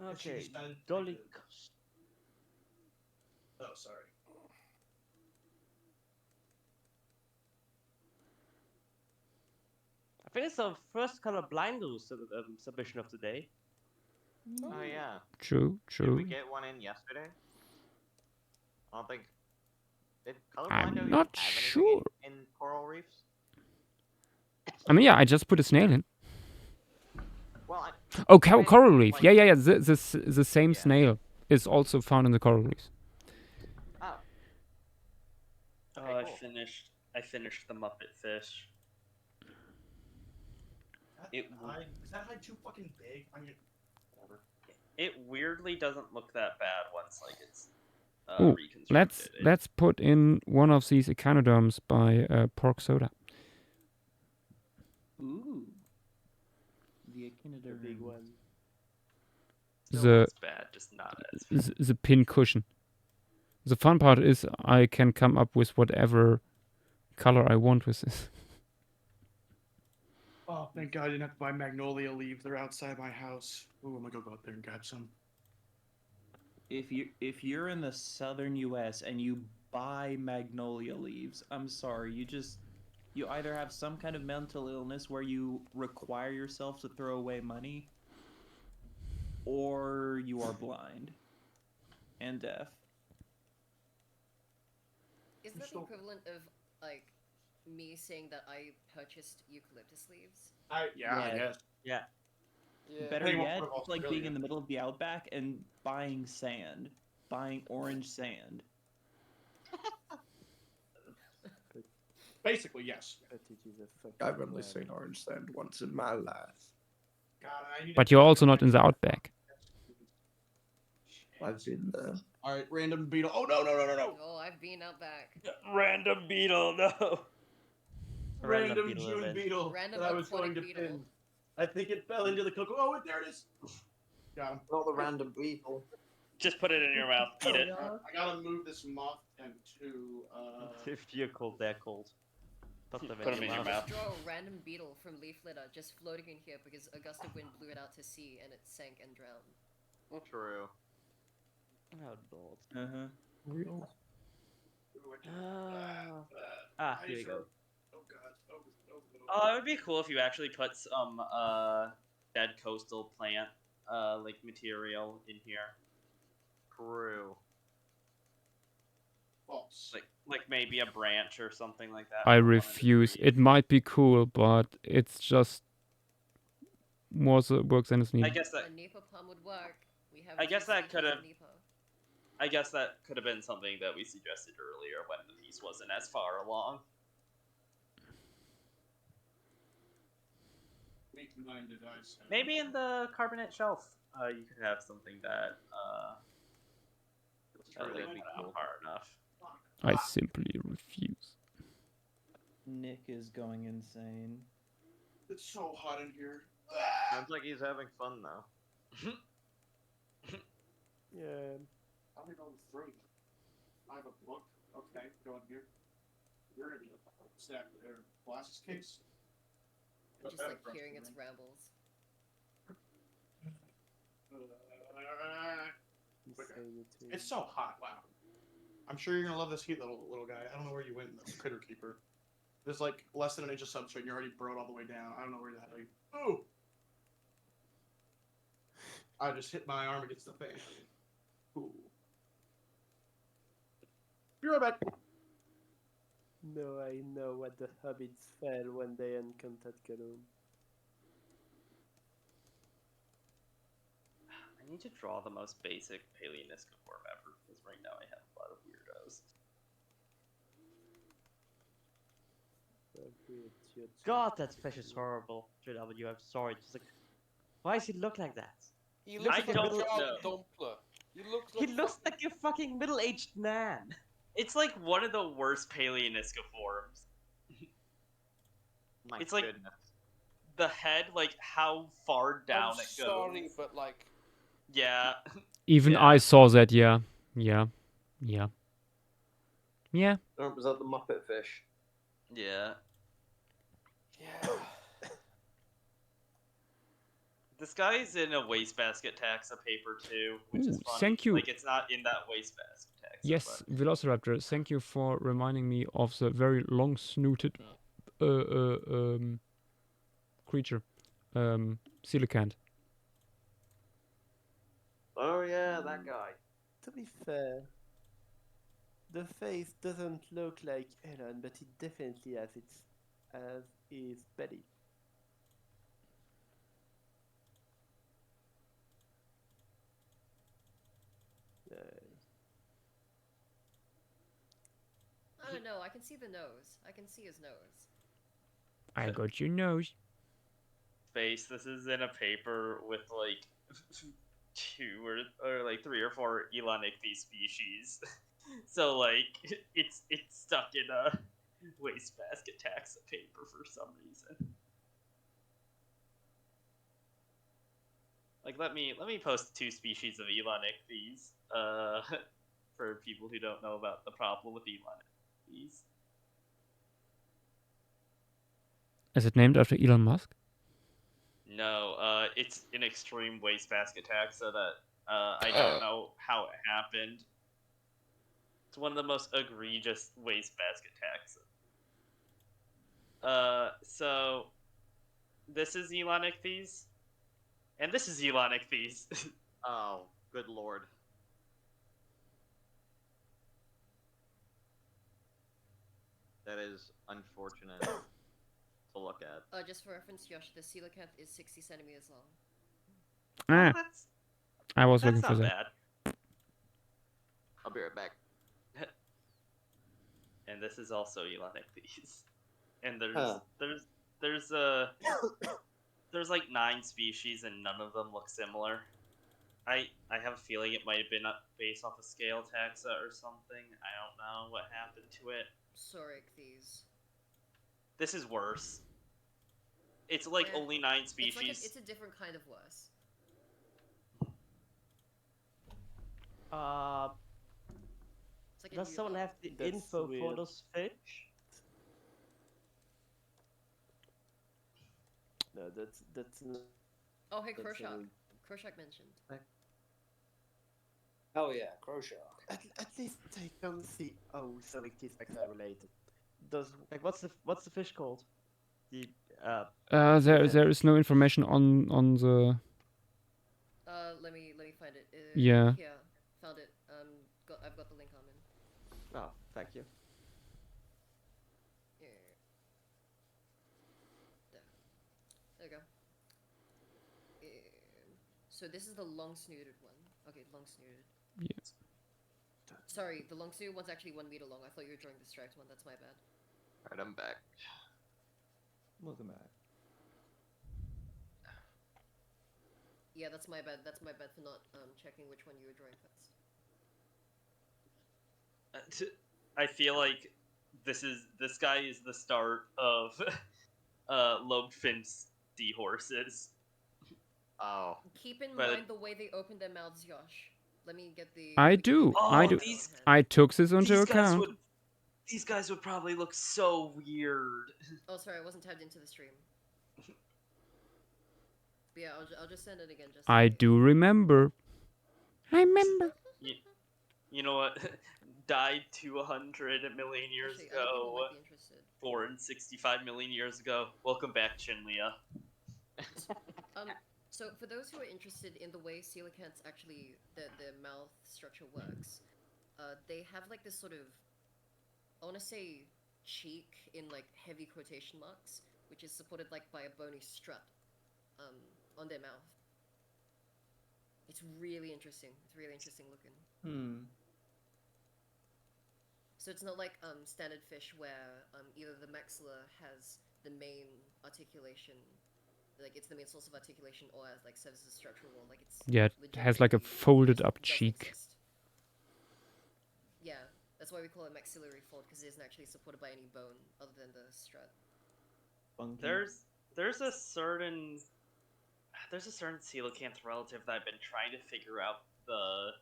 Speaker 6: Okay,
Speaker 15: She decided to
Speaker 6: Dolly.
Speaker 15: take it. Oh, sorry.
Speaker 6: I think it's the first color blind submission of the day.
Speaker 3: Oh yeah.
Speaker 2: True,
Speaker 3: Did we
Speaker 2: true.
Speaker 3: get one in yesterday? I don't think. Did
Speaker 2: I'm
Speaker 3: Colorblind even
Speaker 2: not
Speaker 3: have anything
Speaker 2: sure.
Speaker 3: in coral reefs?
Speaker 2: I mean, yeah, I just put a snail in.
Speaker 3: Well,
Speaker 2: Oh, coral reef. Yeah. The same snail is also found in the coral reefs.
Speaker 3: Oh.
Speaker 9: Oh, I finished the Muppet Fish.
Speaker 15: Is that hide too fucking big? I mean, whatever.
Speaker 9: It weirdly doesn't look that bad once like it's
Speaker 2: Ooh,
Speaker 9: reconstructed.
Speaker 2: let's put in one of these echinoderms by Pork Soda.
Speaker 18: Ooh. The echinoderm.
Speaker 6: The big one.
Speaker 9: Still looks bad, just not as bad.
Speaker 2: The pin cushion. The fun part is I can come up with whatever color I want with this.
Speaker 15: Oh, thank God I didn't have to buy magnolia leaves. They're outside my house. Ooh, I'm gonna go out there and grab some.
Speaker 18: If you're in the southern U.S. and you buy magnolia leaves, I'm sorry, you either have some kind of mental illness where you require yourself to throw away money, or you are blind and deaf.
Speaker 5: Is that the equivalent of like me saying that I purchased eucalyptus leaves?
Speaker 15: I guess.
Speaker 6: Yeah.
Speaker 18: Better
Speaker 15: Hey,
Speaker 18: yet,
Speaker 15: what
Speaker 18: it's like being in the middle of the outback and buying sand, buying orange sand.
Speaker 15: Basically, yes.
Speaker 19: I've only seen orange sand once in my life.
Speaker 15: God, I need
Speaker 2: But
Speaker 15: to-
Speaker 2: you're also not in the outback.
Speaker 19: I've been there.
Speaker 15: All right, random beetle. Oh no!
Speaker 5: Oh, I've been out back.
Speaker 9: Random beetle, no.
Speaker 15: Random June beetle
Speaker 5: Random
Speaker 15: that I was going
Speaker 5: aquatic
Speaker 15: to
Speaker 5: beetle.
Speaker 15: pin. I think it fell into the cocoa. Oh, there it is. Got him.
Speaker 16: Not the random beetle.
Speaker 9: Just put it in your mouth. Eat it.
Speaker 15: I gotta move this moth tent to.
Speaker 6: If you're cold, they're cold. Put them
Speaker 9: Put 'em in your mouth.
Speaker 5: Draw a random beetle from leaf litter just floating in here because a gust of wind blew it out to sea and it sank and drowned.
Speaker 3: True.
Speaker 6: Oh, Lord.
Speaker 18: Uh-huh.
Speaker 19: Real.
Speaker 6: Here we go.
Speaker 15: Oh God.
Speaker 9: Oh, it would be cool if you actually put some dead coastal plant like material in here.
Speaker 3: True.
Speaker 15: False.
Speaker 9: Like maybe a branch or something like that.
Speaker 2: I
Speaker 9: from one of the
Speaker 2: refuse.
Speaker 9: trees.
Speaker 2: It might be cool, but it's just more work than it's
Speaker 9: I
Speaker 2: needed.
Speaker 9: guess that.
Speaker 5: A Nipa palm would work. We have
Speaker 9: I guess
Speaker 5: two
Speaker 9: that
Speaker 5: species
Speaker 9: could
Speaker 5: of
Speaker 9: have.
Speaker 5: Nipa.
Speaker 9: I guess that could have been something that we suggested earlier when the piece wasn't as far along.
Speaker 15: Weak-minded, I say.
Speaker 9: Maybe in the carbonate shelf, you could have something that
Speaker 3: That would
Speaker 9: like
Speaker 3: be
Speaker 9: not
Speaker 3: cool.
Speaker 9: far enough.
Speaker 2: I simply refuse.
Speaker 10: Nick is going insane.
Speaker 15: It's so hot in here.
Speaker 3: Sounds like he's having fun though.
Speaker 13: Yeah.
Speaker 15: Tell me about the fruit. I have a book. Okay, go in here. You're gonna be a stack or glasses case.
Speaker 5: I'm just like hearing its rambles.
Speaker 15: It's so hot. Wow. I'm sure you're gonna love this heat, little guy. I don't know where you went in the critter keeper. There's like less than an inch of substrate, and you're already burrowed all the way down. I don't know where the hell you. Oh! I just hit my arm against the fan. Ooh. Be right back.
Speaker 13: No, I know what the hobbits felt when they encountered Gollum.
Speaker 9: I need to draw the most basic Paleonisca form ever, because right now I have a lot of weirdos.
Speaker 6: God, that fish is horrible. JW, I'm sorry. Just like, why does he look like that?
Speaker 8: He looks like a
Speaker 9: don't
Speaker 8: child
Speaker 9: know.
Speaker 8: dumpler.
Speaker 6: He looks like a fucking middle-aged man.
Speaker 9: It's like one of the worst Paleonisca forms.
Speaker 3: My
Speaker 9: it's like
Speaker 3: goodness.
Speaker 9: the head, like how far down
Speaker 8: I'm
Speaker 9: it goes.
Speaker 8: sorry, but like,
Speaker 9: Yeah.
Speaker 2: Even I saw that. Yeah. Yeah. Yeah. Yeah.
Speaker 16: Was that the Muppet fish?
Speaker 9: Yeah.
Speaker 8: Yeah.
Speaker 9: This guy is in a wastebasket taxa paper too, which is
Speaker 2: Ooh,
Speaker 9: funny.
Speaker 2: thank you.
Speaker 9: Like it's not in that wastebasket taxa.
Speaker 2: Yes,
Speaker 9: But...
Speaker 2: Velociraptor, thank you for reminding me of the very long-snooted creature, coelacanth.
Speaker 3: Oh yeah, that guy.
Speaker 13: To be fair, the face doesn't look like Elon, but it definitely has his belly.
Speaker 5: I don't know. I can see the nose. I can see his nose.
Speaker 2: I got your nose.
Speaker 9: Space. This is in a paper with like two or like 3 or 4 Ecological species. So like it's stuck in a wastebasket taxa paper for some reason. Like let me post 2 species of Ecological for people who don't know about the problem with Ecological.
Speaker 2: Is it named after Elon Musk?
Speaker 9: No, it's an extreme wastebasket taxa that I don't know how it happened. It's one of the most egregious wastebasket taxa. So this is Ecological, and this is Ecological.
Speaker 3: Oh, good lord. That is unfortunate to look at.
Speaker 5: Just for reference, Josh, the coelacanth is 60 centimeters long.
Speaker 2: Ah,
Speaker 9: that's,
Speaker 2: I was
Speaker 9: that's
Speaker 2: looking for
Speaker 9: not
Speaker 2: that.
Speaker 9: bad.
Speaker 3: I'll be right back.
Speaker 9: And this is also Ecological. And
Speaker 3: Huh.
Speaker 9: there's like 9 species and none of them look similar. I have a feeling it might have been based off a scale taxa or something. I don't know what happened to it.
Speaker 5: Sorry, these.
Speaker 9: This is worse. It's like only 9 species.
Speaker 5: It's a different kind of worse. It's like a
Speaker 6: Does
Speaker 5: new
Speaker 6: someone
Speaker 5: one.
Speaker 6: have the
Speaker 13: That's
Speaker 6: info for
Speaker 13: weird.
Speaker 6: those fish?
Speaker 13: No, that's not.
Speaker 5: Oh, hey,
Speaker 13: that's
Speaker 5: Kroshak.
Speaker 13: a-
Speaker 5: Kroshak mentioned.
Speaker 16: Oh yeah, Crochet.
Speaker 13: At least I can see. Oh, sorry, these specs are related. Does
Speaker 6: Like, what's the fish called? The
Speaker 2: There is no information on the.
Speaker 5: Let me find it.
Speaker 2: Yeah.
Speaker 5: Yeah, found it. I've got the link on in.
Speaker 6: Oh, thank you.
Speaker 5: Here. There we go. So this is the long-snooted one. Okay, long-snooted.
Speaker 2: Yes.
Speaker 5: Sorry, the long-snooted one's actually 1 meter long. I thought you were drawing the striped one. That's my bad.
Speaker 3: Alright, I'm back.
Speaker 7: Welcome back.
Speaker 5: Yeah, that's my bad. That's my bad for not checking which one you were drawing first.
Speaker 9: I feel like this guy is the start of lobed fin seahorses.
Speaker 3: Oh.
Speaker 5: Keep in
Speaker 9: But-
Speaker 5: mind the way they open their mouths, Josh. Let me get the.
Speaker 2: I
Speaker 5: the
Speaker 2: do.
Speaker 5: Google
Speaker 2: I do.
Speaker 5: background on hand.
Speaker 2: I took this into account.
Speaker 9: These guys would probably look so weird.
Speaker 5: Oh, sorry, I wasn't tabbed into the stream. But yeah, I'll just send it again. Just.
Speaker 2: I do remember. I remember.
Speaker 9: You know what? Died 200 million years
Speaker 5: Actually, other people
Speaker 9: ago.
Speaker 5: might be interested.
Speaker 9: 465 million years ago. Welcome back, Chinlia.
Speaker 5: So for those who are interested in the way coelacanths actually their mouth structure works, they have like this sort of, I want to say, cheek in like heavy quotation marks, which is supported like by a bony strut, on their mouth. It's really interesting. It's really interesting looking. So it's not like standard fish where either the maxilla has the main articulation, like it's the main source of articulation, or as like serves as a structural wall. Like it's
Speaker 2: Yeah, it has like a folded up cheek.
Speaker 5: Yeah, that's why we call it maxillary fold, because it isn't actually supported by any bone other than the strut.
Speaker 9: There's a certain coelacanth relative that I've been trying to figure out the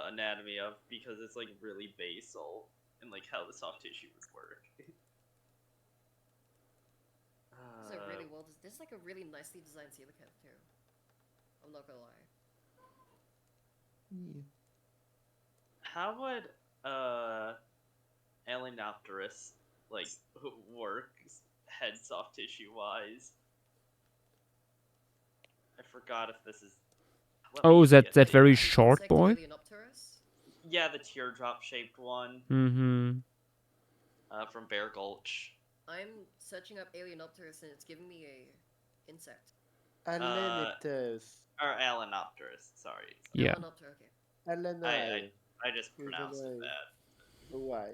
Speaker 9: anatomy of, because it's like really basal and like how the soft tissue would work.
Speaker 5: This is a really well. This is like a really nicely designed coelacanth too. I'm not gonna lie.
Speaker 9: How would Alenopterus like work head soft tissue wise? I forgot if this is.
Speaker 2: Oh, that very short boy?
Speaker 9: Yeah, the teardrop shaped one.
Speaker 2: Mm-hmm.
Speaker 9: From Bear Gulch.
Speaker 5: I'm searching up Alenopterus and it's giving me a insect.
Speaker 13: Alenopterus.
Speaker 9: Or Alenopterus, sorry.
Speaker 2: Yeah.
Speaker 5: Alenopter, okay.
Speaker 13: Alenai.
Speaker 9: I just pronounced it that.
Speaker 13: Why?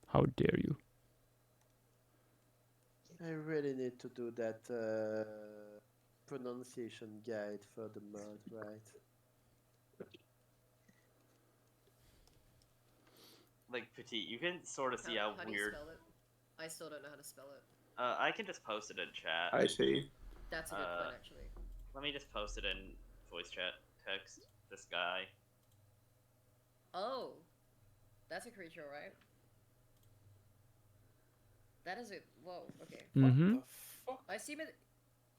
Speaker 2: How dare you?
Speaker 13: I really need to do that pronunciation guide for the mod, right?
Speaker 9: Like Petite, you can sort of see how
Speaker 5: do you
Speaker 9: weird.
Speaker 5: spell it? I still don't know how to spell it.
Speaker 9: I can just post it in chat.
Speaker 19: I see.
Speaker 5: That's a good point, actually.
Speaker 9: Let me just post it in voice chat text. This guy.
Speaker 5: Oh, that's a creature, right? That is it. Whoa. Okay.
Speaker 2: Mm-hmm.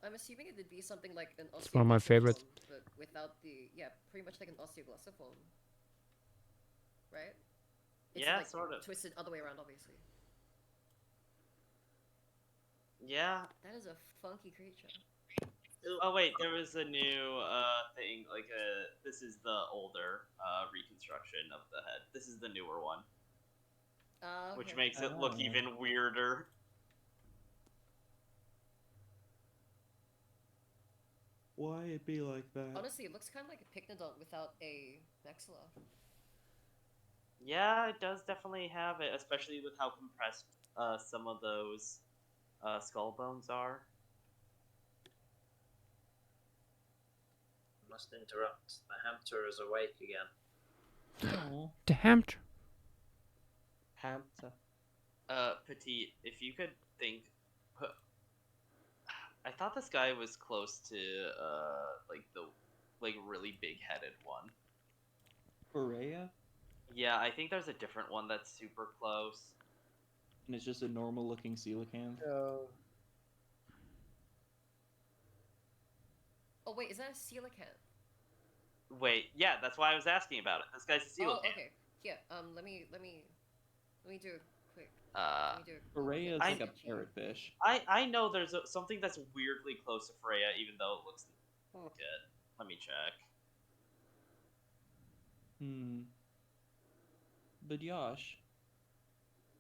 Speaker 5: I'm assuming it would be something like an.
Speaker 2: It's one of my favorites.
Speaker 5: But without the pretty much like an osteoglossiform, right? It's
Speaker 9: Yeah,
Speaker 5: like
Speaker 9: sort of.
Speaker 5: Twisted other way around, obviously.
Speaker 9: Yeah.
Speaker 5: That is a funky creature.
Speaker 9: Oh wait, there was a new thing. Like this is the older reconstruction of the head. This is the newer one.
Speaker 5: Okay.
Speaker 9: Which makes it look even weirder.
Speaker 10: Why it be like that?
Speaker 5: Honestly, it looks kind of like a pycnodont without a maxilla.
Speaker 9: Yeah, it does definitely have it, especially with how compressed some of those skull bones are.
Speaker 16: Must interrupt. The hamster is awake again.
Speaker 2: The hamster.
Speaker 6: Hamster.
Speaker 9: Petite, if you could think, I thought this guy was close to like the really big headed one.
Speaker 10: Berea?
Speaker 9: Yeah, I think there's a different one that's super close.
Speaker 10: And it's just a normal looking coelacanth.
Speaker 5: Oh wait, is that a coelacanth?
Speaker 9: Wait, yeah, that's why I was asking about it. This guy's a coelacanth.
Speaker 5: Oh, okay. Yeah. Let me do a quick.
Speaker 10: Berea is like a parrotfish.
Speaker 9: I know there's something that's weirdly close to Freya, even though it looks good. Let me check.
Speaker 10: But Yosh,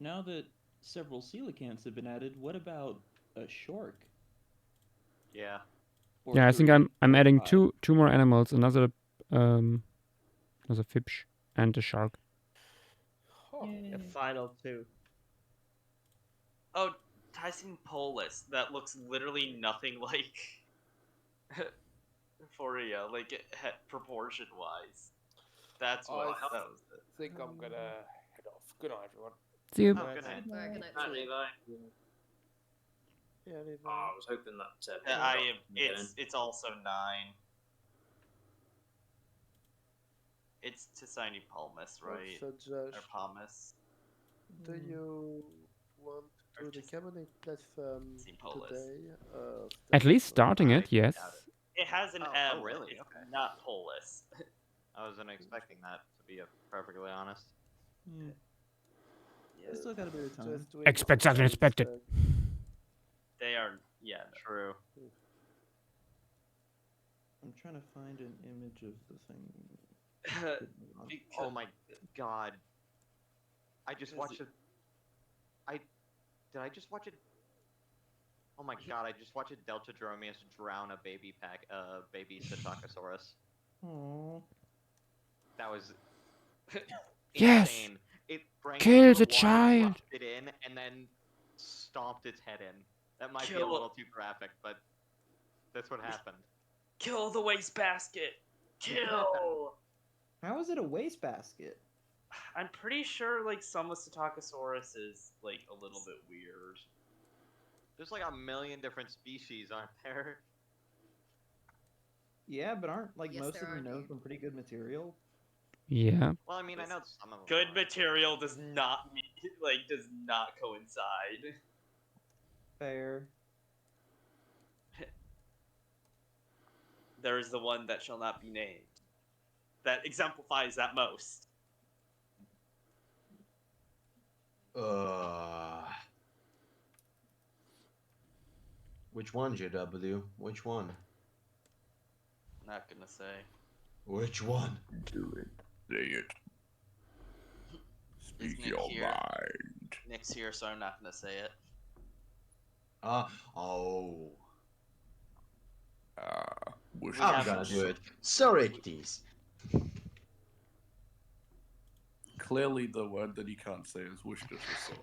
Speaker 10: now that several coelacanths have been added, what about a shark?
Speaker 9: Yeah.
Speaker 10: Or
Speaker 2: Yeah, I think
Speaker 10: three?
Speaker 2: I'm adding two more animals, another fish and a shark.
Speaker 6: The final two.
Speaker 9: Oh, Tyson Polis. That looks literally nothing like Freya, like proportion wise. That's what that was.
Speaker 8: I think I'm gonna head off. Good night, everyone.
Speaker 2: See you.
Speaker 3: Oh, good night.
Speaker 5: Alright, good night.
Speaker 14: Night, Levi.
Speaker 13: Yeah, Levi.
Speaker 14: Oh, I was hoping that.
Speaker 9: It's also 9. It's Tessini Palmas, right?
Speaker 13: Also, Josh,
Speaker 9: Or Palmas.
Speaker 13: do you want to do the Carbonate platform today?
Speaker 2: At least starting it, yes.
Speaker 9: It has an
Speaker 3: Oh,
Speaker 9: M.
Speaker 3: oh, really?
Speaker 9: It's
Speaker 3: Okay.
Speaker 9: not Polis.
Speaker 3: I wasn't expecting that, to be perfectly honest.
Speaker 18: I still got a bit of time.
Speaker 13: Just doing
Speaker 2: Expect something expected.
Speaker 9: They are, yeah,
Speaker 3: True.
Speaker 10: I'm trying to find an image of the thing.
Speaker 3: Oh my god. I just watched it. Did I just watch it? Oh my god, I just watched a Deltadromeus drown a baby baby Psittacosaurus.
Speaker 10: Aww.
Speaker 3: That was
Speaker 2: Yes!
Speaker 3: insane. It drank
Speaker 2: Kill
Speaker 3: into
Speaker 2: the
Speaker 3: water,
Speaker 2: child!
Speaker 3: dropped it in, and then stomped its head in. That might be a little too graphic, but that's what happened.
Speaker 9: Kill the wastebasket! Kill!
Speaker 10: How is it a wastebasket?
Speaker 9: I'm pretty sure, like, some of Psittacosaurus is, like, a little bit weird.
Speaker 3: There's like a million different species, aren't there?
Speaker 10: Yeah, but aren't like
Speaker 5: Yes,
Speaker 10: most
Speaker 5: there
Speaker 10: of them
Speaker 5: are,
Speaker 10: known
Speaker 5: dude.
Speaker 10: from pretty good material?
Speaker 2: Yeah.
Speaker 3: Well, I mean, I know some of them.
Speaker 9: Good material does not mean, like, does not coincide.
Speaker 10: Fair.
Speaker 9: There is the one that shall not be named. That exemplifies that most.
Speaker 17: Which one, JW? Which one?
Speaker 9: Not gonna say.
Speaker 17: Which one?
Speaker 19: Do it. Say it.
Speaker 9: Is
Speaker 19: Speak
Speaker 9: Nick
Speaker 19: your
Speaker 9: here?
Speaker 19: mind.
Speaker 9: Nick's here, so I'm not gonna say it.
Speaker 17: Oh.
Speaker 19: Wish
Speaker 17: I'm gonna do it. Sorry, tease.
Speaker 19: Clearly, the word that he can't say is Worcestershire.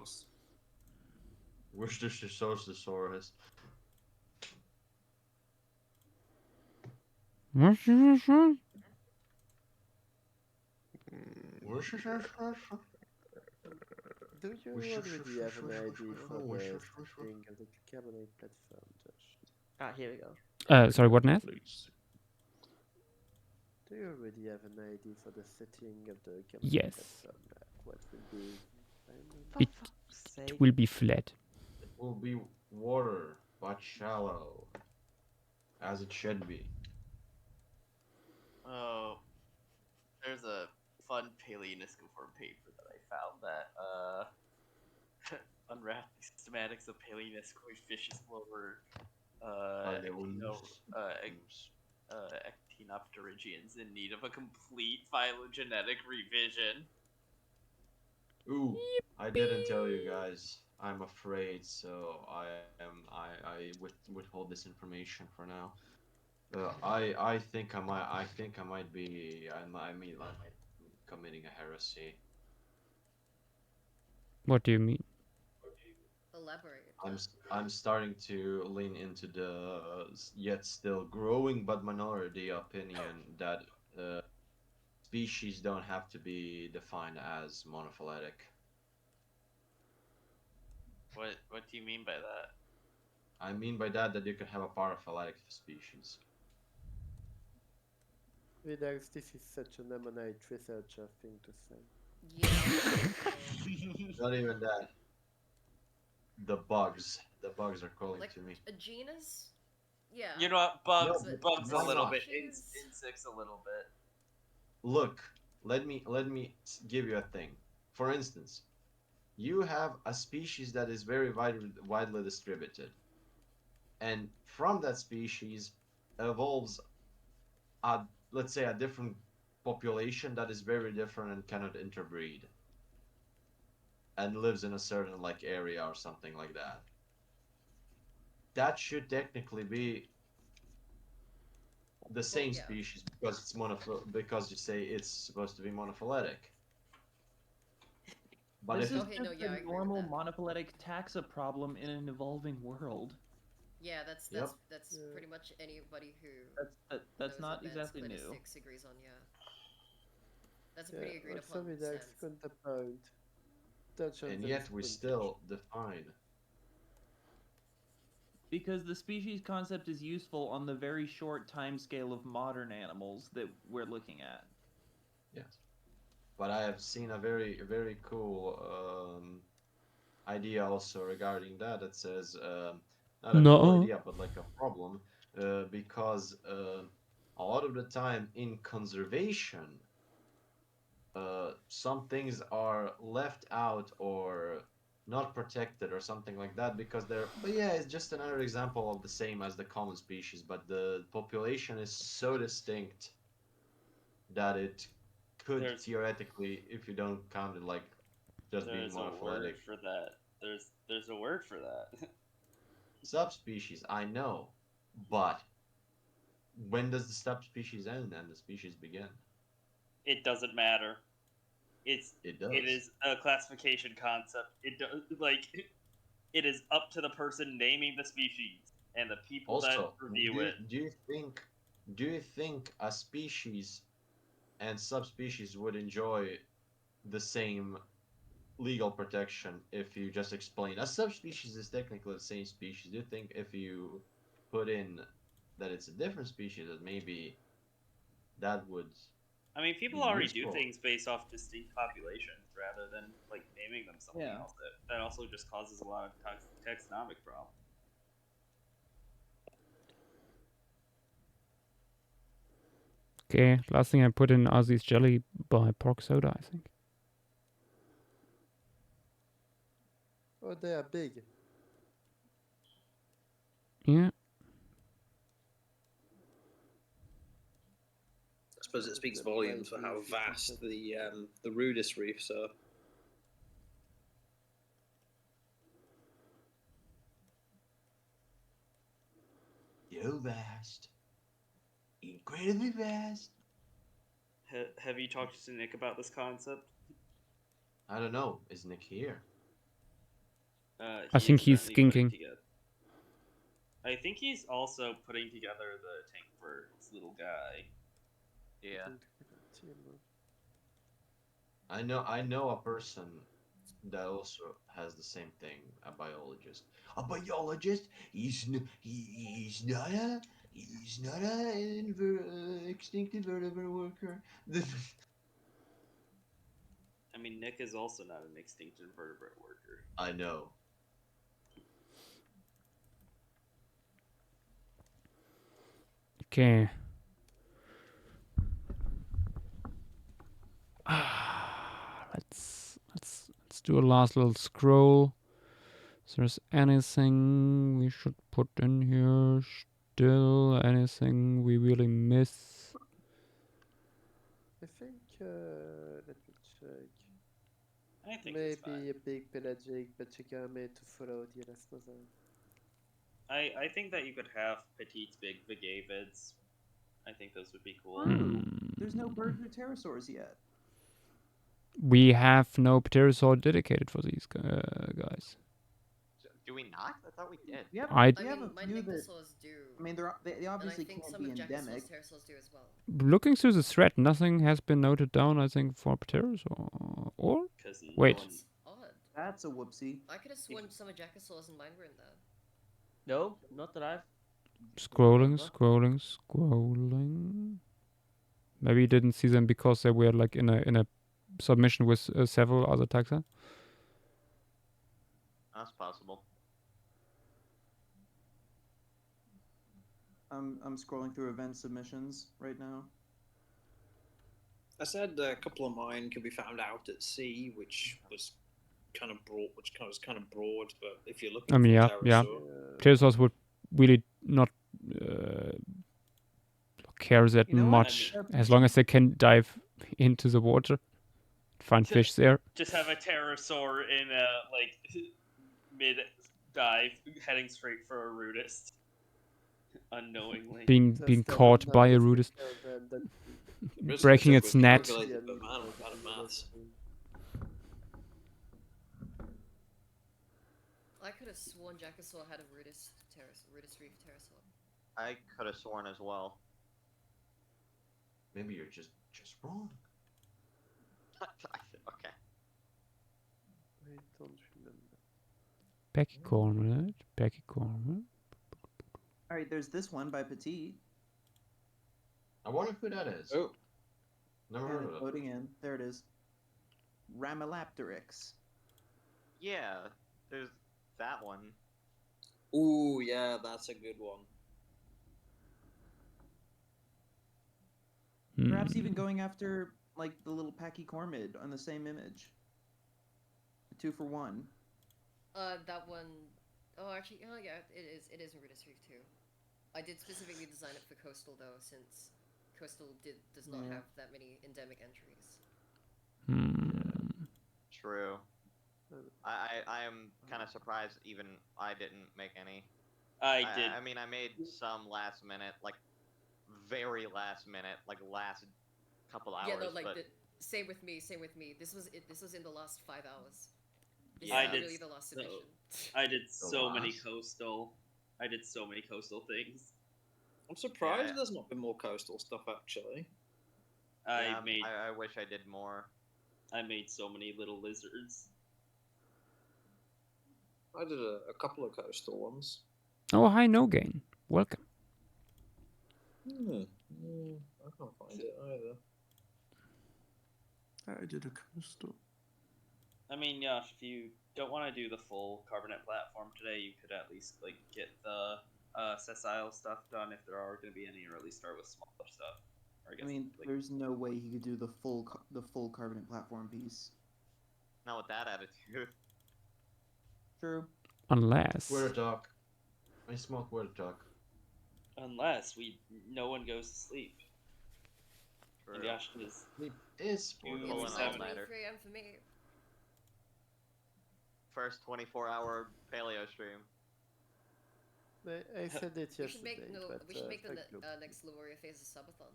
Speaker 17: Worcestershire sauce. Worcestershire.
Speaker 13: Do you already have an idea for the setting of the Carbonate platform, Josh?
Speaker 6: Ah, here we go.
Speaker 2: Sorry, what, Nat?
Speaker 13: Do you already have an idea for the setting of the Carbonate
Speaker 2: Yes.
Speaker 13: platform? What will be?
Speaker 2: It will be flat.
Speaker 17: It will be water, but shallow. As it should be.
Speaker 9: Oh, there's a fun paleoniscoform paper that I found that unwrapped the schematics of paleoniscoid fishes lower ectinopterygians in need of a complete phylogenetic revision.
Speaker 17: Ooh, I didn't tell you guys. I'm afraid, so I withhold this information for now. I think I might be committing a heresy.
Speaker 2: What do you mean?
Speaker 5: Elaborate.
Speaker 17: I'm starting to lean into the yet still growing but minority opinion that species don't have to be defined as monophyletic.
Speaker 9: What do you mean by that?
Speaker 17: I mean by that you can have a paraphyletic species.
Speaker 13: Relax, this is such an ammonite researcher thing to say.
Speaker 5: Yeah.
Speaker 17: Not even that. The bugs are calling
Speaker 5: Like
Speaker 17: to me.
Speaker 5: a genus? Yeah.
Speaker 9: You know what? Bugs
Speaker 17: No,
Speaker 9: bugs a
Speaker 17: no,
Speaker 9: little
Speaker 17: no.
Speaker 9: bit. Insects a little bit.
Speaker 17: Look, let me give you a thing. For instance, you have a species that is very widely distributed, and from that species evolves let's say a different population that is very different and cannot interbreed, and lives in a certain like area or something like that. That should technically be the same species because it's because you say it's supposed to be monophyletic. But
Speaker 18: this
Speaker 17: if
Speaker 18: is
Speaker 17: it's
Speaker 18: just a normal monophyletic taxa problem in an evolving world.
Speaker 5: Yeah, that's pretty much anybody who
Speaker 18: That's
Speaker 5: knows
Speaker 18: not
Speaker 5: advanced
Speaker 18: exactly new.
Speaker 5: cladistics agrees on. Yeah, that's a pretty agreed upon
Speaker 13: Relax,
Speaker 5: stance.
Speaker 13: counterpoint.
Speaker 17: and yet we still define.
Speaker 18: Because the species concept is useful on the very short time scale of modern animals that we're looking at.
Speaker 17: Yes, but I have seen a very cool idea also regarding that. It says not a cool
Speaker 2: No.
Speaker 17: idea, but like a problem, because a lot of the time in conservation, some things are left out or not protected or something like that because they're. But yeah, it's just another example of the same as the common species, but the population is so distinct that it could theoretically, if you don't count it like just being
Speaker 9: There's a word
Speaker 17: monophyletic.
Speaker 9: for that. There's a word for that.
Speaker 17: Subspecies, I know, but when does the subspecies end and the species begin?
Speaker 9: It doesn't matter.
Speaker 17: It does.
Speaker 9: It is a classification concept. It does it is up to the person naming the species and the people
Speaker 17: Also,
Speaker 9: that review it.
Speaker 17: Do you think a species and subspecies would enjoy the same legal protection if you just explain a subspecies is technically the same species? Do you think if you put in that it's a different species, that maybe that would?
Speaker 9: I mean, people
Speaker 17: be
Speaker 9: already
Speaker 17: useful?
Speaker 9: do things based off distinct populations rather than like naming them something
Speaker 18: Yeah.
Speaker 9: else. That also just causes a lot of taxonomic problems.
Speaker 2: Okay, last thing I put in are these jelly by pork soda, I think.
Speaker 13: Oh, they are big.
Speaker 2: Yeah.
Speaker 16: I suppose it speaks volumes for how vast the Rudist reefs are.
Speaker 17: So vast, incredibly vast.
Speaker 9: Have you talked to Nick about this concept?
Speaker 17: I don't know. Is Nick here?
Speaker 2: I think he's
Speaker 9: is currently putting
Speaker 2: skinking.
Speaker 9: together- I think he's also putting together the tank for his little guy.
Speaker 3: Yeah.
Speaker 17: I know a person that also has the same thing. A biologist. A biologist? He's not a extinct invertebrate worker.
Speaker 9: I mean, Nick is also not an extinct invertebrate worker.
Speaker 17: I know.
Speaker 2: Okay. Let's do a last little scroll. Is there's anything we should put in here? Still anything we really miss?
Speaker 13: I think, let me check.
Speaker 9: I think it's
Speaker 13: Maybe a big pelagic, but you gotta make to follow the rest of them.
Speaker 9: I think that you could have petites, big vigavids. I think those would be cool.
Speaker 18: There's no birds or pterosaurs yet.
Speaker 2: We have no pterosaur dedicated for these guys.
Speaker 3: Do we not? I thought we did.
Speaker 18: We have,
Speaker 2: I-
Speaker 18: we have a
Speaker 5: my
Speaker 18: few that.
Speaker 5: Nichosaurs do.
Speaker 18: I mean, they obviously
Speaker 5: and I think
Speaker 18: can't
Speaker 5: some
Speaker 18: be
Speaker 5: of
Speaker 18: endemic.
Speaker 5: pterosaurs do as well.
Speaker 2: Looking through the thread, nothing has been noted down, I think, for pterosaur. Or? Wait.
Speaker 5: That's odd.
Speaker 18: That's a whoopsie.
Speaker 5: I could have sworn some Ajacosaurs and mine were in there.
Speaker 6: No, not that I've.
Speaker 2: Scrolling. Maybe you didn't see them because they were like in a submission with several other taxa.
Speaker 3: That's possible.
Speaker 18: I'm scrolling through event submissions right now.
Speaker 16: I said a couple of mine could be found out at sea, which was kind of broad. But if you're looking
Speaker 2: I mean,
Speaker 16: for
Speaker 2: yeah.
Speaker 16: pterosaur,
Speaker 2: Pterosaurs would really not care that
Speaker 18: You know what?
Speaker 2: much, as long as they can dive into the water, find fish there.
Speaker 9: Just have a pterosaur in a mid dive, heading straight for a Rudist, unknowingly.
Speaker 2: Being caught by a Rudist, breaking its net.
Speaker 5: I could have sworn Jacosaur had a Rudist reef pterosaur.
Speaker 3: I could have sworn as well.
Speaker 17: Maybe you're just wrong.
Speaker 3: Okay.
Speaker 13: don't remember.
Speaker 2: Pachycormorant.
Speaker 18: All right, there's this one by Petit.
Speaker 17: I wonder who that is.
Speaker 16: Oh,
Speaker 17: never
Speaker 18: And
Speaker 17: heard
Speaker 18: it's
Speaker 17: of it.
Speaker 18: loading in. There it is. Ramelapteryx.
Speaker 3: Yeah, there's that one.
Speaker 16: Ooh, yeah, that's a good one.
Speaker 18: Perhaps even going after like the little pachycormid on the same image. 2 for 1.
Speaker 5: That one. Oh, actually, oh yeah, it is. It is in Rudist Reef too. I did specifically design it for coastal though, since coastal does not
Speaker 18: Yeah.
Speaker 5: have that many endemic entries.
Speaker 3: True. I am kind of surprised even I didn't make any.
Speaker 9: I did.
Speaker 3: I mean, I made some last minute, like very last minute, like last couple hours.
Speaker 5: Yeah, no, like
Speaker 3: but
Speaker 5: same with me. Same with me. This was it. This was in the last 5 hours. This
Speaker 9: I
Speaker 5: is
Speaker 9: did
Speaker 5: literally the last submission.
Speaker 9: I did
Speaker 17: The
Speaker 9: so many
Speaker 17: last?
Speaker 9: coastal. I did so many coastal things.
Speaker 16: I'm surprised
Speaker 3: Yeah.
Speaker 16: there's not been more coastal stuff actually.
Speaker 3: yeah,
Speaker 9: I made
Speaker 3: I wish I did more.
Speaker 9: I made so many little lizards.
Speaker 16: I did a couple of coastal ones.
Speaker 2: Oh, hi, No Gain. Welcome.
Speaker 16: I can't find it either.
Speaker 19: I did a coastal.
Speaker 9: I mean, Yash, if you don't want to do the full Carbonate platform today, you could at least like get the sessile stuff done if there are going to be any, or at least start with smaller stuff. Or
Speaker 18: I mean,
Speaker 9: like,
Speaker 18: there's no way he could do the full Carbonate platform piece.
Speaker 3: Not with that attitude.
Speaker 18: True.
Speaker 2: Unless.
Speaker 17: Word talk. I smoke word talk.
Speaker 9: unless no one goes to sleep. And
Speaker 3: True.
Speaker 9: Yash is
Speaker 17: Sleep is
Speaker 3: Pulling
Speaker 5: It's
Speaker 3: an
Speaker 5: now
Speaker 3: all-nighter.
Speaker 5: 3 a.m. for me.
Speaker 3: First 24-hour paleo stream.
Speaker 13: I said it
Speaker 5: We
Speaker 13: yesterday.
Speaker 5: should make
Speaker 13: but,
Speaker 5: we should make the
Speaker 13: fuck you.
Speaker 5: next Lemuria phase a subathon.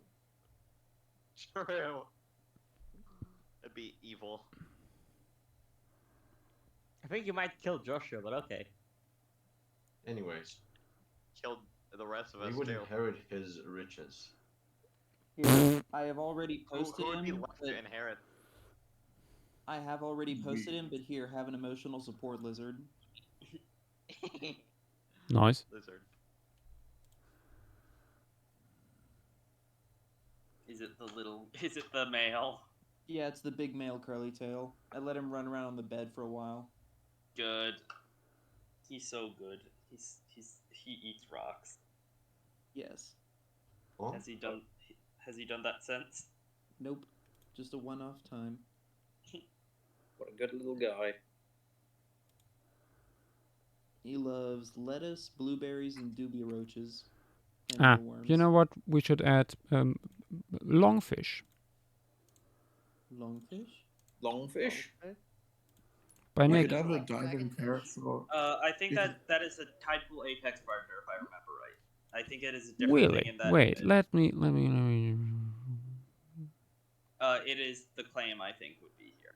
Speaker 3: True. It'd be evil.
Speaker 6: I think you might kill Joshua, but okay.
Speaker 17: Anyways,
Speaker 3: Killed the rest of
Speaker 17: he
Speaker 3: us
Speaker 17: would
Speaker 3: too.
Speaker 17: inherit his riches.
Speaker 18: Here, I have already
Speaker 3: Who
Speaker 18: posted
Speaker 3: would be
Speaker 18: him.
Speaker 3: left
Speaker 18: But
Speaker 3: to inherit?
Speaker 18: I have already posted him, but here, have an emotional support lizard.
Speaker 2: Nice.
Speaker 3: Lizard.
Speaker 9: Is it the little? Is it the male?
Speaker 18: Yeah, it's the big male curly tail. I let him run around on the bed for a while.
Speaker 9: Good. He's so good. He eats rocks.
Speaker 18: Yes.
Speaker 17: Oh?
Speaker 9: Has he done that since?
Speaker 18: Nope. Just a one-off time.
Speaker 16: What a good little guy.
Speaker 18: He loves lettuce, blueberries, and dubia roaches. And
Speaker 2: Ah,
Speaker 18: mealworms.
Speaker 2: you know what? We should add longfish.
Speaker 18: Longfish?
Speaker 16: Longfish?
Speaker 2: By
Speaker 19: You
Speaker 2: Nick.
Speaker 19: could have a diving parrot for.
Speaker 9: I think
Speaker 19: You
Speaker 9: that is a typal apex predator, if I remember right. I think it is a different
Speaker 2: Really?
Speaker 9: thing in that.
Speaker 2: Wait, let me.
Speaker 9: It is the claim I think would be here.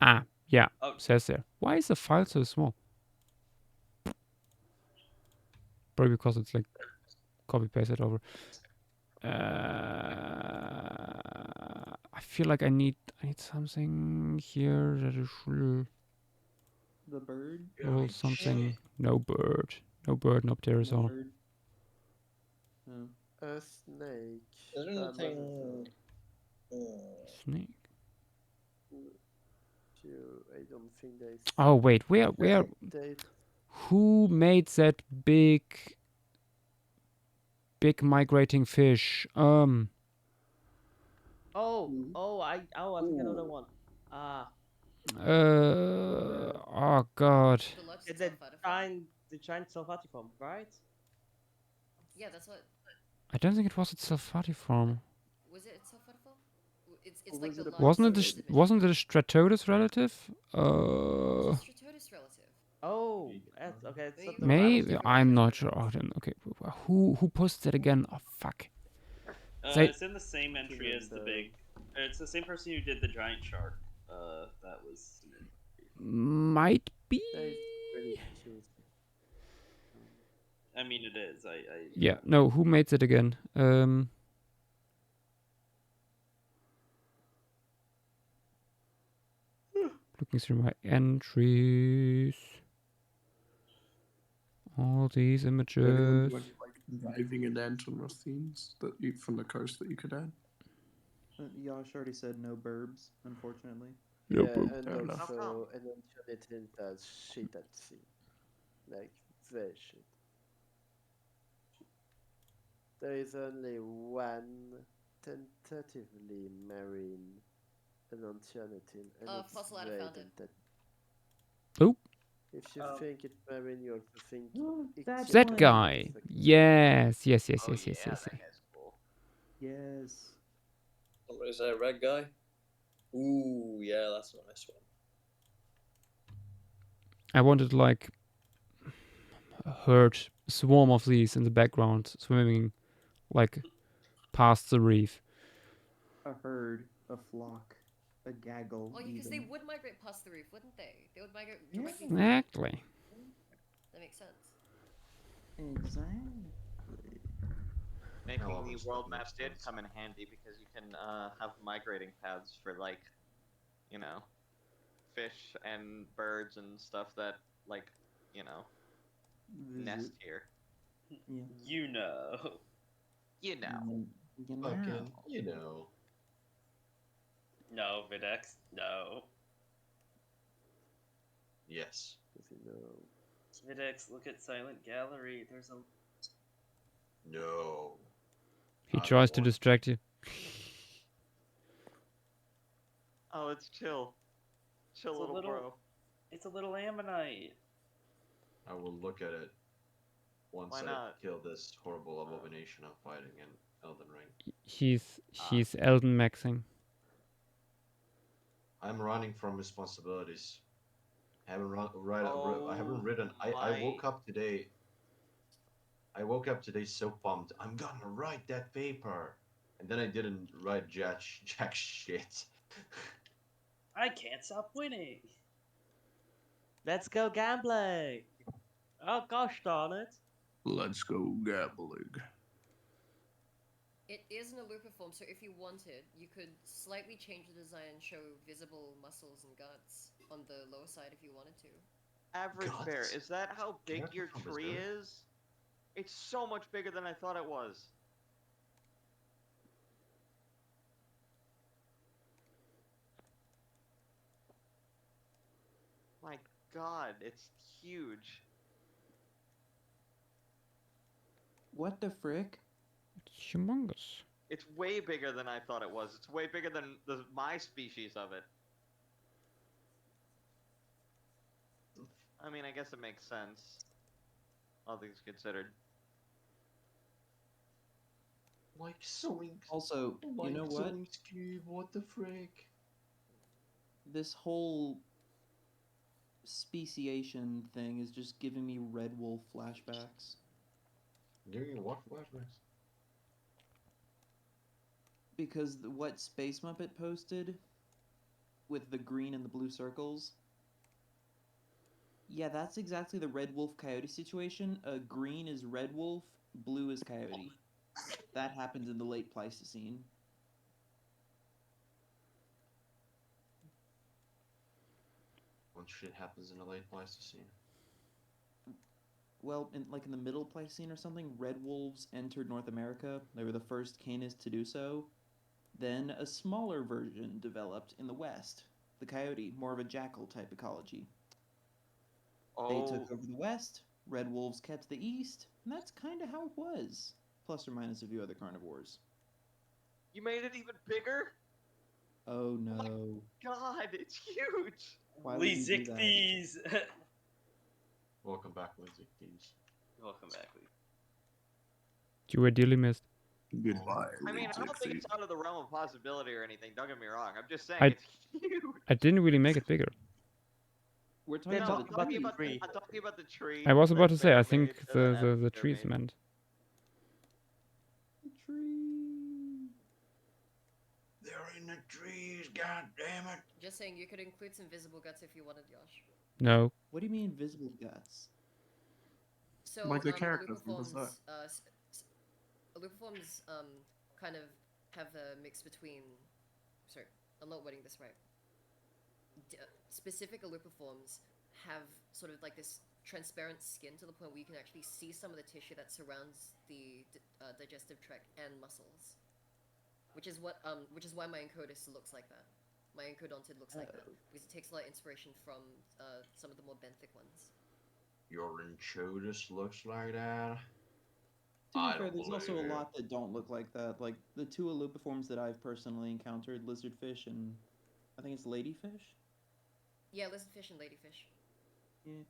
Speaker 2: Ah, yeah.
Speaker 9: Oh.
Speaker 2: Says there. Why is the file so small? Probably because it's like copy pasted over. I feel like I need something here that is
Speaker 18: The bird?
Speaker 2: little something. No bird. No bird, no
Speaker 18: No
Speaker 2: pterosaur.
Speaker 18: bird. No.
Speaker 13: A snake.
Speaker 16: Is there anything?
Speaker 2: Snake.
Speaker 13: I don't think there is.
Speaker 2: Oh wait, where
Speaker 13: Date.
Speaker 2: who made that big migrating fish?
Speaker 6: Oh, I think another one.
Speaker 2: Oh god.
Speaker 6: It's the giant Salvatiform, right?
Speaker 5: Yeah, that's what.
Speaker 2: I don't think it was at Salvatiform.
Speaker 5: Was it Salvatiform? It's
Speaker 18: Or
Speaker 5: like
Speaker 18: was
Speaker 5: the
Speaker 18: it a
Speaker 5: largest
Speaker 2: Wasn't it a Stratotus relative?
Speaker 5: Stratotus relative.
Speaker 6: Oh, that's okay. It's not the
Speaker 2: Maybe
Speaker 6: right-
Speaker 2: I'm not sure. Oh, then, okay, who posted it again? Oh fuck. Say-
Speaker 9: It's in the same entry as the big. It's the same person who did the giant shark. That was.
Speaker 2: Might be.
Speaker 13: Really cute.
Speaker 9: I mean, it is.
Speaker 2: Yeah. No. Who made it again? Looking through my entries. All these images.
Speaker 19: Like diving and antenna scenes that you from the coast that you could add.
Speaker 10: Yash already said no burbs, unfortunately.
Speaker 19: No
Speaker 13: Yeah,
Speaker 19: boob.
Speaker 13: and
Speaker 19: Fair enough.
Speaker 13: also an infinite does shit at sea. Like, very shit. There is only one tentatively marine an alternative, and it's
Speaker 5: Fossil, I
Speaker 13: very
Speaker 5: found it.
Speaker 13: tentative.
Speaker 2: Oh,
Speaker 13: If you think it's marine, you also think
Speaker 10: that
Speaker 2: that
Speaker 10: one.
Speaker 2: guy. Yes, yes, yes,
Speaker 3: Oh
Speaker 2: yes, yes,
Speaker 3: yeah,
Speaker 2: yes.
Speaker 3: that
Speaker 2: yes.
Speaker 3: guy's cool.
Speaker 10: Yes.
Speaker 14: What is that, red guy? Ooh, yeah, that's a nice one.
Speaker 2: I wanted like a herd, swarm of these in the background, swimming like past the reef.
Speaker 10: A herd, a flock, a gaggle.
Speaker 5: Oh, because they
Speaker 10: even.
Speaker 5: would migrate past the reef, wouldn't they? They would migrate directly. from-
Speaker 2: Exactly.
Speaker 5: That makes sense.
Speaker 10: Exactly.
Speaker 3: Making
Speaker 17: all
Speaker 3: the
Speaker 17: this
Speaker 3: world
Speaker 17: stuff
Speaker 3: map
Speaker 17: makes
Speaker 3: did
Speaker 17: sense.
Speaker 3: come in handy because you can have migrating paths for like, you know, fish and birds and stuff that like, you know, nest here.
Speaker 10: Yeah.
Speaker 9: You know.
Speaker 3: You know.
Speaker 17: Fucking, you know.
Speaker 9: No, Videx. No.
Speaker 17: Yes.
Speaker 9: Videx, look at Silent Gallery. There's a.
Speaker 17: No.
Speaker 2: He tries to distract you.
Speaker 3: Oh, it's chill. Chill
Speaker 9: It's a
Speaker 3: little,
Speaker 9: little-
Speaker 3: bro.
Speaker 9: It's a little ammonite.
Speaker 17: I will look at it once
Speaker 3: Why
Speaker 17: I
Speaker 3: not?
Speaker 17: kill this horrible abomination I'm fighting in Elden Ring.
Speaker 2: He's Elden Maxing.
Speaker 17: I'm running from responsibilities. I haven't I haven't
Speaker 3: Oh
Speaker 17: written. I
Speaker 3: my-
Speaker 17: woke up today. I woke up today so pumped. I'm gonna write that paper, and then I didn't write jack shit.
Speaker 9: I can't stop winning.
Speaker 6: Let's go gambling. Oh gosh darn it.
Speaker 19: Let's go gambling.
Speaker 5: It is in a looper form, so if you wanted, you could slightly change the design and show visible muscles and guts on the lower side if you wanted to.
Speaker 3: Average bear,
Speaker 17: Guts?
Speaker 3: is that how big
Speaker 17: Careful
Speaker 3: your
Speaker 17: from this
Speaker 3: tree
Speaker 17: bird.
Speaker 3: is? It's so much bigger than I thought it was. My god, it's huge.
Speaker 10: What the frick?
Speaker 2: It's humongous.
Speaker 3: It's way bigger than I thought it was. It's way bigger than my species of it. I mean, I guess it makes sense. All things considered.
Speaker 17: Like sewing.
Speaker 10: Also, you know what?
Speaker 17: Cube, what the frick?
Speaker 10: This whole speciation thing is just giving me Red Wolf flashbacks.
Speaker 17: Giving you what flashbacks?
Speaker 10: Because what Space Muppet posted with the green and the blue circles. Yeah, that's exactly the Red Wolf Coyote situation. Green is Red Wolf, blue is Coyote. That happens in the late Pleistocene.
Speaker 17: When shit happens in the late Pleistocene.
Speaker 10: Well, in the middle Pleistocene or something, red wolves entered North America. They were the first canis to do so. Then a smaller version developed in the west. The coyote, more of a jackal type ecology. They took over the west, red wolves kept the east, and that's kind of how it was. Plus or minus a few other carnivores.
Speaker 3: You made it even bigger?
Speaker 10: Oh no.
Speaker 3: God, it's huge!
Speaker 10: Why would you do that?
Speaker 9: These.
Speaker 17: Welcome back, Lindsay. Keys.
Speaker 9: Welcome back, Lee.
Speaker 2: You were dearly missed.
Speaker 19: Goodbye.
Speaker 3: I mean, I don't think it's out of the realm of possibility or anything, don't get me wrong. I'm just saying
Speaker 2: I-
Speaker 3: it's huge.
Speaker 2: I didn't really make it bigger.
Speaker 10: We're talking
Speaker 3: No,
Speaker 10: about
Speaker 3: I'm
Speaker 10: the
Speaker 3: talking
Speaker 10: tree.
Speaker 3: about, I'm talking about the tree.
Speaker 2: I was about to
Speaker 3: that
Speaker 2: say, I
Speaker 3: Bear
Speaker 2: think
Speaker 3: made, or that
Speaker 2: the
Speaker 3: Bear
Speaker 2: trees
Speaker 3: made.
Speaker 2: meant.
Speaker 10: Tree.
Speaker 17: They're in the trees, god damn it.
Speaker 5: Just saying, you could include some visible guts if you wanted, Yosh.
Speaker 2: No.
Speaker 10: What do you mean visible guts?
Speaker 5: So,
Speaker 19: Like the characters
Speaker 5: looper
Speaker 19: from
Speaker 5: forms,
Speaker 19: Berserk.
Speaker 5: looper forms, kind of have a mix between. Sorry, I'm not wording this right. specific Alupiforms have sort of like this transparent skin to the point where you can actually see some of the tissue that surrounds the digestive tract and muscles, which is why my Encodus looks like that. My Encodontid looks like that because it takes a lot of inspiration from some of the more benthic ones.
Speaker 17: Your Inchodus looks like that.
Speaker 10: To be
Speaker 17: I
Speaker 10: fair,
Speaker 17: don't
Speaker 10: there's also a
Speaker 17: believe
Speaker 10: lot that don't look like that. Like the two Alupiforms that I've personally encountered, lizardfish and I think it's ladyfish.
Speaker 5: Yeah, lizardfish and ladyfish.
Speaker 10: Yeah.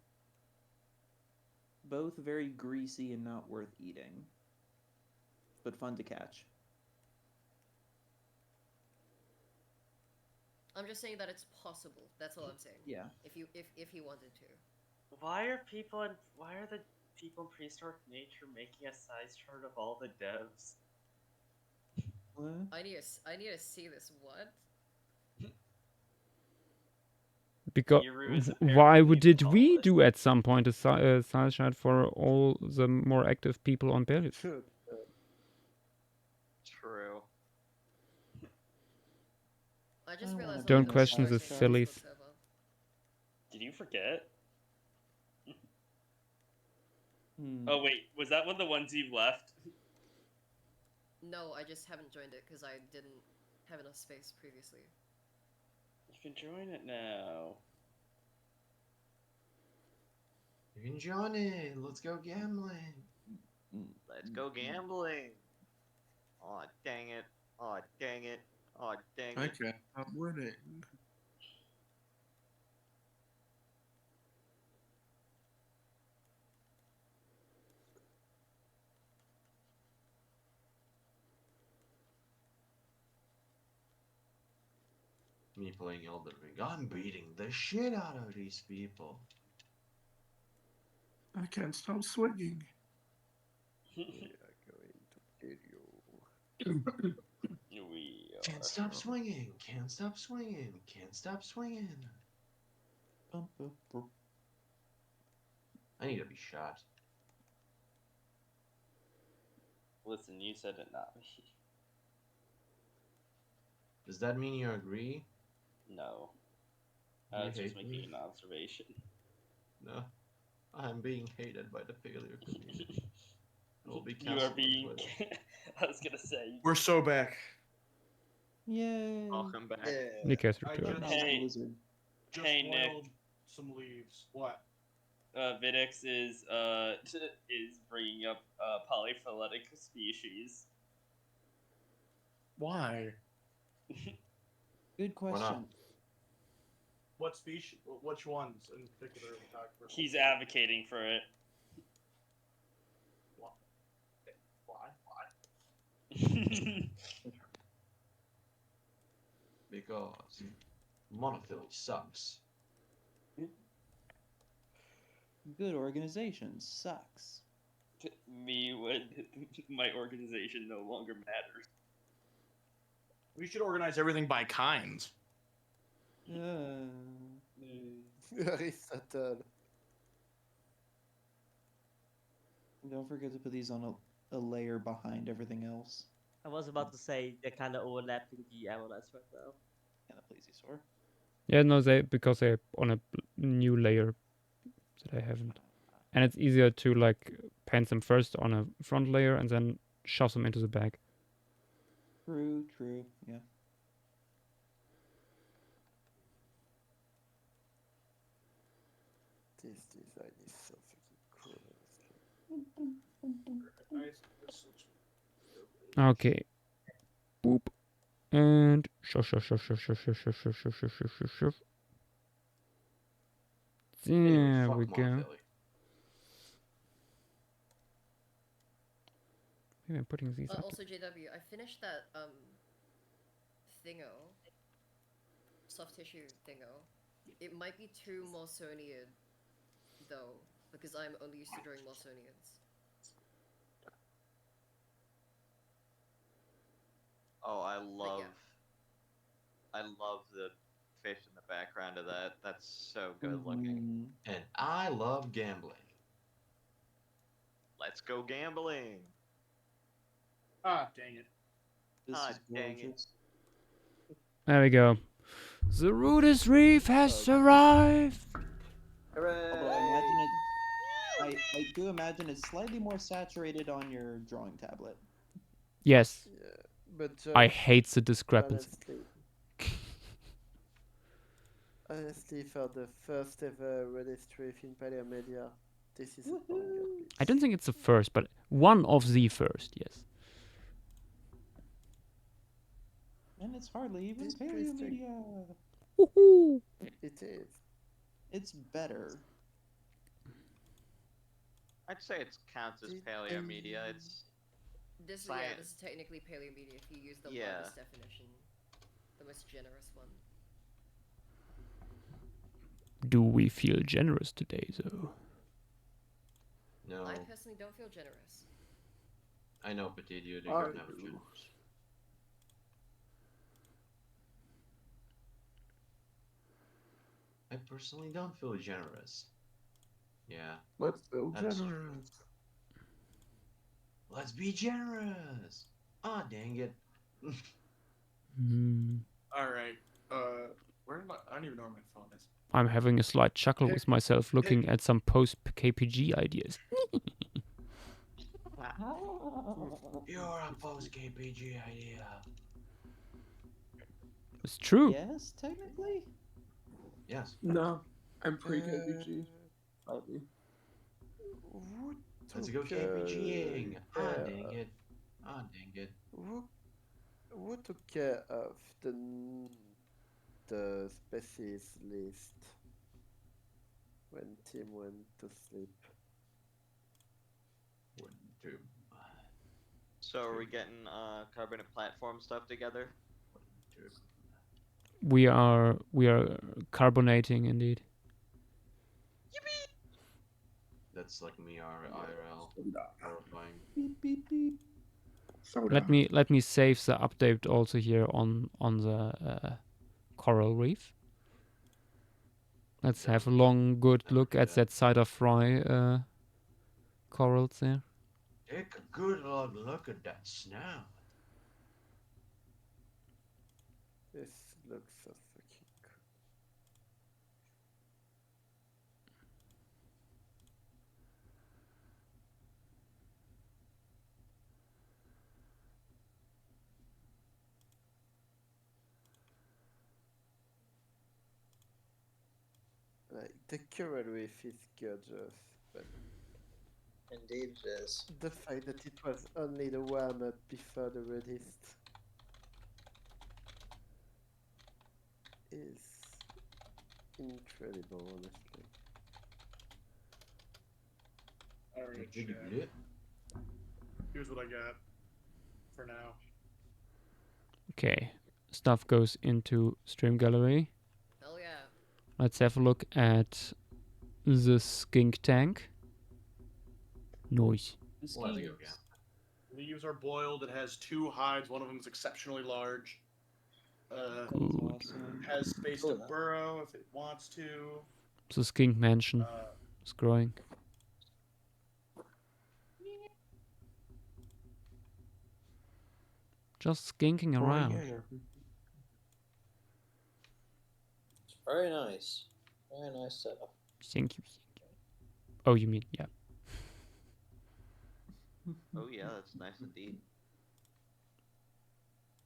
Speaker 10: Both very greasy and not worth eating, but fun to catch.
Speaker 5: I'm just saying that it's possible. That's all I'm saying.
Speaker 10: Yeah.
Speaker 5: If he wanted to.
Speaker 9: Why are the people in prehistoric nature making a size chart of all the devs?
Speaker 10: What?
Speaker 5: I need to see this. What?
Speaker 2: Because why did we do at some point a size chart for all the more active people on Belis?
Speaker 3: True.
Speaker 5: I just realized.
Speaker 2: Don't question the sillies.
Speaker 9: Did you forget?
Speaker 10: Hmm.
Speaker 9: Oh wait, was that one of the ones you left?
Speaker 5: No, I just haven't joined it because I didn't have enough space previously.
Speaker 9: You can join it now.
Speaker 17: You can join it. Let's go gambling.
Speaker 3: Let's go gambling. Aw, dang it. Aw, dang it. Aw, dang it.
Speaker 19: Okay, I'm winning.
Speaker 17: Me playing Elden Ring. I'm beating the shit out of these people.
Speaker 19: I can't stop swinging.
Speaker 13: We are going to kill you.
Speaker 17: Can't stop swinging. Can't stop swinging. Can't stop swinging. I need to be shot.
Speaker 9: Listen, you said it, not me.
Speaker 17: Does that mean you agree?
Speaker 9: No.
Speaker 17: You
Speaker 9: I was just
Speaker 17: hate
Speaker 9: making
Speaker 17: me?
Speaker 9: an observation.
Speaker 17: No. I'm being hated by the failure community. I will be
Speaker 9: You are
Speaker 17: canceled on
Speaker 9: being.
Speaker 17: Twitter.
Speaker 9: I was gonna say.
Speaker 15: We're so back.
Speaker 10: Yay.
Speaker 3: Welcome back.
Speaker 2: Nick has
Speaker 15: I
Speaker 2: returned.
Speaker 9: Hey,
Speaker 15: just
Speaker 9: hey Nick.
Speaker 15: boiled some leaves. What?
Speaker 9: Vidix is bringing up polyphyletic species.
Speaker 15: Why?
Speaker 10: Good question.
Speaker 15: What species? Which ones in particular? Are we talking about?
Speaker 9: He's advocating for it.
Speaker 15: Why?
Speaker 17: Because monophily sucks.
Speaker 10: Good organization sucks.
Speaker 9: Me when my organization no longer matters.
Speaker 15: We should organize everything by kinds.
Speaker 13: Aristotle.
Speaker 10: Don't forget to put these on a layer behind everything else.
Speaker 6: I was about to say they're kind of overlapping the MLS right now.
Speaker 10: Yeah, the plesiosaur.
Speaker 2: Yeah, no, because they're on a new layer that I haven't, and it's easier to like paint them first on a front layer and then shove them into the back.
Speaker 10: True, yeah.
Speaker 13: This design is so freaking cool.
Speaker 2: Okay. Boop. And shove. There we go. Maybe I'm putting these up.
Speaker 5: Also, JW, I finished that thingo, soft tissue thingo. It might be too Mawsonian, though, because I'm only used to drawing Mawsonians.
Speaker 3: Oh, I love the fish in the background of that. That's so good looking.
Speaker 17: And I love gambling.
Speaker 3: Let's go gambling.
Speaker 15: Ah, dang it.
Speaker 10: This
Speaker 3: Ah,
Speaker 10: is
Speaker 3: dang it.
Speaker 10: gorgeous.
Speaker 2: There we go. The Rudist reef has arrived.
Speaker 7: Although I imagine it, I do imagine it's slightly more saturated on your drawing tablet.
Speaker 2: Yes.
Speaker 13: But
Speaker 2: I hate the discrepancy.
Speaker 13: Honestly, for the first ever Rudist reef in Paleomedia, this is a banger.
Speaker 2: I don't think it's the first, but one of the first, yes.
Speaker 7: And it's hardly even Paleomedia.
Speaker 2: Woohoo!
Speaker 13: It is.
Speaker 7: It's better.
Speaker 3: I'd say it counts as paleomedia. It's
Speaker 5: This
Speaker 3: science.
Speaker 5: this is technically paleomedia if you use the
Speaker 3: Yeah.
Speaker 5: largest definition, the most generous one.
Speaker 2: Do we feel generous today, though?
Speaker 17: No.
Speaker 5: I personally don't feel generous.
Speaker 17: I know, Petit, you're never generous. I personally don't feel generous. Yeah.
Speaker 19: Let's feel
Speaker 17: that's true.
Speaker 19: generous.
Speaker 17: Let's be generous. Ah, dang it.
Speaker 15: All right. Where am I? I don't even know where my phone is.
Speaker 2: I'm having a slight chuckle with myself looking at some post-KPG ideas.
Speaker 17: You're a post KPG idea.
Speaker 2: It's true.
Speaker 7: Yes, technically.
Speaker 17: Yes.
Speaker 19: No, I'm pre KPG. Slightly.
Speaker 17: Let's go KPGing. Ah, dang it. Ah, dang it.
Speaker 13: Who took care of the species list when Tim went to sleep?
Speaker 3: So are we getting carbonate platform stuff together?
Speaker 2: We are carbonating indeed.
Speaker 17: That's like me IRL. Horrifying.
Speaker 7: Beep beep beep.
Speaker 2: Let me save the update also here on the coral reef. Let's have a long good look at that side of fry corals there.
Speaker 17: Take a good long look at that snout.
Speaker 13: This looks so fucking cool. Like, the coral reef is gorgeous, but
Speaker 14: Indeed it is.
Speaker 13: the fact that it was only the warm-up before the Rudist is incredible, honestly.
Speaker 15: Alright, chat. Here's what I got for now.
Speaker 2: Okay, stuff goes into stream gallery.
Speaker 5: Hell yeah.
Speaker 2: Let's have a look at the skink tank. Nice.
Speaker 15: Leaves are boiled. It has 2 hides. One of them is exceptionally large.
Speaker 2: Good.
Speaker 15: Has space to burrow if it wants to.
Speaker 2: The skink mansion is growing. Just skinking around.
Speaker 14: Very nice. Very nice setup.
Speaker 2: Thank you. Oh, you mean, yeah.
Speaker 3: Oh yeah, that's nice indeed.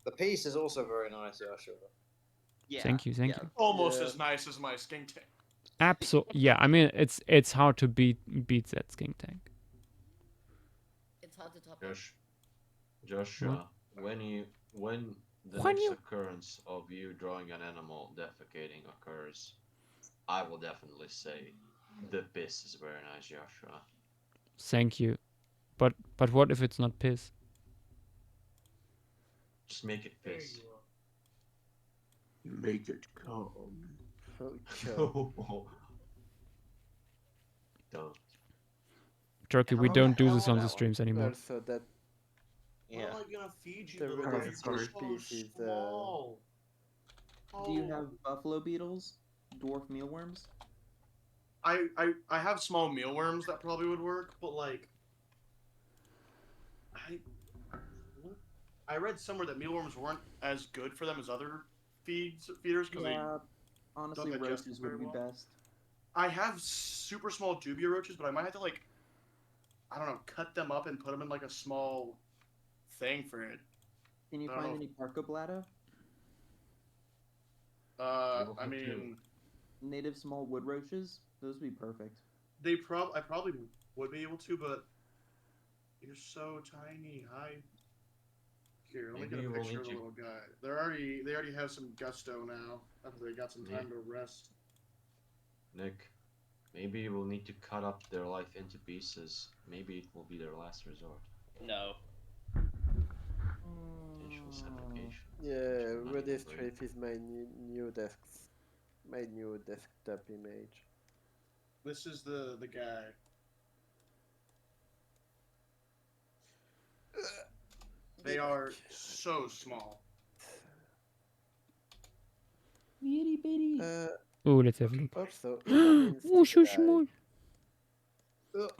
Speaker 14: The piece is also very nice, Joshua.
Speaker 3: Yeah.
Speaker 2: Thank you.
Speaker 15: Almost as nice as my skink tank.
Speaker 2: Absolutely. Yeah, I mean, it's hard to beat that skink tank.
Speaker 5: It's hard to top
Speaker 17: Joshua, when the occurrence of you drawing an animal defecating occurs, I will definitely say the piss is very nice, Joshua.
Speaker 2: Thank you. But what if it's not piss?
Speaker 17: Just make it piss.
Speaker 19: Make it come.
Speaker 17: Don't.
Speaker 2: Turkey, we don't do this on the streams anymore.
Speaker 13: Also, that
Speaker 15: What am I gonna feed you?
Speaker 13: the
Speaker 15: though?
Speaker 13: Rudist
Speaker 15: You're
Speaker 13: species
Speaker 15: so
Speaker 13: is
Speaker 15: small.
Speaker 18: Do you have buffalo beetles? Dwarf mealworms?
Speaker 15: I have small mealworms that probably would work, but like I read somewhere that mealworms weren't as good for them as other feeders because
Speaker 18: Yeah,
Speaker 15: they
Speaker 18: honestly,
Speaker 15: don't digest
Speaker 18: roaches
Speaker 15: very
Speaker 18: would be
Speaker 15: well.
Speaker 18: best.
Speaker 15: I have super small dubia roaches, but I might have to like, I don't know, cut them up and put them in like a small thing for it.
Speaker 18: Can you
Speaker 15: I don't
Speaker 18: find
Speaker 15: know.
Speaker 18: any Parcoblata?
Speaker 15: I mean,
Speaker 18: native small wood roaches. Those would be perfect.
Speaker 15: I probably would be able to, but you're so tiny. Here, let me
Speaker 17: Maybe
Speaker 15: get a
Speaker 17: you will
Speaker 15: picture
Speaker 17: need
Speaker 15: of the
Speaker 17: to-
Speaker 15: little guy. They already have some gusto now after they got some time to rest.
Speaker 17: Nick, maybe you will need to cut up their life into pieces. Maybe it will be their last resort.
Speaker 9: No.
Speaker 17: Potential suffocation.
Speaker 13: Yeah,
Speaker 17: Potential
Speaker 13: Rudist
Speaker 17: brain.
Speaker 13: reef is my new desktop image.
Speaker 15: This is the guy. They are so small.
Speaker 18: Itty bitty.
Speaker 2: Oh, let's have a look.
Speaker 13: Also, if
Speaker 2: Oh, so small.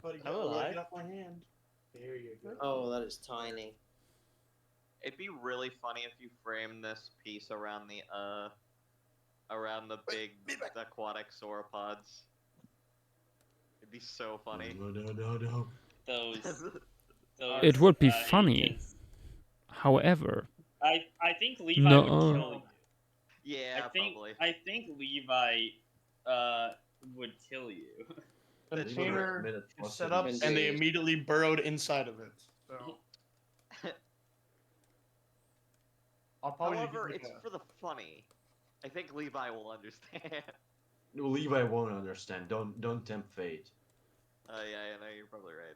Speaker 15: Buddy,
Speaker 3: I'm alive.
Speaker 15: Get off my hand. There you go.
Speaker 14: Oh, that is tiny.
Speaker 3: It'd be really funny if you framed this piece around the big aquatic sauropods. It'd be so funny.
Speaker 17: No.
Speaker 9: Those.
Speaker 2: It would be
Speaker 9: 'cause
Speaker 2: funny. However,
Speaker 9: I think Levi
Speaker 2: No.
Speaker 9: would kill you.
Speaker 3: Yeah, probably.
Speaker 9: I think Levi would kill you.
Speaker 15: The
Speaker 17: Maybe
Speaker 15: container
Speaker 17: minute
Speaker 15: is
Speaker 17: plus
Speaker 15: set
Speaker 17: to
Speaker 15: up,
Speaker 17: be
Speaker 15: and they
Speaker 17: safe.
Speaker 15: immediately burrowed inside of it. So. I'll probably
Speaker 3: However,
Speaker 15: do
Speaker 3: it's for the funny. I think Levi will understand.
Speaker 17: No, Levi won't understand. Don't tempt fate.
Speaker 3: Yeah, I know, you're probably right.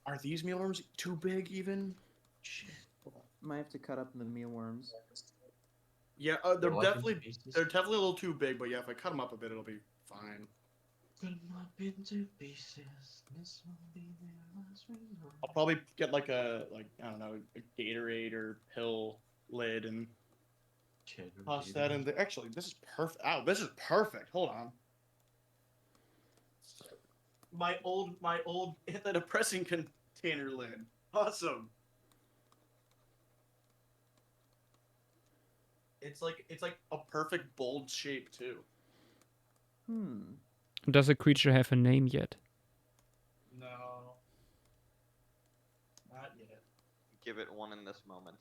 Speaker 15: Are these mealworms too big even? Shit.
Speaker 18: Might have to cut up the mealworms.
Speaker 15: Yeah,
Speaker 17: They're like into
Speaker 15: they're definitely a little too big, but yeah, if I cut them up a bit, it'll be fine.
Speaker 17: Cut 'em up into pieces. This will be their last resort.
Speaker 15: I'll probably get like I don't know, a Gatorade or pill lid and toss that in there. Actually, this is perfect. Ow, this is perfect. Hold on. My old antidepressant container lid. Awesome. It's like a perfect bold shape too.
Speaker 2: does the creature have a name yet?
Speaker 15: No. Not yet.
Speaker 3: Give it one in this moment.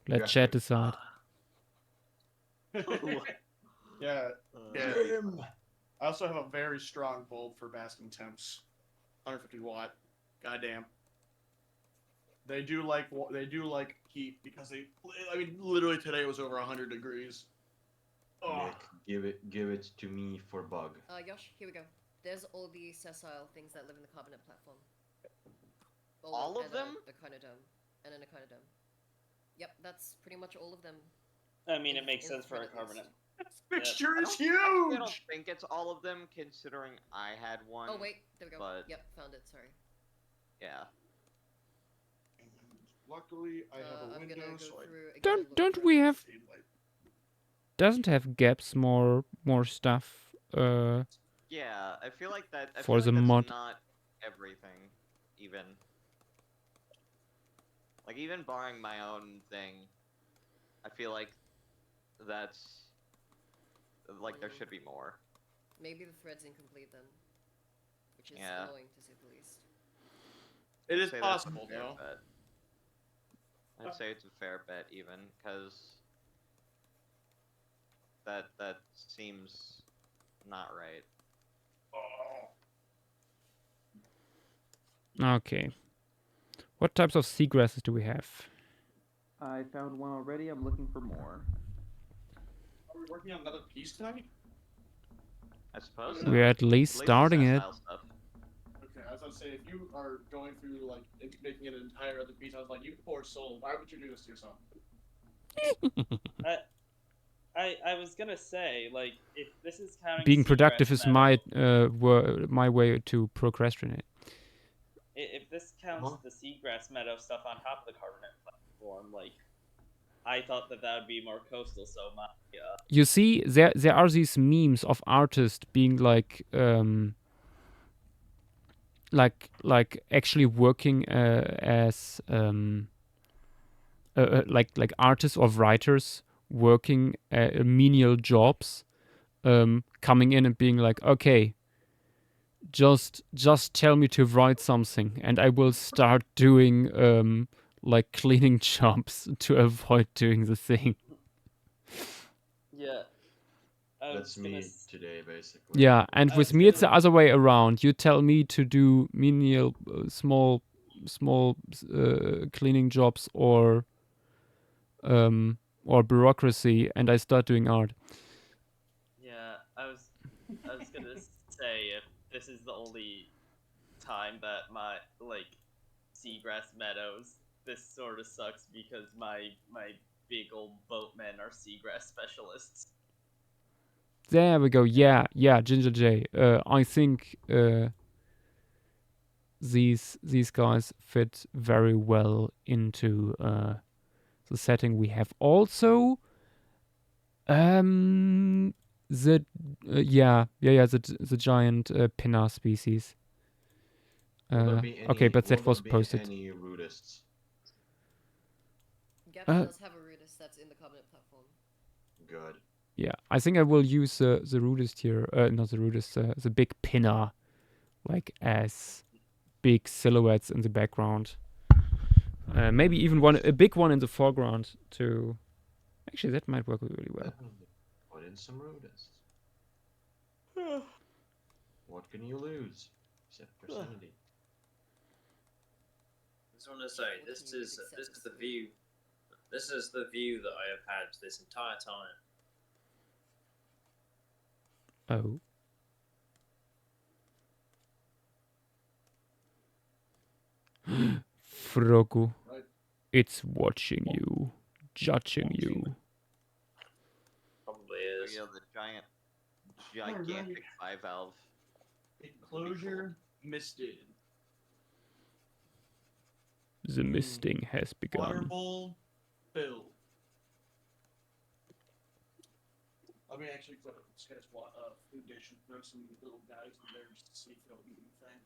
Speaker 2: Let chat decide.
Speaker 15: Yeah.
Speaker 3: Jim.
Speaker 15: I also have a very strong bulb for basking temps. 150 watt. Goddamn. They do like heat because literally today it was over 100 degrees. Oh.
Speaker 17: Nick, give it to me for bug.
Speaker 5: Yosh, here we go. There's all the sessile things that live in the Carbonate platform.
Speaker 3: All of them?
Speaker 5: A Echonodome. And an Echonodome. Yep, that's pretty much all of them.
Speaker 9: I mean, it makes sense for a carbonate.
Speaker 15: Fixture is
Speaker 3: I
Speaker 15: huge!
Speaker 3: don't think it's all of them, considering I had one.
Speaker 5: Oh wait, there we go.
Speaker 3: But
Speaker 5: Yep, found it. Sorry.
Speaker 3: yeah.
Speaker 15: Luckily, I have a
Speaker 5: I'm
Speaker 15: window,
Speaker 5: gonna go
Speaker 15: so
Speaker 5: through again.
Speaker 2: Don't we have? Doesn't have gaps more stuff?
Speaker 3: Yeah, I feel like that. I
Speaker 2: For
Speaker 3: feel
Speaker 2: the
Speaker 3: like that's
Speaker 2: mod.
Speaker 3: not everything, even. Like even barring my own thing, I feel like that's like there should be more.
Speaker 5: Maybe the thread's incomplete then, which is
Speaker 3: Yeah.
Speaker 5: annoying to say the least.
Speaker 15: It is
Speaker 3: I'd say that's a
Speaker 15: possible,
Speaker 3: fair
Speaker 15: though.
Speaker 3: bet. I'd say it's a fair bet, even, because that seems not right.
Speaker 2: Okay. What types of seagrasses do we have?
Speaker 18: I found one already. I'm looking for more.
Speaker 15: Are we working on another piece tonight?
Speaker 3: I suppose.
Speaker 2: We're at least starting it.
Speaker 15: Okay, I was gonna say if you are going through like making an entire other piece, I was like, you poor soul, why would you do this to yourself?
Speaker 9: I was gonna say, like, if this is counting
Speaker 2: Being
Speaker 9: seagrass
Speaker 2: productive is
Speaker 9: meadow,
Speaker 2: my way to procrastinate.
Speaker 9: if this counts the seagrass meadow stuff on top of the carbonate platform, like, I thought that would be more coastal, so my
Speaker 2: You see, there are these memes of artists being like actually working as like artists or writers working menial jobs, coming in and being like, okay, just tell me to write something, and I will start doing like cleaning jobs to avoid doing the thing.
Speaker 9: Yeah.
Speaker 17: That's me today, basically.
Speaker 2: Yeah, and with me it's the other way around. You tell me to do menial, small cleaning jobs or bureaucracy, and I start doing art.
Speaker 9: Yeah, I was gonna say, if this is the only time that my seagrass meadows, this sort of sucks because my big old boatmen are seagrass specialists.
Speaker 2: There we go. Yeah, Ginger J. I think these guys fit very well into the setting we have. Also, the the giant pinna species. Okay, but that was posted.
Speaker 17: Any rudists?
Speaker 5: Gavin does have a Rudist that's in the Carbonate platform.
Speaker 17: Good.
Speaker 2: Yeah, I think I will use the Rudist here. Not the Rudist, the big pinna, like as big silhouettes in the background. Maybe even a big one in the foreground too. Actually, that might work really well.
Speaker 17: Put in some rudists. What can you lose? Except for sanity.
Speaker 14: I just want to say, this is the view. This is the view that I have had this entire time.
Speaker 2: Oh. Frogu. It's watching you, judging you.
Speaker 14: Probably is.
Speaker 3: The gigantic bivalve.
Speaker 15: Enclosure misted.
Speaker 2: The misting has begun.
Speaker 15: Water bowl filled. Let me actually put sketch food dish and throw some little guys in there just to see if they'll eat anything.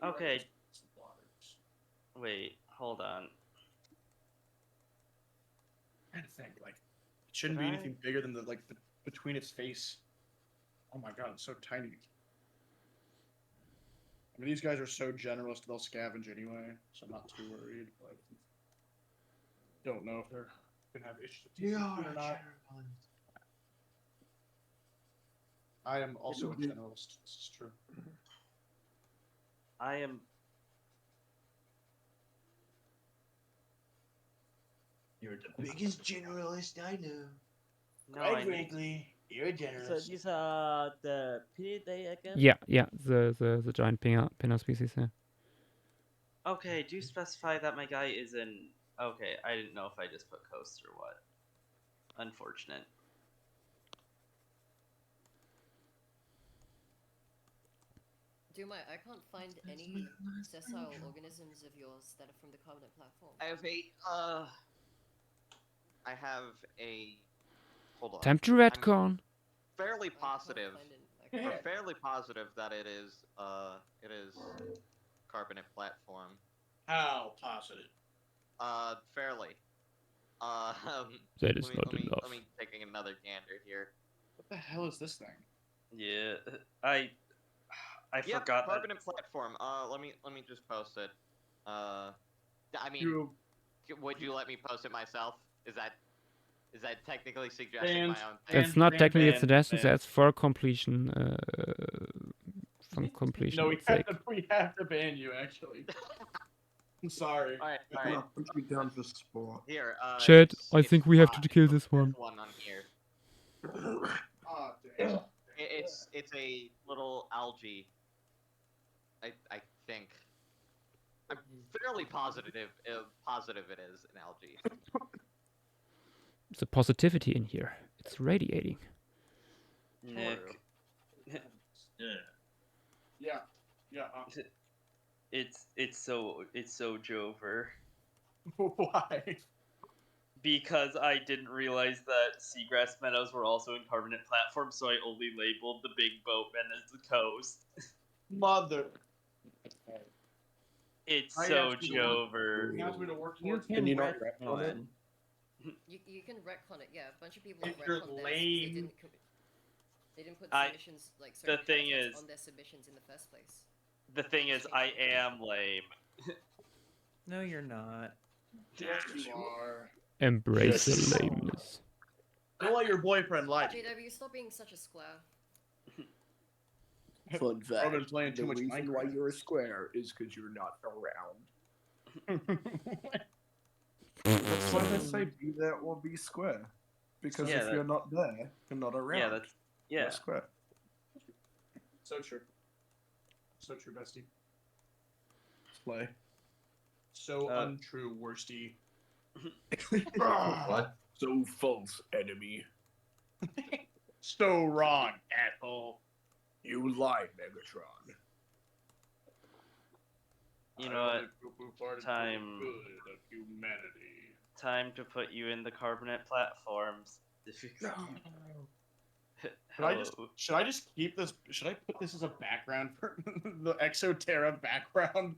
Speaker 9: Okay. Wait, hold on.
Speaker 15: I think it shouldn't be anything bigger than between its face. Oh my god, it's so tiny. I mean, these guys are so generalist, they'll scavenge anyway, so I'm not too worried. But don't know if they're gonna have issues with TCP or not. I am also a generalist. This is true.
Speaker 9: I am.
Speaker 17: You're the biggest generalist I know.
Speaker 9: No,
Speaker 15: Quite frankly, you're a generalist.
Speaker 6: So these are the Pinidae again?
Speaker 2: Yeah, the giant pinna species. Yeah.
Speaker 9: Okay, do specify that my guy is in. Okay, I didn't know if I just put coast or what. Unfortunate.
Speaker 5: Duma, I can't find any sessile organisms of yours that are from the Carbonate platform.
Speaker 3: I have a. Hold on.
Speaker 2: Time to retcon.
Speaker 3: Fairly positive. We're fairly positive that it is Carbonate platform.
Speaker 15: How positive?
Speaker 3: Fairly.
Speaker 2: That is not enough.
Speaker 3: Let me taking another gander here.
Speaker 15: What the hell is this thing?
Speaker 9: Yeah, I forgot
Speaker 3: Carbonate platform. Let me just post it. I mean, would you let me post it myself? Is that technically suggesting my own thing?
Speaker 2: That's not technically a suggestion. That's for completion. From completion.
Speaker 15: No, we have to ban you. Actually, I'm sorry.
Speaker 3: All right.
Speaker 19: Put me down for sport.
Speaker 3: Here.
Speaker 2: Chad, I think we have to kill this one.
Speaker 3: One on here.
Speaker 15: Oh, damn.
Speaker 3: It's a little algae. I think. I'm fairly positive it is an algae.
Speaker 2: There's a positivity in here. It's radiating.
Speaker 9: Nick.
Speaker 15: Yeah.
Speaker 9: It's so Jover.
Speaker 15: Why?
Speaker 9: Because I didn't realize that seagrass meadows were also in Carbonate platform, so I only labeled the big boatmen as the coast.
Speaker 15: Mother.
Speaker 9: It's
Speaker 15: I
Speaker 9: so
Speaker 15: asked you to work-
Speaker 9: Jover.
Speaker 15: He asked me to work
Speaker 18: You
Speaker 15: towards
Speaker 18: can
Speaker 15: it.
Speaker 19: you not
Speaker 18: retcon
Speaker 19: retcon it?
Speaker 5: You can retcon it, yeah. A bunch of people have
Speaker 15: If you're
Speaker 5: retconned theirs 'cause
Speaker 15: lame.
Speaker 5: they didn't put
Speaker 9: I-
Speaker 5: submissions, like, sorry,
Speaker 9: the thing
Speaker 5: habitats
Speaker 9: is-
Speaker 5: on their submissions in the first place.
Speaker 9: The thing is, I am lame.
Speaker 18: No, you're not.
Speaker 15: Yes, you are.
Speaker 2: Embrace the lameness.
Speaker 15: Don't let your boyfriend like you.
Speaker 5: JW, stop being such a square.
Speaker 19: Fun fact.
Speaker 15: Robin's playing too
Speaker 19: the
Speaker 15: much
Speaker 19: reason why
Speaker 15: Minecraft.
Speaker 19: you're a square is because you're not around. That's why they say be there or be square. Because
Speaker 9: Yeah,
Speaker 19: if
Speaker 9: that-
Speaker 19: you're not there, you're not around.
Speaker 9: Yeah, that's
Speaker 19: You're
Speaker 9: yeah.
Speaker 19: a square.
Speaker 15: So true. So true, bestie.
Speaker 19: Play.
Speaker 15: So untrue, worsty.
Speaker 17: What?
Speaker 19: So false, enemy.
Speaker 15: So wrong, asshole.
Speaker 19: You lied, Megatron.
Speaker 9: You know what? Time to put you in the Carbonate platforms.
Speaker 15: Should I just keep this? Should I put this as a background for the Exoterra background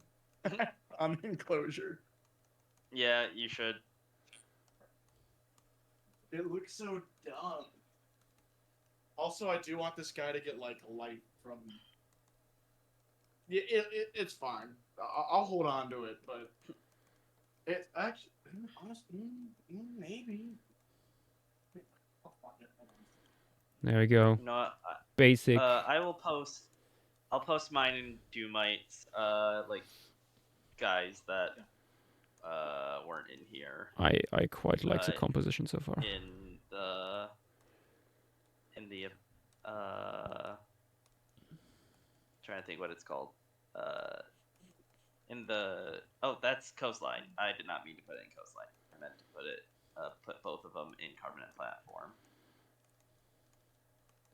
Speaker 15: on the enclosure?
Speaker 9: Yeah, you should.
Speaker 15: It looks so dumb. Also, I do want this guy to get like light from. Yeah, it's fine. I'll hold on to it, but it's actually honestly maybe.
Speaker 2: There we go.
Speaker 9: No,
Speaker 2: Basic.
Speaker 9: I'll post mine in Doomites, like guys that weren't in here.
Speaker 2: I quite like the composition so far.
Speaker 9: In the trying to think what it's called. That's coastline. I did not mean to put it in coastline. I meant to put both of them in Carbonate platform.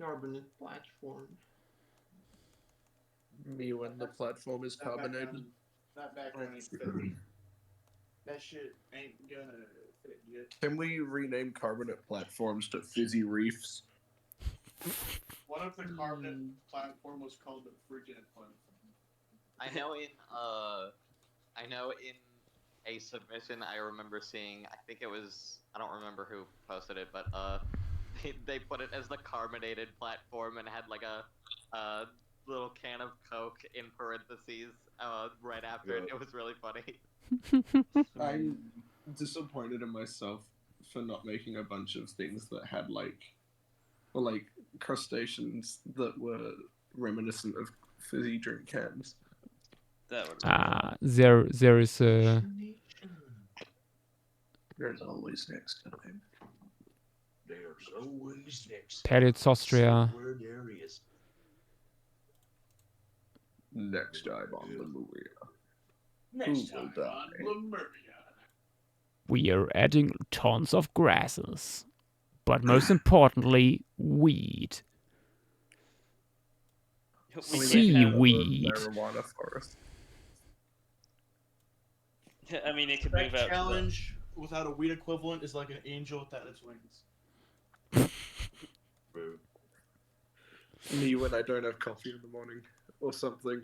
Speaker 17: Carbonate platform.
Speaker 19: Me when the platform is carbonated.
Speaker 15: That background ain't fit. That shit ain't gonna fit yet.
Speaker 19: Can we rename carbonate platforms to fizzy reefs?
Speaker 15: What if the carbonate platform was called the frigid platform?
Speaker 3: I know in a submission I remember seeing, I think it was, I don't remember who posted it, but they put it as the carbonated platform and had like a little can of Coke in parentheses right after it. It was really funny.
Speaker 19: I'm disappointed in myself for not making a bunch of things that had like crustaceans that were reminiscent of fizzy drink cans.
Speaker 9: That would.
Speaker 2: There is a.
Speaker 19: There's always next time.
Speaker 17: There's always next.
Speaker 2: Pellets Austria.
Speaker 17: Where there is.
Speaker 19: Next time on Lemuria.
Speaker 15: Next
Speaker 19: Who will
Speaker 15: time on
Speaker 19: die?
Speaker 15: Lemuria.
Speaker 2: We are adding tons of grasses, but most importantly, weed. Seaweed.
Speaker 19: Marijuana forest.
Speaker 9: I mean, it could
Speaker 15: That
Speaker 9: move out.
Speaker 15: challenge without a weed equivalent is like an angel without its wings.
Speaker 19: Me when I don't have coffee in the morning or something.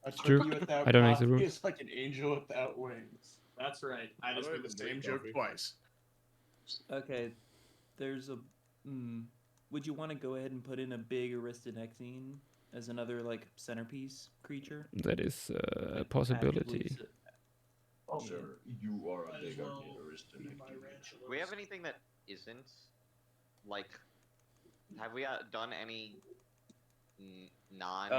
Speaker 15: A
Speaker 2: True.
Speaker 15: turkey without
Speaker 2: I don't make the
Speaker 15: coffee
Speaker 2: rules.
Speaker 15: is like an angel without wings. That's right. I just did the same joke twice.
Speaker 18: Okay, there's a. Would you want to go ahead and put in a big Aristanectine as another like centerpiece creature?
Speaker 2: That is a possibility.
Speaker 17: Sure, you are a big
Speaker 3: Do
Speaker 17: artist.
Speaker 3: we have anything that isn't? Like, have we done any non...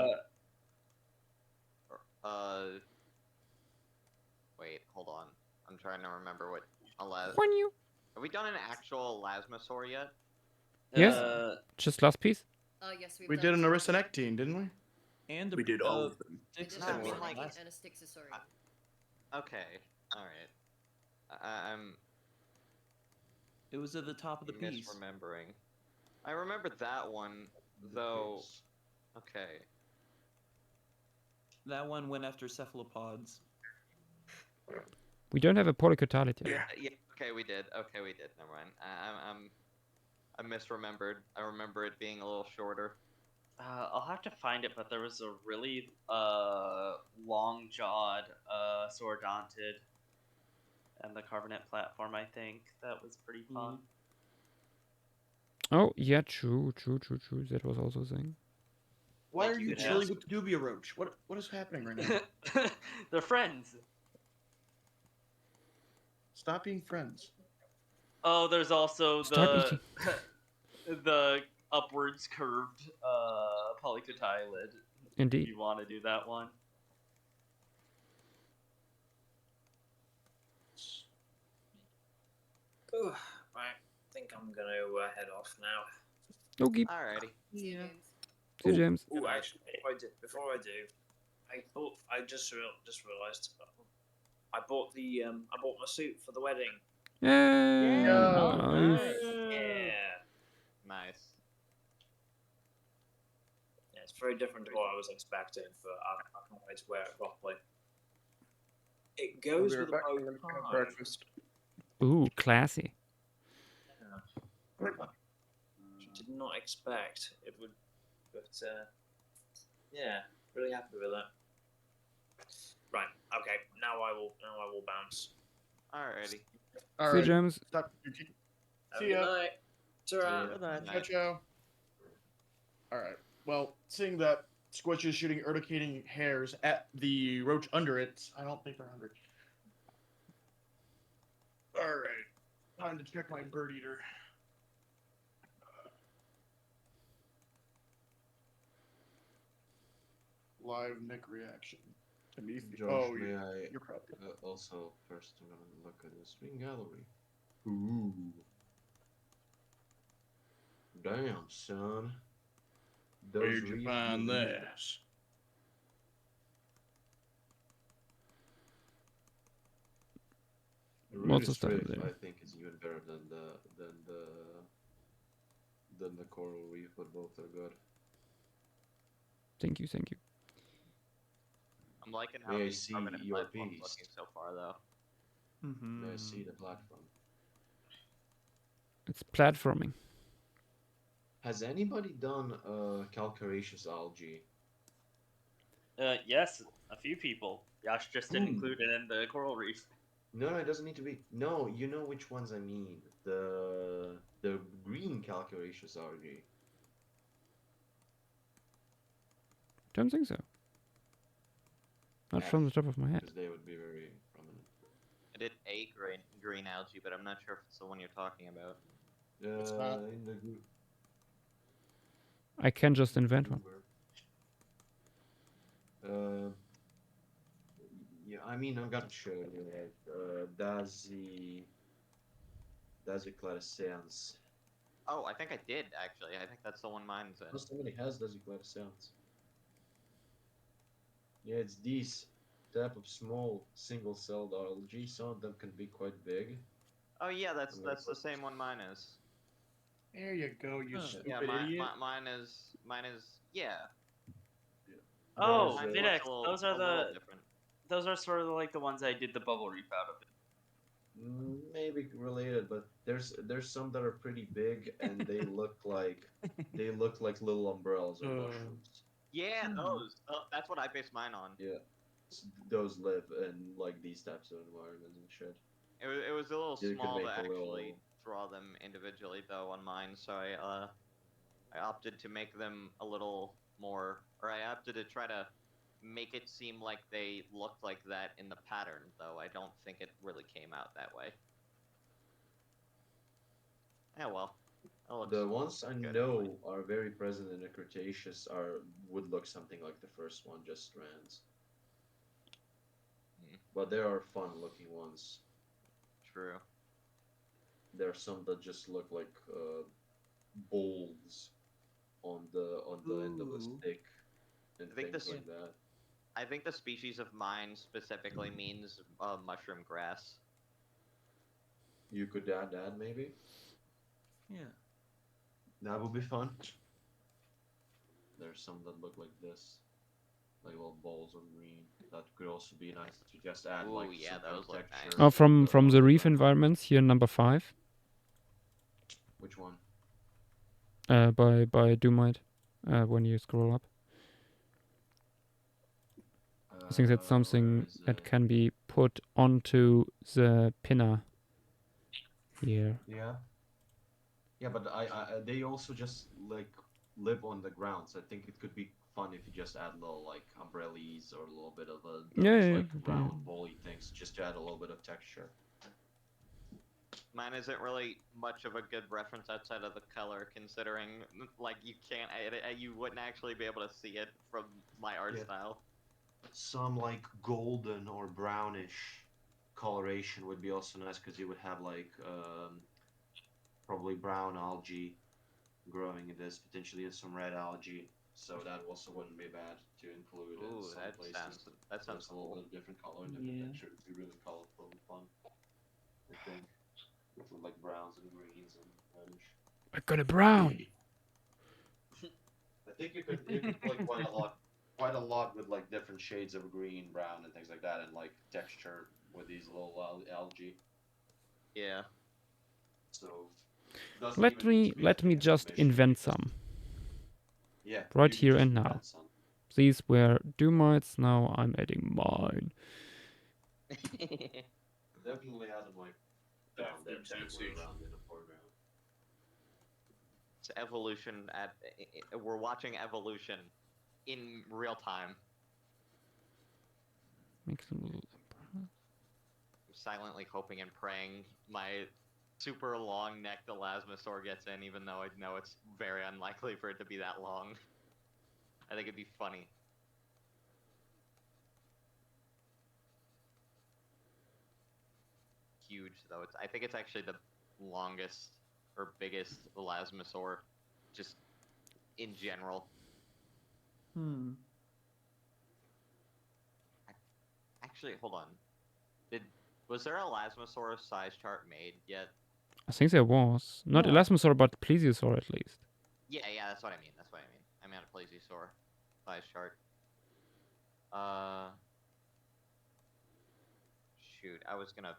Speaker 3: Wait, hold on. I'm trying to remember what... Have we done an actual Elasmosaur yet?
Speaker 2: Yes? Just last piece?
Speaker 5: Yes,
Speaker 15: We did an Aristanectine, didn't we?
Speaker 18: And
Speaker 19: we did all of them.
Speaker 3: No, I mean, like...
Speaker 5: And a Styxosaur.
Speaker 3: Okay, alright.
Speaker 18: It was at the top of the piece.
Speaker 3: Misremembering. I remember that one, though... Okay.
Speaker 18: That one went after cephalopods.
Speaker 2: We don't have a polycotality.
Speaker 3: Yeah, okay, we did. Never mind. I misremembered. I remember it being a little shorter.
Speaker 9: I'll have to find it, but there was a really long-jawed swordonted and the Carbonate platform, I think. That was pretty fun.
Speaker 2: Oh, yeah, true. That was also a thing.
Speaker 15: Why are you chilling with the dubia roach? What is happening right now?
Speaker 9: They're friends.
Speaker 15: Stop being friends.
Speaker 9: Oh, there's also
Speaker 2: Start
Speaker 9: the upwards curved polycotylid.
Speaker 2: Indeed.
Speaker 9: If you want to do that one.
Speaker 14: Ooh, right. I think I'm gonna head off now.
Speaker 2: Okay.
Speaker 3: Alrighty.
Speaker 2: See you, James.
Speaker 14: Ooh, actually, before I do, I just realised I bought my suit for the wedding.
Speaker 2: Yay!
Speaker 3: Nice.
Speaker 14: Yeah.
Speaker 3: Nice.
Speaker 14: Yeah, it's very different to what I was expecting, but I can't wait to wear it properly. It goes with a bow tie.
Speaker 15: Breakfast.
Speaker 2: Ooh, classy.
Speaker 14: Yeah. Did not expect it would, but yeah, really happy with that. Right. Okay. Now I will bounce.
Speaker 3: Alrighty.
Speaker 2: See you, James.
Speaker 15: Stop.
Speaker 14: Have
Speaker 15: See
Speaker 14: a
Speaker 15: ya.
Speaker 14: good night. Ta-ra.
Speaker 15: Ciao, ciao. Alright. Well, seeing that Squitch is shooting urticating hairs at the roach under it, I don't think they're hungry. Alright. Time to check my bird eater. Live Nick reaction.
Speaker 17: Josh, may
Speaker 15: yeah.
Speaker 17: I
Speaker 15: You're probably
Speaker 17: also first I'm gonna look at the swing gallery. Ooh. Damn, son.
Speaker 15: Where'd you
Speaker 17: reef
Speaker 15: find
Speaker 17: movies-
Speaker 15: this?
Speaker 17: The
Speaker 2: Lots of
Speaker 17: Rudist
Speaker 2: stuff
Speaker 17: reef,
Speaker 2: there.
Speaker 17: I think, is even better than the coral reef, but both are good.
Speaker 2: Thank you.
Speaker 3: I'm liking how
Speaker 17: May I
Speaker 3: the
Speaker 17: see
Speaker 3: Carbonate
Speaker 17: your
Speaker 3: platform's
Speaker 17: piece?
Speaker 3: looking so far, though.
Speaker 17: May I see the platform?
Speaker 2: It's platforming.
Speaker 17: Has anybody done calcaraceous algae?
Speaker 9: Yes, a few people. Yash just didn't include it in the coral reef.
Speaker 17: No, it doesn't need to be. No, you know which ones I mean. The green calcaraceous algae.
Speaker 2: Don't think so. Not from the top of my head.
Speaker 17: Because they would be very prominent.
Speaker 3: I did a green algae, but I'm not sure if it's the one you're talking about.
Speaker 15: It's not.
Speaker 17: In the
Speaker 2: I can just invent one.
Speaker 17: Yeah, I mean, I'm gonna show you like Cretaceous.
Speaker 3: Oh, I think I did actually. I think that's the one mine's in.
Speaker 17: Oh, somebody has Cretaceous. Yeah, it's these type of small single-celled algae. Some of them can be quite big.
Speaker 3: Oh yeah, that's the same one mine is.
Speaker 15: There you go, you stupid
Speaker 3: Yeah,
Speaker 15: idiot.
Speaker 3: mine is yeah.
Speaker 9: Oh,
Speaker 3: Mine's
Speaker 9: Videx,
Speaker 3: a
Speaker 9: those
Speaker 3: little
Speaker 9: are
Speaker 3: different.
Speaker 9: those are sort of like the ones I did the bubble reef out of.
Speaker 17: Maybe related, but there's some that are pretty big and they look like little umbrellas or mushrooms.
Speaker 3: Yeah, those. That's what I based mine on.
Speaker 17: Yeah, those live in like these types of environments and shit.
Speaker 3: It was a little
Speaker 17: You could
Speaker 3: small to
Speaker 17: make a
Speaker 3: actually
Speaker 17: little-
Speaker 3: draw them individually though on mine, so I opted to make them a little more, or I opted to try to make it seem like they looked like that in the pattern, though I don't think it really came out that way. Yeah, well.
Speaker 17: The ones I know are very present in the Cretaceous would look something like the first one, just strands. But there are fun looking ones.
Speaker 3: True.
Speaker 17: There are some that just look like bolts on the end of a stick and
Speaker 3: I think
Speaker 17: things
Speaker 3: this-
Speaker 17: like that.
Speaker 3: I think the species of mine specifically means mushroom grass.
Speaker 17: You could add that maybe.
Speaker 10: Yeah.
Speaker 17: That would be fun. There's some that look like this, like little balls of green. That could also be nice to just add like
Speaker 3: yeah,
Speaker 17: some kind
Speaker 3: those
Speaker 17: of
Speaker 3: look nice.
Speaker 17: texture.
Speaker 2: Oh, from the reef environments here, number 5.
Speaker 17: Which one?
Speaker 2: By Doomite. when you scroll up. I think that's something that can be put onto the pinner here.
Speaker 17: Yeah. Yeah, but they also just like live on the ground, so I think it could be fun if you just add little like umbrellas or a little bit of those like round bally things, just to add a little bit of texture.
Speaker 3: Mine isn't really much of a good reference outside of the color, considering like you can't, you wouldn't actually be able to see it from my art style.
Speaker 17: Some like golden or brownish coloration would be also nice, because you would have like probably brown algae growing in this, potentially some red algae, so that also wouldn't be bad to include in some places.
Speaker 3: That sounds
Speaker 17: a little bit of different color and different texture. It'd be really colorful and fun, I think, with like browns and greens and reddish.
Speaker 2: I got a brown.
Speaker 17: I think you could play quite a lot with like different shades of green, brown, and things like that, and like texture with these little algae.
Speaker 3: Yeah.
Speaker 17: So
Speaker 2: let me just invent some.
Speaker 17: Yeah.
Speaker 2: Right here and now. These were Doomites. Now I'm adding mine.
Speaker 17: Definitely added my down there around in the foreground.
Speaker 3: It's evolution we're watching evolution in real time.
Speaker 2: Make some little.
Speaker 3: I'm silently hoping and praying my super long-necked elasmosaur gets in, even though I know it's very unlikely for it to be that long. I think it'd be funny. Huge, though. I think it's actually the longest or biggest elasmosaur, just in general. Actually, hold on. Was there a elasmosaur size chart made yet?
Speaker 2: I think there was. Not Elasmosaur, but Plesiosaur at least.
Speaker 3: Yeah, that's what I mean. I meant a plesiosaur size chart. Shoot, I was gonna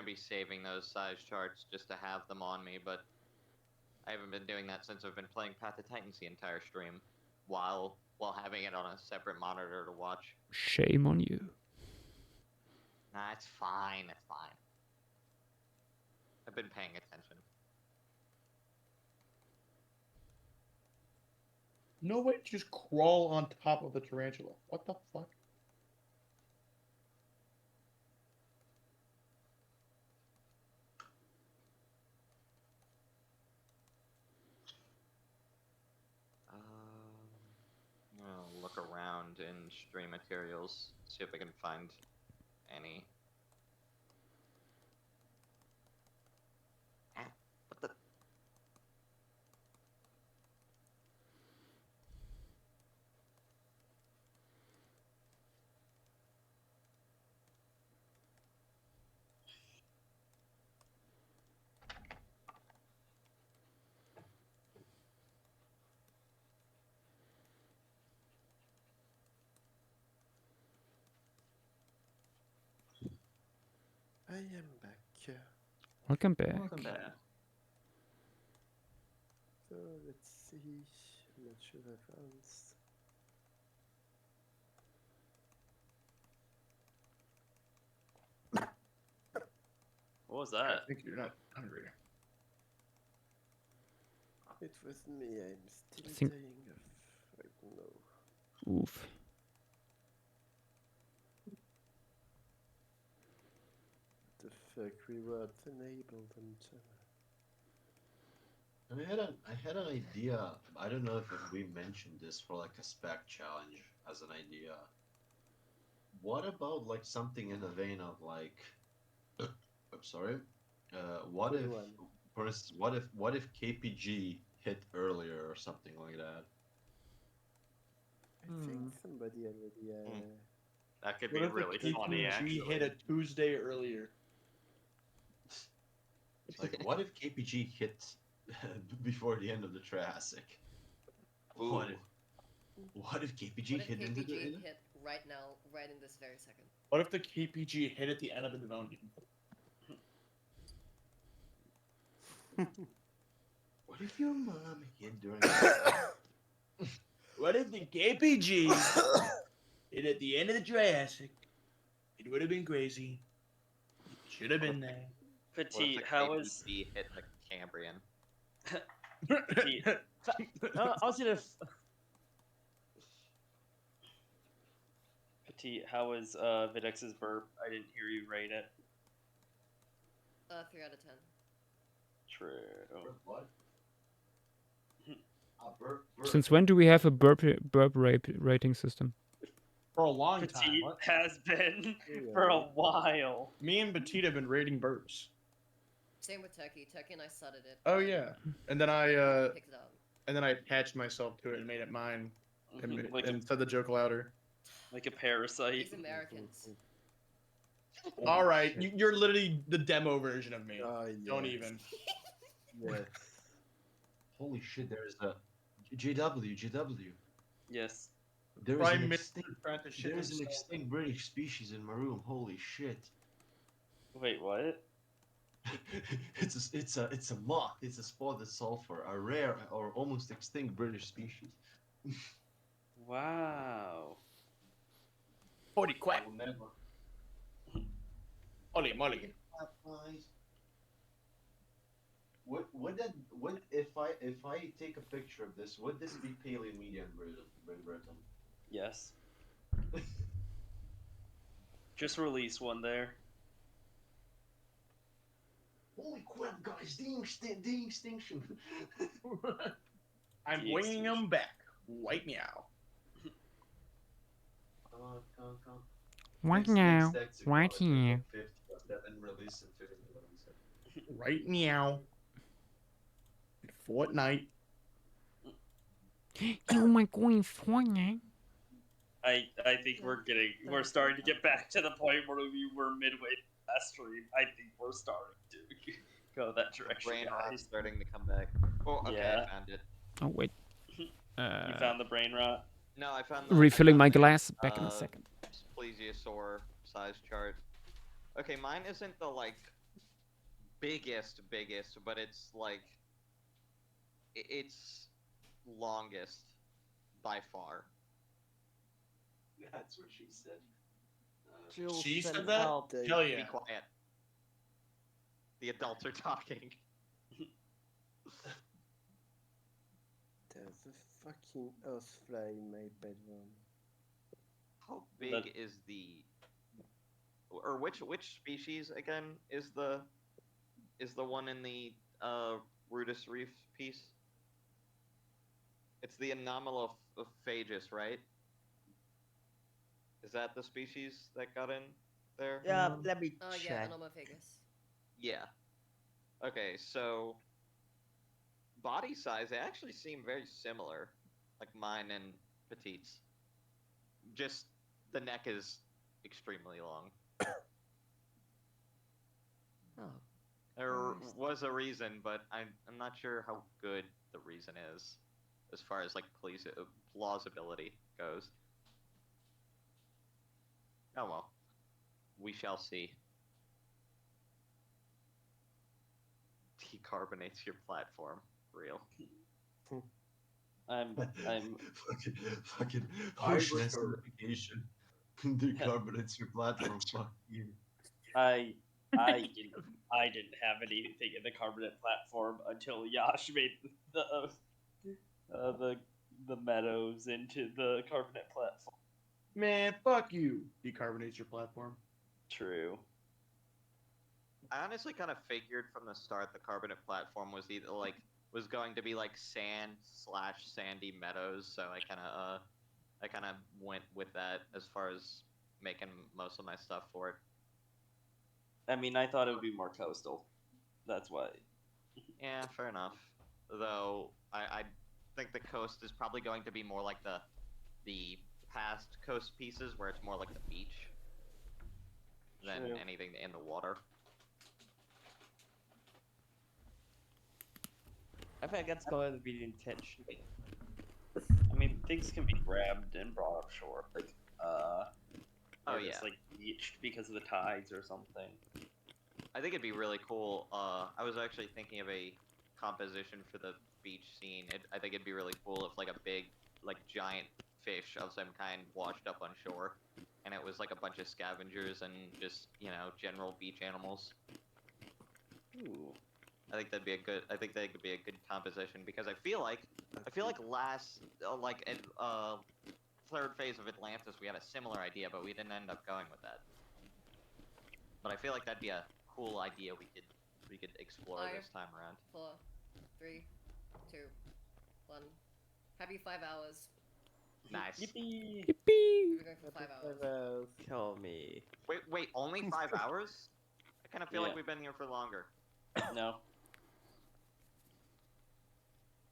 Speaker 3: be saving those size charts just to have them on me, but I haven't been doing that since I've been playing Path of Titans the entire stream, while having it on a separate monitor to watch.
Speaker 2: Shame on you.
Speaker 3: Nah, it's fine. It's fine. I've been paying attention.
Speaker 15: No way to just crawl on top of the tarantula. What the fuck?
Speaker 3: I'll look around in stream materials, see if I can find any. What the?
Speaker 13: I am back.
Speaker 2: Welcome back.
Speaker 13: Welcome back. So let's see. I'm not sure if I found.
Speaker 9: What was that?
Speaker 15: I think you're not hungry.
Speaker 13: It was me. I'm still
Speaker 2: think-
Speaker 13: dying of. I don't know.
Speaker 2: Oof.
Speaker 13: The fuck reward enabled them to.
Speaker 17: I had an idea. I don't know if we mentioned this for like a spec challenge as an idea. What about like something in the vein of like, I'm sorry. What if, for instance, what if KPG hit earlier or something like that?
Speaker 13: I think somebody already.
Speaker 9: That could
Speaker 15: What
Speaker 9: be
Speaker 15: if
Speaker 9: really
Speaker 15: the
Speaker 9: funny,
Speaker 15: KPG
Speaker 9: actually.
Speaker 15: hit a Tuesday earlier?
Speaker 17: Like, what if KPG hit before the end of the Triassic?
Speaker 3: Ooh.
Speaker 17: What if KPG
Speaker 5: What if
Speaker 17: hit into the
Speaker 5: KPG hit right now, right in this very second?
Speaker 15: What if the KPG hit at the end of the Devonian?
Speaker 17: What if your mom hit during?
Speaker 15: what if the KPG did at the end of the Triassic? It would have been crazy. Should have been there.
Speaker 3: Petite, how is hitting the Cambrian?
Speaker 6: Petite.
Speaker 9: Petite, how is Videx's burp? I didn't hear you rate it.
Speaker 5: 3 out of 10.
Speaker 9: True.
Speaker 17: What?
Speaker 2: Since when do we have a burp rating system?
Speaker 15: For a long time.
Speaker 9: Petite
Speaker 15: What?
Speaker 9: has been for a while.
Speaker 15: Me and Petite have been rating burps.
Speaker 5: Same with Techie. Techie and I studied it.
Speaker 15: Oh yeah, and then
Speaker 5: Picked it up.
Speaker 15: I attached myself to it and made it mine, and,
Speaker 9: Like
Speaker 15: and said the joke louder.
Speaker 9: Like a parasite.
Speaker 5: These Americans.
Speaker 15: All right, you're literally the demo version of me. Don't
Speaker 13: yes.
Speaker 15: even.
Speaker 13: Yes.
Speaker 17: Holy shit! There's a JW.
Speaker 9: Yes.
Speaker 17: There's
Speaker 15: Prime
Speaker 17: an
Speaker 15: Minister
Speaker 17: extinct.
Speaker 15: trying to shit
Speaker 17: There's an
Speaker 15: himself.
Speaker 17: extinct British species in my room. Holy shit!
Speaker 9: Wait, what?
Speaker 17: it's a moth. It's a spotted sulfur, a rare or almost extinct British species.
Speaker 9: Wow.
Speaker 15: Holy crap!
Speaker 17: I will never.
Speaker 15: Holy moly!
Speaker 17: What if I take a picture of this? Would this be Paleo Media in Britain?
Speaker 9: Yes. Just release one there.
Speaker 17: Holy crap, guys! The extinction.
Speaker 15: I'm bringing them back right now.
Speaker 2: Right now. Right here.
Speaker 15: Right now. Fortnite.
Speaker 2: Oh my god, Fortnite.
Speaker 9: I think we're starting to get back to the point where we were midway last stream. I think we're starting to go that direction.
Speaker 3: Brain rot is starting to come back. Oh, okay,
Speaker 9: Yeah.
Speaker 3: I found it.
Speaker 2: Oh wait.
Speaker 9: You found the brain rot?
Speaker 3: No, I found
Speaker 2: Refilling my
Speaker 3: the,
Speaker 2: glass. Back in a second.
Speaker 3: plesiosaur size chart. Okay, mine isn't the like biggest, but it's like it's longest by far.
Speaker 17: That's what she said.
Speaker 15: She said that? Hell yeah.
Speaker 3: Be quiet. The adults are talking.
Speaker 13: There's a fucking horsefly in my bedroom.
Speaker 3: How big is the, or which species again is the one in the Rudist reef piece? It's the Anomalophagus, right? Is that the species that got in there?
Speaker 6: Yeah, let me
Speaker 5: Oh
Speaker 6: check.
Speaker 5: yeah, Anomalophagus.
Speaker 3: Yeah. Okay, so body size, they actually seem very similar, like mine and Petite's. Just the neck is extremely long.
Speaker 13: Oh.
Speaker 3: There was a reason, but I'm not sure how good the reason is, as far as like plausibility goes. Oh well, we shall see. Decarbonates your platform, real.
Speaker 9: I'm
Speaker 17: fucking push notification. Decarbonates your platform. Fuck you.
Speaker 9: I didn't have anything in the carbonate platform until Yash made the meadows into the carbonate platform.
Speaker 15: Man, fuck you. Decarbonates your platform.
Speaker 9: True.
Speaker 3: I honestly kind of figured from the start the carbonate platform was either was going to be like sand/sandy meadows, so I kind of went with that as far as making most of my stuff for it.
Speaker 9: I mean, I thought it would be more coastal. That's why.
Speaker 3: Yeah, fair enough. Though I think the coast is probably going to be more like the past coast pieces, where it's more like the beach than
Speaker 9: True.
Speaker 3: anything in the water.
Speaker 6: I think that's going to be the intention.
Speaker 9: I mean, things can be grabbed and brought offshore, like
Speaker 3: Oh,
Speaker 9: or
Speaker 3: yeah.
Speaker 9: just like beached because of the tides or something.
Speaker 3: I think it'd be really cool. I was actually thinking of a composition for the beach scene. I think it'd be really cool if like like giant fish of some kind washed up on shore, and it was like a bunch of scavengers and just general beach animals.
Speaker 6: Ooh.
Speaker 3: I think that'd be a good. I think that could be a good composition because I feel like last in third phase of Atlantis we had a similar idea, but we didn't end up going with that. But I feel like that'd be a cool idea we could explore this time around.
Speaker 5: 4, 3, 2, 1. Happy 5 hours.
Speaker 3: Nice.
Speaker 6: Yippee!
Speaker 2: Yippee!
Speaker 5: We're going for 5 hours.
Speaker 6: Kill me.
Speaker 3: Wait, only 5 hours? I kind of feel like
Speaker 9: Yeah.
Speaker 3: we've been here for longer.
Speaker 9: No.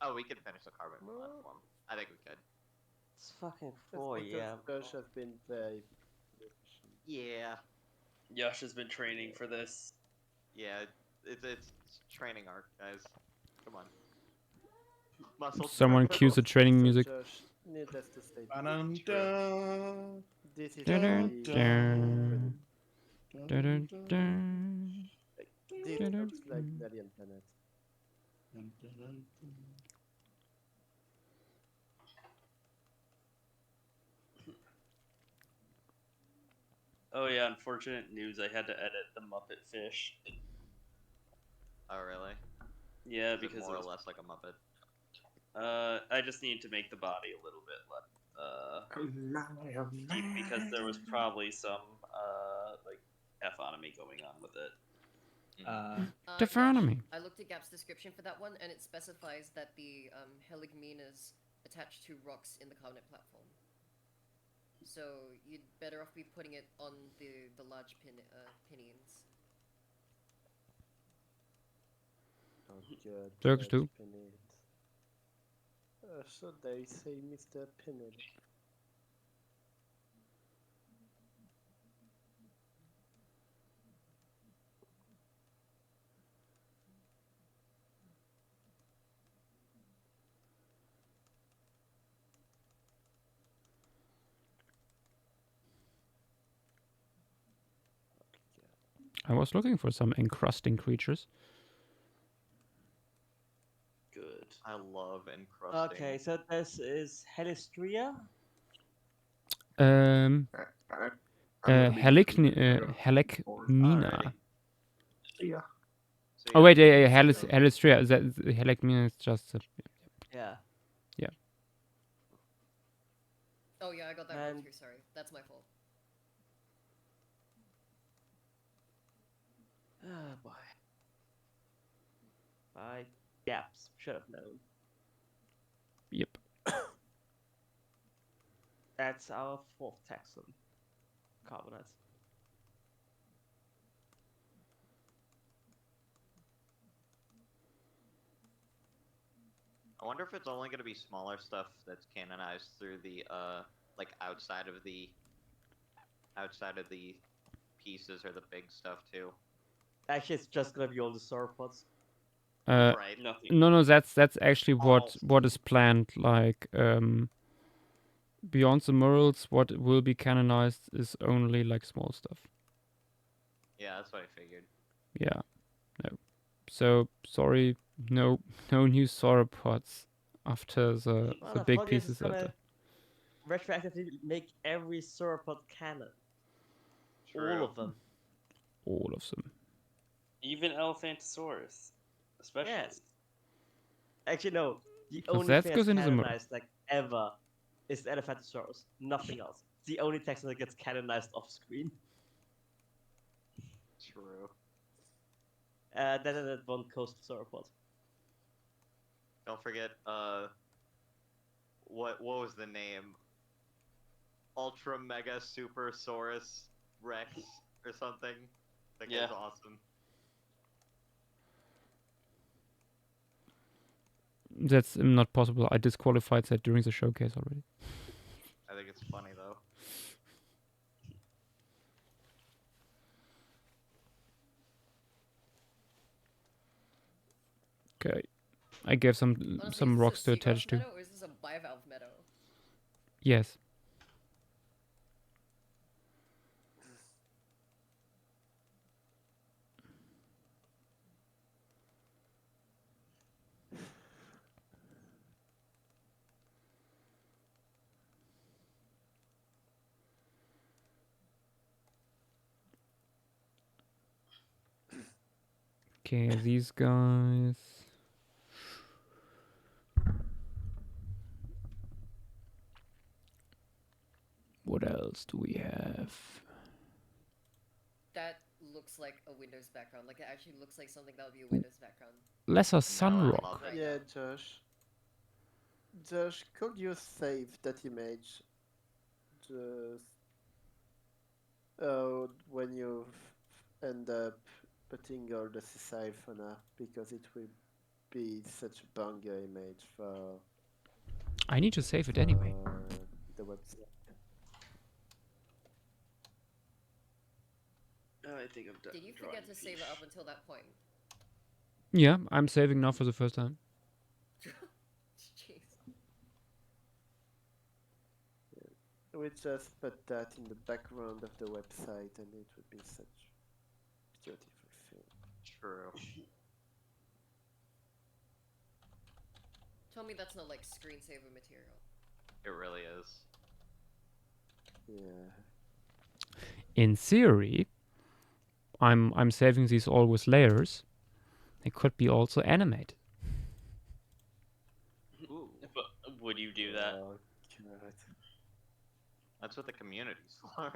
Speaker 3: Oh, we could finish the carbon platform. I think we could.
Speaker 6: It's fucking
Speaker 13: That's
Speaker 6: 4,
Speaker 13: because
Speaker 6: yeah.
Speaker 13: Josh has been very efficient.
Speaker 3: Yeah.
Speaker 9: Yosh has been training for this.
Speaker 3: Yeah, it's training arc, guys. Come on. Muscle
Speaker 2: Someone
Speaker 3: turn.
Speaker 2: cues the training music.
Speaker 13: Josh, needless to say,
Speaker 15: Ba-dum-dum.
Speaker 13: this is
Speaker 2: Dun-dun-dun.
Speaker 13: pretty
Speaker 2: Dun-dun-dun.
Speaker 13: This looks like an alien planet.
Speaker 9: Oh yeah, unfortunate news. I had to edit the Muppet Fish.
Speaker 3: Oh really?
Speaker 9: Yeah,
Speaker 3: Is it
Speaker 9: because
Speaker 3: more
Speaker 9: it was,
Speaker 3: or less like a Muppet.
Speaker 9: I just need to make the body a little bit less deep because there was probably some like F-onomy going on with it.
Speaker 2: Defonomy.
Speaker 5: I looked at Gap's description for that one, and it specifies that the heligmenas attach to rocks in the Carbonate platform. So you'd better off be putting it on the large pinions.
Speaker 13: Oh god.
Speaker 2: Turks too.
Speaker 13: Should they say Mr. Pinhead?
Speaker 2: I was looking for some encrusting creatures.
Speaker 3: Good. I love encrusting.
Speaker 6: Okay, so this is Helistria.
Speaker 2: Helicmina.
Speaker 19: Yeah.
Speaker 2: Oh wait, yeah, Helistria. That Helicmina is just a,
Speaker 6: Yeah.
Speaker 2: yeah.
Speaker 5: Oh yeah, I got that wrong too. Sorry, that's my fault.
Speaker 6: Oh boy. By gaps, should have known.
Speaker 2: Yep.
Speaker 6: That's our 4th taxon. Carbonate.
Speaker 3: I wonder if it's only going to be smaller stuff that's canonized through the like outside of the pieces or the big stuff too.
Speaker 6: Actually, it's just gonna be all the sauropods.
Speaker 3: Right.
Speaker 2: No, that's actually what is planned. Like beyond the murals, what will be canonized is only like small stuff.
Speaker 3: Yeah, that's what I figured.
Speaker 2: Yeah. No. So sorry, no new sauropods after the big pieces out there.
Speaker 6: Retroactively make every sauropod canon.
Speaker 3: True.
Speaker 6: All of them.
Speaker 2: All of them.
Speaker 9: Even Elephantosaurus, especially.
Speaker 6: Yes. Actually, no. The
Speaker 2: Because
Speaker 6: only
Speaker 2: that
Speaker 6: thing
Speaker 2: goes
Speaker 6: that's
Speaker 2: into the
Speaker 6: canonized like ever is the Elephantosaurus. Nothing else. It's the only taxon that gets canonized off screen.
Speaker 3: True.
Speaker 6: Then that one coastal sauropod.
Speaker 3: Don't forget, what was the name? Ultra Mega Super Saurus Rex or something. That guy's awesome.
Speaker 2: That's not possible. I disqualified that during the showcase already.
Speaker 3: I think it's funny though.
Speaker 2: Okay, I gave some rocks to attach to.
Speaker 5: Meadow, or is this a bivalve meadow?
Speaker 2: Yes. Okay, these guys. What else do we have?
Speaker 5: That looks like a Windows background. Like, it actually looks like something that would be a Windows background.
Speaker 2: Lesser
Speaker 3: I
Speaker 2: Sunrock.
Speaker 3: love it.
Speaker 13: Yeah, Josh. Josh, could you save that image? Just when you end up putting all the siphona, because it will be such a banger image for
Speaker 2: I need to save it anyway.
Speaker 13: the website.
Speaker 9: I think I'm done.
Speaker 5: Did you forget to save it up until that point?
Speaker 2: Yeah, I'm saving now for the first time.
Speaker 5: Jeez.
Speaker 13: We just put that in the background of the website, and it would be such a beautiful thing.
Speaker 3: True.
Speaker 5: Tell me that's not like screensaver material.
Speaker 3: It really is.
Speaker 13: Yeah.
Speaker 2: In theory, I'm saving these all with layers. They could be also animated.
Speaker 3: Ooh.
Speaker 9: But would you do that?
Speaker 13: Oh, God.
Speaker 3: That's what the community's for.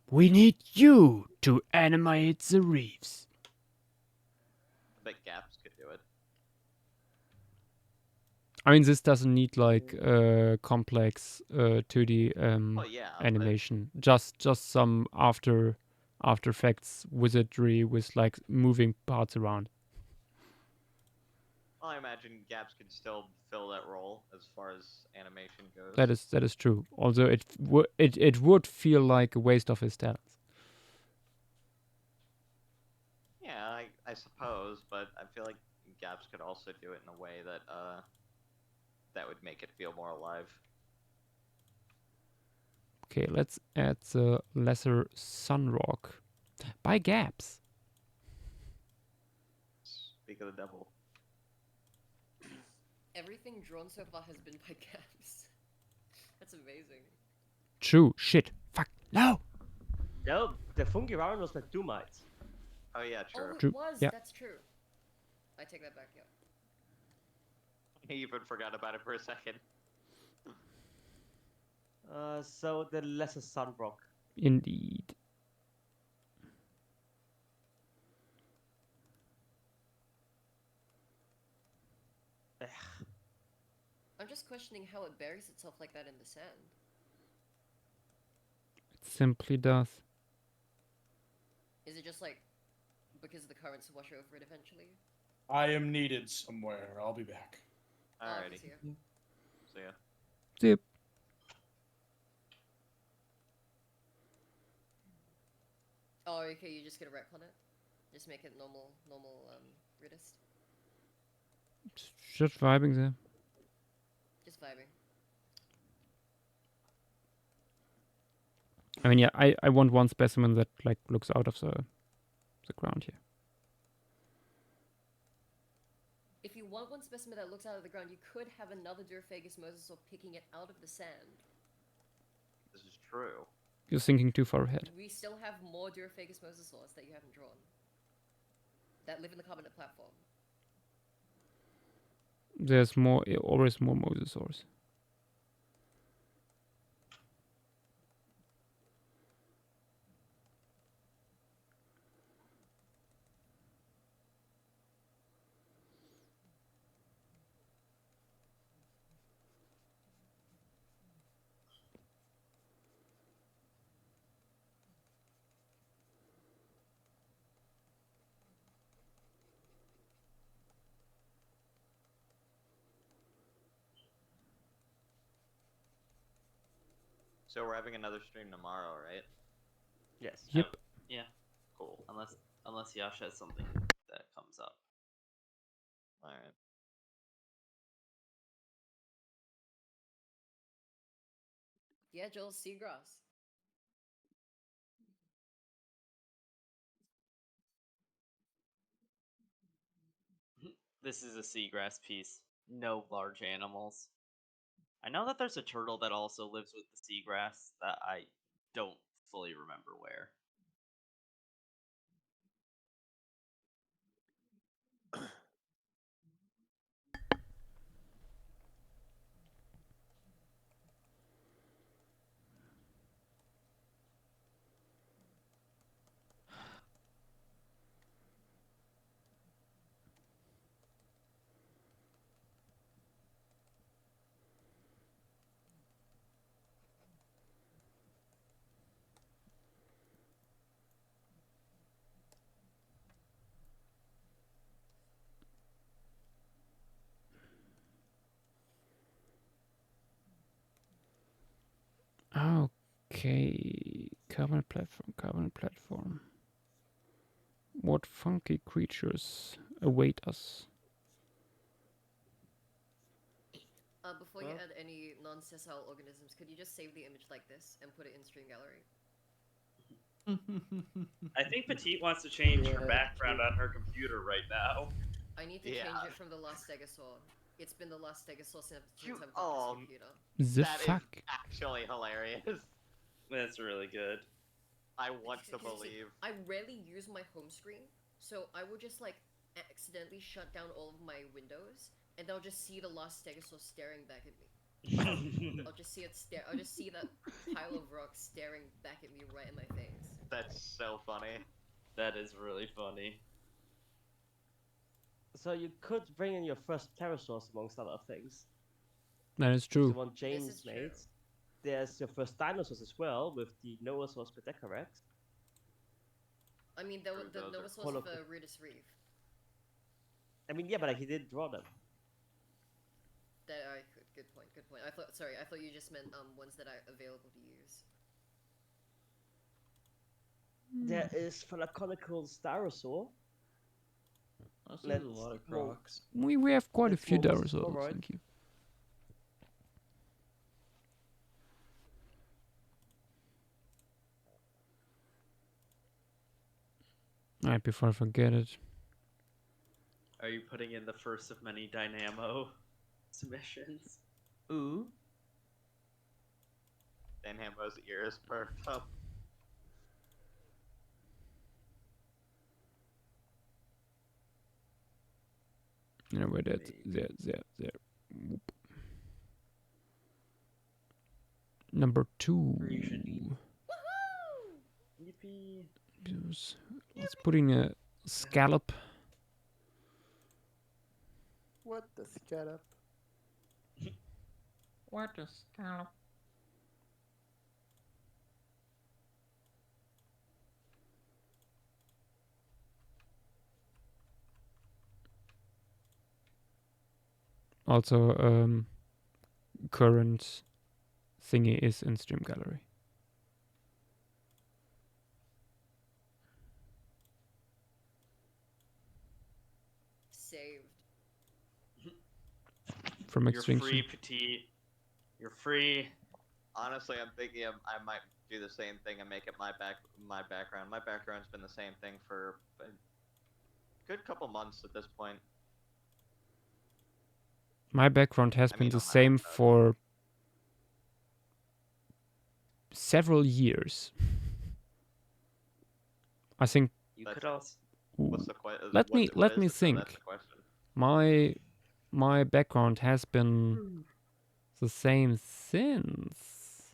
Speaker 2: We need you to animate the reefs.
Speaker 3: I bet Gaps could do it.
Speaker 2: I mean, this doesn't need like complex 2D
Speaker 3: Well, yeah, but-
Speaker 2: animation. Just some After Effects wizardry with like moving parts around.
Speaker 3: Well, I imagine Gaps could still fill that role as far as animation goes.
Speaker 2: That is true. Although it would feel like a waste of his talents.
Speaker 3: Yeah, I suppose, but I feel like Gaps could also do it in a way that that would make it feel more alive.
Speaker 2: Okay, let's add the lesser Sunrock by Gaps.
Speaker 3: Speak of the devil.
Speaker 5: Everything drawn so far has been by Gaps. That's amazing.
Speaker 2: True. Shit. Fuck. No.
Speaker 6: No, the funky round was by Doomites.
Speaker 3: Oh yeah, true.
Speaker 5: Oh, it
Speaker 2: True.
Speaker 5: was.
Speaker 2: Yeah.
Speaker 5: That's true. I take that back. Yeah.
Speaker 3: I even forgot about it for a second.
Speaker 6: So the lesser Sunrock.
Speaker 2: Indeed.
Speaker 5: I'm just questioning how it buries itself like that in the sand.
Speaker 2: It simply does.
Speaker 5: Is it just like because the currents wash over it eventually?
Speaker 15: I am needed somewhere. I'll be back.
Speaker 3: Alrighty.
Speaker 5: See ya.
Speaker 3: See ya.
Speaker 2: Zip.
Speaker 5: Oh, okay. You just get a retcon it. Just make it normal Rudist.
Speaker 2: Just vibing there.
Speaker 5: Just vibing.
Speaker 2: I mean, yeah, I want one specimen that like looks out of the ground here.
Speaker 5: If you want one specimen that looks out of the ground, you could have another Durphagus mosasaur picking it out of the sand.
Speaker 3: This is true.
Speaker 2: You're thinking too far ahead.
Speaker 5: We still have more Durphagus mosasaurs that you haven't drawn. That live in the Carbonate platform.
Speaker 2: There's always more mosasaurs.
Speaker 3: So we're having another stream tomorrow, right?
Speaker 6: Yes.
Speaker 2: Yep.
Speaker 9: Yeah.
Speaker 3: Cool.
Speaker 9: Unless Yash has something that comes up.
Speaker 3: Alright.
Speaker 5: Yeah, Joel, seagrass.
Speaker 9: This is a seagrass piece. No large animals. I know that there's a turtle that also lives with the seagrass that I don't fully remember where.
Speaker 2: Okay, Carbonate platform. What funky creatures await us?
Speaker 5: Before you add any non-sessile organisms, could you just save the image like this and put it in stream gallery?
Speaker 9: I think Petite wants to change her background on her computer right now.
Speaker 5: I need to change it from the last stegosaur. It's been the last stegosaur since I've got this computer.
Speaker 2: The
Speaker 3: That
Speaker 2: fuck?
Speaker 3: is actually hilarious.
Speaker 9: That's really good.
Speaker 3: I want to believe.
Speaker 5: I rarely use my home screen, so I will just like accidentally shut down all of my windows, and I'll just see the last stegosaur staring back at me. I'll just see it stare. I'll just see that pile of rocks staring back at me right in my face.
Speaker 3: That's so funny.
Speaker 9: That is really funny.
Speaker 6: So you could bring in your first pterosaurs amongst other things.
Speaker 2: That is true.
Speaker 6: The one James made. There's your first dinosaurs as well, with the Noasaurus Pedecarex.
Speaker 5: I mean, the Novasaurs of the Rudist reef.
Speaker 6: I mean, yeah, but he did draw them.
Speaker 5: Good point. Good point. I thought you just meant ones that are available to use.
Speaker 6: There is Phalaconical Styrosaur.
Speaker 10: There's a lot of crocs.
Speaker 2: We have quite a few
Speaker 6: Let's
Speaker 2: dinosaurs.
Speaker 6: alright.
Speaker 2: Thank you. Alright, before I forget it.
Speaker 9: Are you putting in the first of many Dynamo submissions?
Speaker 18: Ooh.
Speaker 3: Dynamo's ears perked up.
Speaker 2: You know where that there. Whoop. Number 2.
Speaker 9: Yippee.
Speaker 2: Let's put in a scallop.
Speaker 13: What the scallop?
Speaker 18: What a scallop.
Speaker 2: Also, current thingy is in stream gallery.
Speaker 5: Saved.
Speaker 2: From
Speaker 9: You're
Speaker 2: extinction.
Speaker 9: free, Petite. You're free.
Speaker 3: Honestly, I'm thinking I might do the same thing and make it my background. My background's been the same thing for a good couple months at this point.
Speaker 2: My background has been the same for several years. I think.
Speaker 9: You could also.
Speaker 3: What's the question?
Speaker 2: Let me think. My background has been the same since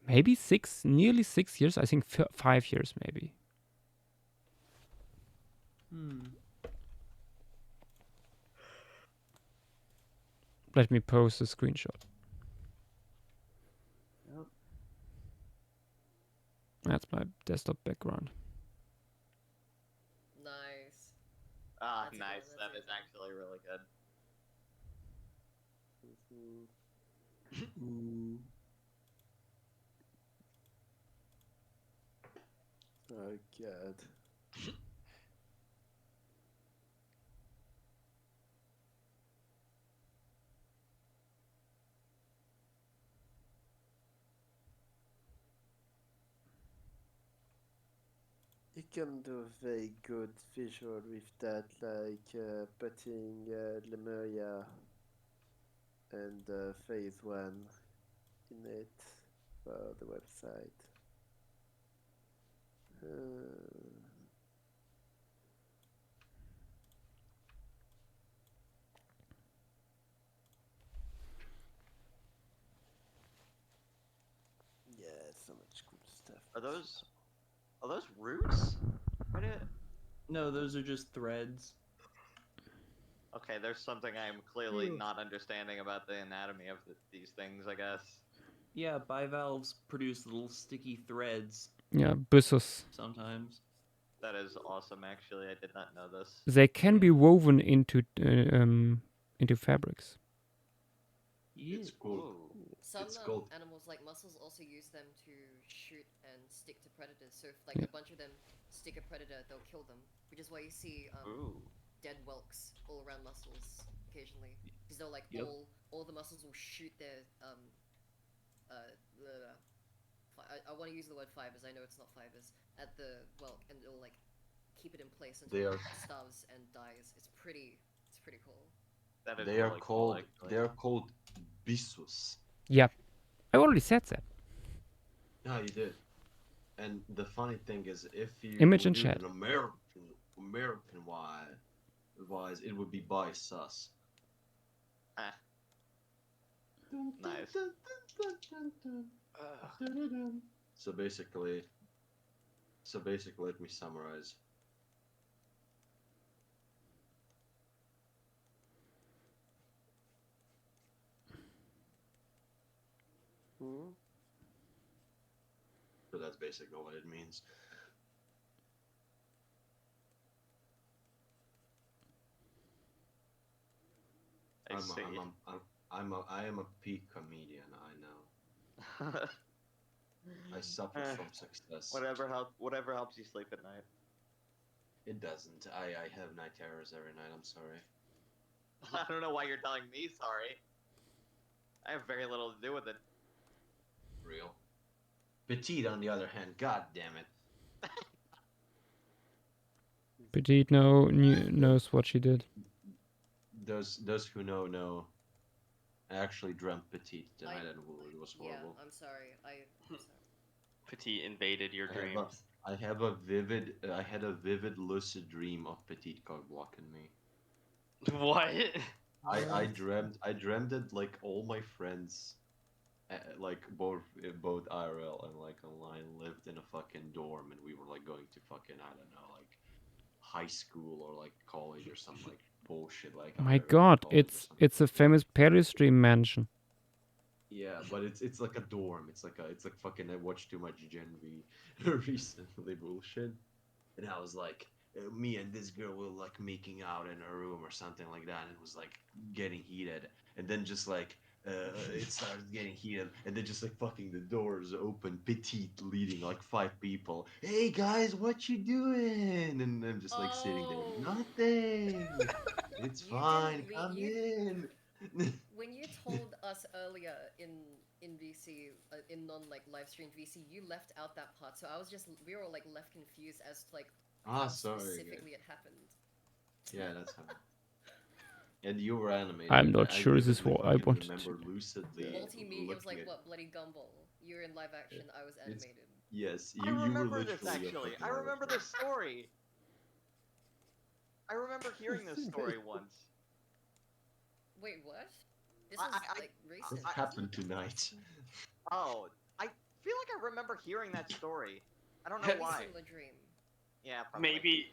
Speaker 2: maybe nearly 6 years. I think 5 years maybe. Let me post a screenshot.
Speaker 9: Yep.
Speaker 2: That's my desktop background.
Speaker 5: Nice.
Speaker 3: Ah,
Speaker 5: That's
Speaker 3: nice.
Speaker 5: good,
Speaker 3: That is actually really good.
Speaker 13: Oh god. You can do very good visual with that, like putting Lemuria and phase 1 in it for the website. Yeah, so much cool stuff.
Speaker 3: Are those roots?
Speaker 10: No, those are just threads.
Speaker 3: Okay, there's something I am clearly not understanding about the anatomy of these things, I guess.
Speaker 10: Yeah, bivalves produce little sticky threads.
Speaker 2: Yeah, byssus.
Speaker 10: Sometimes.
Speaker 3: That is awesome, actually. I did not know this.
Speaker 2: They can be woven into fabrics.
Speaker 17: It's cool.
Speaker 5: Some
Speaker 17: It's called.
Speaker 5: animals like mussels also use them to shoot and stick to predators. So if like a bunch of them stick a predator, they'll kill them. Which is why you see dead whelks all around mussels occasionally, because they'll like all the mussels will shoot their I want to use the word fibers. I know it's not fibers at the whelk, and it'll like keep it in place until it starves and dies. It's pretty cool.
Speaker 3: That is
Speaker 17: They are
Speaker 3: really cool,
Speaker 17: called.
Speaker 3: actually.
Speaker 17: They are called bissus.
Speaker 2: Yep. I already said that.
Speaker 17: No, you did. And the funny thing is, if you
Speaker 2: Image in
Speaker 17: do
Speaker 2: chat.
Speaker 17: an American wise, it would be by sus.
Speaker 3: Nice.
Speaker 17: So basically, let me summarize. So that's basically what it means. I am a peak comedian. I know. I suffer from success.
Speaker 3: Whatever helps you sleep at night.
Speaker 17: It doesn't. I have night terrors every night. I'm sorry.
Speaker 3: I don't know why you're telling me sorry. I have very little to do with it.
Speaker 17: Real. Petite, on the other hand, god damn it.
Speaker 2: Petite knows what she did.
Speaker 17: Those who know. I actually dreamt Petite tonight and it was horrible.
Speaker 5: Yeah, I'm sorry. I'm sorry.
Speaker 9: Petite invaded your dreams.
Speaker 17: I had a vivid lucid dream of Petite cock blocking me.
Speaker 9: What?
Speaker 17: I dreamt that like all my friends, like both IRL and like online, lived in a fucking dorm, and we were like going to fucking, I don't know, like high school or like college or some like bullshit like.
Speaker 2: My God, it's a famous Paris stream mansion.
Speaker 17: Yeah, but it's like a dorm. It's like fucking. I watched too much Gen V recently bullshit, and I was like, me and this girl were like making out in her room or something like that, and it was like getting heated, and then just like it started getting heated, and then just like fucking the doors open, Petite leading like 5 people. Hey guys, what you doing? And I'm just like sitting there, nothing. It's fine. Come in.
Speaker 5: When you told us earlier in VC, in non like live stream VC, you left out that part, so we were all like left confused as to like how specifically it happened.
Speaker 17: Yeah, that's how. And you were animated.
Speaker 2: I'm not sure this is what I wanted to.
Speaker 17: Remember lucidly.
Speaker 5: Multimedia, it was like what, Bloody Gumball. You were in live action. I was animated.
Speaker 17: Yes,
Speaker 3: I remember this actually. I remember this story. I remember hearing this story once.
Speaker 5: Wait, what? This was like recent.
Speaker 17: What happened tonight?
Speaker 3: Oh, I feel like I remember hearing that story. I don't know why.
Speaker 5: Similar dream.
Speaker 3: Yeah, probably.
Speaker 9: Maybe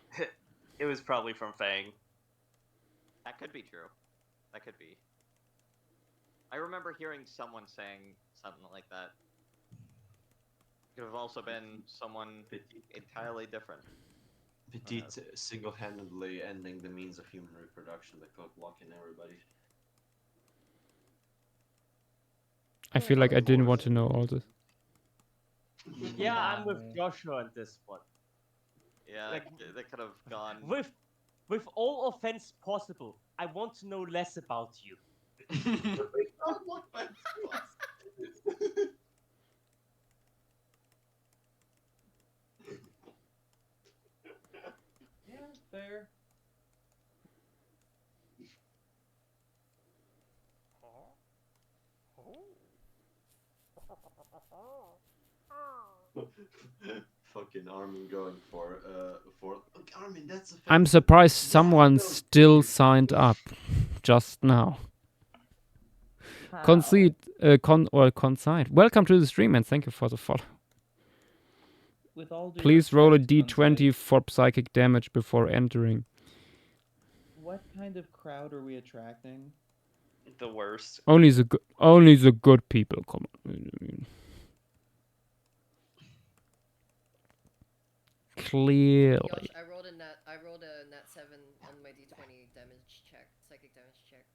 Speaker 9: it was probably from Fang.
Speaker 3: That could be true. That could be. I remember hearing someone saying something like that. Could have also been someone entirely different.
Speaker 17: Petite single-handedly ending the means of human reproduction, the cock blocking everybody.
Speaker 2: I feel like I didn't want to know all this.
Speaker 6: Yeah, I'm with Joshua on this one.
Speaker 3: Yeah,
Speaker 6: Like,
Speaker 3: they could have gone.
Speaker 6: With all offense possible, I want to know less about you.
Speaker 18: Yeah, fair.
Speaker 17: Fucking Armin going for Armin, that's a
Speaker 2: I'm surprised someone still signed up just now. Concede, consigned. Welcome to the stream and thank you for the follow.
Speaker 18: With all due
Speaker 2: Please roll a
Speaker 18: respect,
Speaker 2: d20 for psychic damage before entering.
Speaker 18: What kind of crowd are we attracting?
Speaker 9: The worst.
Speaker 2: Only the good people. Come on. Clearly.
Speaker 5: Josh, I rolled a nat 7 on my d20 damage check, psychic damage check.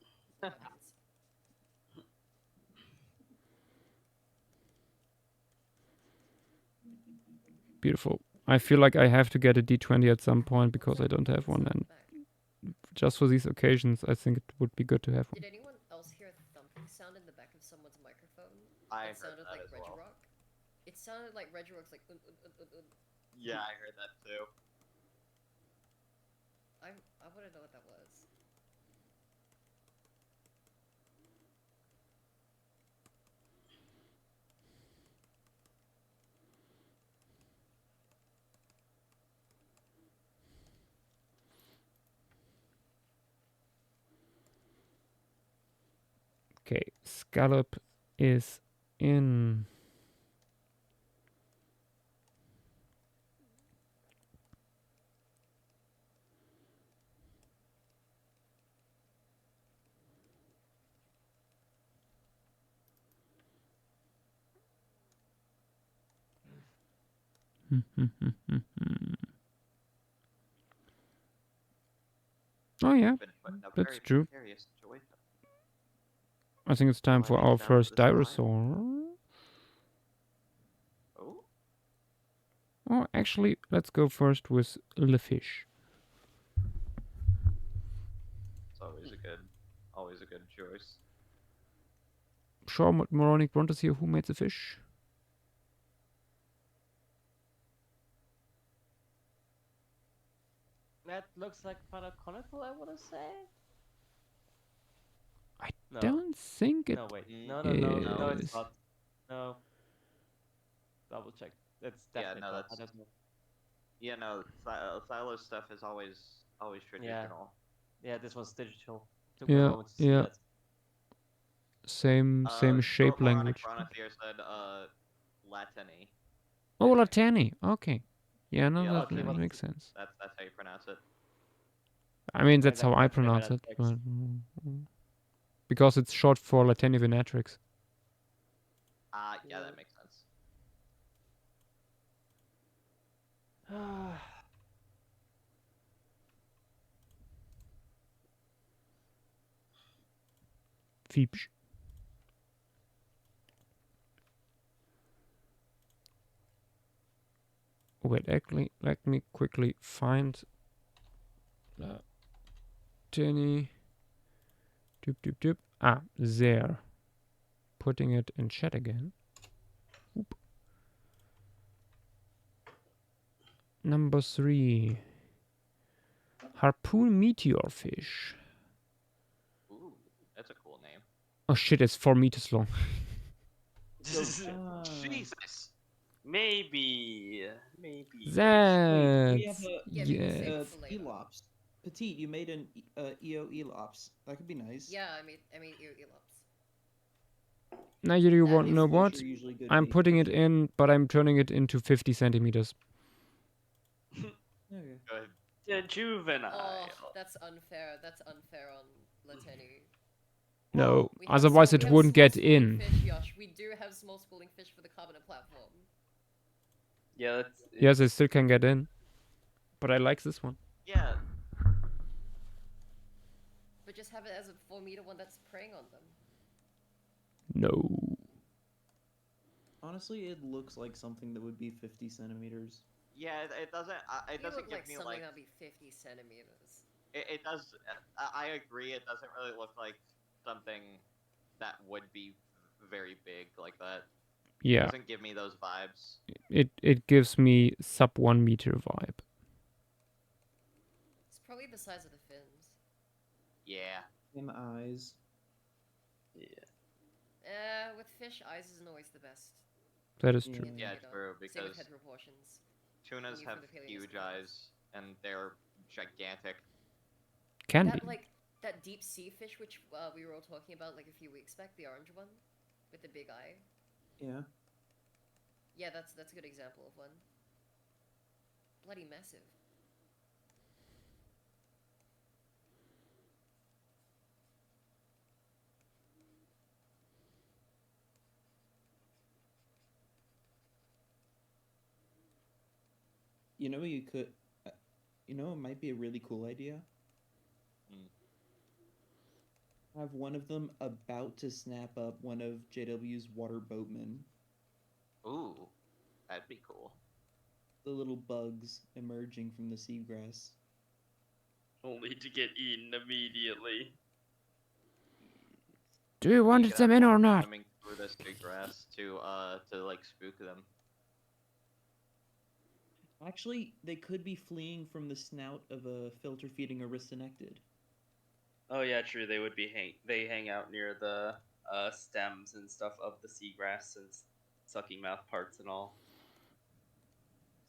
Speaker 2: Beautiful. I feel like I have to get a D20 at some point because I don't have one, and just for these occasions, I think it would be good to have one.
Speaker 5: Did anyone else hear a thumping sound in the back of someone's microphone?
Speaker 3: I
Speaker 5: It
Speaker 3: heard
Speaker 5: sounded
Speaker 3: that
Speaker 5: like
Speaker 3: as well.
Speaker 5: Regirock. It sounded like Regirock's like.
Speaker 3: Yeah, I heard that too.
Speaker 5: I want to know what that was.
Speaker 2: Okay, scallop is in. Oh yeah,
Speaker 3: Been put in a
Speaker 2: that's
Speaker 3: very
Speaker 2: true.
Speaker 3: precarious situation.
Speaker 2: I think it's time for our first
Speaker 3: this
Speaker 2: dinosaur.
Speaker 3: Oh.
Speaker 2: Oh, actually, let's go first with the fish.
Speaker 3: It's always a good choice.
Speaker 2: Sure, Moronic want to see who made the fish?
Speaker 6: That looks like Conical, I want to say.
Speaker 2: I
Speaker 6: No.
Speaker 2: don't think it
Speaker 6: No, wait.
Speaker 2: is.
Speaker 6: No, it's not. No. Double check. It's definitely
Speaker 3: no,
Speaker 6: not.
Speaker 3: that's.
Speaker 6: I don't know.
Speaker 3: Yeah, no, Thylo stuff is always traditional.
Speaker 6: Yeah, this one's digital. Took
Speaker 2: Yeah,
Speaker 6: me a moment to see
Speaker 2: yeah.
Speaker 6: that.
Speaker 2: Same shape language.
Speaker 3: Chronothere said Latini.
Speaker 2: Oh, Latani. Okay. Yeah, no,
Speaker 3: Yeah,
Speaker 2: that
Speaker 3: Latini.
Speaker 2: makes sense.
Speaker 3: That's how you pronounce it.
Speaker 2: I mean, that's
Speaker 6: that
Speaker 2: how I
Speaker 6: definitely
Speaker 2: pronounce
Speaker 6: better
Speaker 2: it.
Speaker 6: text.
Speaker 2: But, because it's short for Latini Venatrix.
Speaker 3: Yeah, that makes sense.
Speaker 2: Feeps. Wait, actually, let me quickly find Latini. Doop, doop, doop. Ah, there. Putting it in chat again. Oop. Number 3. Harpoon meteorfish.
Speaker 3: Ooh, that's a cool name.
Speaker 2: Oh shit, it's 4 meters long.
Speaker 3: Jesus.
Speaker 9: Maybe.
Speaker 18: We have
Speaker 2: That's...
Speaker 18: a
Speaker 2: yeah.
Speaker 18: Elops. Petite, you made an EO Elops. That could be nice.
Speaker 5: Yeah, I made Elops.
Speaker 2: Now you want know
Speaker 18: Those
Speaker 2: what?
Speaker 18: are usually good
Speaker 2: I'm
Speaker 18: bait
Speaker 2: putting
Speaker 18: fish.
Speaker 2: it in, but I'm turning it into 50 centimeters.
Speaker 18: Okay.
Speaker 9: The juvenile.
Speaker 5: Oh, that's unfair. That's unfair on Latini.
Speaker 2: No,
Speaker 5: We have
Speaker 2: otherwise
Speaker 5: we
Speaker 2: it
Speaker 5: have
Speaker 2: wouldn't
Speaker 5: small
Speaker 2: get
Speaker 5: schooling
Speaker 2: in.
Speaker 5: Fish, Yosh. We do have small schooling fish for the Carbonate platform.
Speaker 9: Yeah, that's.
Speaker 2: Yes, they still can get in. But I like this one.
Speaker 3: Yeah.
Speaker 5: But just have it as a 4-meter one that's preying on them.
Speaker 2: No.
Speaker 18: Honestly, it looks like something that would be 50 centimeters.
Speaker 3: Yeah, it doesn't. It doesn't give
Speaker 5: like
Speaker 3: me
Speaker 5: something
Speaker 3: like.
Speaker 5: that'd be 50 centimeters.
Speaker 3: It does. I agree. It doesn't really look like something that would be very big like that.
Speaker 2: Yeah.
Speaker 3: It doesn't give me those vibes.
Speaker 2: It gives me sub 1 meter vibe.
Speaker 5: It's probably the size of the fins.
Speaker 3: Yeah.
Speaker 18: Same eyes.
Speaker 9: Yeah.
Speaker 5: With fish, eyes isn't always the best.
Speaker 2: That is true.
Speaker 3: Yeah, true.
Speaker 5: Same
Speaker 3: Because
Speaker 5: with head proportions.
Speaker 3: tunas
Speaker 5: Only
Speaker 3: have
Speaker 5: from the paleontologists.
Speaker 3: huge eyes, and they're gigantic.
Speaker 2: Can
Speaker 5: that,
Speaker 2: be.
Speaker 5: Like, that deep sea fish, which we were all talking about like a few weeks back, the orange one, with the big eye.
Speaker 18: Yeah.
Speaker 5: Yeah, that's a good example of one. Bloody massive.
Speaker 18: You know, you could. You know, it might be a really cool idea. Have one of them about to snap up one of JW's water boatmen.
Speaker 3: Ooh, that'd be cool.
Speaker 10: the little bugs emerging from the seagrass.
Speaker 9: Only to get eaten immediately.
Speaker 2: Do you want them in or not?
Speaker 3: Swimming through the seagrass to like spook them.
Speaker 10: Actually, they could be fleeing from the snout of a filter-feeding aristonectid.
Speaker 9: Oh yeah, true. They would be they hang out near the stems and stuff of the seagrass and sucking mouth parts and all.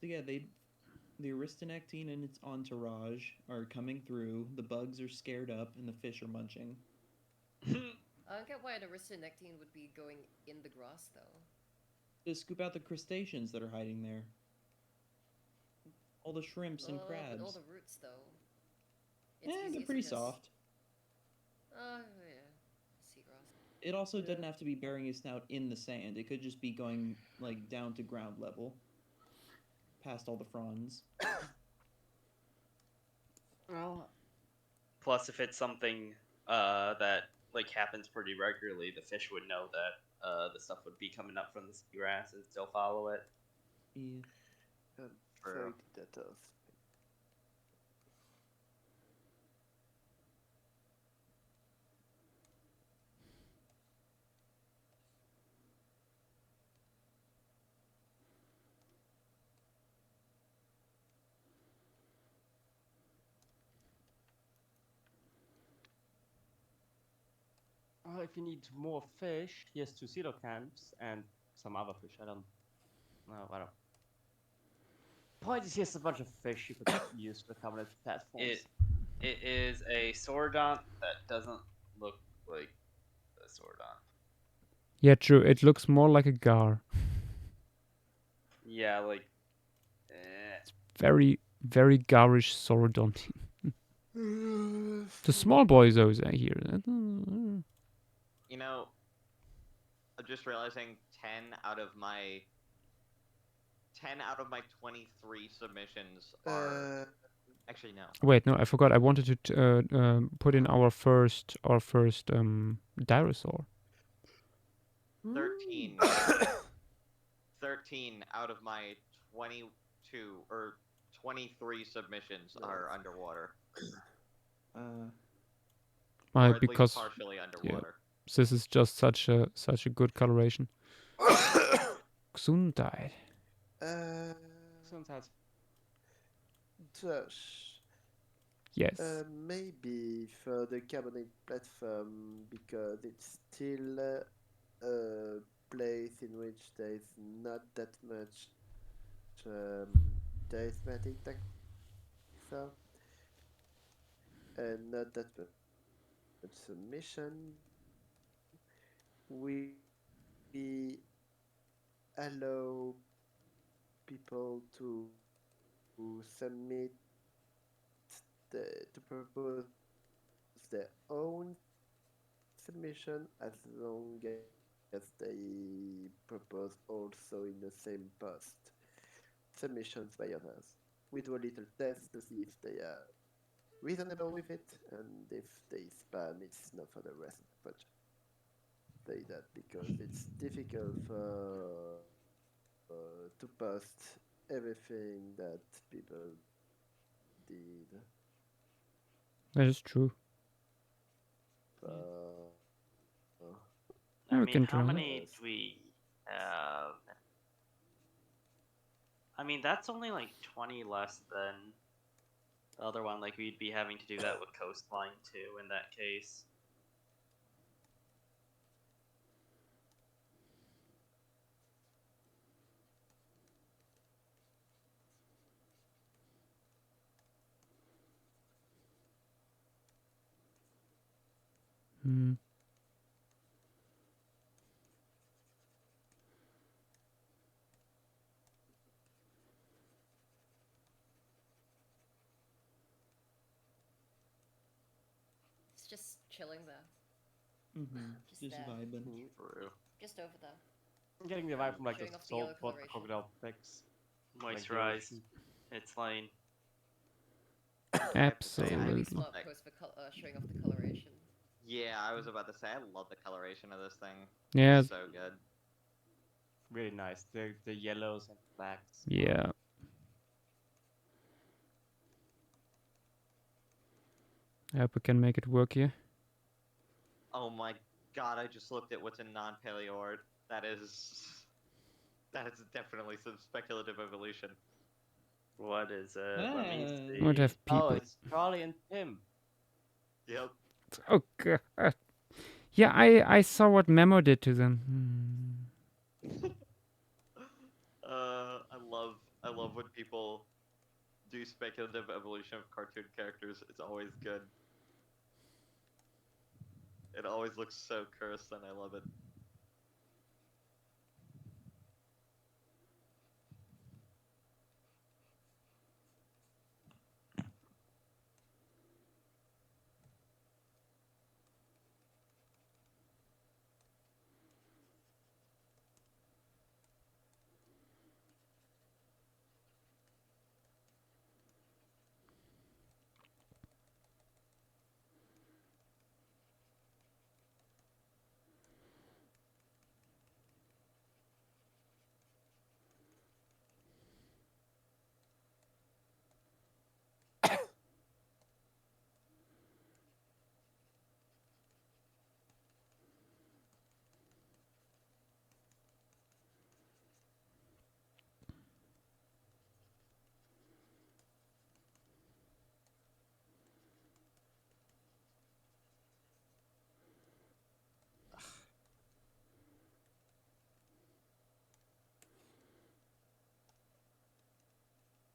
Speaker 10: So yeah, the aristonectine and its entourage are coming through. The bugs are scared up, and the fish are munching.
Speaker 5: I don't get why an aristonectine would be going in the grass though.
Speaker 10: To scoop out the crustaceans that are hiding there. All the shrimps and crabs.
Speaker 5: But all the roots though.
Speaker 10: They're pretty soft.
Speaker 5: Oh yeah, seagrass.
Speaker 10: It also doesn't have to be burying its snout in the sand. It could just be going like down to ground level, past all the fronds.
Speaker 9: Well, plus if it's something that like happens pretty regularly, the fish would know that the stuff would be coming up from the seagrass and still follow it.
Speaker 10: Yeah.
Speaker 9: True.
Speaker 20: If you need more fish, here's 2 coelacanths and some other fish. I don't know. Point is, here's a bunch of fish you could use for Carbonate platforms.
Speaker 9: It is a Sordont that doesn't look like a Sordont.
Speaker 2: Yeah, true. It looks more like a gar.
Speaker 9: Yeah, like.
Speaker 2: Very, very garish Sorodontine. The small boys those are here.
Speaker 3: You know, I'm just realizing 10 out of my 23 submissions are actually no.
Speaker 2: Wait, no, I forgot. I wanted to put in our first dinosaur.
Speaker 3: 13. 13 out of my 22 or 23 submissions are underwater. Or at least
Speaker 2: Because
Speaker 3: partially underwater.
Speaker 2: this is just such a good coloration. Gesundheit.
Speaker 20: Sometimes.
Speaker 13: Josh.
Speaker 2: Yes.
Speaker 13: Maybe for the Carbonate platform, because it's still a place in which there is not that much charismatic taxa and not that much submission. We allow people to submit to propose their own submission as long as they propose also in the same post submissions by others. We do a little test to see if they are reasonable with it, and if they spam, it's not for the rest of the project. Say that because it's difficult for to post everything that people did.
Speaker 2: That is true.
Speaker 20: I
Speaker 2: we
Speaker 20: mean,
Speaker 2: can
Speaker 20: how
Speaker 2: try.
Speaker 20: many do we have?
Speaker 9: I mean, that's only like 20 less than the other one. Like, we'd be having to do that with Coastline too in that case.
Speaker 5: It's just chilling there.
Speaker 10: Just
Speaker 5: there.
Speaker 10: vibing.
Speaker 5: Just over there.
Speaker 20: I'm getting the vibe from like
Speaker 5: Showing
Speaker 20: the
Speaker 5: off the yellow
Speaker 20: salt pot, the
Speaker 5: coloration.
Speaker 20: crocodile pics.
Speaker 9: Moisturize. It's lane.
Speaker 2: Absolutely.
Speaker 5: Swap post for showing off the coloration.
Speaker 3: Yeah, I was about to say I love the coloration of this thing.
Speaker 2: Yeah.
Speaker 3: So good.
Speaker 20: Really nice. The yellows and blacks.
Speaker 2: Yeah. I hope we can make it work here.
Speaker 3: Oh my god! I just looked at what's in non-paleo art. That is definitely some speculative evolution.
Speaker 20: What is it? Let me see.
Speaker 2: Might have
Speaker 20: Oh,
Speaker 2: people.
Speaker 20: it's Charlie and Tim.
Speaker 3: Yep.
Speaker 2: Oh god. Yeah, I saw what Memo did to them.
Speaker 3: I love when people do speculative evolution of cartoon characters. It's always good. It always looks so cursed, and I love it.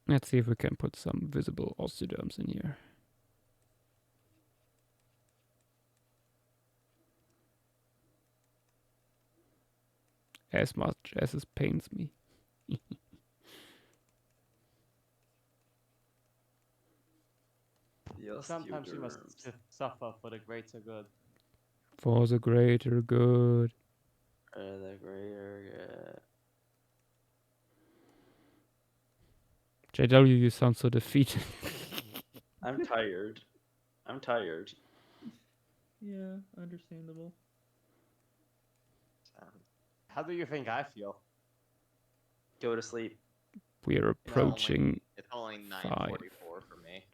Speaker 2: Let's see if we can put some visible osteoderms in here. As much as it pains me.
Speaker 20: Sometimes you must suffer for the greater good.
Speaker 2: For the greater good.
Speaker 20: The greater good.
Speaker 2: JW, you sound so defeated.
Speaker 20: I'm tired. I'm tired.
Speaker 18: Yeah, understandable.
Speaker 20: How do you think I feel? Go to sleep.
Speaker 2: We are approaching
Speaker 3: It's only
Speaker 2: 5.
Speaker 3: 9:44 for me.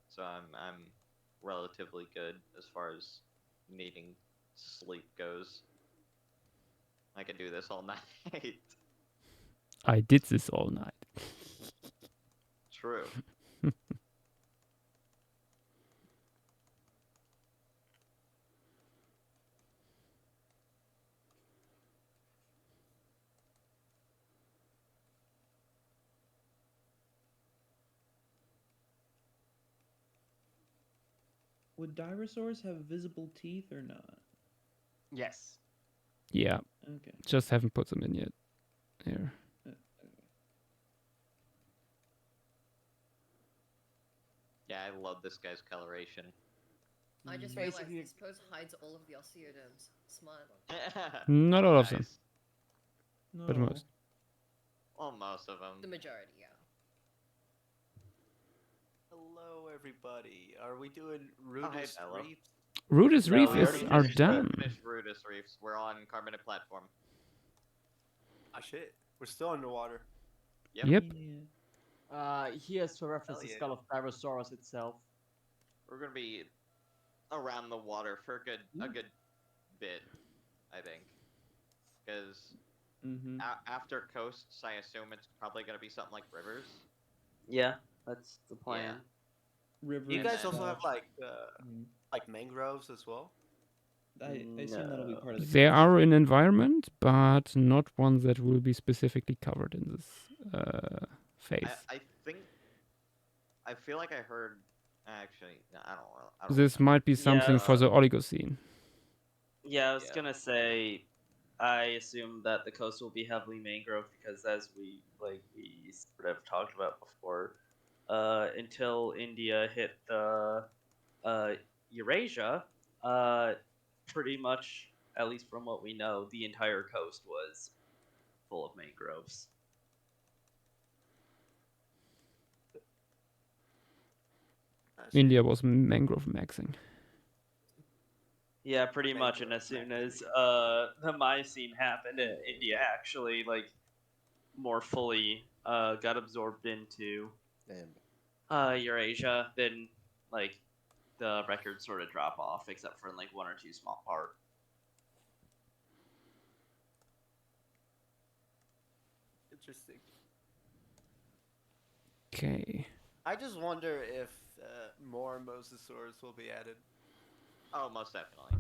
Speaker 3: So I'm relatively good as far as needing sleep goes. I can do this all night.
Speaker 2: I did this all night.
Speaker 3: True.
Speaker 10: Would dinosaurs have visible teeth or not?
Speaker 20: Yes.
Speaker 2: Yeah.
Speaker 10: Okay.
Speaker 2: Just haven't put them in yet. Here.
Speaker 3: Yeah, I love this guy's coloration.
Speaker 5: I just realized this pose hides all of the osteoderms. Smart.
Speaker 2: Not all of them.
Speaker 3: Nice.
Speaker 2: But most.
Speaker 3: Well, most of them.
Speaker 5: The majority, yeah.
Speaker 13: Hello, everybody. Are we doing Rudist
Speaker 3: hello.
Speaker 13: reefs?
Speaker 2: Rudist reef
Speaker 3: we already
Speaker 2: are
Speaker 3: finished-
Speaker 2: done.
Speaker 3: Finished Rudist reefs. We're on Carbonate platform.
Speaker 13: Ah, shit. We're still underwater.
Speaker 2: Yep.
Speaker 20: Here's to reference
Speaker 3: Hell
Speaker 20: the
Speaker 3: yeah.
Speaker 20: skull of Tyrannosaurus itself.
Speaker 3: We're gonna be around the water for a good bit, I think, because after coasts, I assume it's probably gonna be something like rivers.
Speaker 20: Yeah, that's the plan.
Speaker 10: Rivers.
Speaker 13: You guys also
Speaker 3: then-
Speaker 13: have like mangroves as well?
Speaker 10: I assume that'll be part of the
Speaker 2: They are an environment, but not one that will be specifically covered in this phase.
Speaker 3: I feel like I heard. Actually, no, I don't.
Speaker 2: This might be something
Speaker 20: Yeah,
Speaker 2: for the Oligocene.
Speaker 20: Yeah, I was gonna say, I assume that the coast will be heavily mangrove because, as we sort of talked about before, until India hit the Eurasia, pretty much, at least from what we know, the entire coast was full of mangroves.
Speaker 2: India was mangrove maxing.
Speaker 20: Yeah, pretty much. And as soon as the Miocene happened, India actually more fully got absorbed into Eurasia, then like the records sort of drop off, except for in like one or two small parts.
Speaker 13: Interesting.
Speaker 2: Okay.
Speaker 13: I just wonder if more mosasaurs will be added.
Speaker 3: Oh, most definitely.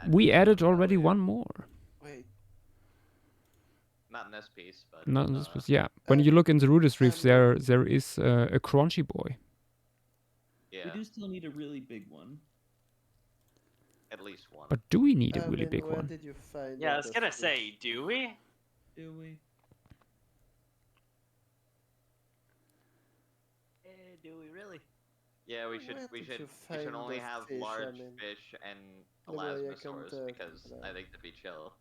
Speaker 2: We added already one more.
Speaker 13: Wait.
Speaker 3: Not in this piece, but
Speaker 2: Not in this piece. Yeah. When you look in the Rudist reefs, there is a crunchy boy.
Speaker 3: Yeah.
Speaker 18: We do still need a really big one.
Speaker 3: At least one.
Speaker 2: But do we need a really big
Speaker 13: where
Speaker 2: one?
Speaker 13: did you find
Speaker 20: Yeah, I
Speaker 13: all
Speaker 20: was
Speaker 13: those
Speaker 20: gonna
Speaker 13: fish?
Speaker 20: say, do we?
Speaker 18: Do we?
Speaker 13: Do we really?
Speaker 3: Yeah, we
Speaker 13: Where
Speaker 3: should
Speaker 13: did you
Speaker 3: only
Speaker 13: find
Speaker 3: have
Speaker 13: those fish?
Speaker 3: large
Speaker 13: I mean,
Speaker 3: fish and
Speaker 13: Lemuria can't,
Speaker 3: elasmosaurs because I think that'd be chill.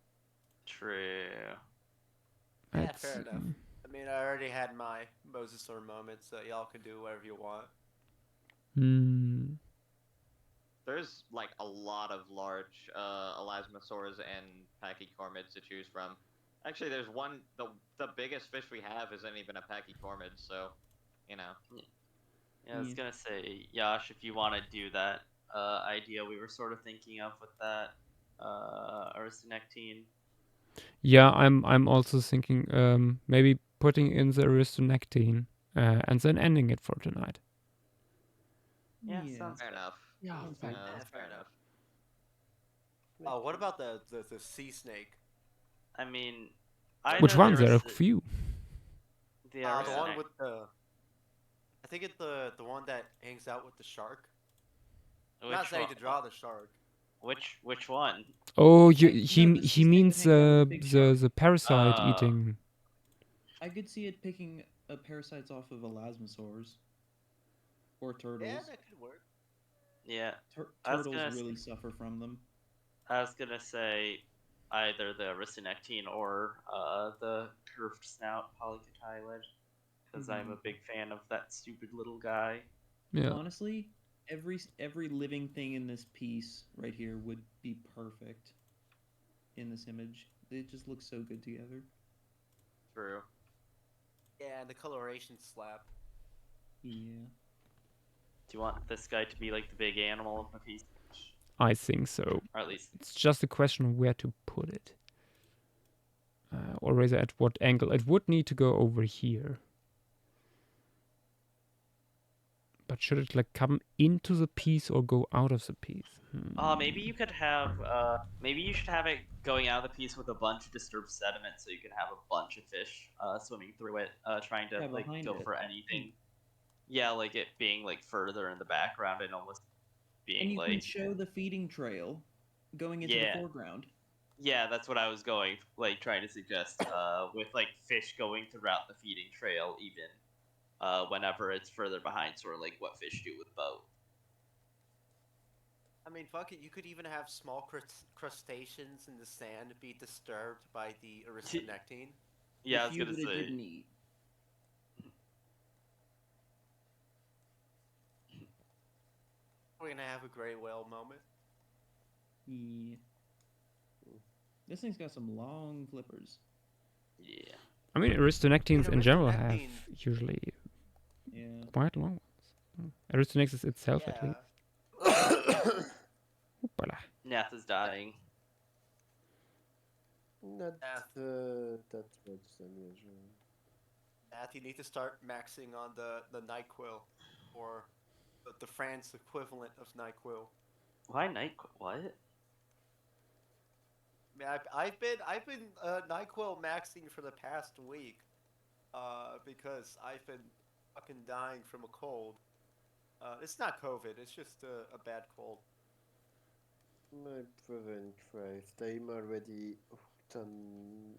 Speaker 20: True.
Speaker 13: Yeah,
Speaker 2: Let's
Speaker 13: fair
Speaker 2: see.
Speaker 13: enough. I mean, I already had my mosasaur moment, so y'all can do whatever you want.
Speaker 3: There's like a lot of large elasmosaurs and pachycormids to choose from. Actually, there's one. The biggest fish we have isn't even a pachycormid, so you know.
Speaker 20: Yeah, I was gonna say, Yash, if you want to do that idea we were sort of thinking of with that Aristonectine.
Speaker 2: Yeah, I'm also thinking maybe putting in the Aristonectine and then ending it for tonight.
Speaker 20: Yeah, sounds
Speaker 3: fair enough.
Speaker 20: Yeah,
Speaker 3: fair enough.
Speaker 13: Oh, what about the sea snake?
Speaker 20: I mean,
Speaker 2: Which ones? There are a few.
Speaker 20: The
Speaker 13: the one
Speaker 20: Aristonec-
Speaker 13: with the. I think it's the one that hangs out with the shark. I'm not
Speaker 20: Which
Speaker 13: saying
Speaker 20: one?
Speaker 13: to draw the shark.
Speaker 20: Which one?
Speaker 2: Oh,
Speaker 18: No,
Speaker 2: he
Speaker 18: the sea
Speaker 2: means
Speaker 18: snake that hangs out with big shark.
Speaker 2: the parasite eating.
Speaker 18: I could see it picking parasites off of elasmosaurs. Or turtles.
Speaker 13: Yeah, that could work.
Speaker 20: Yeah. I was
Speaker 18: Turtles
Speaker 20: gonna
Speaker 18: really suffer from them.
Speaker 20: I was gonna say either the Aristonectine or the curved snout polycotylid, because I'm a big fan of that stupid little guy.
Speaker 2: Yeah.
Speaker 18: Honestly, every living thing in this piece right here would be perfect in this image. They just look so good together.
Speaker 3: True.
Speaker 13: Yeah, and the coloration slap.
Speaker 18: Yeah.
Speaker 20: Do you want this guy to be like the big animal of the piece?
Speaker 2: I think so.
Speaker 20: Or at least
Speaker 2: It's just a question of where to put it. Or rather, at what angle. It would need to go over here. But should it like come into the piece or go out of the piece?
Speaker 20: Maybe you could have maybe you should have it going out of the piece with a bunch of disturbed sediment, so you can have a bunch of fish swimming through it, trying to like
Speaker 18: behind
Speaker 20: go
Speaker 18: it.
Speaker 20: for anything. Yeah, like it being like further in the background and almost being
Speaker 18: And you can
Speaker 20: like
Speaker 18: show the feeding trail going into
Speaker 20: Yeah.
Speaker 18: the foreground.
Speaker 20: Yeah, that's what I was trying to suggest, with like fish going throughout the feeding trail, even whenever it's further behind, sort of like what fish do with boat.
Speaker 13: I mean, fuck it. You could even have small crustaceans in the sand be disturbed by the Aristonectine.
Speaker 20: Yeah, I
Speaker 18: The
Speaker 20: was
Speaker 18: few
Speaker 20: gonna
Speaker 18: that it
Speaker 20: say.
Speaker 18: didn't eat.
Speaker 13: We're gonna have a gray whale moment.
Speaker 18: Yeah. This thing's got some long flippers.
Speaker 20: Yeah.
Speaker 2: I mean, Aristonectines in general have
Speaker 13: Aristonectine-
Speaker 2: usually
Speaker 18: Yeah.
Speaker 2: quite long ones. Aristonectes itself, at least. Hoopala.
Speaker 20: Nath is dying.
Speaker 11: Not that much unusual.
Speaker 13: Matt, you need to start maxing on the NyQuil, or the France equivalent of NyQuil.
Speaker 20: Why NyQuil? What?
Speaker 13: I mean, I've been NyQuil maxing for the past week, because I've been fucking dying from a cold. It's not COVID. It's just a bad cold.
Speaker 11: My brother in Christ, I'm already hooked on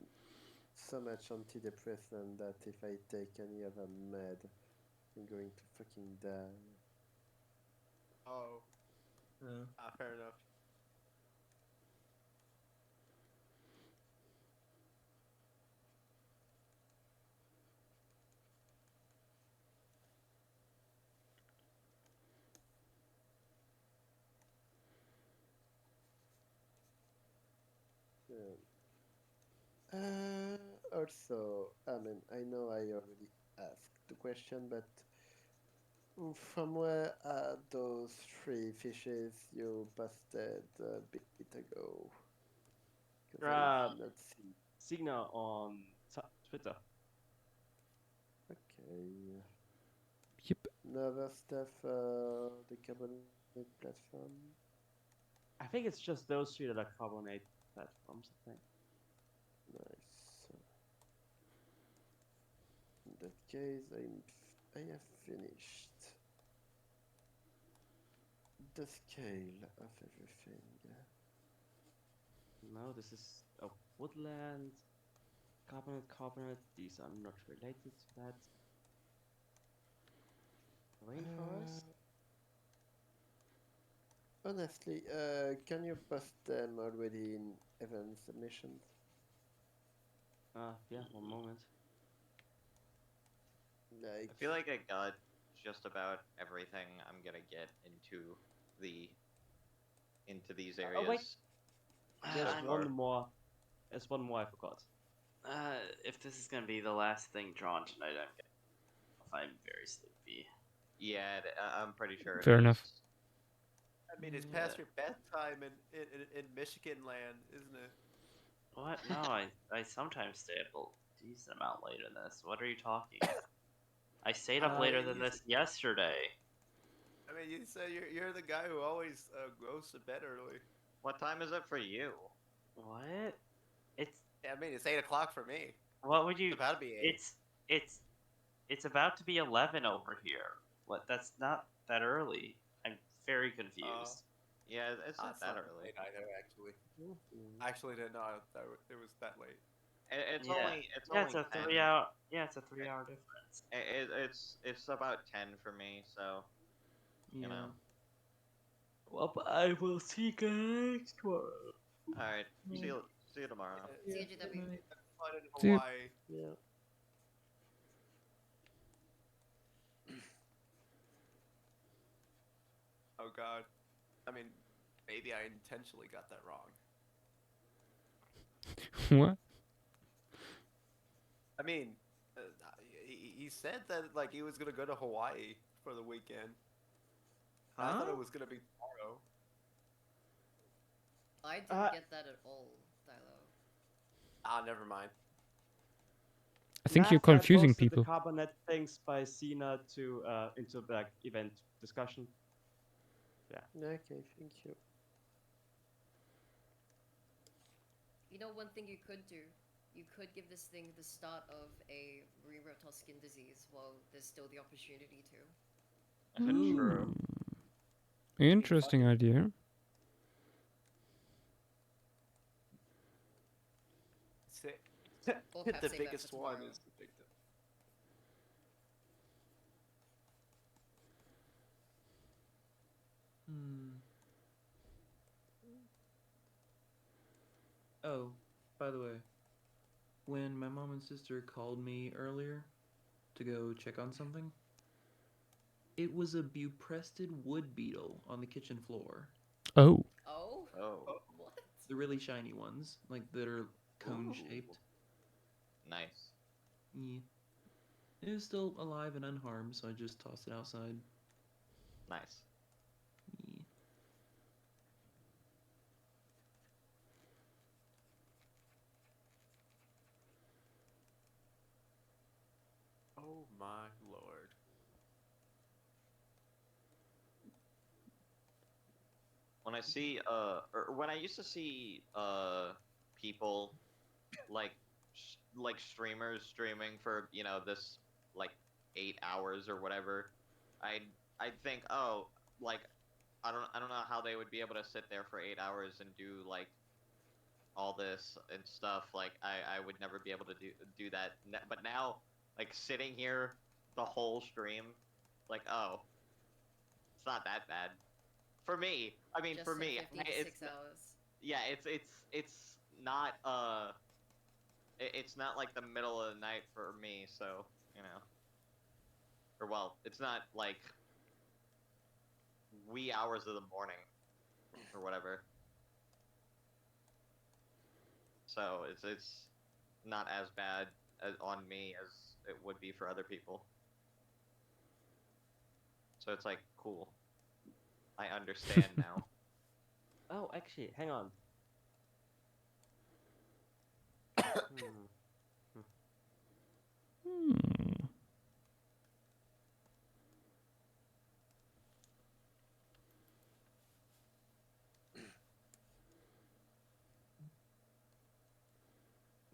Speaker 11: so much antidepressant that if I take any other med, I'm going to fucking die.
Speaker 13: Oh. Fair enough.
Speaker 11: also, I mean, I know I already asked the question, but from where are those three fishes you posted a bit ago? Because I did not see.
Speaker 6: Signa on Twitter.
Speaker 11: Okay.
Speaker 2: Yep.
Speaker 11: No other stuff, the Carbonate platform?
Speaker 6: I think it's just those three that are Carbonate platforms, I think.
Speaker 11: Nice. In that case, I have finished the scale of everything.
Speaker 6: No, this is a woodland. Carbonate. These are not related to that. Rainforest?
Speaker 11: Honestly, can you post them already in event submissions?
Speaker 6: Yeah, one moment.
Speaker 11: Like,
Speaker 3: I feel like I got just about everything I'm gonna get into these areas.
Speaker 6: Oh, wait. There's
Speaker 3: so far.
Speaker 6: one more. There's one more I forgot.
Speaker 20: If this is gonna be the last thing drawn tonight, I'm very sleepy.
Speaker 3: Yeah, I'm pretty sure.
Speaker 2: Fair enough.
Speaker 13: I mean, it's past your bedtime in Michigan land, isn't it?
Speaker 20: What? No, I sometimes stay up a decent amount later than this. What are you talking? I stayed up later than this yesterday.
Speaker 13: I mean, you say you're the guy who always goes to bed early.
Speaker 3: What time is it for you?
Speaker 20: What? It's.
Speaker 13: Yeah, I mean, it's 8 o'clock for me.
Speaker 20: What would you?
Speaker 13: It's about to be 8.
Speaker 20: It's about to be 11 over here. What? That's not that early. I'm very confused.
Speaker 3: Yeah, it's not that early.
Speaker 13: Late either, actually. I actually didn't know that it was that late.
Speaker 3: It's
Speaker 20: Yeah.
Speaker 3: only
Speaker 20: It's
Speaker 3: only
Speaker 20: a
Speaker 3: 10.
Speaker 20: 3 hour. Yeah, it's a 3 hour difference.
Speaker 3: It's about 10 for me, so you know.
Speaker 20: Well, I will see you guys tomorrow.
Speaker 3: All right, see you tomorrow.
Speaker 5: See you, GW.
Speaker 13: Fun in
Speaker 2: See you.
Speaker 13: Hawaii.
Speaker 11: Yeah.
Speaker 13: Oh God. I mean, maybe I intentionally got that wrong.
Speaker 2: What?
Speaker 13: I mean, he said that like he was gonna go to Hawaii for the weekend. I thought it was gonna be tomorrow.
Speaker 5: I didn't get that at all, Dilo.
Speaker 13: Ah, never mind.
Speaker 2: I think
Speaker 6: Matt
Speaker 2: you're
Speaker 6: had
Speaker 2: confusing
Speaker 6: posted
Speaker 2: people.
Speaker 6: The Carbonate things by Sina to into like event discussion. Yeah.
Speaker 11: Okay, thank you.
Speaker 5: You know, one thing you could do, you could give this thing the start of a marine reptile skin disease while there's still the opportunity to.
Speaker 20: True.
Speaker 2: Interesting idea.
Speaker 5: Or
Speaker 13: The
Speaker 5: perhaps save that
Speaker 13: biggest
Speaker 5: for
Speaker 13: one
Speaker 5: tomorrow.
Speaker 13: is the victim.
Speaker 10: Oh, by the way, when my mom and sister called me earlier to go check on something, it was a buprested wood beetle on the kitchen floor.
Speaker 2: Oh.
Speaker 5: Oh?
Speaker 3: Oh.
Speaker 5: What?
Speaker 10: The really shiny ones, like that are cone shaped.
Speaker 3: Nice.
Speaker 10: Yeah. It was still alive and unharmed, so I just tossed it outside.
Speaker 3: Nice.
Speaker 10: Yeah.
Speaker 13: Oh my lord.
Speaker 3: When I see or when I used to see people like like streamers streaming for this like 8 hours or whatever, I'd think, oh, like I don't know how they would be able to sit there for 8 hours and do like all this and stuff. Like I would never be able to do that. But now, like sitting here the whole stream, like, oh, it's not that bad for me. I mean,
Speaker 5: Just
Speaker 3: for
Speaker 5: say
Speaker 3: me,
Speaker 5: 50 to
Speaker 3: it's
Speaker 5: 6 hours.
Speaker 3: yeah, it's not it's not like the middle of the night for me, so or well, it's not like wee hours of the morning or whatever. So it's not as bad on me as it would be for other people. So it's like cool. I understand now.
Speaker 6: Oh, actually, hang on.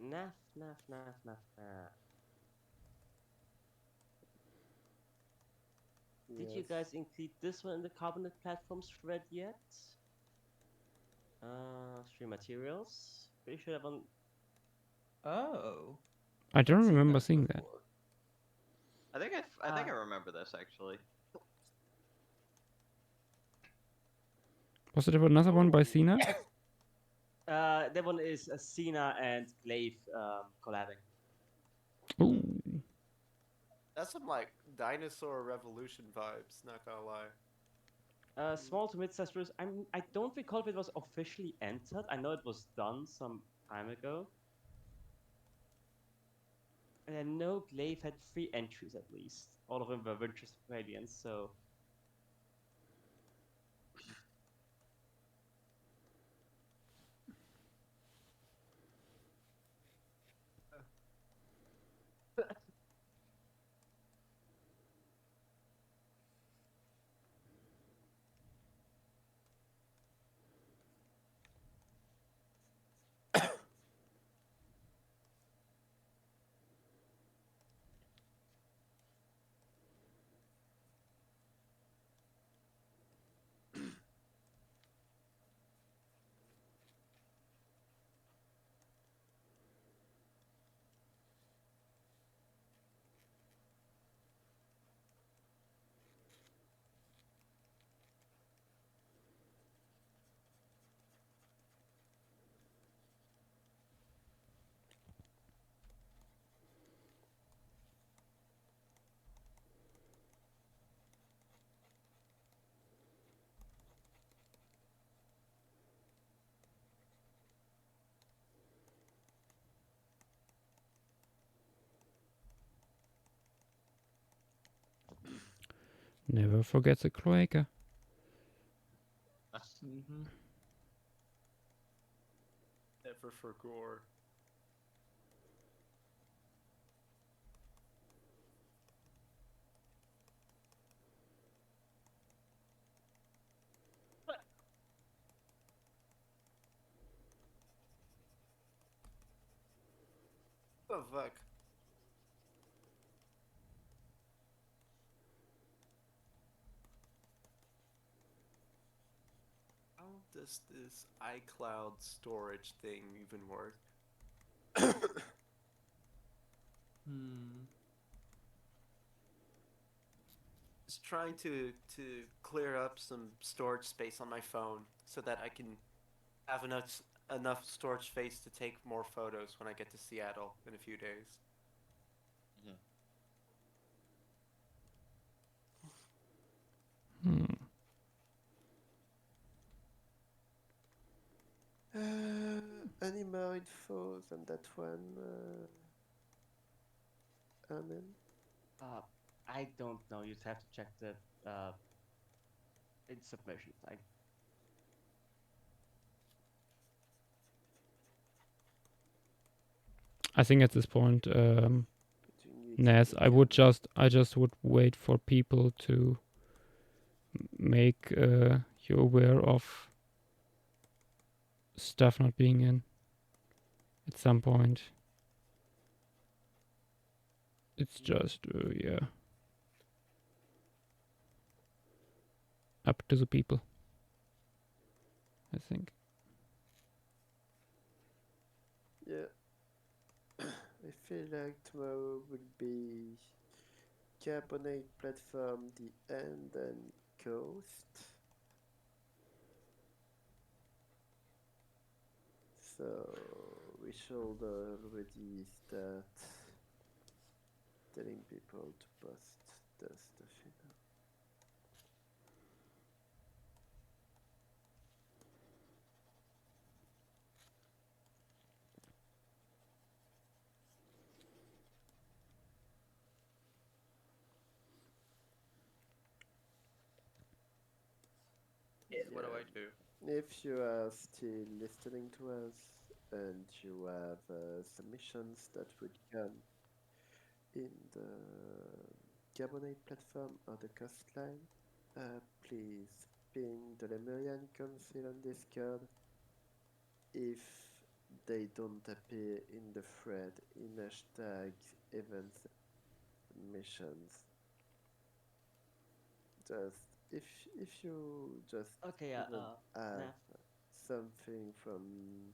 Speaker 6: Naff. Did you
Speaker 11: Yes.
Speaker 6: guys include this one in the Carbonate platforms thread yet? Stream materials. Pretty sure that one.
Speaker 7: Oh.
Speaker 2: I don't
Speaker 7: seen
Speaker 2: remember
Speaker 7: that
Speaker 2: seeing that.
Speaker 7: before.
Speaker 3: I think I remember this actually.
Speaker 2: Was it another one by Cena?
Speaker 6: That one is Cena and Glaive collabing.
Speaker 2: Ooh.
Speaker 13: That's some like dinosaur revolution vibes. Not gonna lie.
Speaker 6: Small to mid-sized rivers. I don't recall if it was officially entered. I know it was done some time ago. And I know Glaive had 3 entries at least. All of them were Winters Radiance, so.
Speaker 2: Never forget the cloaca.
Speaker 13: Never for gore. What the fuck? How does this iCloud storage thing even work? Just trying to clear up some storage space on my phone so that I can have enough storage space to take more photos when I get to Seattle in a few days. Any more info than that one? Amen.
Speaker 6: I don't know. You'd have to check the in submissions.
Speaker 2: I think at this point, Naz, I just would wait for people to make you aware of stuff not being in at some point. It's just, yeah, up to the people, I think.
Speaker 11: Yeah. I feel like tomorrow will be Carbonate platform, the end and coast. So we should already start telling people to post the stuff, you know.
Speaker 21: What do I do?
Speaker 11: If you are still listening to us and you have submissions that would come in the Carbonate platform or the coastline, please ping the Lemurian Council on Discord. If they don't appear in the thread in hashtag events missions, just if you just
Speaker 6: Okay,
Speaker 11: even have
Speaker 6: Naf.
Speaker 11: something from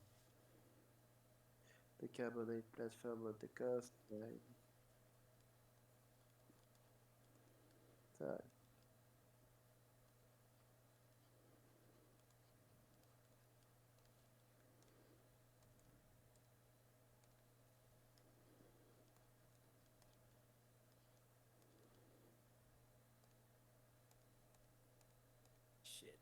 Speaker 11: the Carbonate platform or the coastline. Sorry.
Speaker 13: Shit.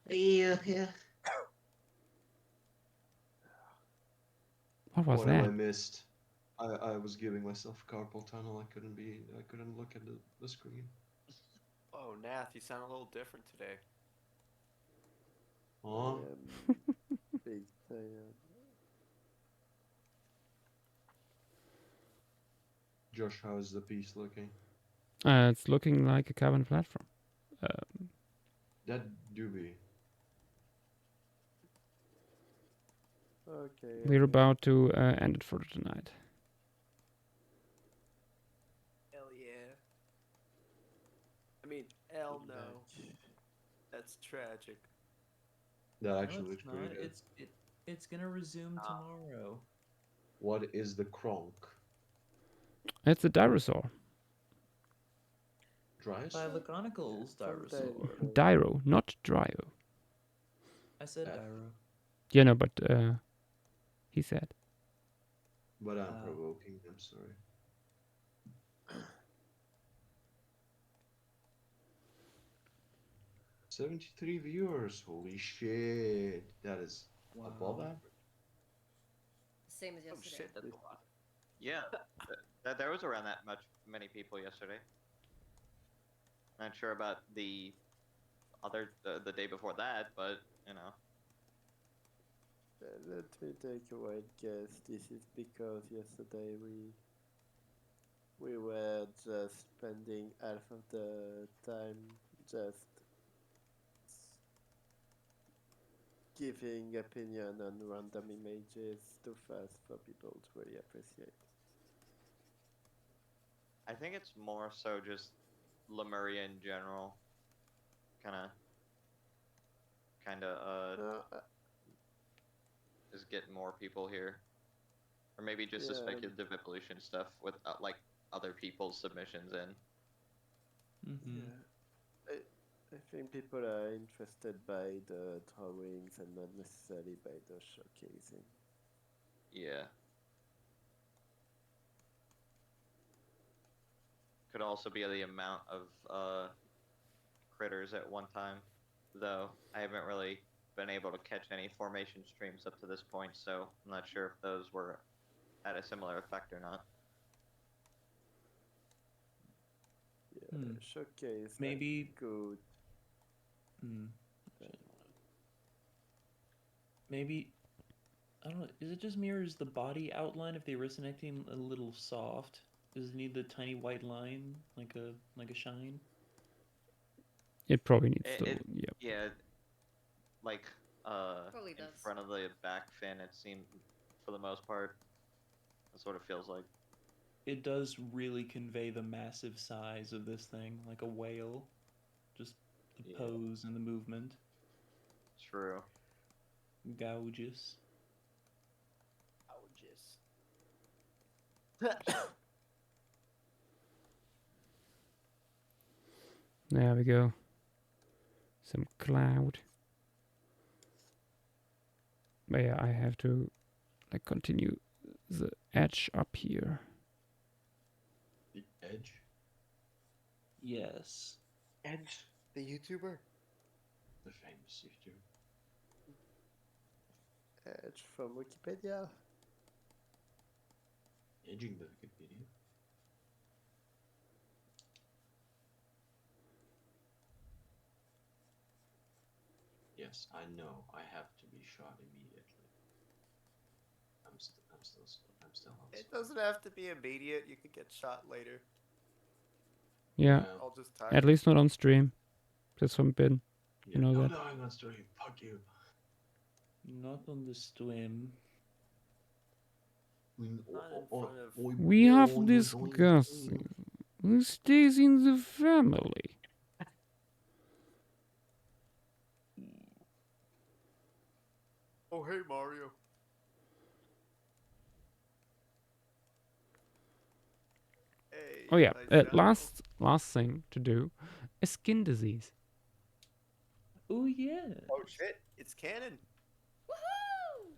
Speaker 17: Yeah.
Speaker 2: What was
Speaker 17: What have I
Speaker 2: that?
Speaker 17: missed? I was giving myself carpal tunnel. I couldn't look at the screen.
Speaker 21: Oh, Nath, you sound a little different today.
Speaker 17: Huh?
Speaker 11: Big tired.
Speaker 17: Josh, how is the piece looking?
Speaker 2: It's looking like a carbon platform.
Speaker 17: That do be.
Speaker 11: Okay.
Speaker 2: We're about to end it for tonight.
Speaker 13: Hell yeah. I mean, hell no. That's tragic.
Speaker 17: That
Speaker 18: No,
Speaker 17: actually looks
Speaker 18: it's
Speaker 17: pretty
Speaker 18: not.
Speaker 17: good.
Speaker 18: It's gonna resume tomorrow.
Speaker 17: What is the cronk?
Speaker 2: It's a dinosaur.
Speaker 17: Dryosaur?
Speaker 18: Biologonicals dinosaur.
Speaker 2: Dyro, not Dryo.
Speaker 18: I said Dyro.
Speaker 2: Yeah, no, but he said.
Speaker 17: But I'm provoking. I'm sorry. 73 viewers. Holy shit. That is above average.
Speaker 5: Same as yesterday.
Speaker 3: Oh shit, that's a lot. Yeah, there was around that many people yesterday. Not sure about the the day before that, but you know.
Speaker 11: Let me take a wild guess. This is because yesterday we were just spending half of the time just giving opinion on random images too fast for people to really appreciate.
Speaker 3: I think it's more so just Lemuria in general. Is getting more people here. Or maybe just the speculative evolution stuff with like other people's submissions in.
Speaker 11: Yeah. I think people are interested by the drawings and not necessarily by the showcasing.
Speaker 3: Yeah. Could also be the amount of critters at one time, though I haven't really been able to catch any formation streams up to this point, so I'm not sure if those were at a similar effect or not.
Speaker 11: Yeah, showcase.
Speaker 18: Maybe
Speaker 11: good.
Speaker 18: Maybe I don't know. Is it just mirrors the body outline if the originating a little soft? Does it need the tiny white line like a shine?
Speaker 2: It probably needs to. Yep.
Speaker 3: Yeah, like
Speaker 5: Probably
Speaker 3: in
Speaker 5: does.
Speaker 3: front of the back fin, it seemed for the most part. That's what it feels like.
Speaker 18: It does really convey the massive size of this thing, like a whale. Just the pose and the movement.
Speaker 3: True.
Speaker 18: Gorgeous.
Speaker 2: There we go. Some cloud. But yeah, I have to like continue the edge up here.
Speaker 17: The edge?
Speaker 18: Yes.
Speaker 11: Edge, the YouTuber?
Speaker 17: The famous YouTuber.
Speaker 11: Edge from Wikipedia.
Speaker 17: Managing the Wikipedia. Yes, I know. I have to be shot immediately. I'm still on.
Speaker 21: It doesn't have to be immediate. You could get shot later.
Speaker 2: Yeah.
Speaker 21: I'll just time
Speaker 2: At
Speaker 21: it.
Speaker 2: least not on stream. That's forbidden. You know that.
Speaker 17: No, I'm not stream. Fuck you.
Speaker 18: Not on the stream.
Speaker 2: We have discussing who stays in the family.
Speaker 21: Oh, hey, Mario. Hey,
Speaker 2: Oh yeah.
Speaker 21: nice
Speaker 2: Last thing to do, a skin disease.
Speaker 18: Oh yeah.
Speaker 21: Oh shit! It's canon. Woohoo!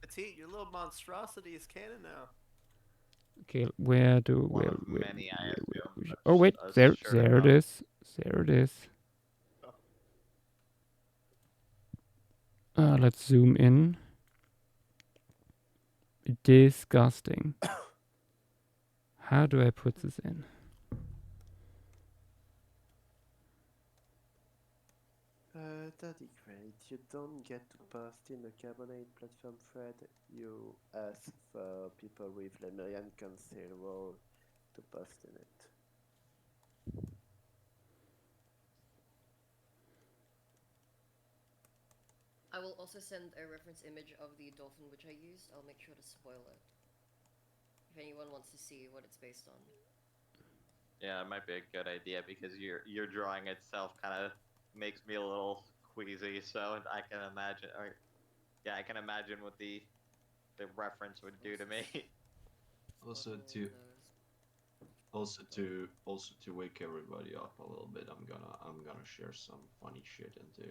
Speaker 21: Petite, your little monstrosity is canon now.
Speaker 2: Okay, where do
Speaker 3: One
Speaker 2: where,
Speaker 3: of
Speaker 2: where,
Speaker 3: many, I
Speaker 2: where,
Speaker 3: assume.
Speaker 2: where- Oh wait,
Speaker 3: As
Speaker 2: there
Speaker 3: sure
Speaker 2: there it
Speaker 3: enough.
Speaker 2: is. There it is. Let's zoom in. Disgusting. How do I put this in?
Speaker 11: That'd great. You don't get to post in the Carbonate platform thread. You ask for people with Lemuria and Cancel role to post in it.
Speaker 5: I will also send a reference image of the dolphin which I used. I'll make sure to spoil it. If anyone wants to see what it's based on.
Speaker 3: Yeah, it might be a good idea because your drawing itself kind of makes me a little queasy. So I can imagine, I can imagine what the reference would do to me.
Speaker 17: Also to wake everybody up a little bit, I'm gonna share some funny shit into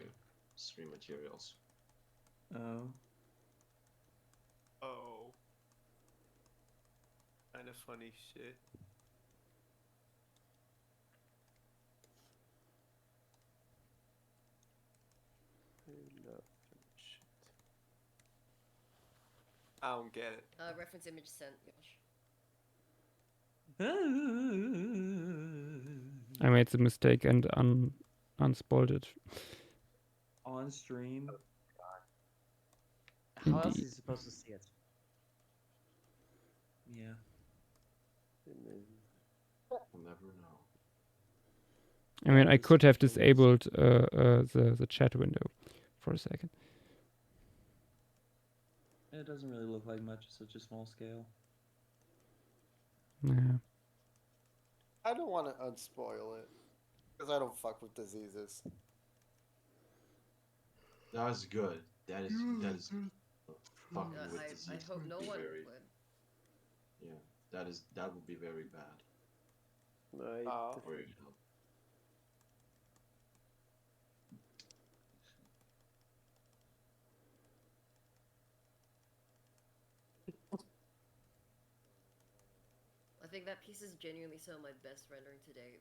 Speaker 17: stream materials.
Speaker 18: Oh.
Speaker 21: Oh. Kind of funny shit. I don't get it.
Speaker 5: Reference image sent, Yosh.
Speaker 2: I made the mistake and unspoiled it.
Speaker 18: On stream. How else is he supposed to see it? Yeah.
Speaker 17: We'll never know.
Speaker 2: I mean, I could have disabled the chat window for a second.
Speaker 18: It doesn't really look like much. It's such a small scale.
Speaker 2: Yeah.
Speaker 21: I don't want to unspoil it because I don't fuck with diseases.
Speaker 17: That is good. That is fucking with disease.
Speaker 5: I hope no one would.
Speaker 17: Yeah, that would be very bad.
Speaker 11: Right.
Speaker 17: Very bad.
Speaker 5: I think that piece is genuinely some of my best rendering to date.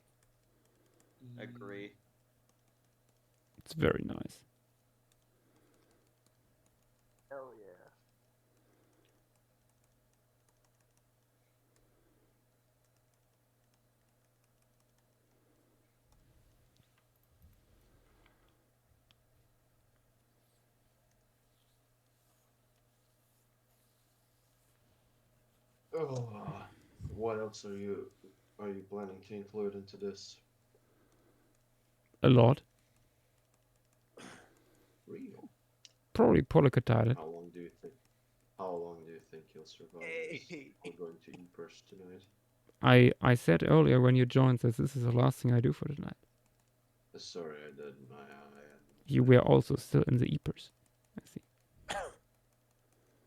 Speaker 3: Agree.
Speaker 2: It's very nice.
Speaker 21: Hell yeah.
Speaker 17: Oh, what else are you planning to include into this?
Speaker 2: A lot.
Speaker 17: Real.
Speaker 2: Probably polycatide.
Speaker 17: How long do you think you'll survive? We're going to Epers tonight.
Speaker 2: I said earlier when you joined that this is the last thing I do for tonight.
Speaker 17: Sorry, I didn't.
Speaker 2: You were also still in the Epers. I see.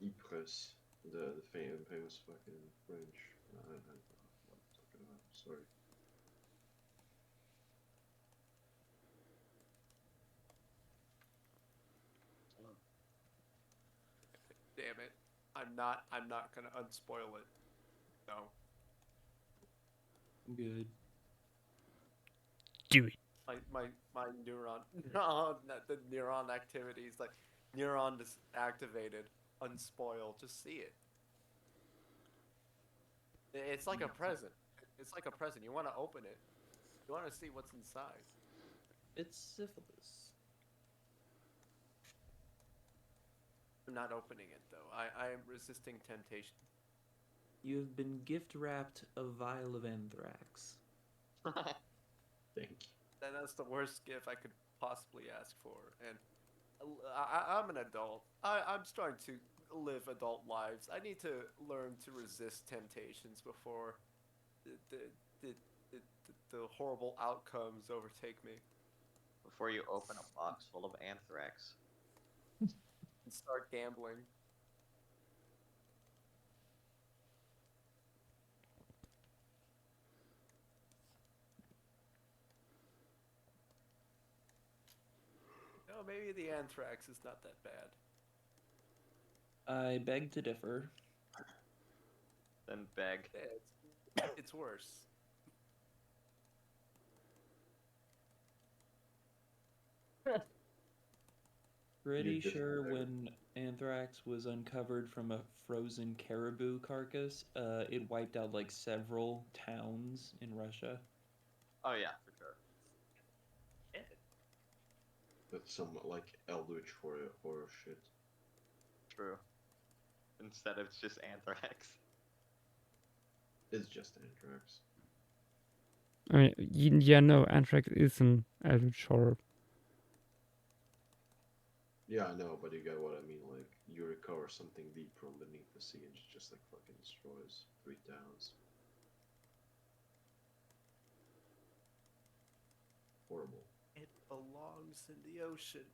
Speaker 17: Epres, the famous fucking French. I don't know what I'm talking about. Sorry.
Speaker 21: Damn it. I'm not gonna unspoil it. No.
Speaker 18: Good.
Speaker 2: Do it.
Speaker 21: My neuron the neuron activities, like neuron is activated, unspoil, just see it. It's like a present. It's like a present. You want to open it. You want to see what's inside.
Speaker 10: It's syphilis.
Speaker 21: I'm not opening it though. I am resisting temptation.
Speaker 10: You have been gift wrapped a vial of anthrax.
Speaker 17: Thank you.
Speaker 21: That's the worst gift I could possibly ask for. And I'm an adult. I'm starting to live adult lives. I need to learn to resist temptations before the horrible outcomes overtake me.
Speaker 3: Before you open a box full of anthrax.
Speaker 21: And start gambling. No, maybe the anthrax is not that bad.
Speaker 10: I beg to differ.
Speaker 3: Then beg.
Speaker 21: It's worse.
Speaker 10: Pretty sure when anthrax was uncovered from a frozen caribou carcass, it wiped out like several towns in Russia.
Speaker 3: Oh yeah, for sure.
Speaker 17: That's some like eldritch horror shit.
Speaker 3: True. Instead it's just anthrax.
Speaker 17: It's just anthrax.
Speaker 2: I mean, yeah, no, anthrax is an eldritch horror.
Speaker 17: Yeah, I know, but you get what I mean. Like, you recover something deep from beneath the sea and it just like fucking destroys 3 towns. Horrible.
Speaker 21: It belongs in the ocean.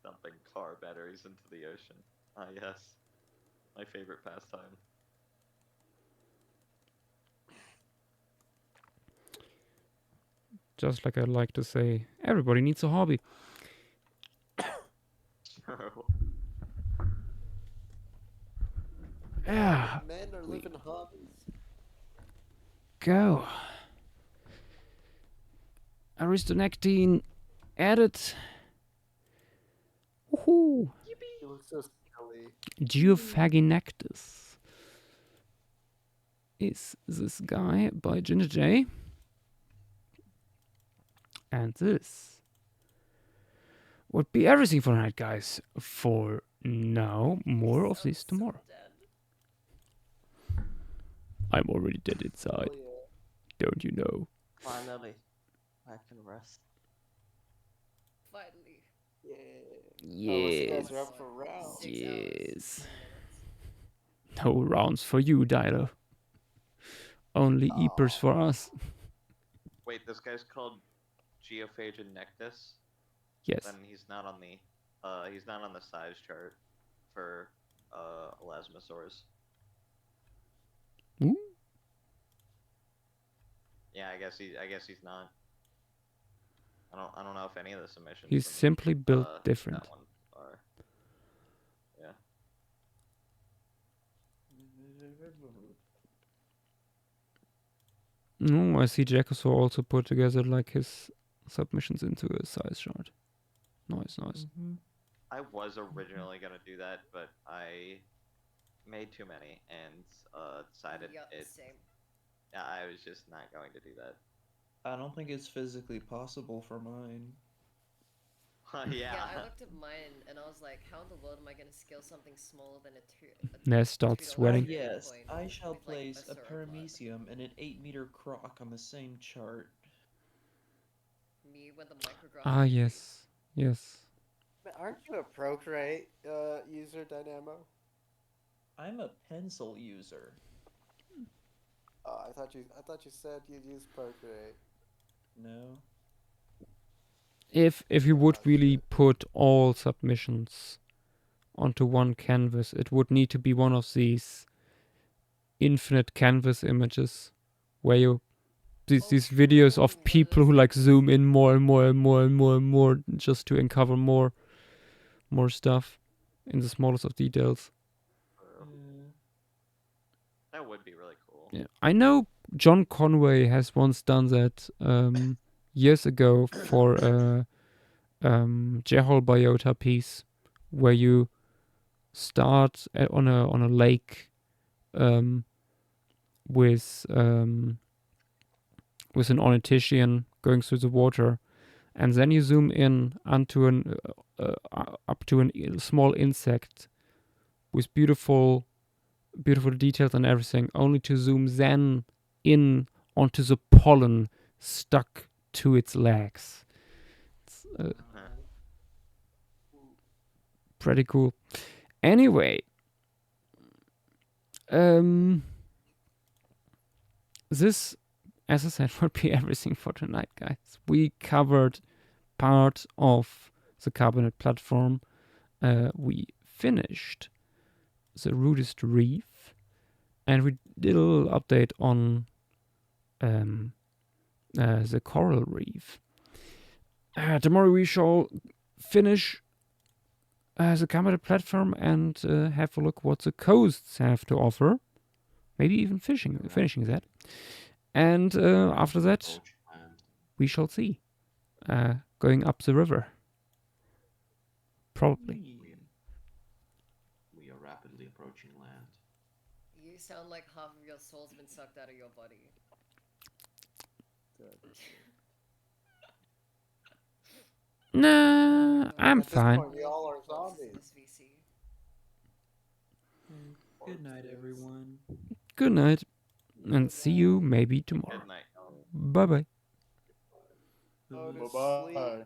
Speaker 3: Dumping car batteries into the ocean. Ah, yes. My favorite pastime.
Speaker 2: Just like I like to say, everybody needs a hobby. Yeah.
Speaker 21: Men are living hobbies.
Speaker 2: Go. Aristonectine added. Woohoo!
Speaker 21: It looks so silly.
Speaker 2: Geophaginectus is this guy by Ginger J. And this would be everything for tonight, guys. For now, more of this tomorrow. I'm already dead inside.
Speaker 21: Oh, yeah.
Speaker 2: Don't you know?
Speaker 20: Finally, I can rest.
Speaker 5: Finally.
Speaker 21: Yeah. Oh, you guys are up for rounds.
Speaker 2: Yes. No rounds for you, Dylo. Only Eepers for us.
Speaker 3: Wait, this guy's called Geophaginectus?
Speaker 2: Yes.
Speaker 3: Then he's not on the size chart for Elasmosaurus.
Speaker 2: Ooh.
Speaker 3: Yeah, I guess he's not. I don't know if any of the submissions.
Speaker 2: He's
Speaker 3: from,
Speaker 2: simply built different.
Speaker 3: That one are. Yeah.
Speaker 2: No, I see Jackosaur also put together like his submissions into a size chart. Nice.
Speaker 3: I was originally gonna do that, but I made too many and decided
Speaker 5: Same.
Speaker 3: Yeah, I was just not going to do that.
Speaker 10: I don't think it's physically possible for mine.
Speaker 3: Yeah.
Speaker 5: I looked at mine and I was like, how in the world am I going to scale something smaller than
Speaker 2: Ness starts sweating.
Speaker 10: Yes, I shall place a paramecium and an 8-meter croc on the same chart.
Speaker 5: Me with the micrograph.
Speaker 2: Ah, yes.
Speaker 21: Aren't you a Procreate user, Dynamo?
Speaker 10: I'm a pencil user.
Speaker 21: I thought you said you'd use Procreate.
Speaker 10: No.
Speaker 2: If you would really put all submissions onto one canvas, it would need to be one of these infinite canvas images where you these videos of people who like zoom in more and more just to uncover more stuff in the smallest of details.
Speaker 3: That would be really cool.
Speaker 2: Yeah, I know John Conway has once done that years ago for a Jehol biota piece where you start on a lake with an ornithischian going through the water, and then you zoom in onto up to a small insect with beautiful details and everything, only to zoom then in onto the pollen stuck to its legs. It's pretty cool. Anyway, this, as I said, would be everything for tonight, guys. We covered part of the Carbonate platform. We finished the Rudist reef, and we did a little update on the coral reef. Tomorrow we shall finish the Carbonate platform and have a look what the coasts have to offer. Maybe even finishing that. And after that, we shall see. Going up the river. Probably.
Speaker 17: We are rapidly approaching land.
Speaker 5: You sound like half of your soul's been sucked out of your body.
Speaker 2: Nah, I'm
Speaker 11: At this
Speaker 2: fine.
Speaker 11: point, we all are zombies.
Speaker 18: Good night, everyone.
Speaker 2: Good night. And see you maybe tomorrow.
Speaker 3: Good night.
Speaker 2: Bye bye.
Speaker 11: Go to
Speaker 19: Bye-bye.
Speaker 11: sleep.